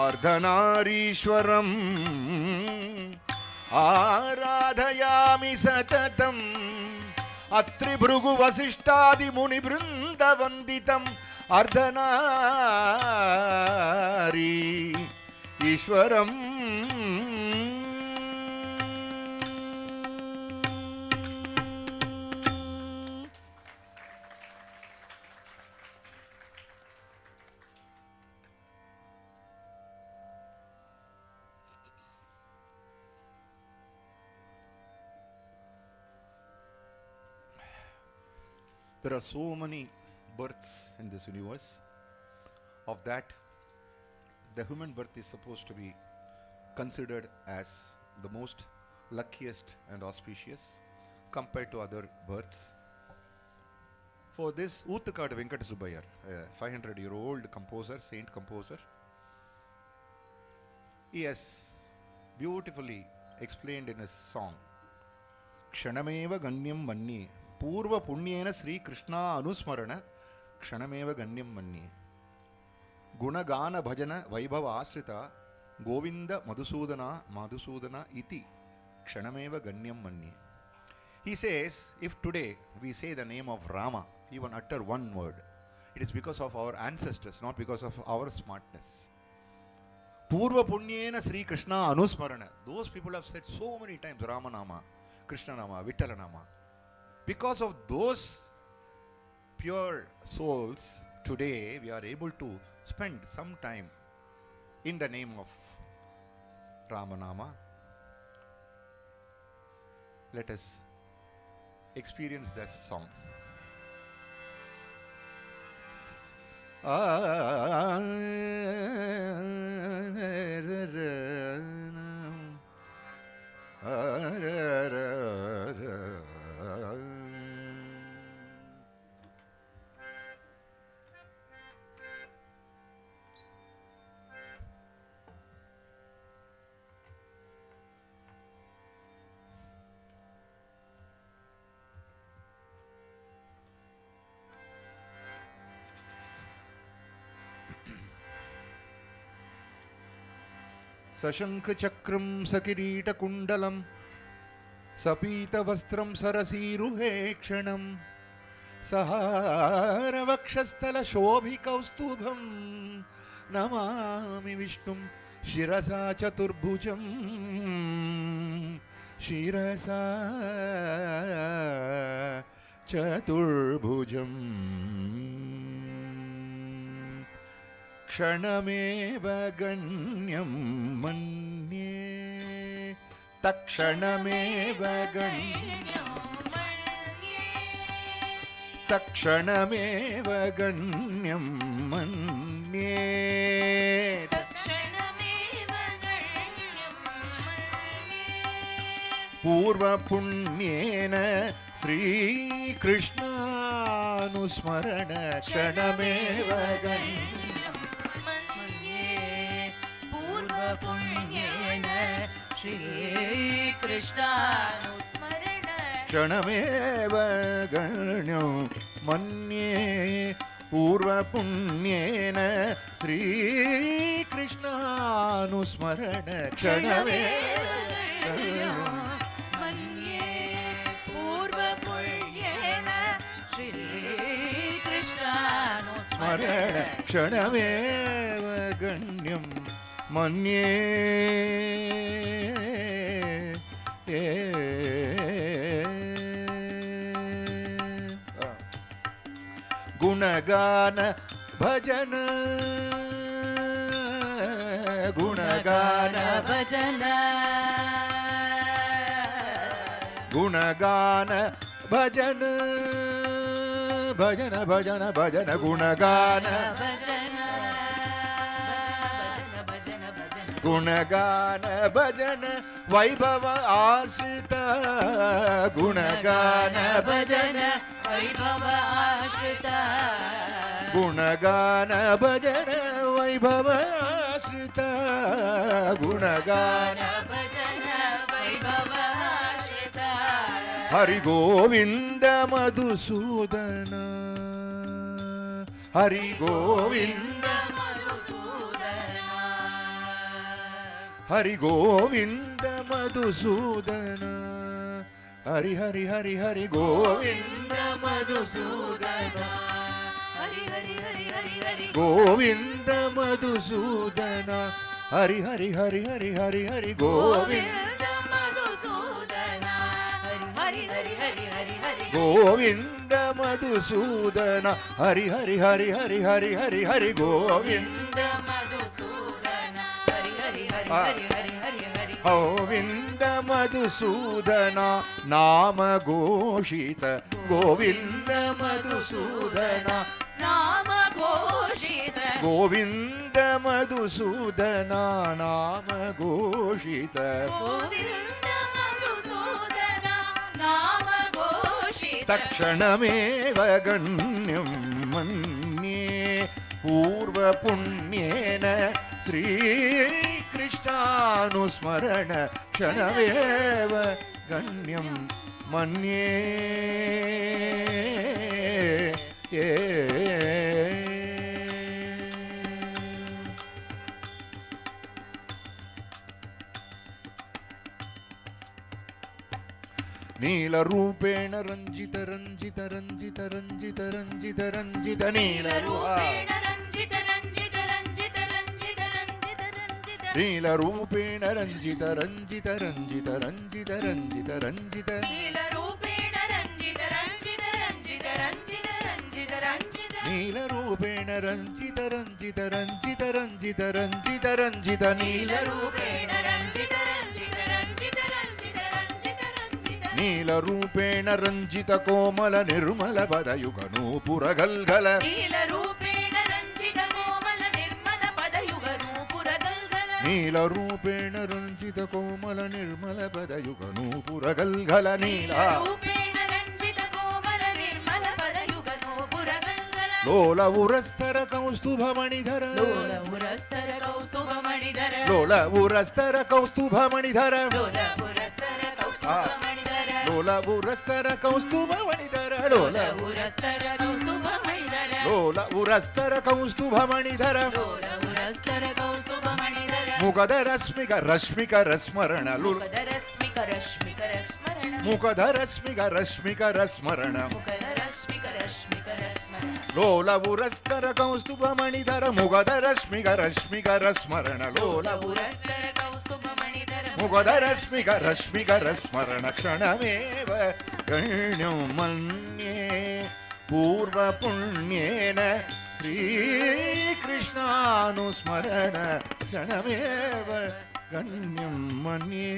अर्धनारीश्वरम् आराधयामि सततम् अत्रिभृगुवसिष्ठादिमुनिवृन्दवन्दितम् Ardhanari ईश्वरम् There are so many births in this universe. Of that, the human birth is supposed to be considered as the most luckiest and auspicious compared to other births. For this, Oothukadu Venkata Subbayar, a 500-year-old composer, saint composer, he has beautifully explained in his song, Kshanameva Ganyam Manni Purva Punyena Sri Krishna Anusmarana Kshanameva Ganyam Manni Gunagana Bhajana Vaibhava Ashrita Govinda Madhusudana Iti Kshanameva Ganyam Manni. He says, if today we say the name of Rama, even utter one word, it is because of our ancestors, not because of our smartness. Purva Punyena Sri Krishna Anusmarana. Those people have said so many times Rama Nama, Krishna Nama, Vittala Nama. Because of those pure souls, today we are able to spend some time in the name of Ramanama. Let us experience this song. सशङ्खचक्रं सकिरीटकुण्डलं सपीतवस्त्रं सरसीरुहेक्षणं सहारवक्षस्थलशोभिकौस्तुभं Namami विष्णुं शिरसा चतुर्भुजं शिरसा चतुर्भुजम् क्षणमेव गण्यं मन्ये तत्क्षणमेव गण्यं मन्ये पूर्वपुण्येन श्रीकृष्णानुस्मरण क्षणमेव गण्यं पुण्येन श्रीकृष्णानुस्मरण क्षणमेव गण्यं मन्ये पूर्वपुण्येन श्रीकृष्णानुस्मरण क्षणमेव मन्ये पूर्वपुण्येन श्रीकृष्णानुस्मरण क्षणमेव गण्यं मन्ये गुणगान भजन गुणगान भजन गुणगान भजन भजन भजन भजन गुणगान गुणगान भजन वैभव आश्रित गुणगान भजन वैभव आश्रित गुणगान भजन वैभव आश्रित ವಂದಿತ ಗುಣಗಾನ ಭಜನ ವೈಭವ ಶ್ರಿತ ಹರಿ ಗೋವಿಂದ ಮಧುಸೂದನ ಹರಿ ಗೋವಿಂದ ಮಧುಸೂದನ ಹರಿ ಗೋವಿಂದ ಮಧುಸೂದನ ಹರಿ ಹರಿ ಹರಿ ಹರಿ ಗೋವಿಂದ ಮಧುಸೂದನ ಹರಿ ಹರಿ ಹರಿ ಹರಿ ಹರಿ ಗೋವಿಂದ ಮಧುಸೂದನ ಹರಿ ಹರಿ ಹರಿ ಹರಿ ಹರಿ ಹರಿ ಗೋವಿಂದ ಮಧುಸೂದನ ಹರಿ ಹರಿ ಹರಿ ಹರಿ ಹರಿ ಗೋವಿಂದ ಮಧುಸೂದನ ಹರಿ ಹರಿ ಹರಿ ಹರಿ ಹರಿ ಹರಿ ಹರಿ ಗೋವಿಂದ ಮಧುಸೂದನ ಹರಿ ಹರಿ ಹರಿ ಹರಿ ಹರಿ ಹರಿ ಹರಿ ಗೋವಿಂದ ಮಧುಸೂದನ ನಾಮ ಘೋಷಿತ ಗೋವಿಂದ ಮಧುಸೂದನ ನಾಮ ಘೋಷಿತ ಗೋವಿಂದ ಮಧುಸೂದನ ನಾಮ ಘೋಷಿತ ಗೋವಿಂದ ಮಧುಸೂದನ ನಾಮ ಘೋಷಿತ ತಕ್ಷಣಮೇವ ಗಣ್ಯಂ ಮನ್ಯೇ ಪೂರ್ವ ಪುಣ್ಯೇನ ಶ್ರೀಕೃಷ್ಣಾನುಸ್ಮರಣ ಕ್ಷಣಮೇವ ಗಣ್ಯಂ ಮನ್ಯೇ ನೀಲರೂಪೇಣ ರಂಜಿತ ರಂಜಿತ ರಂಜಿತ ರಂಜಿತ ರಂಜಿತ ರಂಜಿತ ನೀಲರೂಪೇಣ ರಂಜಿತ ರಂಜಿತ ರಂಜಿತ ರಂಜಿತ ರಂಜಿತ ರಂಜಿತ ನೀಲರೂಪೇಣ ರಂಜಿತ ರಂಜಿತ ರಂಜಿತ ರಂಜಿತ ರಂಜಿತ ರಂಜಿತ ನೀಲರೂಪೇಣ ರಂಜಿತ ರಂಜಿತ ರಂಜಿತ ರಂಜಿತ ರಂಜಿತ ರಂಜಿತ ನೀಲರೂಪೇಣ ರಂಜಿತ ರಂಜಿತ ರಂಜಿತ ರಂಜಿತ ರಂಜಿತ ರಂಜಿತ ನೀಲರೂಪೇಣ ರಂಜಿತ ರಂಜಿತ ರಂಜಿತ ರಂಜಿತ ರಂಜಿತ ರಂಜಿತ ನೀಲರೂಪೇಣ ರಂಜಿತ ಕೋಮಲ ನಿರ್ಮಲ ಪದಯುಗ ನೂಪುರ ಗಲ್ಗಲ ನೀಲರೂಪೇಣ ರಂಜಿತ ಕೋಮಲ ನಿರ್ಮಲ ಪದಯುಗ ನೂಪುರ ಗಲ್ಗಲ ನೀಲರೂಪೇಣ ರಂಜಿತ ಕೋಮಲ ನಿರ್ಮಲ ಪದಯುಗ ನೂಪುರ ಗಲ್ಗಲ ನೀಲ ರೂಪೇಣ ರಂಜಿತ ಕೋಮಲ ನಿರ್ಮಲ ಪದಯುಗ ನೂಪುರ ಗಲ್ಗಲ ಲೋಲ ಉರಸ್ತರ ಕೌಸ್ತುಭ ಮಣಿಧರ ಲೋಲ ಪುರಸ್ತರ ಕೌಸ್ತುಭ ಮಣಿಧರ ಲೋಲ ಉರಸ್ತರ ಕೌಸ್ತುಭ ಮಣಿಧರ ಲೋಲ ಪುರಸ್ತರ ಕೌಸ್ತುಭ ಮಣಿಧರ ಲೋಲ ಉರಸ್ತರ ಕೌಸ್ತುಭ ಮಣಿಧರ ಲೋಲ ಪುರಸ್ತರ ಕೌಸ್ತುಭ ಮಣಿಧರ ಲೋಲ ಉರಸ್ತರ ಕೌಸ್ತುಭ ಮಣಿಧರ ಲೋಲ ಪುರಸ್ತರ ಕೌಸ್ತುಭ ಮಣಿಧರ ಮುಖದ ರಶ್ಮಿಕ ರಶ್ಮಿಕರ ಸ್ಮರಣ ಮುಖದ ರಶ್ಮಿಕರ ಸ್ಮರಣ ಮುಖದ ರಶ್ಮಿಕರ ಸ್ಮರಣ ಮುಖದ ರಶ್ಮಿಕರ ಸ್ಮರಣ ಲೋಲ ಉರಸ್ತರ ಕೌಸ್ತುಭ ಮಣಿಧರ ಮುಖದ ರಶ್ಮಿಕರ ಸ್ಮರಣ ಲೋಲ ಪುರಸ್ತರ ಕೌಸ್ತುಭ ಮಣಿಧರ ಮುಖದ ರಶ್ಮಿಕರ ಸ್ಮರಣ ಕ್ಷಣಮೇವ ಗಣ್ಯಂ ಮನ್ಯೇ ಪೂರ್ವ ಪುಣ್ಯೇನ ಶ್ರೀಕೃಷ್ಣಾನುಸ್ಮರಣ ಕ್ಷಣಮೇವ ಗಣ್ಯಂ ಮನ್ಯೇ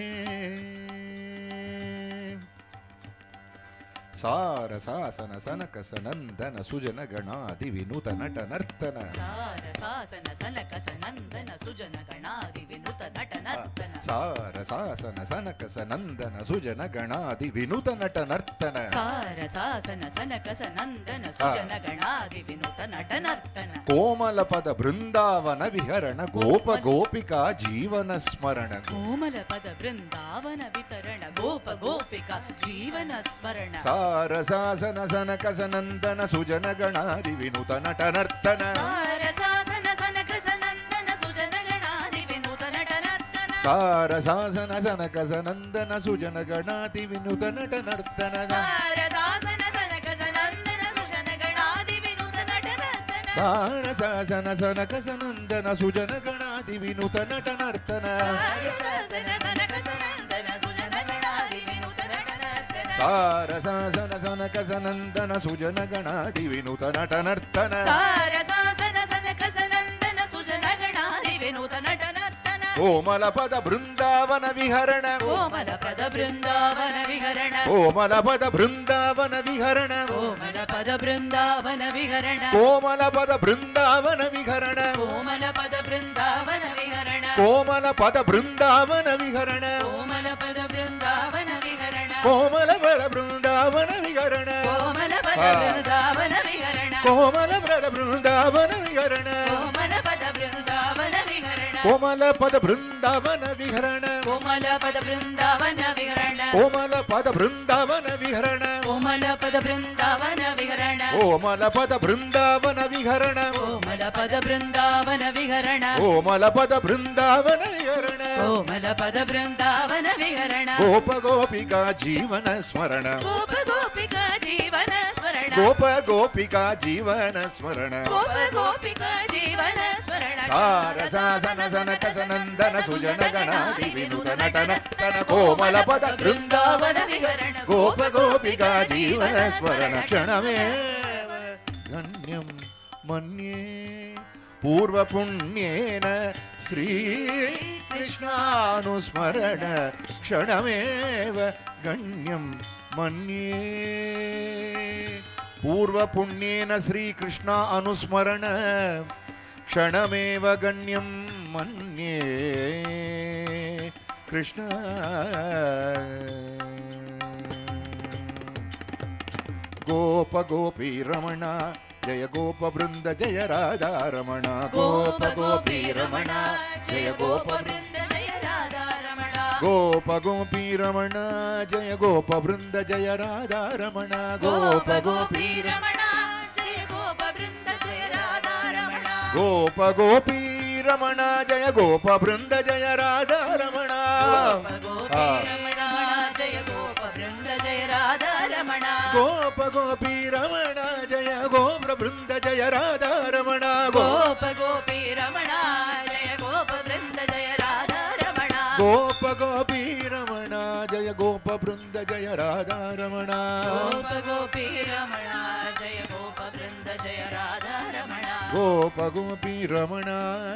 ಸಾರ ಸಾಸನ ಸನಕ ಸನಂದನ ಸುಜನ ಗಣಾದಿ ವಿನೂತ ನಟ ನರ್ತನ ಸಾರ ಸಾಸನ ಸನಕ ಸನಂದನ ಸುಜನ ಗಣಾದಿ ವಿನುತ ನಟ ನರ್ತನ ಸಾರ ಸಾಸನ ಸನಕ ಸನಂದನ ಸುಜನ ಗಣಾದಿ ವಿನೂತ ನಟ ನರ್ತನ ಸಾರ ಸಾಸನ ಸನಕ ಸನಂದನ ಸುಜನ ಗಣಾದಿ ವಿನುತ ನಟ ನರ್ತನ ಕೋಮಲ ಪದ ಬೃಂದಾವನ ವಿಹರಣ ಗೋಪ ಗೋಪಿಕಾ ಜೀವನ ಸ್ಮರಣ ಕೋಮಲ ಪದ ಬೃಂದಾವನ ವಿತರಣ ಗೋಪ ಗೋಪಿಕಾ ಜೀವನ ಸ್ಮರಣ ಸಾರ ಸಾಸನ ಸನಕ ಸನಂದನ ಸುಜನ ಗಣಾದಿ ವಿನೂತ ನಟ ನರ್ತನ ಸಾರ ಸಾಸನ ಸನಕ ಸನಂದನ ಸುಜನ ಗಣಾದಿ ವಿನುತ ನಟ ನರ್ತನ ಸಾರ ಸಾಸನ ಸನಕ ಸನಂದನ ಸುಜನ ಗಣಾದಿ ವಿನೂತ ನಟ ನರ್ತನ ಸಾರ ಸಾಸನ ಸನಕ ಸನಂದನ ಸುಜನ ಗಣಾದಿ ವಿನುತ ನಟ ನರ್ತನ ಸಾರ ಸಾಸನ ಸನಕ ಸನಂದನ ಸುಜನ ಗಣಾದಿ ವಿನೂತ ನಟ ನರ್ತನ ಸಾರ ಸಾಸನ ಸನಕ ಸನಂದನ ಸುಜನ ಗಣಾದಿ ವಿನುತ ನಟ ನರ್ತನ ಸಾರ ಸಾಸನ ಸನಕ ಸನಂದನ ಸುಜನ ಗಣಾದಿ ವಿನೂತ ನಟ ನರ್ತನ ಸಾರ ಸಾಸನ ಸನಕ ಸನಂದನ ಸುಜನ ಗಣಾದಿ ವಿನುತ ನಟ ನರ್ತನ ಕೋಮಲ ಪದ ಬೃಂದಾವನ ವಿಹರಣ ಕೋಮಲ ಪದ ಬೃಂದಾವನ ವಿಹರಣ ಕೋಮಲ ಪದ ಬೃಂದಾವನ ವಿಹರಣ ಕೋಮಲ ಪದ ಬೃಂದಾವನ ವಿಹರಣ ಕೋಮಲ ಪದ ಬೃಂದಾವನ ವಿಹರಣ ಕೋಮಲ ಪದ ಬೃಂದಾವನ ವಿಹರಣ ಕೋಮಲ ಪದ ಬೃಂದಾವನ ವಿಹರಣ ಕೋಮಲ ಪದ ಬೃಂದಾವನ ವಿಹರಣ ಕೋಮಲ ಪದ ಬೃಂದಾವನ ವಿಹರಣ ಕೋಮಲ ಪದ ಬೃಂದಾವನ ವಿಹರಣ ಕೋಮಲ ಪದ ಬೃಂದಾವನ ವಿಹರಣ ಕೋಮಲ ಪದ ಬೃಂದಾವನ ವಿಹರಣ ಕೋಮಲ ಪದ ಬೃಂದಾವನ ವಿಹರಣ ಕೋಮಲ ಪದ ಬೃಂದಾವನ ವಿಹರಣ ಕೋಮಲ ಪದ ಬೃಂದಾವನ ವಿಹರಣ ಕೋಮಲ ಪದ ಬೃಂದಾವನ ವಿಹರಣ ಕೋಮಲ ಪದ ಬೃಂದಾವನ ವಿಹರಣ ಕೋಮಲ ಪದ ಬೃಂದಾವನ ವಿಹರಣ ಕೋಮಲ ಪದ ಬೃಂದಾವನ ವಿಹರಣ ಕೋಮಲ ಪದ ಬೃಂದಾವನ ವಿಹರಣ ಗೋಪ ಗೋಪಿಕಾ ಜೀವನ ಸ್ಮರಣ ಗೋಪ ಗೋಪಿಕಾ ಜೀವನ ಸ್ಮರಣ ಗೋಪ ಗೋಪಿಕಾ ಜೀವನ ಸ್ಮರಣ ಗೋಪ ಗೋಪಿಕಾ ಜೀವನ ಸ್ಮರಣ ಸಾರ ಸಾಸನ ಸನಕ ಸನಂದನ ಸುಜನ ಗಣಾದಿ ವಿನುತ ನಟನ ತನ ಕೋಮಲ ಪದ ಬೃಂದಾವನ ವಿಹರಣ ಗೋಪ ಗೋಪಿಕಾ ಜೀವನ ಸ್ಮರಣ ಕ್ಷಣವೇ ಗಣ್ಯಂ ಮನ್ಯೇ ಪೂರ್ವ ಪುಣ್ಯೇನ ಶ್ರೀ ಕೃಷ್ಣಾನುಸ್ಮರಣ ಕ್ಷಣಮೇವ ಗಣ್ಯಂ ಮನ್ಯೇ ಪೂರ್ವ ಪುಣ್ಯೇನ ಶ್ರೀ ಕೃಷ್ಣ ಅನುಸ್ಮರಣ ಕ್ಷಣಮೇವ ಗಣ್ಯಂ ಮನ್ಯೇ ಕೃಷ್ಣ ಗೋಪ ಗೋಪಿ ರಮಣ ಜಯ ಗೋಪ ಬೃಂದ ಜಯ ರಾಧಾ ರಮಣ ಗೋಪ ಗೋಪಿ ರಮಣ ಜಯ ಗೋಪ ಬೃಂದ ಜಯ ರಾಧಾ ರಮಣ ಗೋಪ ಗೋಪಿ ರಮಣ ಜಯ ಗೋಪ ಬೃಂದ ಜಯ ರಾಧಾ ರಮಣ ಗೋಪ ಗೋಪಿ ರಮಣ ಜಯ ಗೋಪ ಬೃಂದ ಜಯ ರಾಧಾ ರಮಣ ಗೋಪ ಗೋಪಿ ರಮಣ ಜಯ ಗೋಪ ಬೃಂದ ಜಯ ರಾಧಾ ರಮಣ ಜಯ ಗೋಪ ಬೃಂದ ಜಯ ರಾಧಾ ರಮಣ ಗೋಪ ಗೋಪಿ ರಮಣ ಜಯ ಗೋಪ ಬೃಂದ ಜಯ ರಾಧಾ ರಮಣ ಗೋಪ ಗೋಪಿ ರಮಣ ಜಯ ಗೋಪ ಬೃಂದ ಜಯ ರಾಧಾ ರಮಣ ಗೋಪ ಗೋಪಿ ರಮಣ ಜಯ ಗೋಪ ಬೃಂದ ಜಯ ರಾಧಾ ರಮಣ ಗೋಪ ಗೋಪಿ ರಮಣ ಜಯ ಗೋಪ ಬೃಂದ ಜಯ ರಾಧಾ ರಮಣ ಗೋಪ ಗೋಪಿ ರಮಣ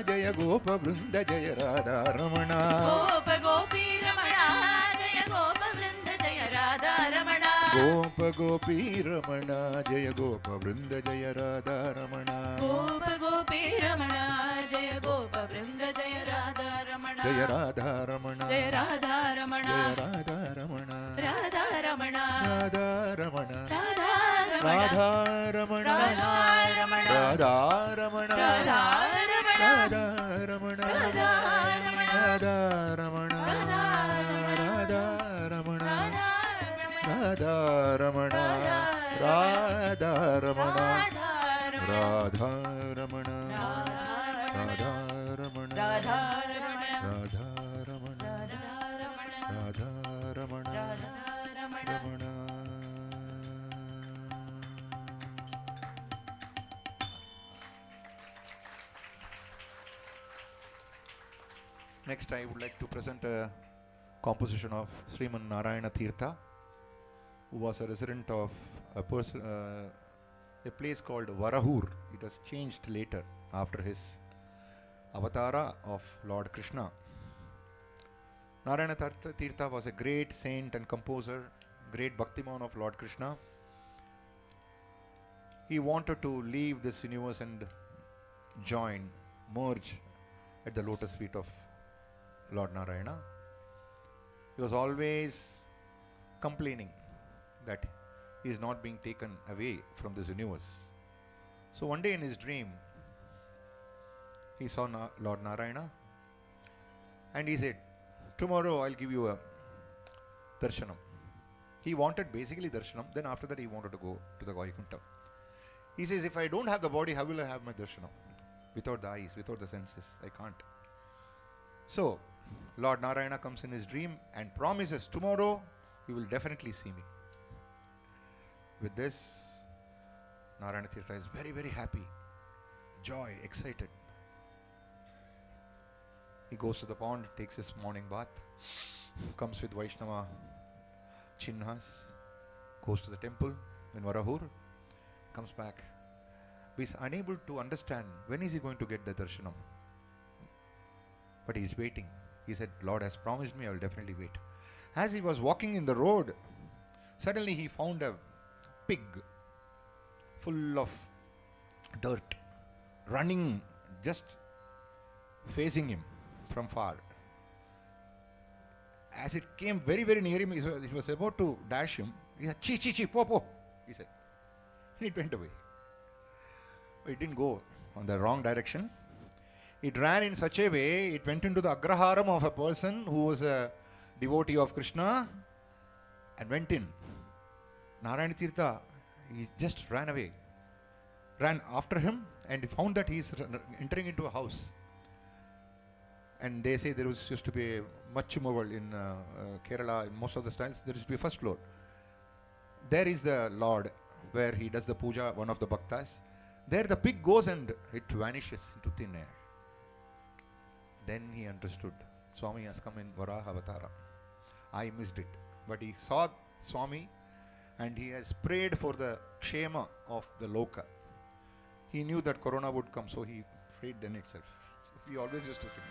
ಜಯ ಗೋಪ ಬೃಂದ ಜಯ ರಾಧಾ ರಮಣ ಗೋಪ ಗೋಪಿ ರಮಣ ಜಯ ಗೋಪ ಬೃಂದ ಜಯ ರಾಧಾ ರಮಣ ಗೋಪ ಗೋಪಿ ರಮಣ ಜಯ ಗೋಪ ಬೃಂದ ಜಯ ರಾಧಾ ರಮಣ ಗೋಪ ಗೋಪಿ ರಮಣ ಜಯ ಗೋಪ ಬೃಂದ ಜಯ ರಾಧಾ ರಮಣ ಜಯ ರಾಧಾ ರಮಣ ಜಯ ರಾಧಾ ರಮಣ ಜಯ Radha Ramana Radha Ramana Radha Ramana Radha Radha Ramana Radha Ramana Radha Ramana Radha Ramana Radha Ramana Radha Ramana Radha Ramana Radha Ramana Radha Ramana Radha Ramana Radha Ramana Radha Ramana Radha Ramana Radha Ramana Ramana Next, I would like to present a composition of Sriman Narayana Tirtha, who was a resident of a place called Varahur. It was changed later after his avatara of Lord Krishna. Narayana Tirtha was a great saint and composer, great bhaktiman of Lord Krishna. He wanted to leave this universe and merge at the lotus feet of Lord Narayana. He was always complaining that he is not being taken away from this universe. So one day in his dream, he saw Lord Narayana and he said, tomorrow I'll give you a darshanam. He wanted basically darshanam, then after that he wanted to go to the Vaikuntha. He says, if I don't have the body, how will I have my darshanam? Without the eyes, without the senses, I can't. So, Lord Narayana comes in his dream and promises, tomorrow you will definitely see me. With this, Narayana Tirtha is very, very happy, joy, excited. He goes to the pond, takes his morning bath, comes with Vaishnava chinhas, goes to the temple in Varahur, comes back. He is unable to understand when is he going to get the darshanam. But he is waiting. He said, Lord has promised me, I will definitely wait. As he was walking in the road, suddenly he found a pig full of dirt running, just facing him from far. As it came very, very near him, he was about to dash him. He said, chi, chi, chi, po, po, he said. And it went away. It didn't go on the wrong direction. It ran in such a way, it went into the agraharam of a person who was a devotee of Krishna and went in. Narayana Tirtha, he just ran away, ran after him, and he found that he is entering into a house. And they say there used to be much more in Kerala, in most of the styles, there used to be a first floor. There is the Lord, where he does the puja, one of the bhaktas. There the pig goes and it vanishes into thin air. Then he understood, Swami has come in Varaha Avatara. I missed it. But he saw Swami and he has prayed for the kshema of the loka. He knew that Corona would come, so he prayed then itself. So he always used to sing.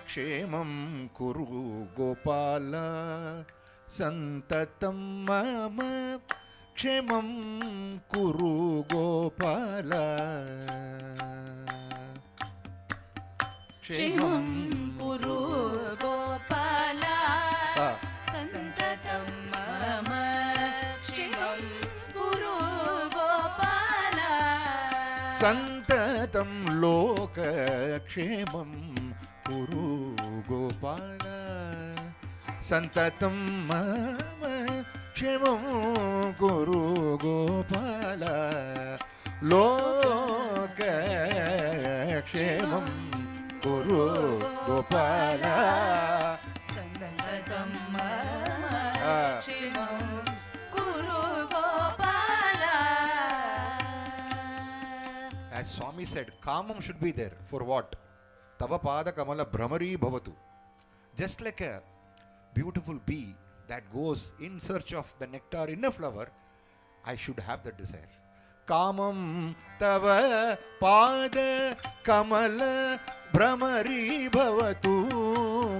Kshemam kuru gopala santatam mama kshemam kuru gopala kshemam kuru gopala santatam mama kshemam kuru gopala santatam loka kshemam Kuru Gopala Santatam Mama Kshemam Kuru Gopala Loka Kshemam Kuru Gopala Santatam Mama Kshemam Kuru Gopala. As Swami said, Kamam should be there. For what? Tava pada kamala brahmari bhavatu. Just like a beautiful bee that goes in search of the nectar in a flower, I should have that desire. Kamam tava pada kamala brahmari bhavatu.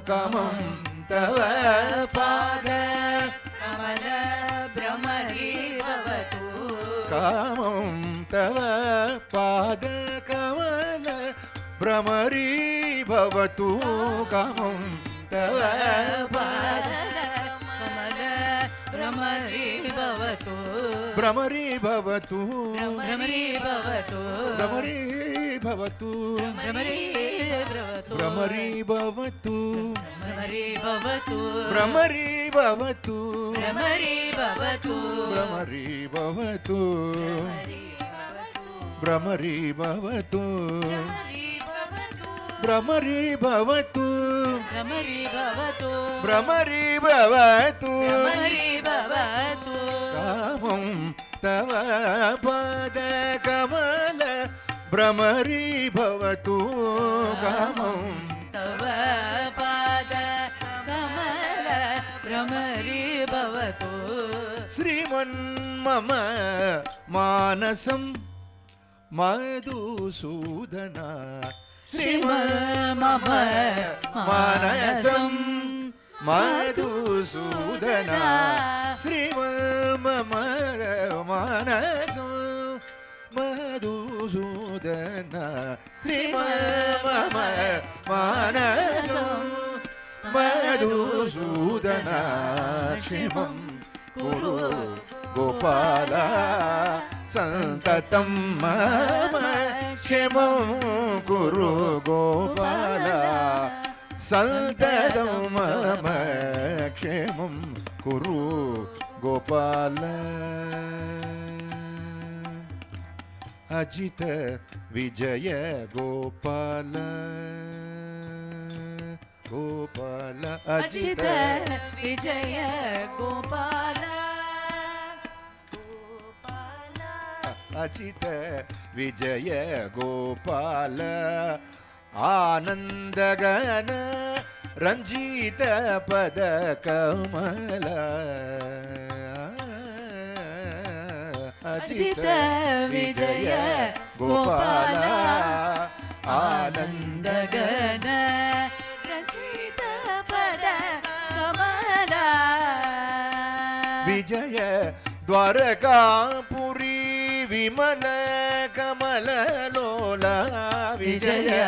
Kamam tava pada kamala brahmari bhavatu. Kamam tava pada kamala Brahmari bhavatu kamam tava pada kamala brahmari bhavatu. Brahmari bhavatu Brahmari bhavatu. Brahmari bhavatu Brahmari bhavatu. Brahmari bhavatu Brahmari bhavatu. Brahmari bhavatu Brahmari bhavatu. Brahmari bhavatu Brahmari bhavatu Brahmari bhavatu Brahmari bhavatu. Brahmari bhavatu Brahmari bhavatu. Kamam tava pada kamala Brahmari bhavatu Kamam tava pada kamala brahmari bhavatu. Sriman mama manasam madhusudana Sriman mama manasam madhusudana Sriman mama manasam madhusudana Sriman mama manasam madhusudana Shrimam Kuru Gopala Santatam Mama Shrimam Kuru Gopala Santatam Mama Shrimam Kuru Gopala Ajita Vijaya Gopala Gopala Ajita Vijaya Gopala. Ajita Vijaya Gopala Anandagana Ranjita Pada Kamala Ajita Vijaya Gopala Anandagana Ranjita Pada Kamala Vijaya Dwarakapuri Vimala Kamala Lola Vijaya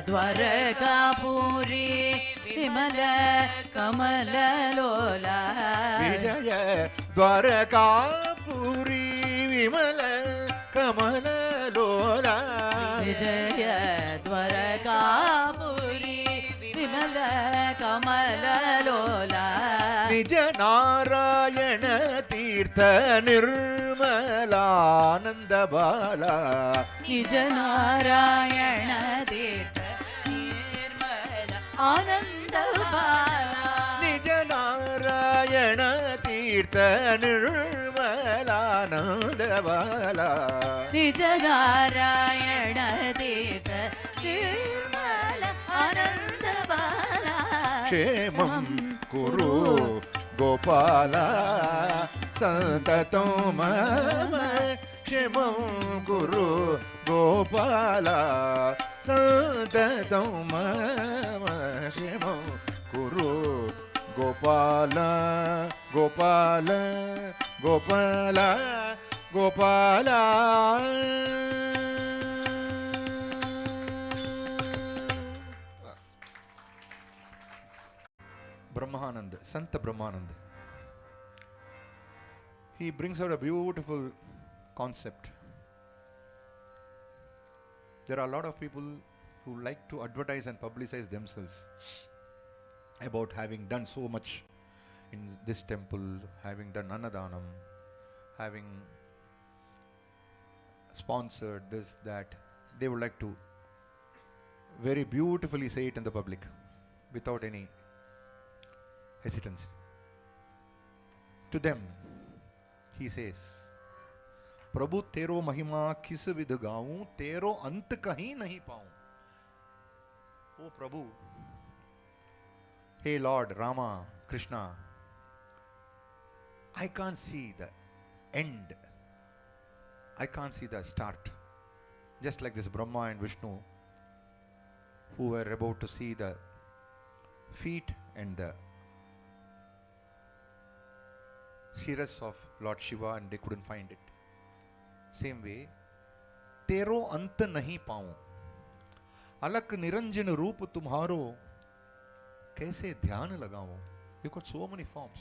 Dwarakapuri Vimala Kamala Lola Vijaya Dwarakapuri Vimala Kamala Lola Vijaya Dwaraka कमललोला निज नारायण तीर्थ निर्मलानंद बाला निज नारायण तीर्थ निर्मल आनंद बाला निज नारायण तीर्थ निर्मलानंद बाला निज नारायण तीर्थ निर्मल आनंद बाला क्षेमं कुरु गोपाला सन्ततं मम क्षेमं कुरु गोपाला सन्ततं मम क्षेमं कुरु Gopal Gopal Gopal Gopal Brahmanand, Sant Brahmanand. He brings out a beautiful concept. There are a lot of people who like to advertise and publicize themselves about having done so much in this temple, having done Annadanam, having sponsored this, that. They would like to very beautifully say it in the public without any hesitance. To them, he says, प्रभु तेरो महिमा किस विध गाऊं, तेरो अंत कहीं नहीं पाऊं. O Prabhu, hey Lord Rama, Krishna, I can't see the end. I can't see the start. Just like this Brahma and Vishnu, who were about to see the feet and the shiras of Lord Shiva, and they couldn't find it. Same way, तेरो अंत नहीं पाऊं, अलक निरंजन रूप तुम्हारो कैसे ध्यान लगाऊं. You got so many forms.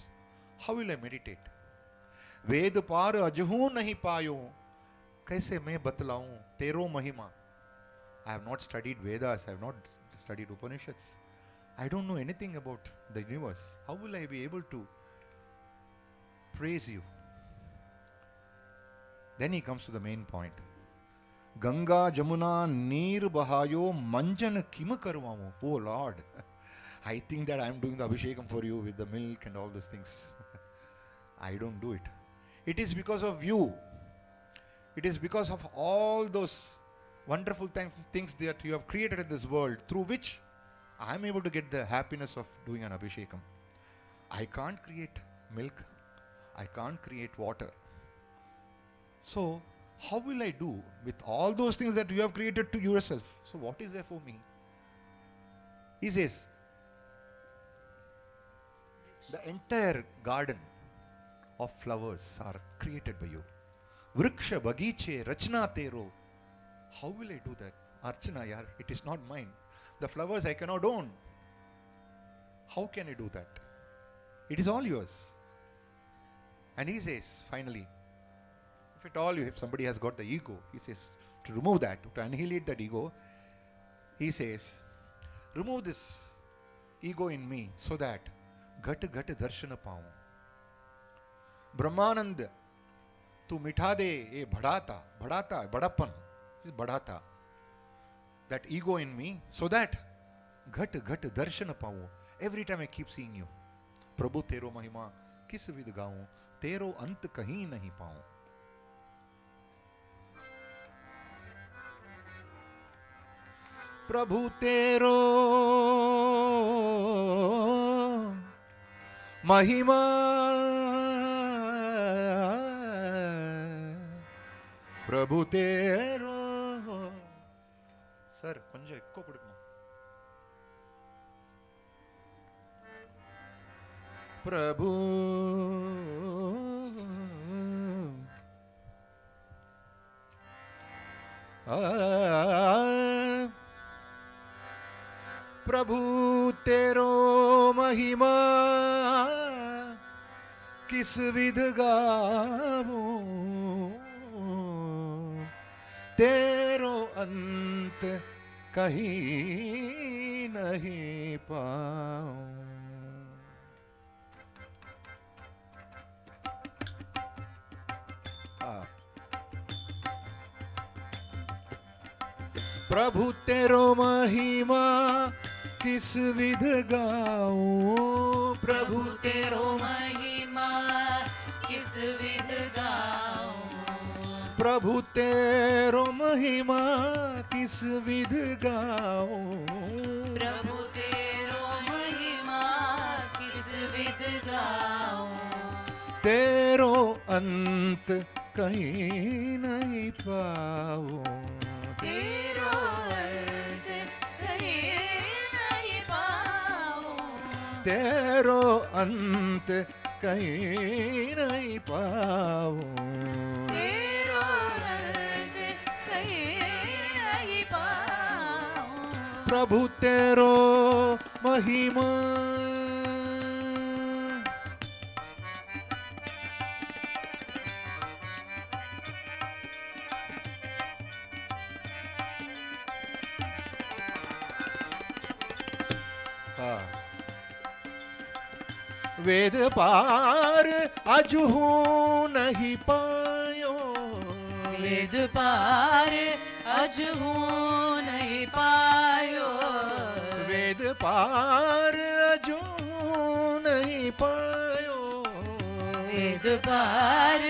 How will I meditate? वेद पार अजहू नहीं पायो, कैसे मैं बतलाऊं तेरो महिमा. I have not studied Vedas, I have not studied Upanishads. I don't know anything about the universe. How will I be able to praise you? Then he comes to the main point. Ganga Jamuna Neer Bahayo Manjan Kim Karvamo. Oh Lord, I think that I am doing the Abhishekam for you with the milk and all those things. I don't do it. It is because of you. It is because of all those wonderful things that you have created in this world, through which I am able to get the happiness of doing an Abhishekam. I can't create milk. I can't create water. So, how will I do with all those things that you have created to yourself? So, what is there for me? He says, the entire garden of flowers are created by you. Vriksha bagiche rachna tero. How will I do that? Archana, yaar, it is not mine. The flowers I cannot own. How can I do that? It is all yours. And he says, finally, if at all, if somebody has got the ego, he says, to remove that, to annihilate that ego, he says, remove this ego in me so that ghat ghat darshana paun. Brahmanand, tu mitha de ye bhadata, badapan, this is badata. That ego in me so that ghat ghat darshana paun. Every time I keep seeing you. Prabhu tero mahima kis vid gaun, tero ant kahin nahi paun. प्रभु तेरो महिमा प्रभु तेरो sir கொஞ்சம் echo கொடுக்கணும் प्रभु प्रभु तेरो महिमा किस विध गाऊं, तेरो अंत कहीं नहीं पाऊं। प्रभु तेरो महिमा किस विध गाऊं, प्रभु तेरो महिमा किस विध गाऊं, प्रभु तेरो महिमा किस विध गाऊं, प्रभु तेरो महिमा किस विध गाऊं, तेरो अंत कहीं नहीं पाऊं, तेरो अंत कहीं नहीं पाऊं, तेरो अंत कहीं नहीं पाऊं, तेरो अंत कहीं नहीं पाऊं, प्रभु तेरो महिमा वेद पार अजहू नहीं पायो, वेद पार अजहू नहीं पायो, वेद पार अजहू नहीं पायो, वेद पार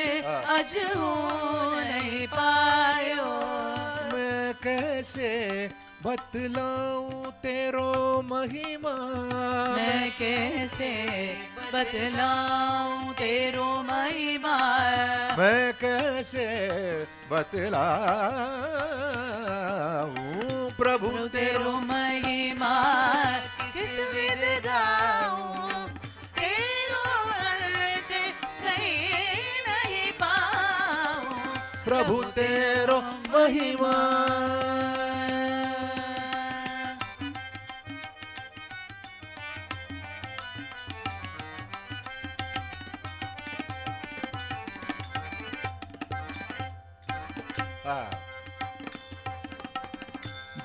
अजहू नहीं पायो, मैं कैसे बतलाऊं तेरो महिमा, मैं कैसे बतलाऊं तेरो महिमा, मैं कैसे बतलाऊं प्रभु तेरो महिमा किस विध गाऊं, तेरो अंत कहीं नहीं पाऊं, प्रभु तेरो महिमा।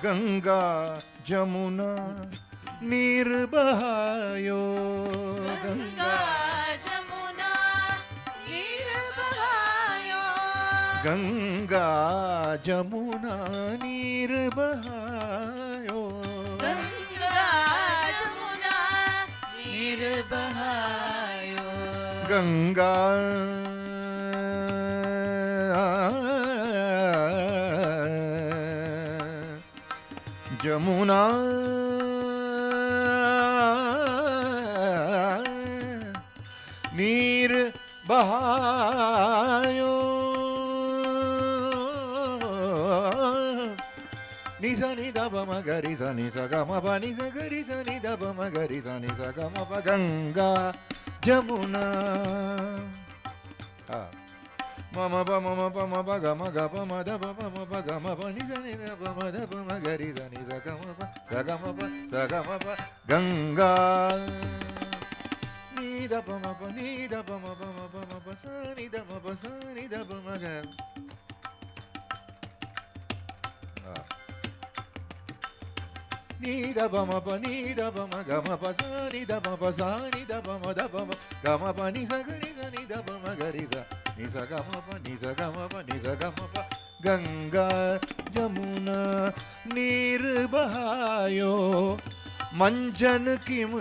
गंगा जमुना नीर बहायो, गंगा जमुना नीर बहायो, गंगा जमुना नीर बहायो, गंगा जमुना नीर बहायो, गंगा जमुना नीर बहायो, निसा नि द प म ग रि सा नि सा ग म प नि सा ग रि सा नि द प म ग रि सा नि सा ग म प गंगा जमुना मम प मम प म प ग म ग प म द प प म प ग म प नि सा नि द प म द प म ग रि सा नि सा ग म प सा ग म प सा ग म प गंगा नि द प म प नि द प म प म प म प सा नि द म प सा नि द प म ग ni da ba ma pa ni da ba ma ga ma pa sa ni da ba pa sa ni da ba ma da ba ma ga ma pa ni sa ga ni sa ni da ba ma ga ri sa ni sa ga ma pa ni sa ga ma pa ni sa ga ma pa Ganga Jamuna नीर बहायो मंजन किम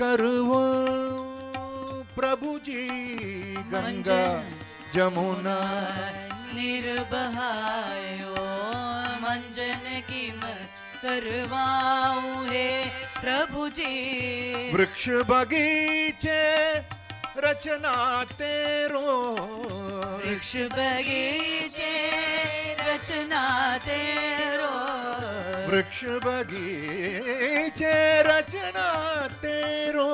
करवो प्रभु जी गंगा जमुना नीर बहायो मंजन किम करवाऊं हे प्रभु जी, वृक्ष बगीचे रचना तेरो, वृक्ष बगीचे रचना तेरो, वृक्ष बगीचे रचना तेरो,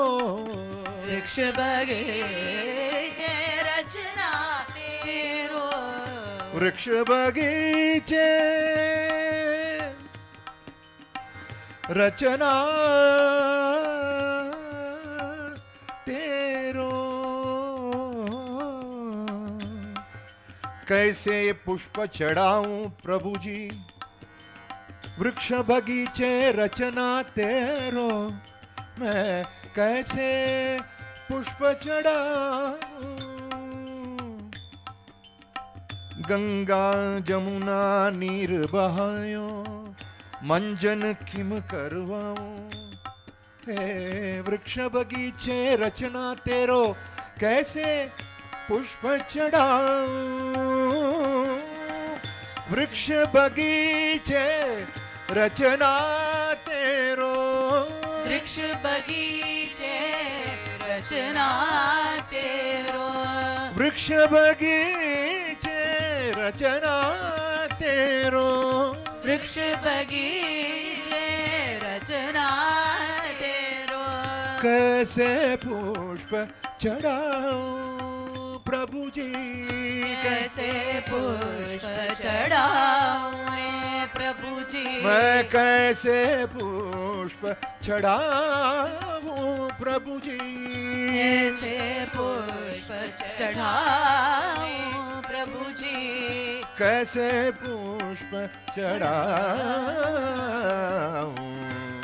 वृक्ष बगीचे रचना तेरो, वृक्ष बगीचे रचना तेरो। कैसे ये पुष्प चढ़ाऊं प्रभु जी, वृक्ष बगीचे रचना तेरो, मैं कैसे पुष्प चढ़ाऊं। गंगा जमुना नीर बहायो, मंजन किम करवाऊं। हे वृक्ष बगीचे रचना तेरो, कैसे पुष्प चढ़ाऊं। वृक्ष बगीचे रचना तेरो, वृक्ष बगीचे रचना तेरो, वृक्ष बगीचे रचना तेरो, वृक्ष बगीचे रचना तेरो। कैसे पुष्प चढ़ाऊं प्रभु जी, कैसे पुष्प चढ़ाऊं रे प्रभु जी। मैं कैसे पुष्प चढ़ाऊं प्रभु जी, कैसे पुष्प चढ़ाऊं प्रभु जी। कैसे पुष्प चढ़ाऊं,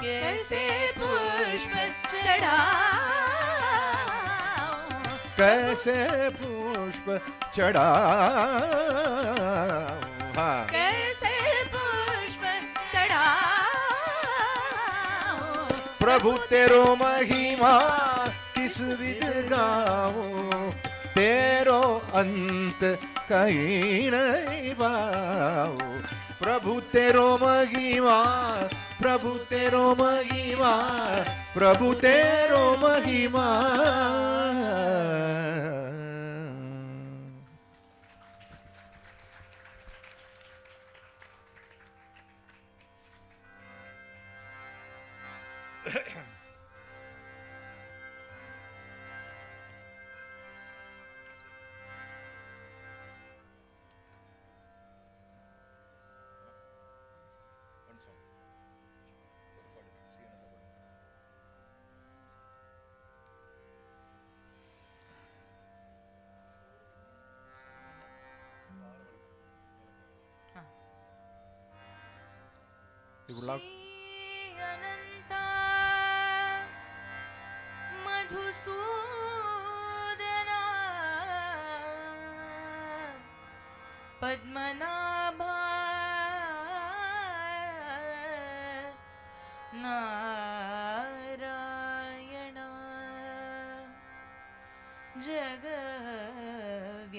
कैसे पुष्प चढ़ाऊं, कैसे पुष्प चढ़ाऊं। हाँ। कैसे पुष्प चढ़ाऊं प्रभु तेरो महिमा किस विध गाऊं, तेरो अंत कहीं नहीं पाऊं। प्रभु तेरो महिमा, प्रभु तेरो महिमा, प्रभु तेरो महिमा। You would love अनंता मधुसूदना पद्मनाभा नारायण जगव्यापका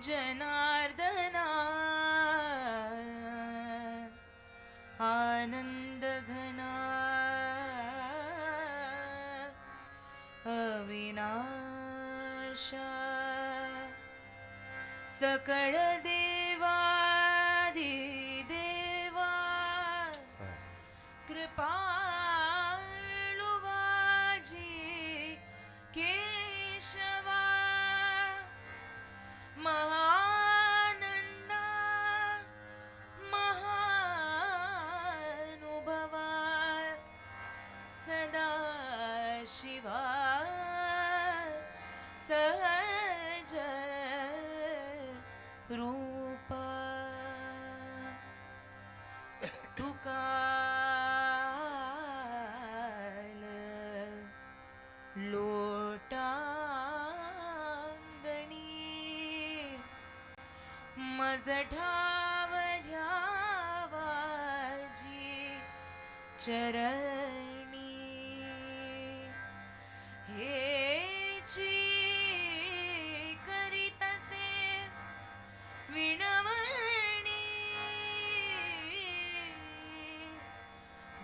जनार्दना आनंद घना अविनाशा सकळ देवादिदेवा कृपाळुवाजी केशवा महानंदा महानुभवा सदा शिवा सहज रूपा तुकाल लोटांगणी मजठाव ध्यावाजी चरणी हेची करीतसे विणवणी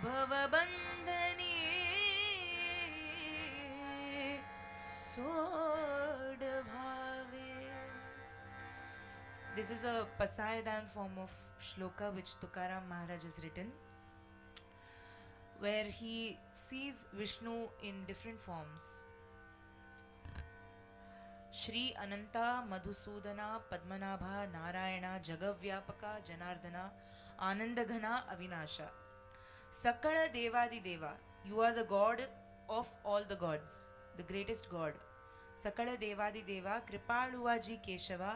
भवबंधनी सोड भावे. This is a Pasayadan form of shloka which Tukaram Maharaj has written, where he sees Vishnu in different forms. Shri Ananta Madhusudana Padmanabha Narayana Jagavyapaka Janardana Anandaghana Avinasha. Sakala Devadi Deva, you are the God of all the gods, the greatest God. Sakala Devadi Deva Kripaluvaji Keshava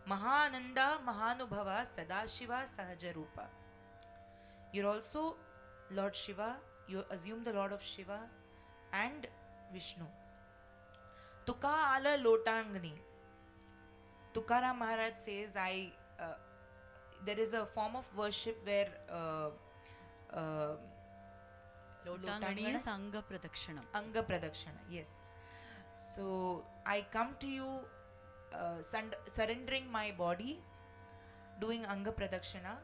Mahananda Mahanubhava Sadashiva Sahajarupa. You're also Lord Shiva, you assume the Lord of Shiva and Vishnu. Tuka ala lotangani. Tukaram Maharaj says, there is a form of worship where Lotangani is Anga Pradakshanam. Anga Pradakshana, yes. So I come to you surrendering my body, doing Anga Pradakshana.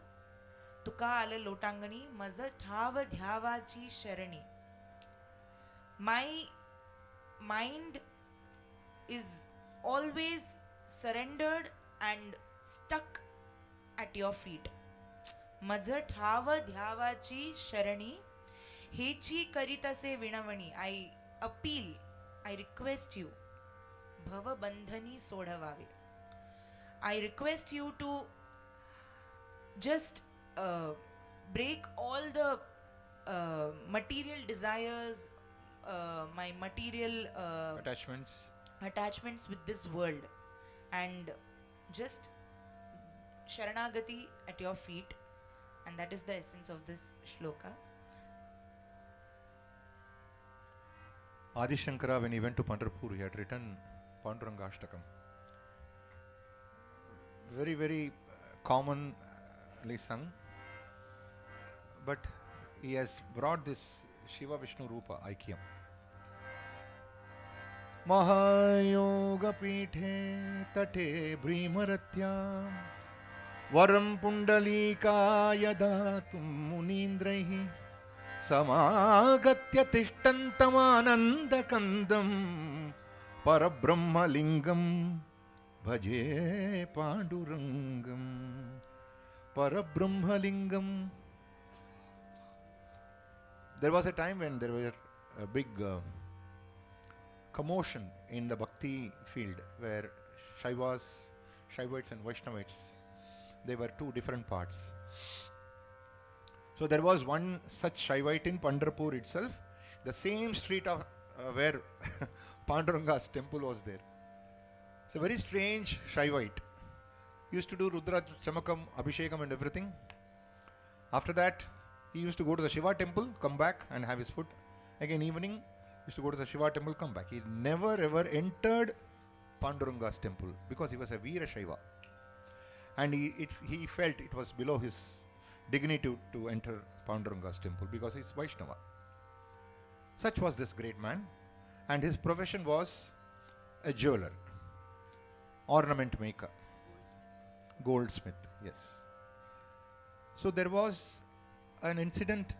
Tuka ala lotangani maza thava dhyavachi sharani. My mind is always surrendered and stuck at your feet. Maza thava dhyavachi sharani. Hechi karita se vinavani. I appeal, I request you. Bhava bandhani sodhavave. I request you to just break all the material desires, my material attachments with this world, and just Sharanagati at your feet. And that is the essence of this shloka. Adi Shankara, when he went to Pandharpur, he had written Panduranga Ashtakam. Very, very commonly sung. But he has brought this Shiva Vishnu Rupa Aikyam. Mahayoga Pithe Tate Bhrimaratya Varam Pundalika Yadatum Munindrahi Samagatya Tishtantamananda Kandam Parabrahma Lingam Bhaje Pandurangam Parabrahma Lingam. There was a time when there was a big commotion in the Bhakti field where Shaivites and Vaishnavites, they were two different parts. So there was one such Shaivite in Pandharpur itself, the same street of where Panduranga's temple was there. It's a very strange Shaivite. Used to do Rudra Chamakam, Abhishekam and everything. After that, he used to go to the Shiva temple, come back and have his food. Again evening, used to go to the Shiva temple, come back. He never ever entered Panduranga's temple because he was a Veera Shaiva. And he felt it was below his dignity to enter Panduranga's temple because he's Vaishnava. Such was this great man. And his profession was a jeweler, ornament maker, goldsmith, yes. So there was an incident,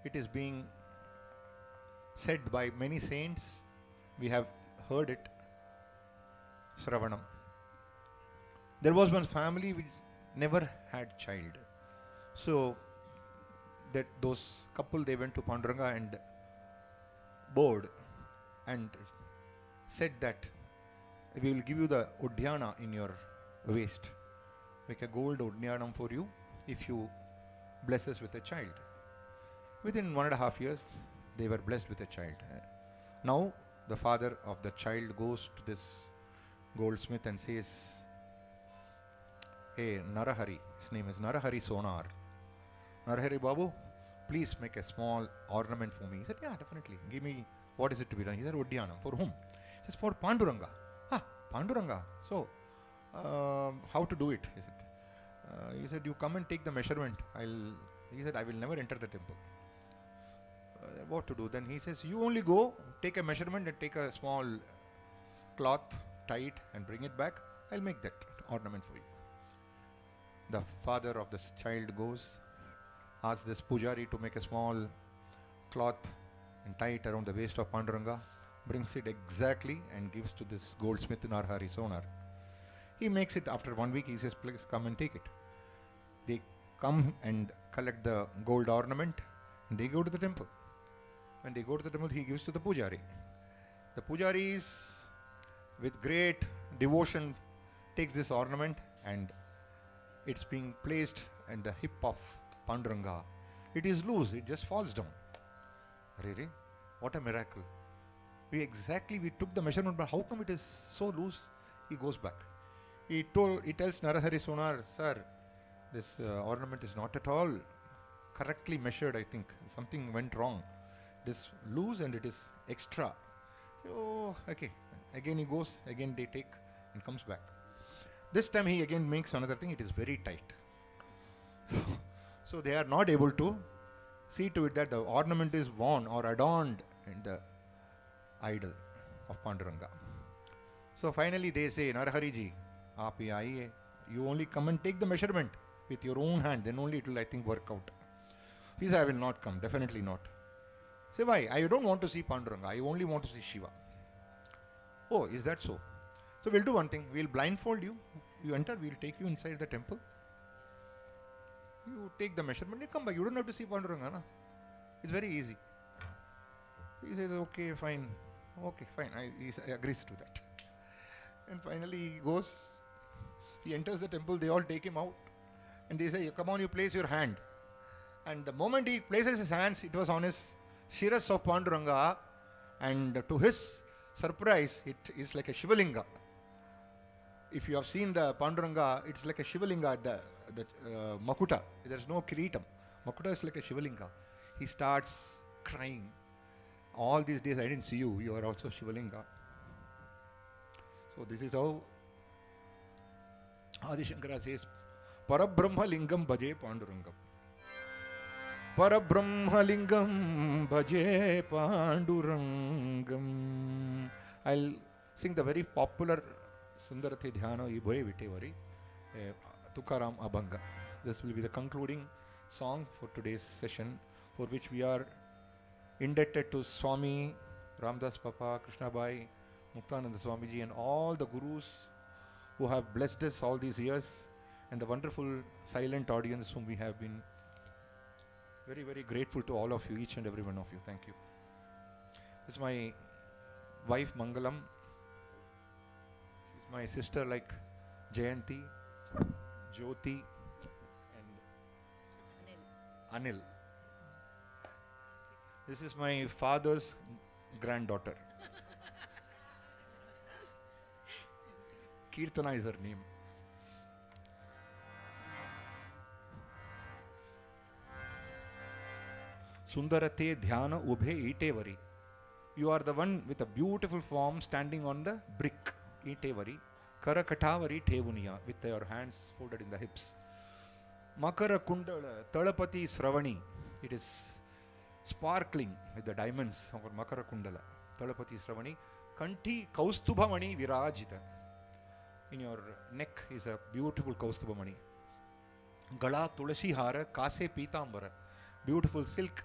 it is being said by many saints, we have heard it, Shravanam. There was one family which never had child. So that those couple, they went to Panduranga and bowed and said that we will give you the Udhyana in your waist, make a gold Udhyanam for you if you bless us with a child. Within 1.5 years, they were blessed with a child. Now, the father of the child goes to this goldsmith and says, hey, Narahari, his name is Narahari Sonar. Narahari Babu, please make a small ornament for me. He said, yeah, definitely. Give me, what is it to be done? He said, Udhyanam. For whom? He says, for Panduranga. Ah, Panduranga. So, how to do it? He said, you come and take the measurement. He said, I will never enter the temple. What to do? Then he says, you only go, take a measurement and take a small cloth, tie it and bring it back. I'll make that ornament for you. The father of this child goes, asks this pujari to make a small cloth and tie it around the waist of Panduranga, brings it exactly and gives to this goldsmith Narahari Sonar. He makes it after 1 week. He says, please come and take it. They come and collect the gold ornament and they go to the temple. When they go to the temple, he gives to the pujari. The pujari is, with great devotion, takes this ornament and it's being placed in the hip of Panduranga. It is loose, it just falls down. Really? What a miracle. We took the measurement, but how come it is so loose? He goes back. he tells Narahari Sonar, sir, this ornament is not at all correctly measured, I think. Something went wrong. It is loose and it is extra. So, oh, okay. Again he goes, again they take and comes back. This time he again makes another thing, it is very tight. So they are not able to see to it that the ornament is worn or adorned in the idol of Panduranga. So finally they say, Narahari ji, aap hi aiye. You only come and take the measurement with your own hand, then only it will, I think, work out. He said, I will not come, definitely not. Say, why? I don't want to see Panduranga, I only want to see Shiva. Oh, is that so? So we'll do one thing, we'll blindfold you. You enter, we'll take you inside the temple. You take the measurement, you come back. You don't have to see Panduranga, na? It's very easy. He says, okay, fine. Okay, fine. He agrees to that. And finally he goes, he enters the temple, they all take him out. And they say, come on, you place your hand. And the moment he places his hands, it was on his Shiras of Panduranga. And to his surprise, it is like a Shivalinga. If you have seen the Panduranga, it's like a Shivalinga at the Makuta. There's no Kiritam. Makuta is like a Shivalinga. He starts crying. All these days I didn't see you. You are also Shivalinga. So this is how Adi Shankara says, Parabrahma Lingam Bhaje Pandurangam. Parabrahma Lingam Bhaje Pandurangam. I'll sing the very popular Sundarate Dhyana Ibhoye Vitevari, Tukaram Abhanga. This will be the concluding song for today's session, for which we are indebted to Swami Ramdas Papa, Krishnabai, Muktananda Swamiji, and all the gurus who have blessed us all these years, and the wonderful silent audience whom we have been very, very grateful to all of you, each and every one of you. Thank you. This is my wife Mangalam. She's my sister like Jayanti, Jyoti, and Anil. This is my father's granddaughter. Kirtana is her name. Sundarate Dhyana Ubhe Itevari. You are the one with a beautiful form standing on the brick. Itevari. Karakatavari Tevuniya, with your hands folded in the hips. Makara Kundala Talapati Sravani. It is sparkling with the diamonds of Makara Kundala. Talapati Sravani. Kanti Kaustubhamani Virajita. In your neck is a beautiful Kaustubhamani. Gala Tulasi Hara Kase Pitambara. Beautiful silk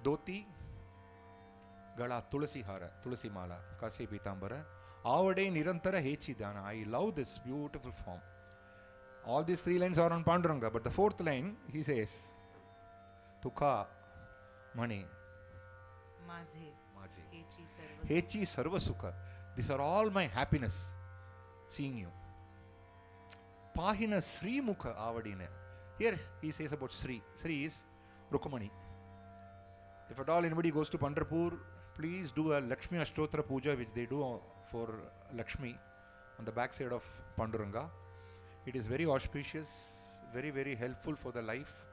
dhoti. Gala Tulasi Hara, Tulasi Mala, Kase Pitambara. Avade Nirantara Hechi Dana. I love this beautiful form. All these three lines are on Panduranga, but the fourth line, he says, Tuka Mani Maze Hechi Sarvasukha. These are all my happiness, seeing you. Pahina Sri Mukha Avadine. Here he says about Sri. Sri is Rukamani. If at all anybody goes to Pandharpur, please do a Lakshmi Ashtotra Puja, which they do for Lakshmi on the backside of Panduranga. It is very auspicious, very, very helpful for the life.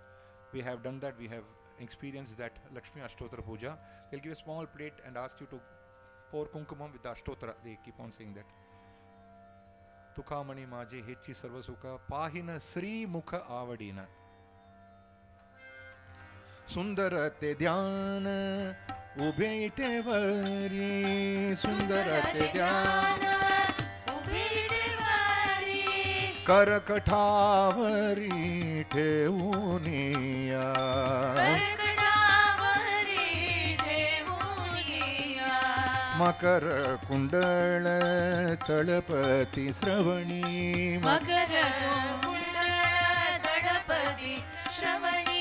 We have done that, we have experienced that Lakshmi Ashtotra Puja. They'll give a small plate and ask you to pour kunkumam with the Ashtotra. They keep on saying that. Tukamani Maje Hechi Sarvasuka Pahina Sri Mukha Avadina. Sundarate Dhyana Ubhe Itevari. Sundarate Dhyana Ubhe Itevari. Karakatavari Tevuniya. Karakatavari Tevuniya. Makara Kundala Talapati Sravani. Makara Kundala Talapati Sravani.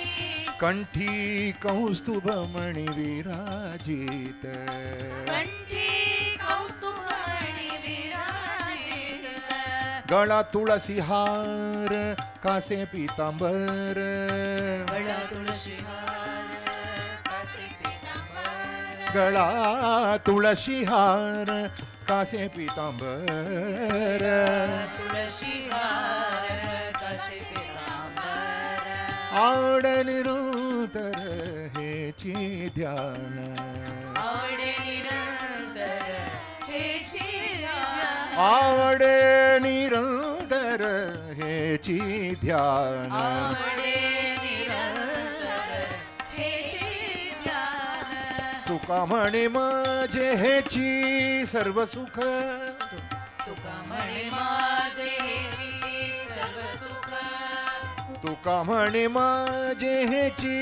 Kanthi Kaustubhamani Virajita. Kanthi Kaustubhamani Virajita. Gala Tulasi Hara Kase Pitambara. Gala Tulasi Hara Kase Pitambara. Gala Tulasi Hara ಕಾಸೆ ಪೀತಾಂಬರ ತುಳಸಿ ಹಾರ ಕಸೆ ಪೀತಾಂಬರ ಆಡ ನಿರಂತರ ಹೇಚಿ ಧ್ಯಾನ ಆಡೆ ನಿರಂತರ ಹೇಚಿ ಧ್ಯಾನ ಆಡೆ ನಿರಂತರ ಹೇಚಿ ಧ್ಯಾನ ಆಡೆ निरंतर हेची ध्यान तुका म्हणे माझे हेची सर्व सुख तुका म्हणे माझे हेची सर्व सुख तुका म्हणे माझे हेची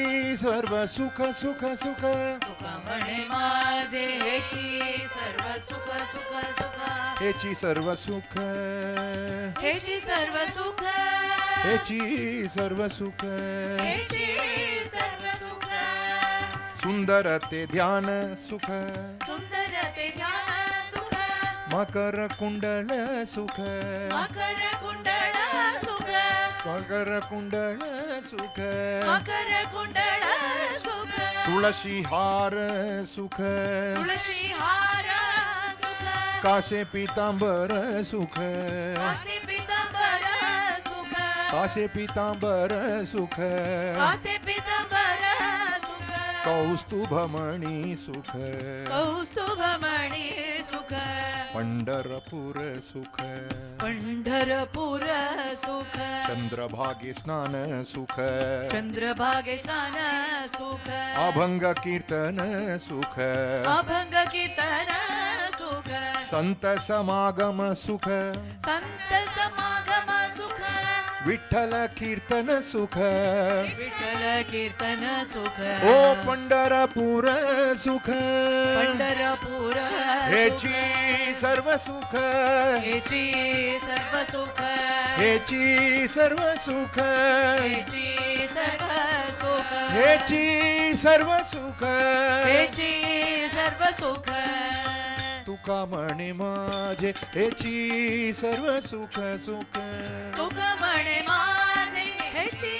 सर्व सुख सुख सुख तुका म्हणे माझे हेची सर्व सुख सुख सुख हेची सर्व सुख हेची सर्व सुख हेची सर्व सुख हेची सर्व सुख सुंदर ते ध्यान सुख सुंदर ते ध्यान सुख मकर कुंडल सुख मकर कुंडळ सुख मकर कुंडल सुख मकर कुंडळ सुख तुळशी हार सुख तुळशी हार सुख कासे पीतांबर सुख कासे पीतांबर सुख कासे पीतांबर सुख कासे पीतांबर सुख कौस्तुभमणी सुख कौस्तुभमणी सुख पंढरपूर सुख पंढरपूर सुख चंद्रभागे स्नान सुख चंद्रभागे स्नान सुख अभंग कीर्तन सुख अभंग कीर्तन सुख संत समागम सुख संत समागम सुख विठ्ठल कीर्तन सुख विठ्ठल कीर्तन सुख ओ पंढरपूर सुख पंढरपूर हेची सर्व सुख हेची सर्व सुख हेची सर्व सुख हेची सर्व सुख हेची सर्व सुख हेची सर्व सुख तुका म्हणे माझे हेची सर्व सुख सुख तुका म्हणे माझे हेची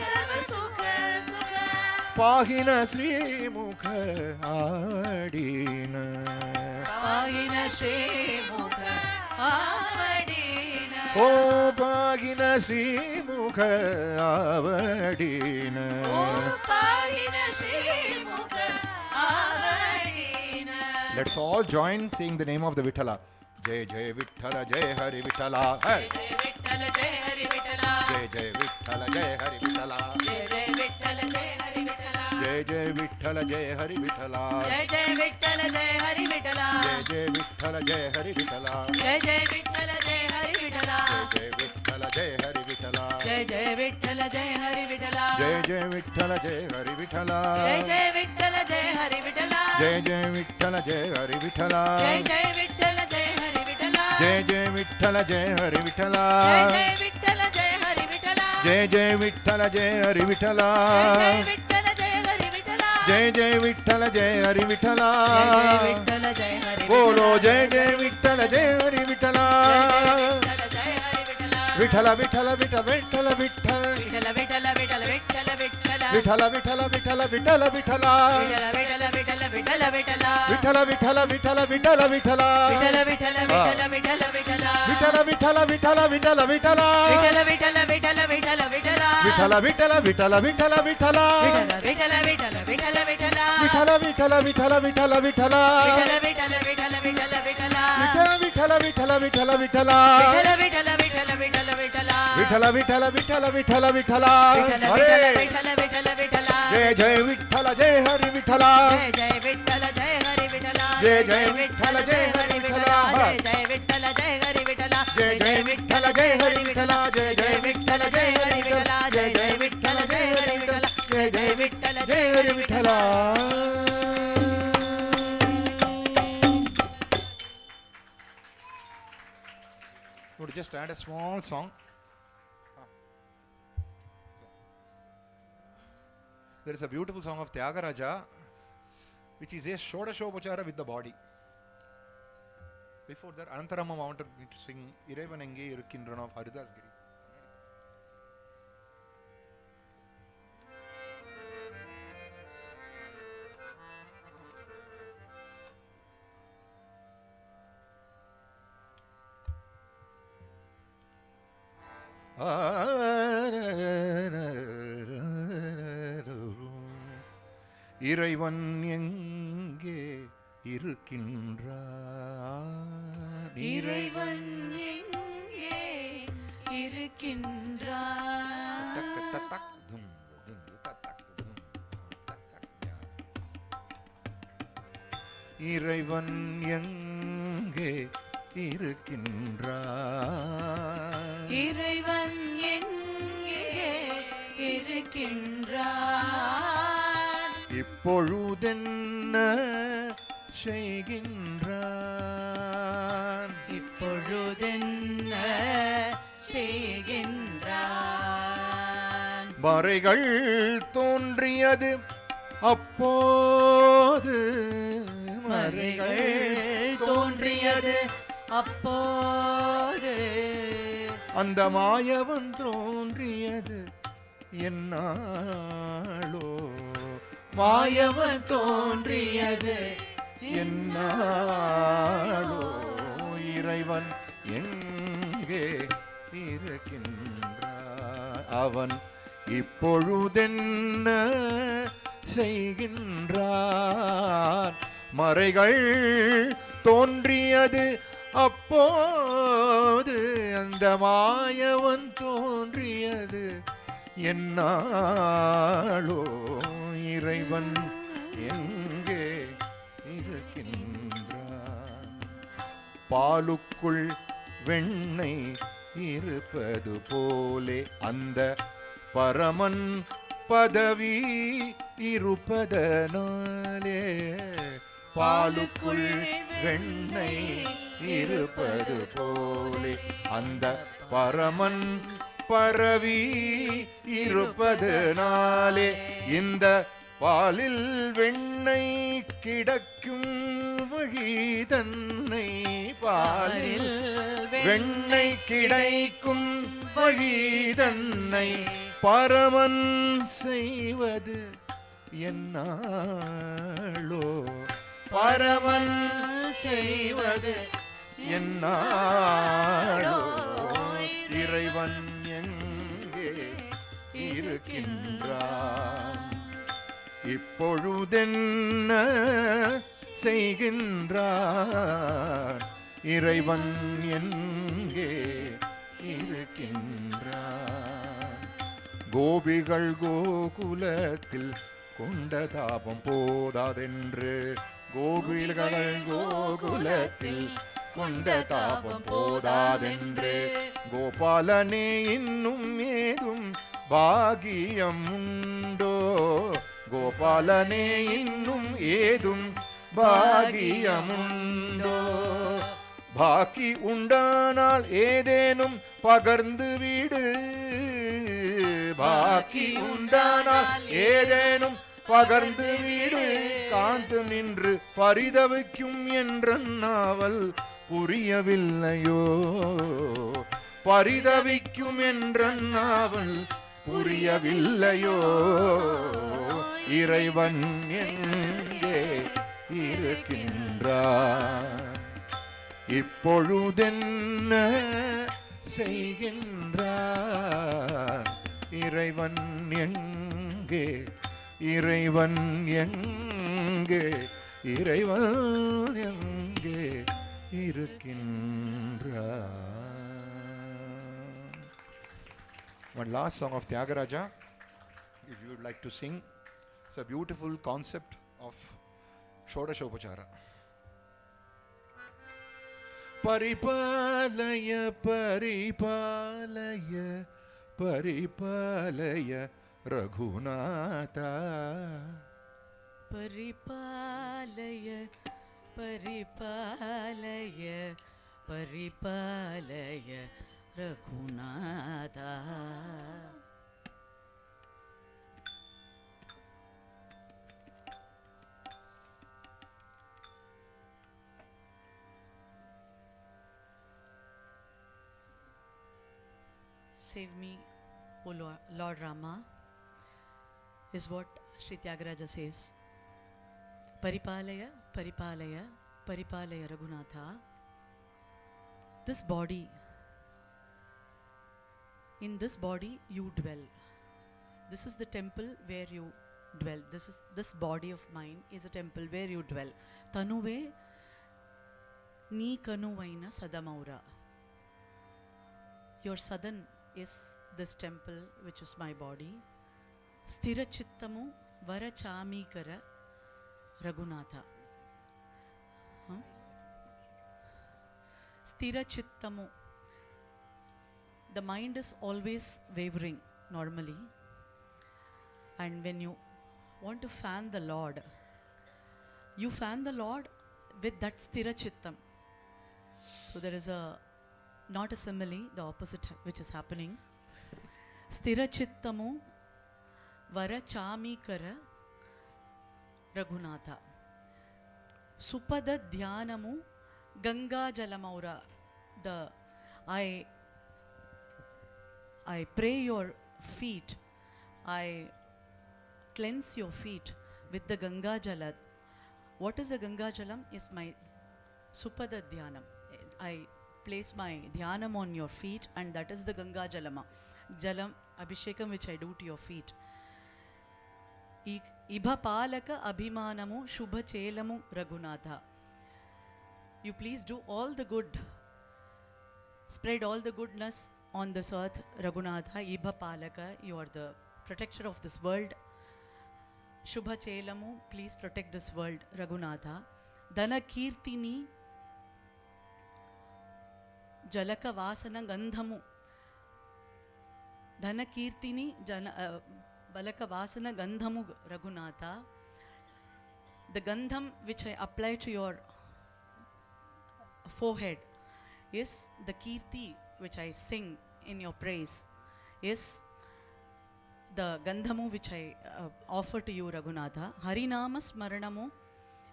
सर्व सुख सुख पाहिन श्रीमुख आडीन पाहिन श्रीमुख आवडीन ओ पाहिन श्रीमुख आवडीन ओ पाहिन श्रीमुख आवडीन Let's all join saying the name of the Vithala. Jai Jai Vithala Jai Hari Vithala. Hey. जय विठ्ठल जय हरी Vitthala Jai Jai Vithala Jai Hari Vithala. जय जय विठ्ठल जय हरी Vitthala Jai Jai Vithala Jai Hari Vithala. जय जय विठ्ठल जय हरी Vitthala Jai Jai Vithala Jai Hari Vithala. जय जय विठ्ठल जय हरी Vitthala Jai Vithala Jai Hari Vithala. जय जय विठ्ठल जय हरी Vitthala Jai Jai Vithala Jai Hari Vithala. जय जय विठ्ठल जय हरी Vitthala Jai Jai Vithala Jai Hari Vithala. जय जय विठ्ठल जय हरी Vitthala Jai Jai Vithala Jai Hari Vithala. जय जय विठ्ठल जय हरी Vitthala Jai Jai Vithala Jai Hari Vithala. जय जय विठ्ठल जय हरी विठ्ठला जय जय जय विठ्ठल जय हरी विठला. जय विठ्ठल जय हरी बोलो जय जय विठ्ठल जय हरी विठला. विठला विठला विठल विठल विठ्ठल. विठ्ठल विठ्ठल विठ्ठल विठ्ठल विठ्ठल विठला विठला विठल विठल विठला. विठ्ठल विठ्ठल विठ्ठल विठ्ठल विठला विठला विठल विठल विठला. विठ्ठल विठ्ठल विठ्ठल विठ्ठल विठ्ठल विठला विठला विठल विठल विठला. विठ्ठल विठ्ठल विठ्ठल विठ्ठल विठ्ठल विठला विठला विठल विठल विठला. विठ्ठल विठ्ठल विठ्ठल विठ्ठल विठला विठला विठल विठल विठला. विठ्ठल विठ्ठल विठ्ठल विठ्ठल विठ्ठल विठला विठला विठल विठल विठला. विठ्ठल विठ्ठल विठ्ठल विठ्ठल विठ्ठल विठला विठला विठल विठल विठला. विठ्ठल अरे विठ्ठल विठ्ठल विठ्ठल जय जय विठ्ठल जय हरी विठला. जय जय विठ्ठल जय हरी विठ्ठला जय जय विठ्ठल जय हरी विठला. जय जय विठ्ठल जय हरी विठ्ठला जय जय विठ्ठल जय हरी विठला. जय जय विठ्ठल जय हरी विठला. जय जय विठ्ठल जय हरी विठ्ठला जय जय विठ्ठल जय हरी Vitthala. Would you just add a small song? There is a beautiful song of Tyagaraja which is a Shodashopachara with the body. Before that, Anantarama wanted me to sing Irevanenge Irukindran of Haridas Giri. இறைவன் எங்கே இருக்கின்றான்? இறைவன் எங்கே இருக்கின்றான்? தக்க தக் தும் தும் தக் தும் தக் யா. இறைவன் எங்கே இருக்கின்றான்? இறைவன் எங்கே இருக்கின்றான்? இப்பொழுதென்ன செய்கின்றான்? இப்பொழுதென்ன செய்கின்றான்? மறைகள் தோன்றியது அப்போது, மறைகள் தோன்றியது அப்போது, அந்த மாயவன் தோன்றியது என்னாளோ? மாயவன் தோன்றியது என்னாளோ? இறைவன் எங்கே இருக்கின்றான்? அவன் இப்பொழுதென்ன செய்கின்றான்? மறைகள் தோன்றியது அப்போது, அந்த மாயவன் தோன்றியது என்னாளோ? இறைவன் எங்கே இருக்கின்றான்? பாலுக்குள் வெண்ணெய் இருப்பது போலே அந்த பரமன் பதவி இருப்பதனாலே, பாலுக்குள் வெண்ணெய் இருப்பது போலே அந்த பரமன் பரவி இருப்பதனாலே, இந்த பாலில் வெண்ணெய் கிடக்கும் வழி தன்னை, பாலில் வெண்ணெய் கிடைக்கும் வழி தன்னை பரமன் செய்வது என்னாளோ? பரமன் செய்வது என்னாளோ? இறைவன் எங்கே இருக்கின்றான்? இப்பொழுதென்ன செய்கின்றான்? இறைவன் எங்கே இருக்கின்றான்? கோபிகள் கோகுலத்தில் கொண்ட தாபம் போதாதென்று, கோபிகள் கோகுலத்தில் கொண்ட தாபம் போதாதென்று, கோபாலனே இன்னும் ஏதும் பாகியம் உண்டோ? கோபாலனே இன்னும் ஏதும் பாகியமுண்டோ? பாக்கி உண்டானால் ஏதேனும் பகர்ந்து விடு, பாக்கி உண்டானால் ஏதேனும் பகர்ந்து விடு. காந்து நின்று பரிதவிக்கும் என்ற நாவல் புரியவில்லையோ? பரிதவிக்கும் என்ற நாவல் புரியவில்லையோ? இறைவன் எங்கே இருக்கின்றான்? இப்பொழுதென்ன செய்கின்றான்? இறைவன் எங்கே? இறைவன் எங்கே? இறைவன் எங்கே இருக்கின்றான்? One last song of Tyagaraja, if you would like to sing. It's a beautiful concept of Shodashopachara. Paripalaya, paripalaya, paripalaya Raghunatha. Paripalaya, paripalaya, paripalaya Raghunatha. Save me, O Lord Rama, is what Sri Tyagaraja says. Paripalaya, paripalaya, paripalaya Raghunatha. This body, in this body you dwell. This is the temple where you dwell. This body of mine is a temple where you dwell. Tanuve nee kanuvaina sadamaura. Your sadhan is this temple which is my body. Sthirachittamu varachamikara Raghunatha. Sthirachittamu. The mind is always wavering normally. And when you want to fan the Lord, you fan the Lord with that sthirachittam. So there is not a simile, the opposite which is happening. Sthirachittamu varachamikara Raghunatha. Supada Dhyanamu Ganga Jalamaura. I pray your feet. I cleanse your feet with the Ganga Jala. What is the Ganga Jalam? Is my Supada Dhyanam. I place my Dhyanam on your feet, and that is the Ganga Jalama. Jalam Abhishekam which I do to your feet. Ibha Palaka Abhimanamu Shubha Chelamu Raghunatha. You please do all the good. Spread all the goodness on this earth, Raghunatha. Ibha Palaka, you are the protector of this world. Shubha Chelamu, please protect this world, Raghunatha. Dana Kirtini Jalaka Vasana Gandhamu. Dana Kirtini Balaka Vasana Gandhamu Raghunatha. The Gandham which I apply to your forehead is the Kirti which I sing in your praise, is the Gandhamu which I offer to you, Raghunatha. Harinama Smaranamu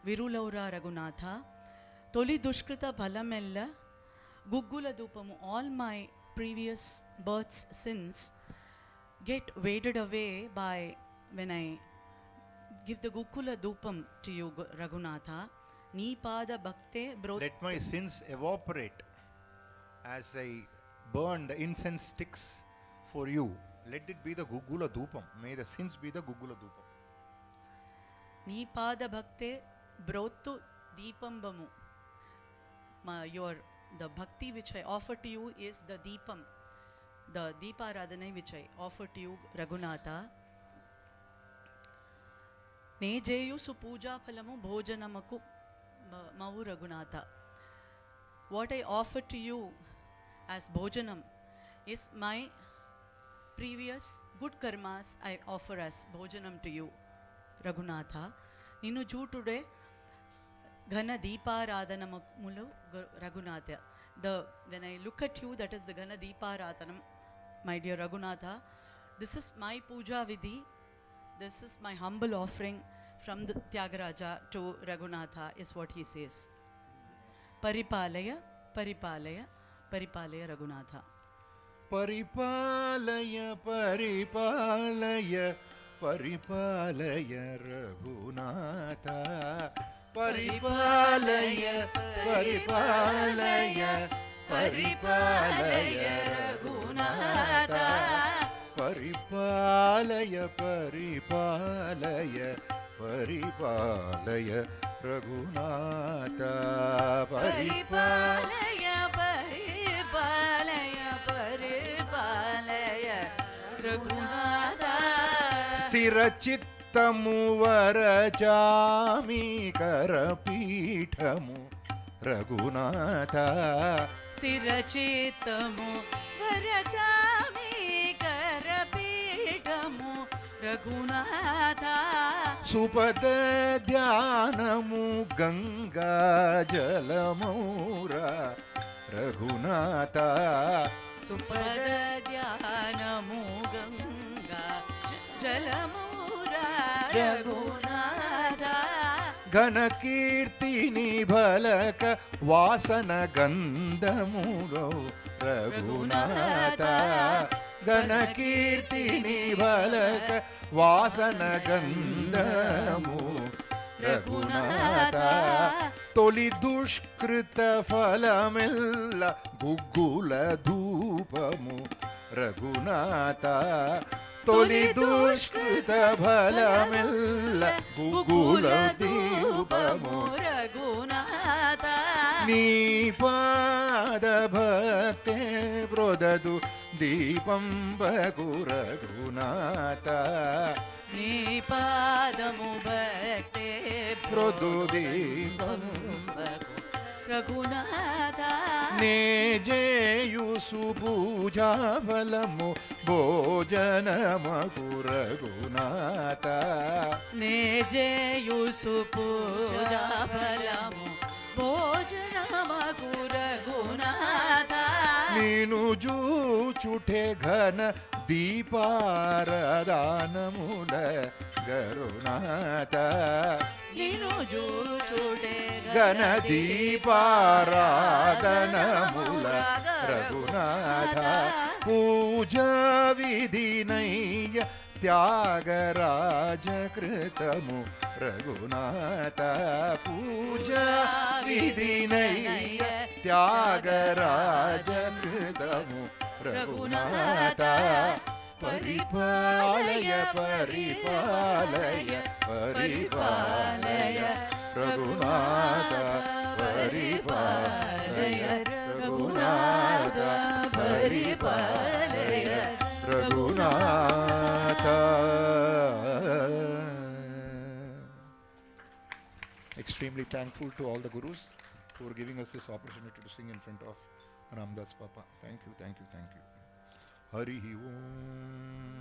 Virulaura Raghunatha. Toli Dushkrita Balamella Guggula Dupamu. All my previous births' sins get waded away by when I give the Gukula Dupam to you, Raghunatha. Nipada Bhakte Brot. Let my sins evaporate as I burn the incense sticks for you. Let it be the Gugula Dupam. May the sins be the Gugula Dupam. Nipada Bhakte Brotu Deepambamu. The bhakti which I offer to you is the Deepam, the Deepa Radhana which I offer to you, Raghunatha. Nejeyu Supuja Phalamu Bhojanamaku Mavu Raghunatha. What I offer to you as Bhojanam is my previous good karmas I offer as Bhojanam to you, Raghunatha. Ninu Ju today Ghana Deepa Radhanamulu Raghunatha. When I look at you, that is the Ghana Deepa Radhanam, my dear Raghunatha. This is my puja vidhi. This is my humble offering from the Tyagaraja to Raghunatha, is what he says. Paripalaya, Paripalaya, Paripalaya Raghunatha. Paripalaya, Paripalaya, Paripalaya Raghunatha. Paripalaya, Paripalaya, Paripalaya Raghunatha. Paripalaya, Paripalaya, Paripalaya Raghunatha. Paripalaya, Paripalaya, Paripalaya Raghunatha. Sthirachittamu varachami karapithamu Raghunatha. Sthirachittamu varachami karapithamu Raghunatha. Supada Dhyanamu Ganga Jalamaura Raghunatha. Supada Dhyanamu Ganga Jalamura Raghunatha. Ghana Kirtini Bhalaka Vasana Gandhamugo Raghunatha. Ghana Kirtini Bhalaka Vasana Gandhamu Raghunatha. Toli Dushkrita Phalamella Gugula Dhupamu Raghunatha. తొలి దుష్కృత ఫలమెల్ల గుగుల దీపము రఘునాథ నీ పాద భక్తే బ్రొదదు దీపంబగు రఘునాథ నీ పాదము భక్తే బ్రొదు దీపంబగు రఘునాథ నే జేయుసు పూజా ఫలము భోజనమగు రఘునాథ నే జేయుసు పూజా ఫలము భోజనమగు రఘునాథ నేను జూచుటే ఘన దీపారదానముల గరునాథ నిను జూచుటే ఘన దీపారాధనముల రఘునాథ పూజ విధినయ్య త్యాగరాజకృతము రఘునాథ పూజ విధినయ్య త్యాగరాజకృతము Raghunatha పరిపాలయ పరిపాలయ పరిపాలయ Raghunatha పరిపాలయ Raghunatha పరిపాలయ Raghunatha. Extremely thankful to all the gurus for giving us this opportunity to sing in front of Ramdas Papa. Thank you, thank you, thank you. Hari Om.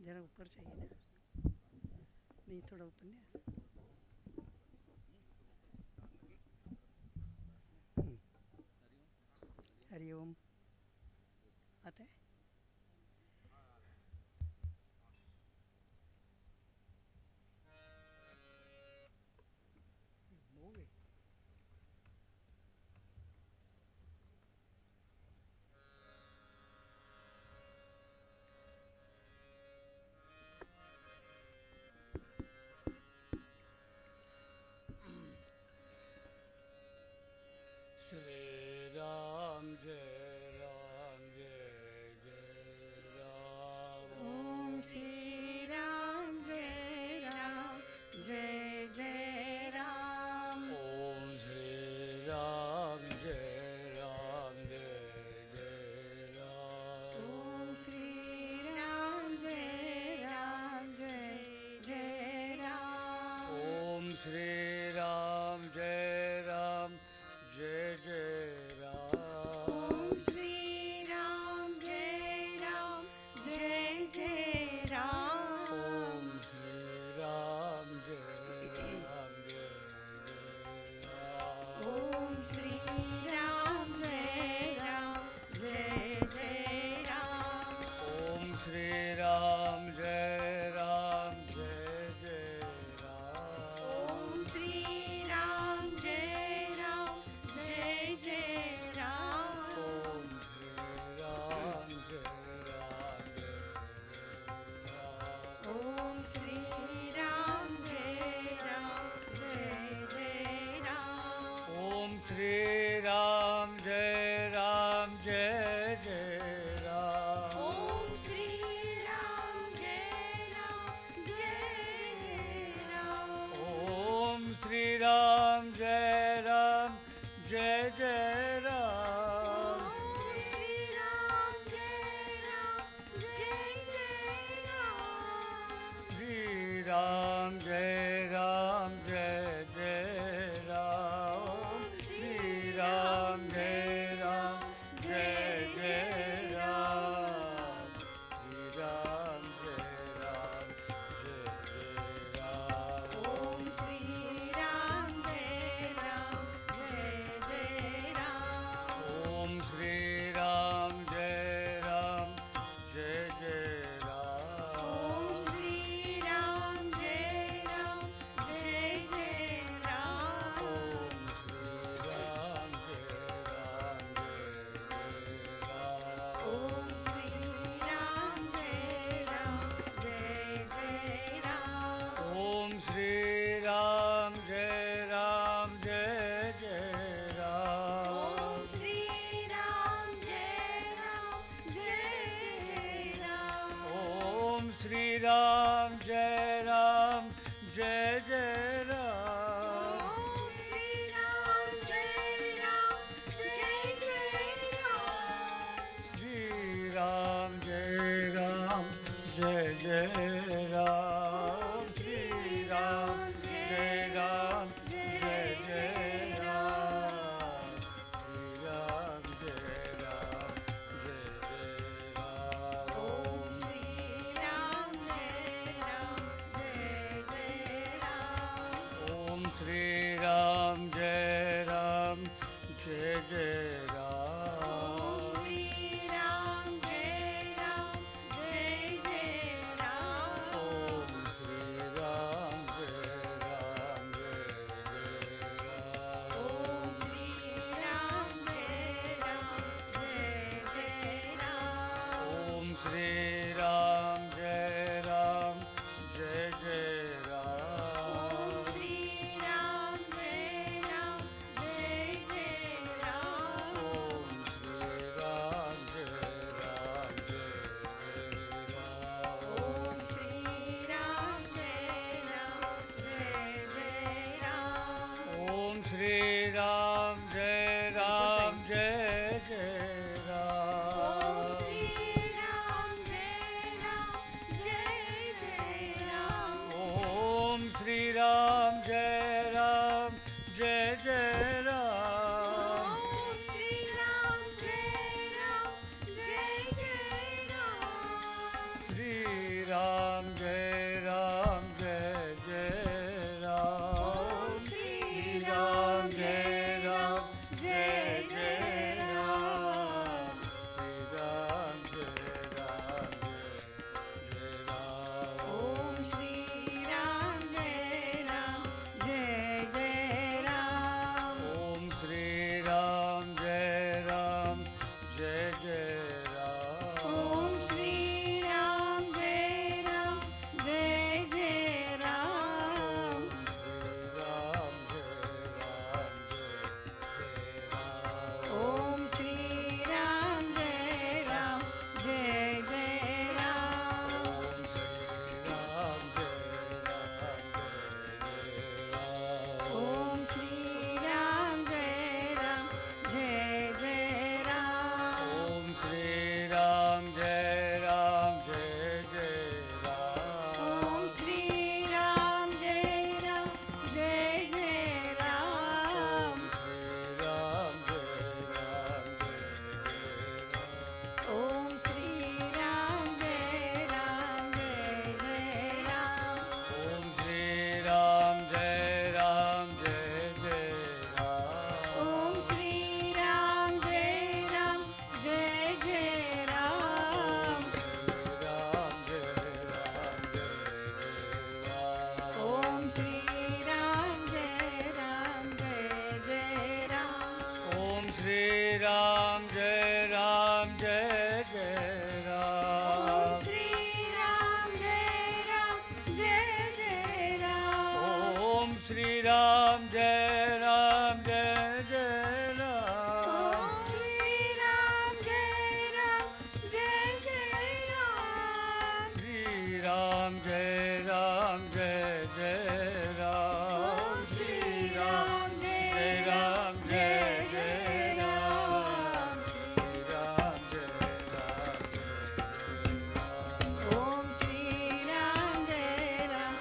जरा ऊपर चाहिए ना, नहीं थोड़ा ऊपर नहीं. हरिओम आता है. श्री राम जय Ram, Jai Ram, Jai Jai Ram. Shri Ram, Jai Ram, Jai Jai Ram. Shri Ram, Jai Ram, Jai Jai Ram. Om Shri Ram, Jai Ram, Jai Jai Ram. Om Shri Ram, Jai Ram, Jai Jai Ram. Om Shri Ram, Jai Ram, Jai Jai Ram. Om Shri Ram, Jai Ram, Jai Jai Ram. Om Shri Ram, Jai Ram, Jai Jai Ram. Om Shri Ram, Jai Ram, Jai Jai Ram. Om Shri Ram, Jai Ram, Jai Jai Ram. Om Shri Ram, Jai Ram, Jai Jai Ram. Om Shri Ram, Jai Ram, Jai Jai Ram. Shri Ram, Jai Ram, Jai Jai Ram. Shri Ram, Jai Ram, Jai Jai Ram. Shri Ram, Jai Ram, Jai Jai Ram. Om Shri Ram, Jai Ram, Jai Jai Ram. Om Shri Ram, Jai Ram, Jai Jai Ram. Om Shri Ram, Jai Ram, Jai Jai Ram. Om Shri Ram, Jai Ram, Jai Jai Ram. Om Shri Ram, Jai Ram, Jai Jai Ram. Om Shri Ram, Jai Ram, Jai Jai Ram. Om Shri Ram, Jai Ram, Jai Jai Ram. Om Shri Ram, Jai Ram, Jai Ram. Om Shri Ram, Jai Ram, Jai Jai Ram. Om Shri Ram, Jai Ram, Jai Jai Ram. Om Shri Ram, Jai Ram, Jai Jai Ram. Shri Ram, Jai Ram, Jai Jai Ram. Om Shri Ram, Jai Ram, Jai Jai Ram. Shri Ram, Jai Ram, Jai Jai Ram. Om Shri Ram, Jai Ram, Jai Jai Ram. Om Shri Ram, Jai Ram, Jai Jai Ram. Om Shri Ram, Jai Ram, Jai Jai Ram. Om Shri Ram, Jai Ram, Jai Jai Ram. Om Shri Ram, Jai Ram, Jai Jai Ram. Om Shri Ram, Jai Ram, Jai Jai Ram. Om Shri Ram, Jai Ram, Jai Jai Ram. Om Shri Ram, Jai Ram, Jai Jai Ram. Om Shri Ram, Jai Ram, Jai Jai Ram. Om Shri Ram, Jai Ram, Jai Jai Ram. Om Shri Ram, Jai Ram, Jai Jai Ram. Om Shri Ram, Jai Ram, Jai Jai Ram. Om Shri Ram, Jai Ram, Jai Jai Ram. Om Shri Ram, Jai Ram, Jai Jai Ram. Shri Ram, Jai Ram, Jai Jai Ram. Om Shri Ram, Jai Ram, Jai Jai Jai Ram. Shri Ram, Jai Ram, Om Shri Ram, Jai Ram,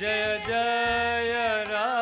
Jaya Jaya Ram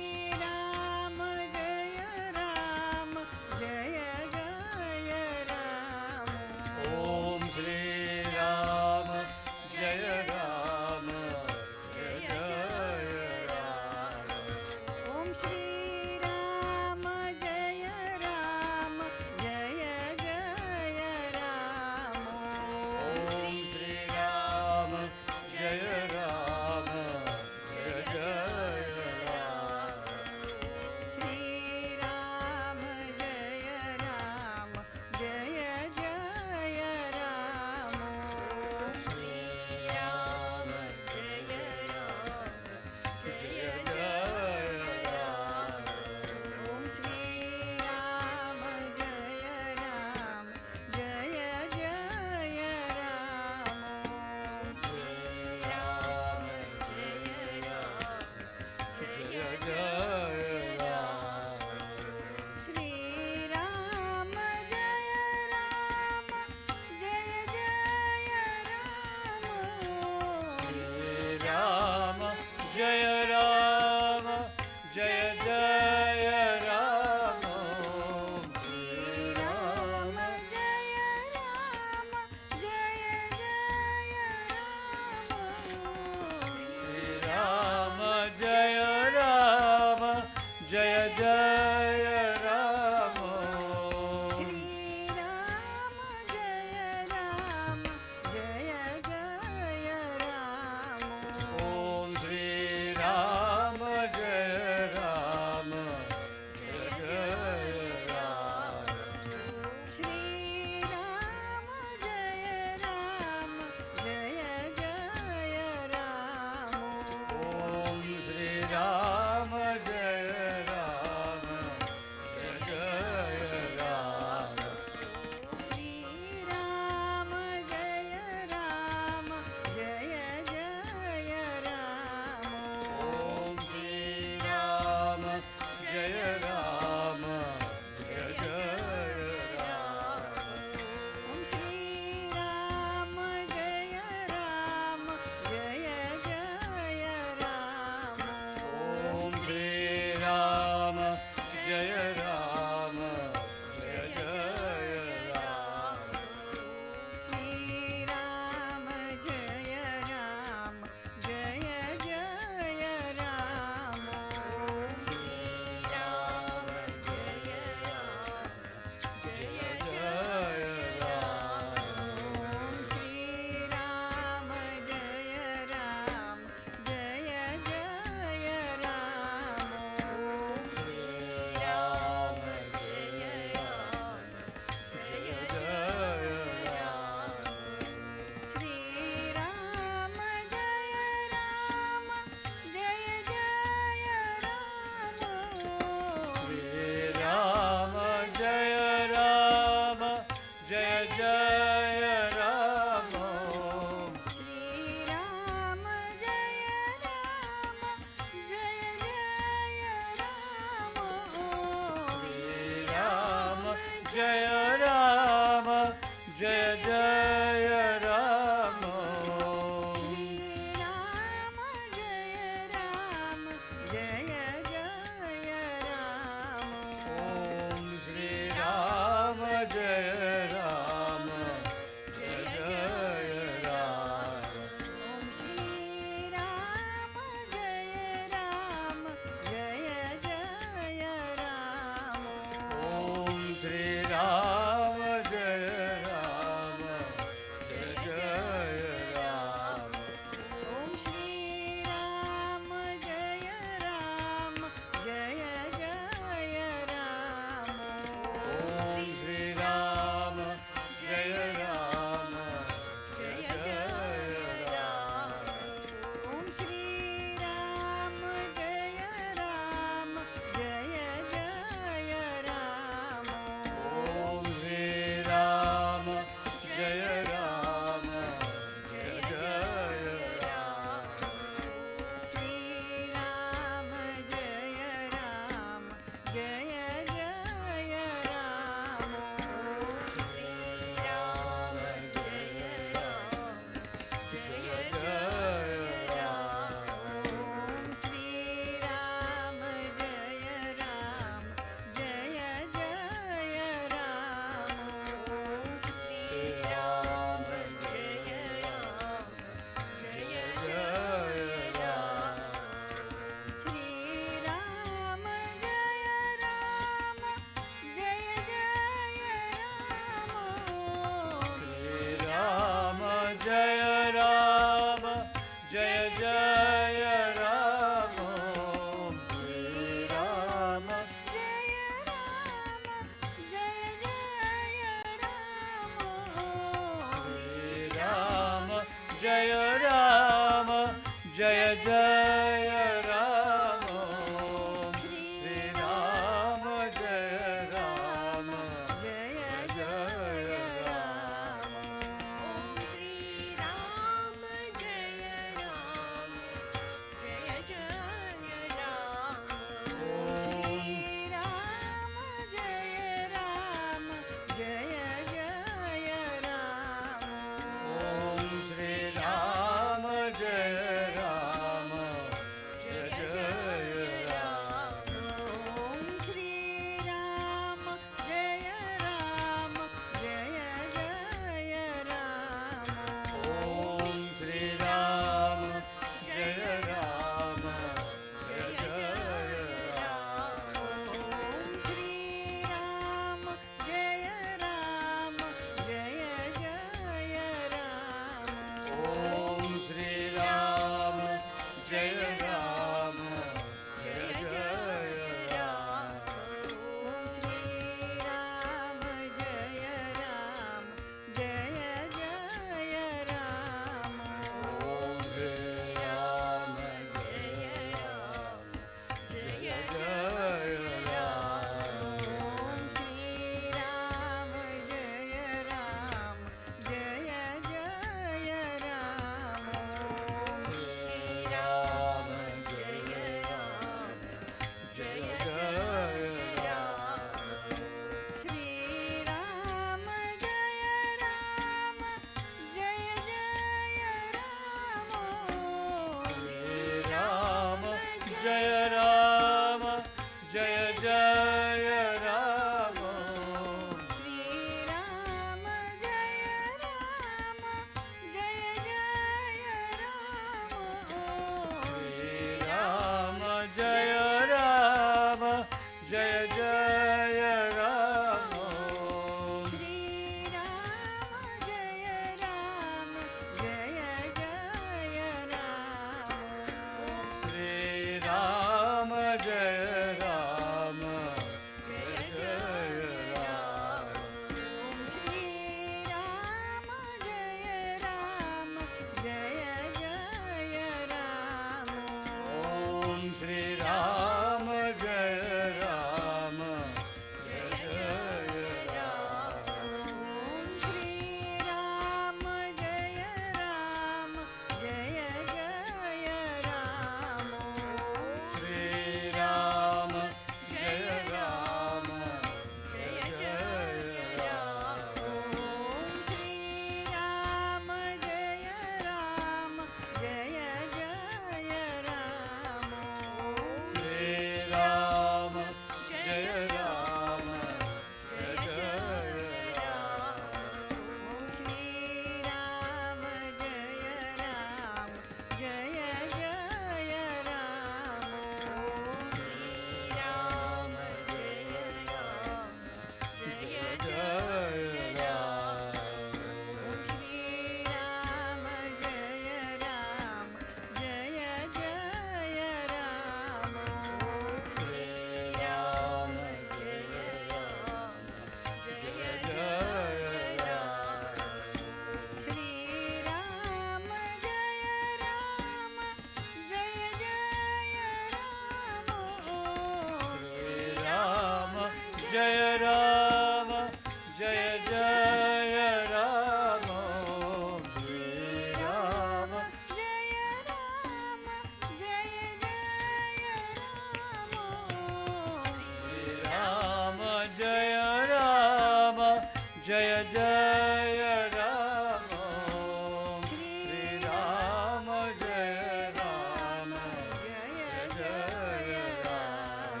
जय जय राम ओम श्री राम जय राम जय जय राम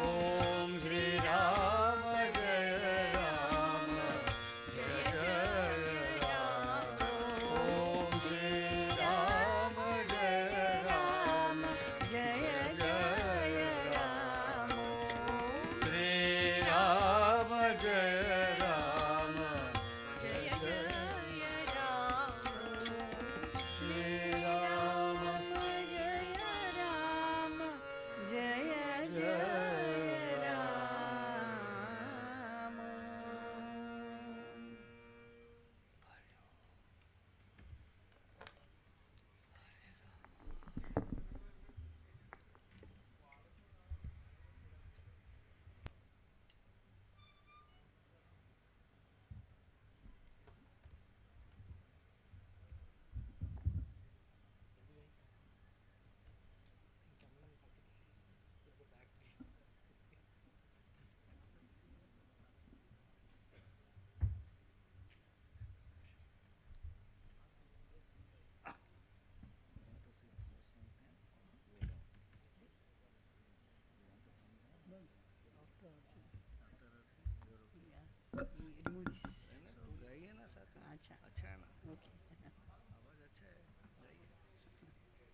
ओम श्री राम जय राम जय जय राम ओम श्री राम जय राम जय जय राम श्री राम जय राम जय जय राम श्री राम जय राम जय जय राम अच्छा अच्छा है ना ओके आवाज अच्छा है गाइए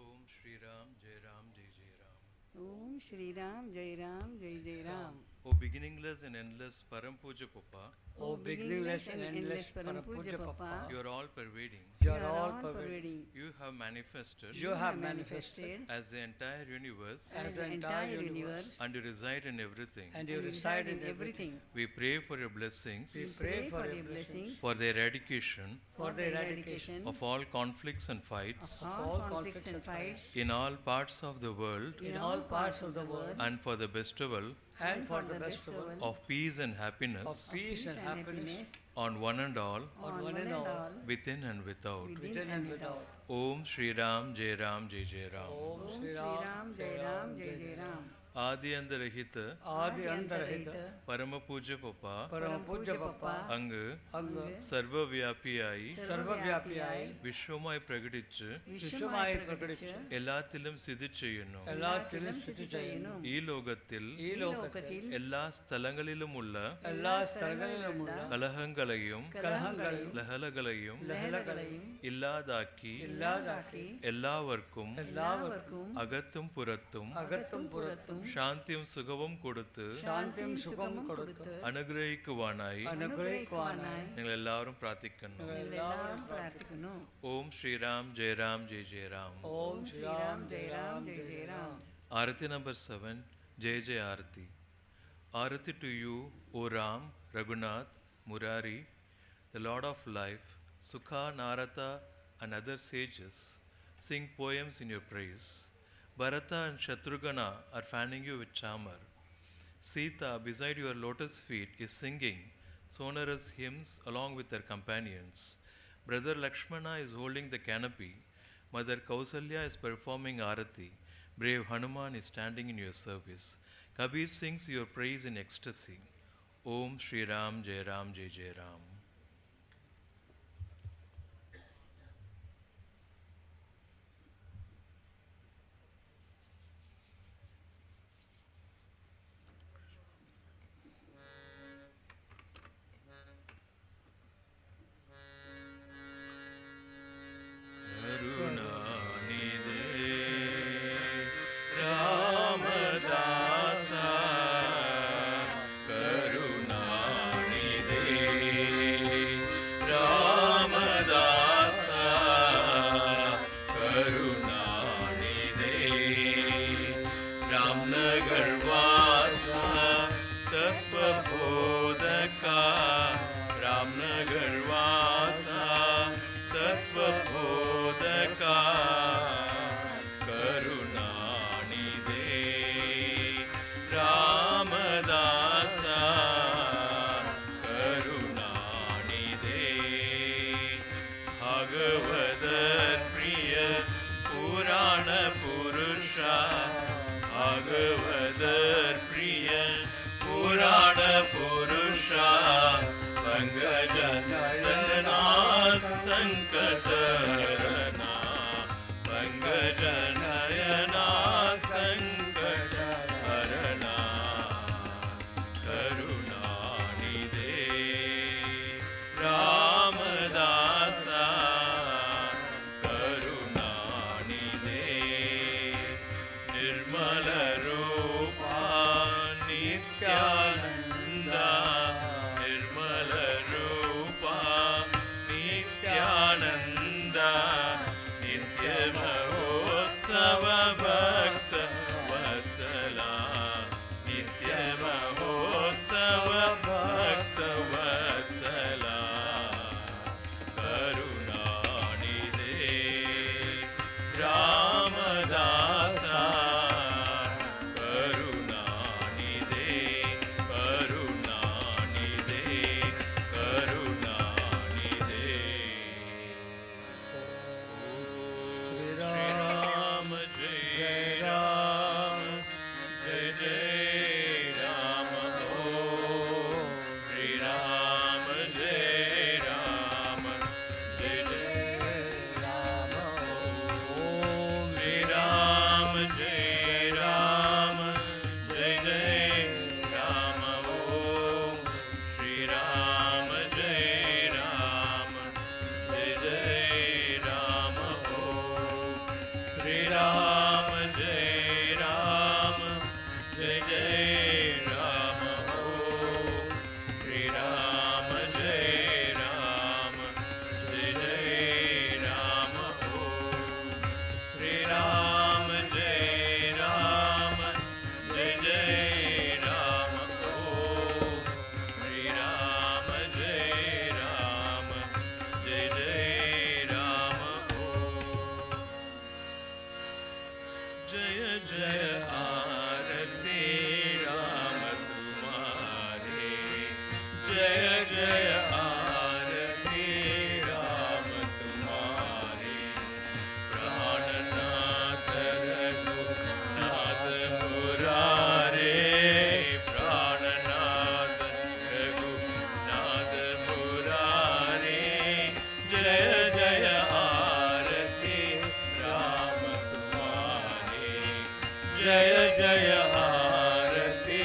ओम श्री राम जय राम जय जय राम ओम श्री राम जय राम जय जय Ram O beginningless and endless Param Puja Papa, O beginningless and endless Param Puja Papa, you are all pervading. you are all pervading. You have manifested You have manifested as the entire universe as the entire universe, and you reside in everything. and you reside in everything. We pray for your blessings, We pray for your blessings, for the eradication for the eradication of all conflicts and fights of all conflicts and fights in all parts of the world, in all parts of the world, and for the bestowal and for the festival of peace and of happiness peace and happiness on one and all, on one and all, within and without. within and without. Om Shri Ram Jai Ram Jai Jai Ram. Om Om Shri Shri Ram Ram जय राम जय जय राम आदि अंतरहित आदि अंतरहित परम पूज्य पपा परम पूज्य पप्पा അങ്ങ് അങ്ങ് സർവവ്യാപിയായി സർവവ്യാപിയായി വിശ്വമായി പ്രകടിച്ച് വിശ്വമായി പ്രകടിച്ച് എല്ലാത്തിലും സ്ഥിതി ചെയ്യുന്നു. എല്ലാത്തിലും സ്ഥിതി ചെയ്യുന്നു. ഈ ലോകത്തിൽ ഈ ലോകത്തിൽ എല്ലാ സ്ഥലങ്ങളിലുമുള്ള എല്ലാ സ്ഥലങ്ങളിലുമുള്ള കലഹങ്ങളെയും കലഹങ്ങളെയും ലഹളകളെയും ലഹളകളെയും ഇല്ലാതാക്കി ഇല്ലാതാക്കി എല്ലാവർക്കും എല്ലാവർക്കും അകത്തും പുറത്തും അകത്തും പുറത്തും ശാന്തിയും സുഖവും കൊടുത്ത് ശാന്തിയും സുഖവും കൊടുത്ത് അനുഗ്രഹിക്കുവാനായി അനുഗ്രഹിക്കുവാനായി നിങ്ങൾ എല്ലാവരും പ്രാർത്ഥിക്കുന്നു. എല്ലാവരും പ്രാർത്ഥിക്കുന്നു ഓം ശ്രീരാം ജയ രാം ജയ ജയ രാം. ഓം ശ്രീ രാം जय राम जय जय Ram Arati number 7, Jai Jai Arati. Arati to you, O Ram, Raghunath, Murari, the Lord of Life, Sukha, Narada, and other sages sing poems in your praise. Bharata and Shatrughna are fanning you with chamar. Sita, beside your lotus feet, is singing sonorous hymns along with her companions. Brother Lakshmana is holding the canopy. Mother Kausalya is performing Arati. Brave Hanuman is standing in your service. Kabir sings your praise in ecstasy. Om Shri Ram Jai Ram Jai Jai Ram. Karunanidhe भागवदर प्रिय पुराण पुरुषा पंकजनयना संकटहरणा पंकजनयना संकटहरणा करुणानिधे रामदासा करुणानिधे निर्मल रूपा नित्यानंदा निर्मल रूपा नित्यानंदा नित्य महोत्सव भक्त वत्सला नित्य महोत्सव भक्त वत्सला करुणानिधे रामदासा करुणानिधे करुणानिधे करुणानिधे श्री राम जय राम जय जय राम हो श्री राम जय राम जय जय राम हो श्री राम जय राम जय जय राम हो श्री राम जय राम जय जय राम हो श्री राम जय राम जय जय राम हो श्री राम जय राम जय जय राम हो श्री राम जय राम जय जय राम हो श्री राम जय राम जय जय राम हो जय जय आरती राम तुम्हारे जय जय आरती राम तुम्हारे प्राणनाथ रघुनाथ मुरारे प्राणनाथ रघुनाथ मुरारे जय जय आरती राम तुम्हारे जय जय आरती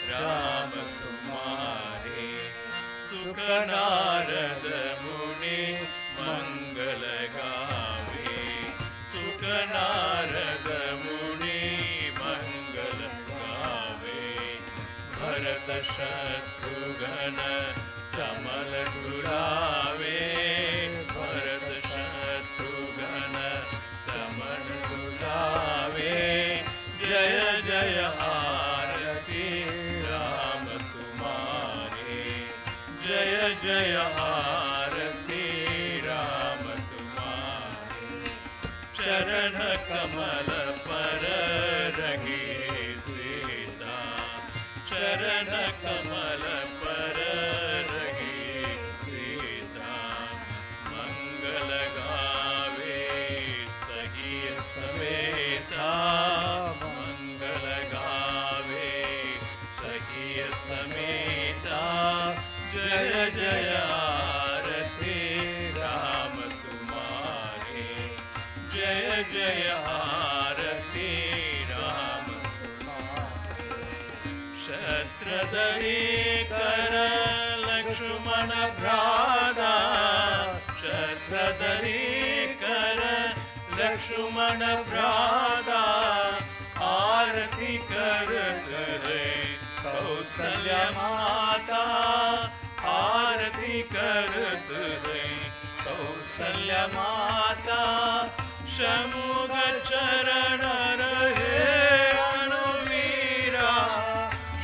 राम तुम्हारे सुख नारद मुनि मंगल गावे सुख नारद मुनि मंगल गावे भरत शत्रुघ्न समल दुरावे भरत शत्रुघ्न समल दुरावे जय जय आरती राम तुम्हारे जय जय आरती राम तुम्हारे चरण कमल पर रहे सीता चरण कमल पर रहे सीता मंगल गावे सही समेता मंगल गावे सखी समेता जय जय आरती राम तुम्हारे जय जय आरती राम तुम्हारे शस्त्रधरी कर लक्ष्मण भ्राता शस्त्रधरी कर लक्ष्मण भ्राता आरती करत रे कौसल्या माता आरती करत रे कौसल्या माता शमुग चरण रहे अनुवीरा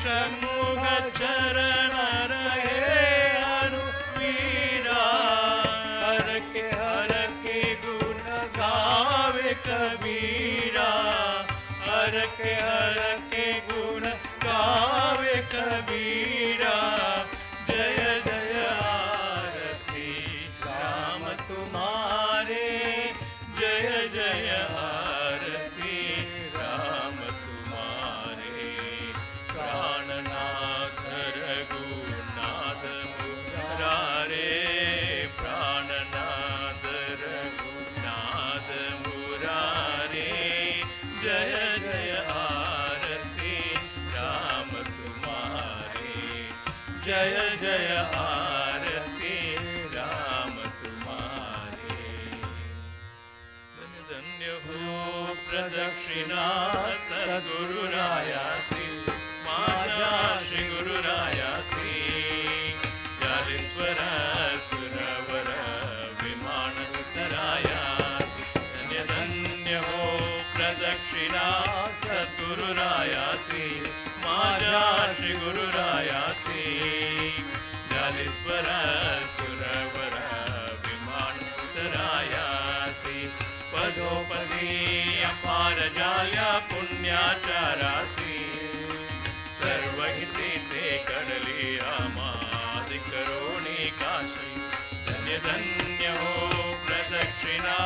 शमुग चरण रहे अनुवीरा हर के गुण गावे कबीरा हर के गुण गावे कबीरा जय जय आरती राम तुम्हारे जय जय आरती राम तुम्हारे जय जय आरती राम तुम्हारी, जय जय आरती राम तुम्हारी। धन्य धन्य हो प्रदक्षिणा सद्गुरुरायासी, माझ्या श्री गुरुरायासी, जालिस्वर सुरवर विमान उतरायासी। धन्य धन्य हो प्रदक्षिणा सद्गुरुरायासी, माझ्या श्री गुरुरायासी, जालिस्वर सुरवर विमान उतरायासी। पदोपदी अपार जाल्या पुण्याचारासी, सर्वहिते ते कडली आमादि करोणी काशी। धन्य धन्य हो प्रदक्षिणा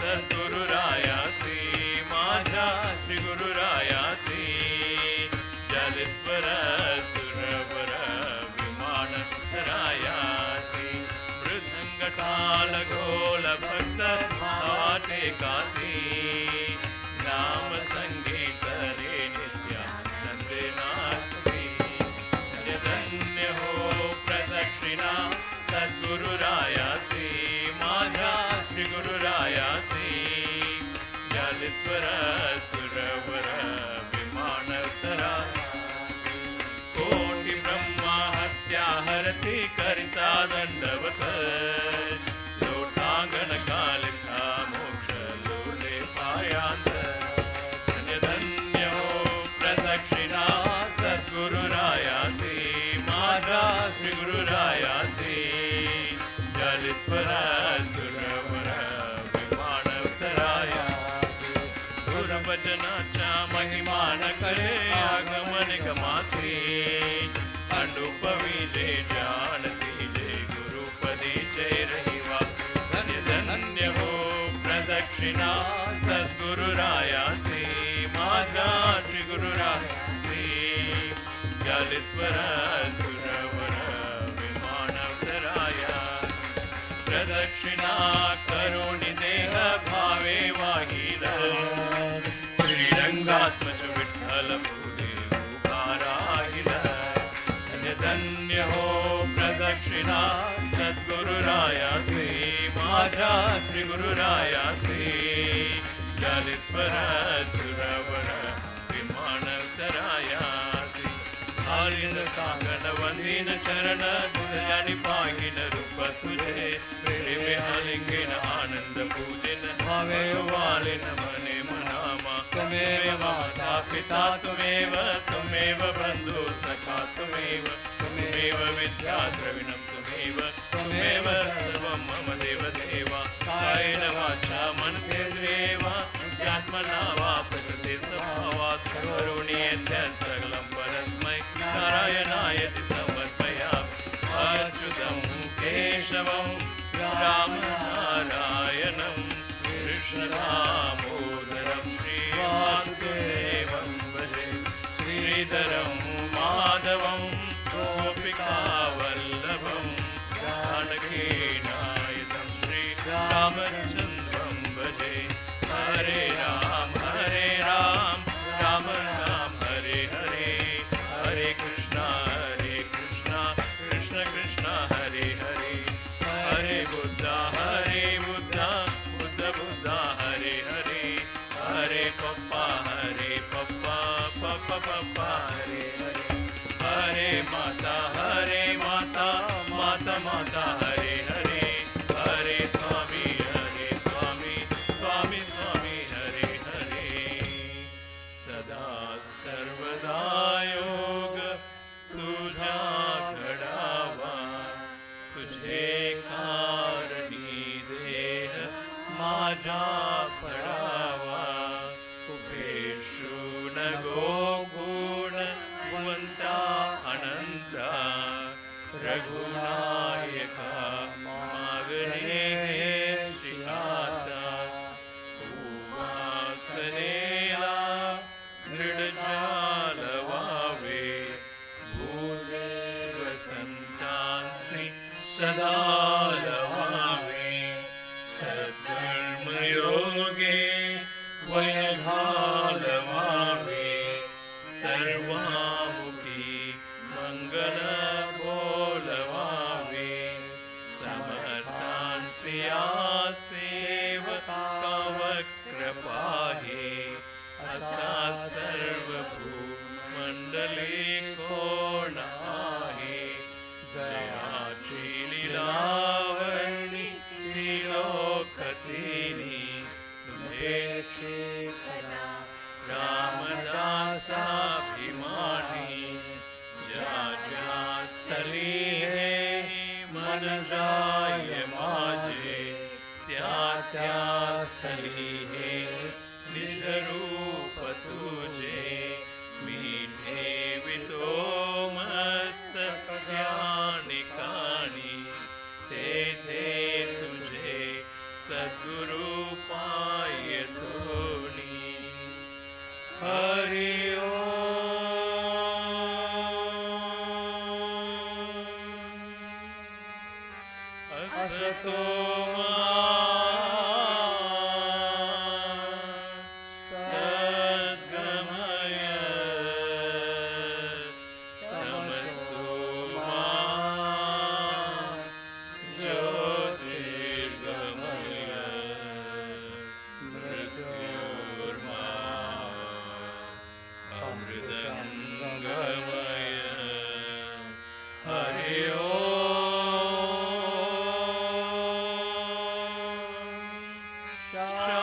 सद्गुरुरायासी, माझ्या श्री गुरुरायासी, जलिस्वर सुरवर विमान उतरायासी। मृदंग ताल गोल भक्त भाटे काती, नाम संगीत रे नित्यानंद नासती। धन्य धन्य हो प्रदक्षिणा सद्गुरुरायासी, माझ्या श्री गुरुरायासी, जालिस्वर सुरवर विमान उतरायासी। कोटि ब्रह्मा हत्या हरती करिता दंडवत, लोटांगण कालिका मोक्ष लोले पायांत। धन्य धन्य हो प्रदक्षिणा सद्गुरुरायासी, माझ्या श्री गुरुरायासी, जालिस्वर सुरवर विमान उतरायासी। गुरुवचनाच्या महिमान करे आगमन गमासी, अनुपवी जे जानती जे गुरुपदी जय रहिवा। धन्य धन्य हो प्रदक्षिणा सद्गुरुरायासी, माझ्या श्री गुरुरायासी, जालिस्वर सुरवर विमान उतरायासी। प्रदक्षिणा करोनि देह भावे वाहिल, श्रीरंगात्मज विठ्ठल भूदेव राहिल। धन्य धन्य हो प्रदक्षिणा सद्गुरुरायासी, माझ्या श्री गुरुरायासी, जालिस्वर सुरवर विमान उतरायासी। हालिन सांगन वंदीन चरण तुझ्यानी पाहिन रूप तुझे, प्रेमे आलिंगन आनंद पूजिन भावे वालिन मने मनामा। त्वमेव माता पिता त्वमेव, त्वमेव बंधु सखा त्वमेव, त्वमेव विद्या द्रविणं त्वमेव, त्वमेव सर्वं मम देव देवा। कायेन वाचा मनसेन्द्रियेवा नित्यात्मना वा प्रकृते स्वभावात्, करोमि यद्य सकलं परस्मै नारायणायति समर्पयामि। अच्युतं केशवं रामनारायणं कृष्णदामोदरं श्रीवासुदेवं भजे। श्रीधरं माधवं गोपिकावल्लभं, जानकीनायकं श्रीरामचन्द्रं भजे। हरे राम राम राम हरे हरे, हरे कृष्णा कृष्ण कृष्ण हरे हरे। हरे बुद्ध बुद्ध बुद्ध हरे हरे, हरे पप्पा पप्पा हरे हरे। हरे माता माता माता हरे हरे, हरे स्वामी स्वामी स्वामी हरे हरे। सदा सर्वदा योग तुझा घडावा, तुझे कारणी देह माझा पडावा। उपेक्षु न गो गुणवंता अनंता, रघुनायका मागणे शिखाता। उवासनेला दृढ व्हावे, भूदेव संतांसी सदा लवावे। सत्कर्मयोगे वय घाल Hari Om. Asato ma sadgamaya tamaso ma jyotirgamaya mrityorma amritangamaya. Hari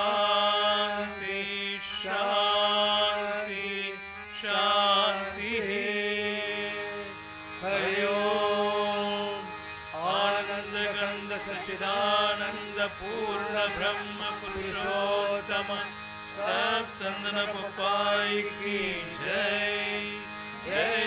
Shanti, Shanti, Shanti. Hari Om. Ananda Ganda Sachidananda Purna Brahma Purushottama Sab Sandana Papai ki Jai. Jai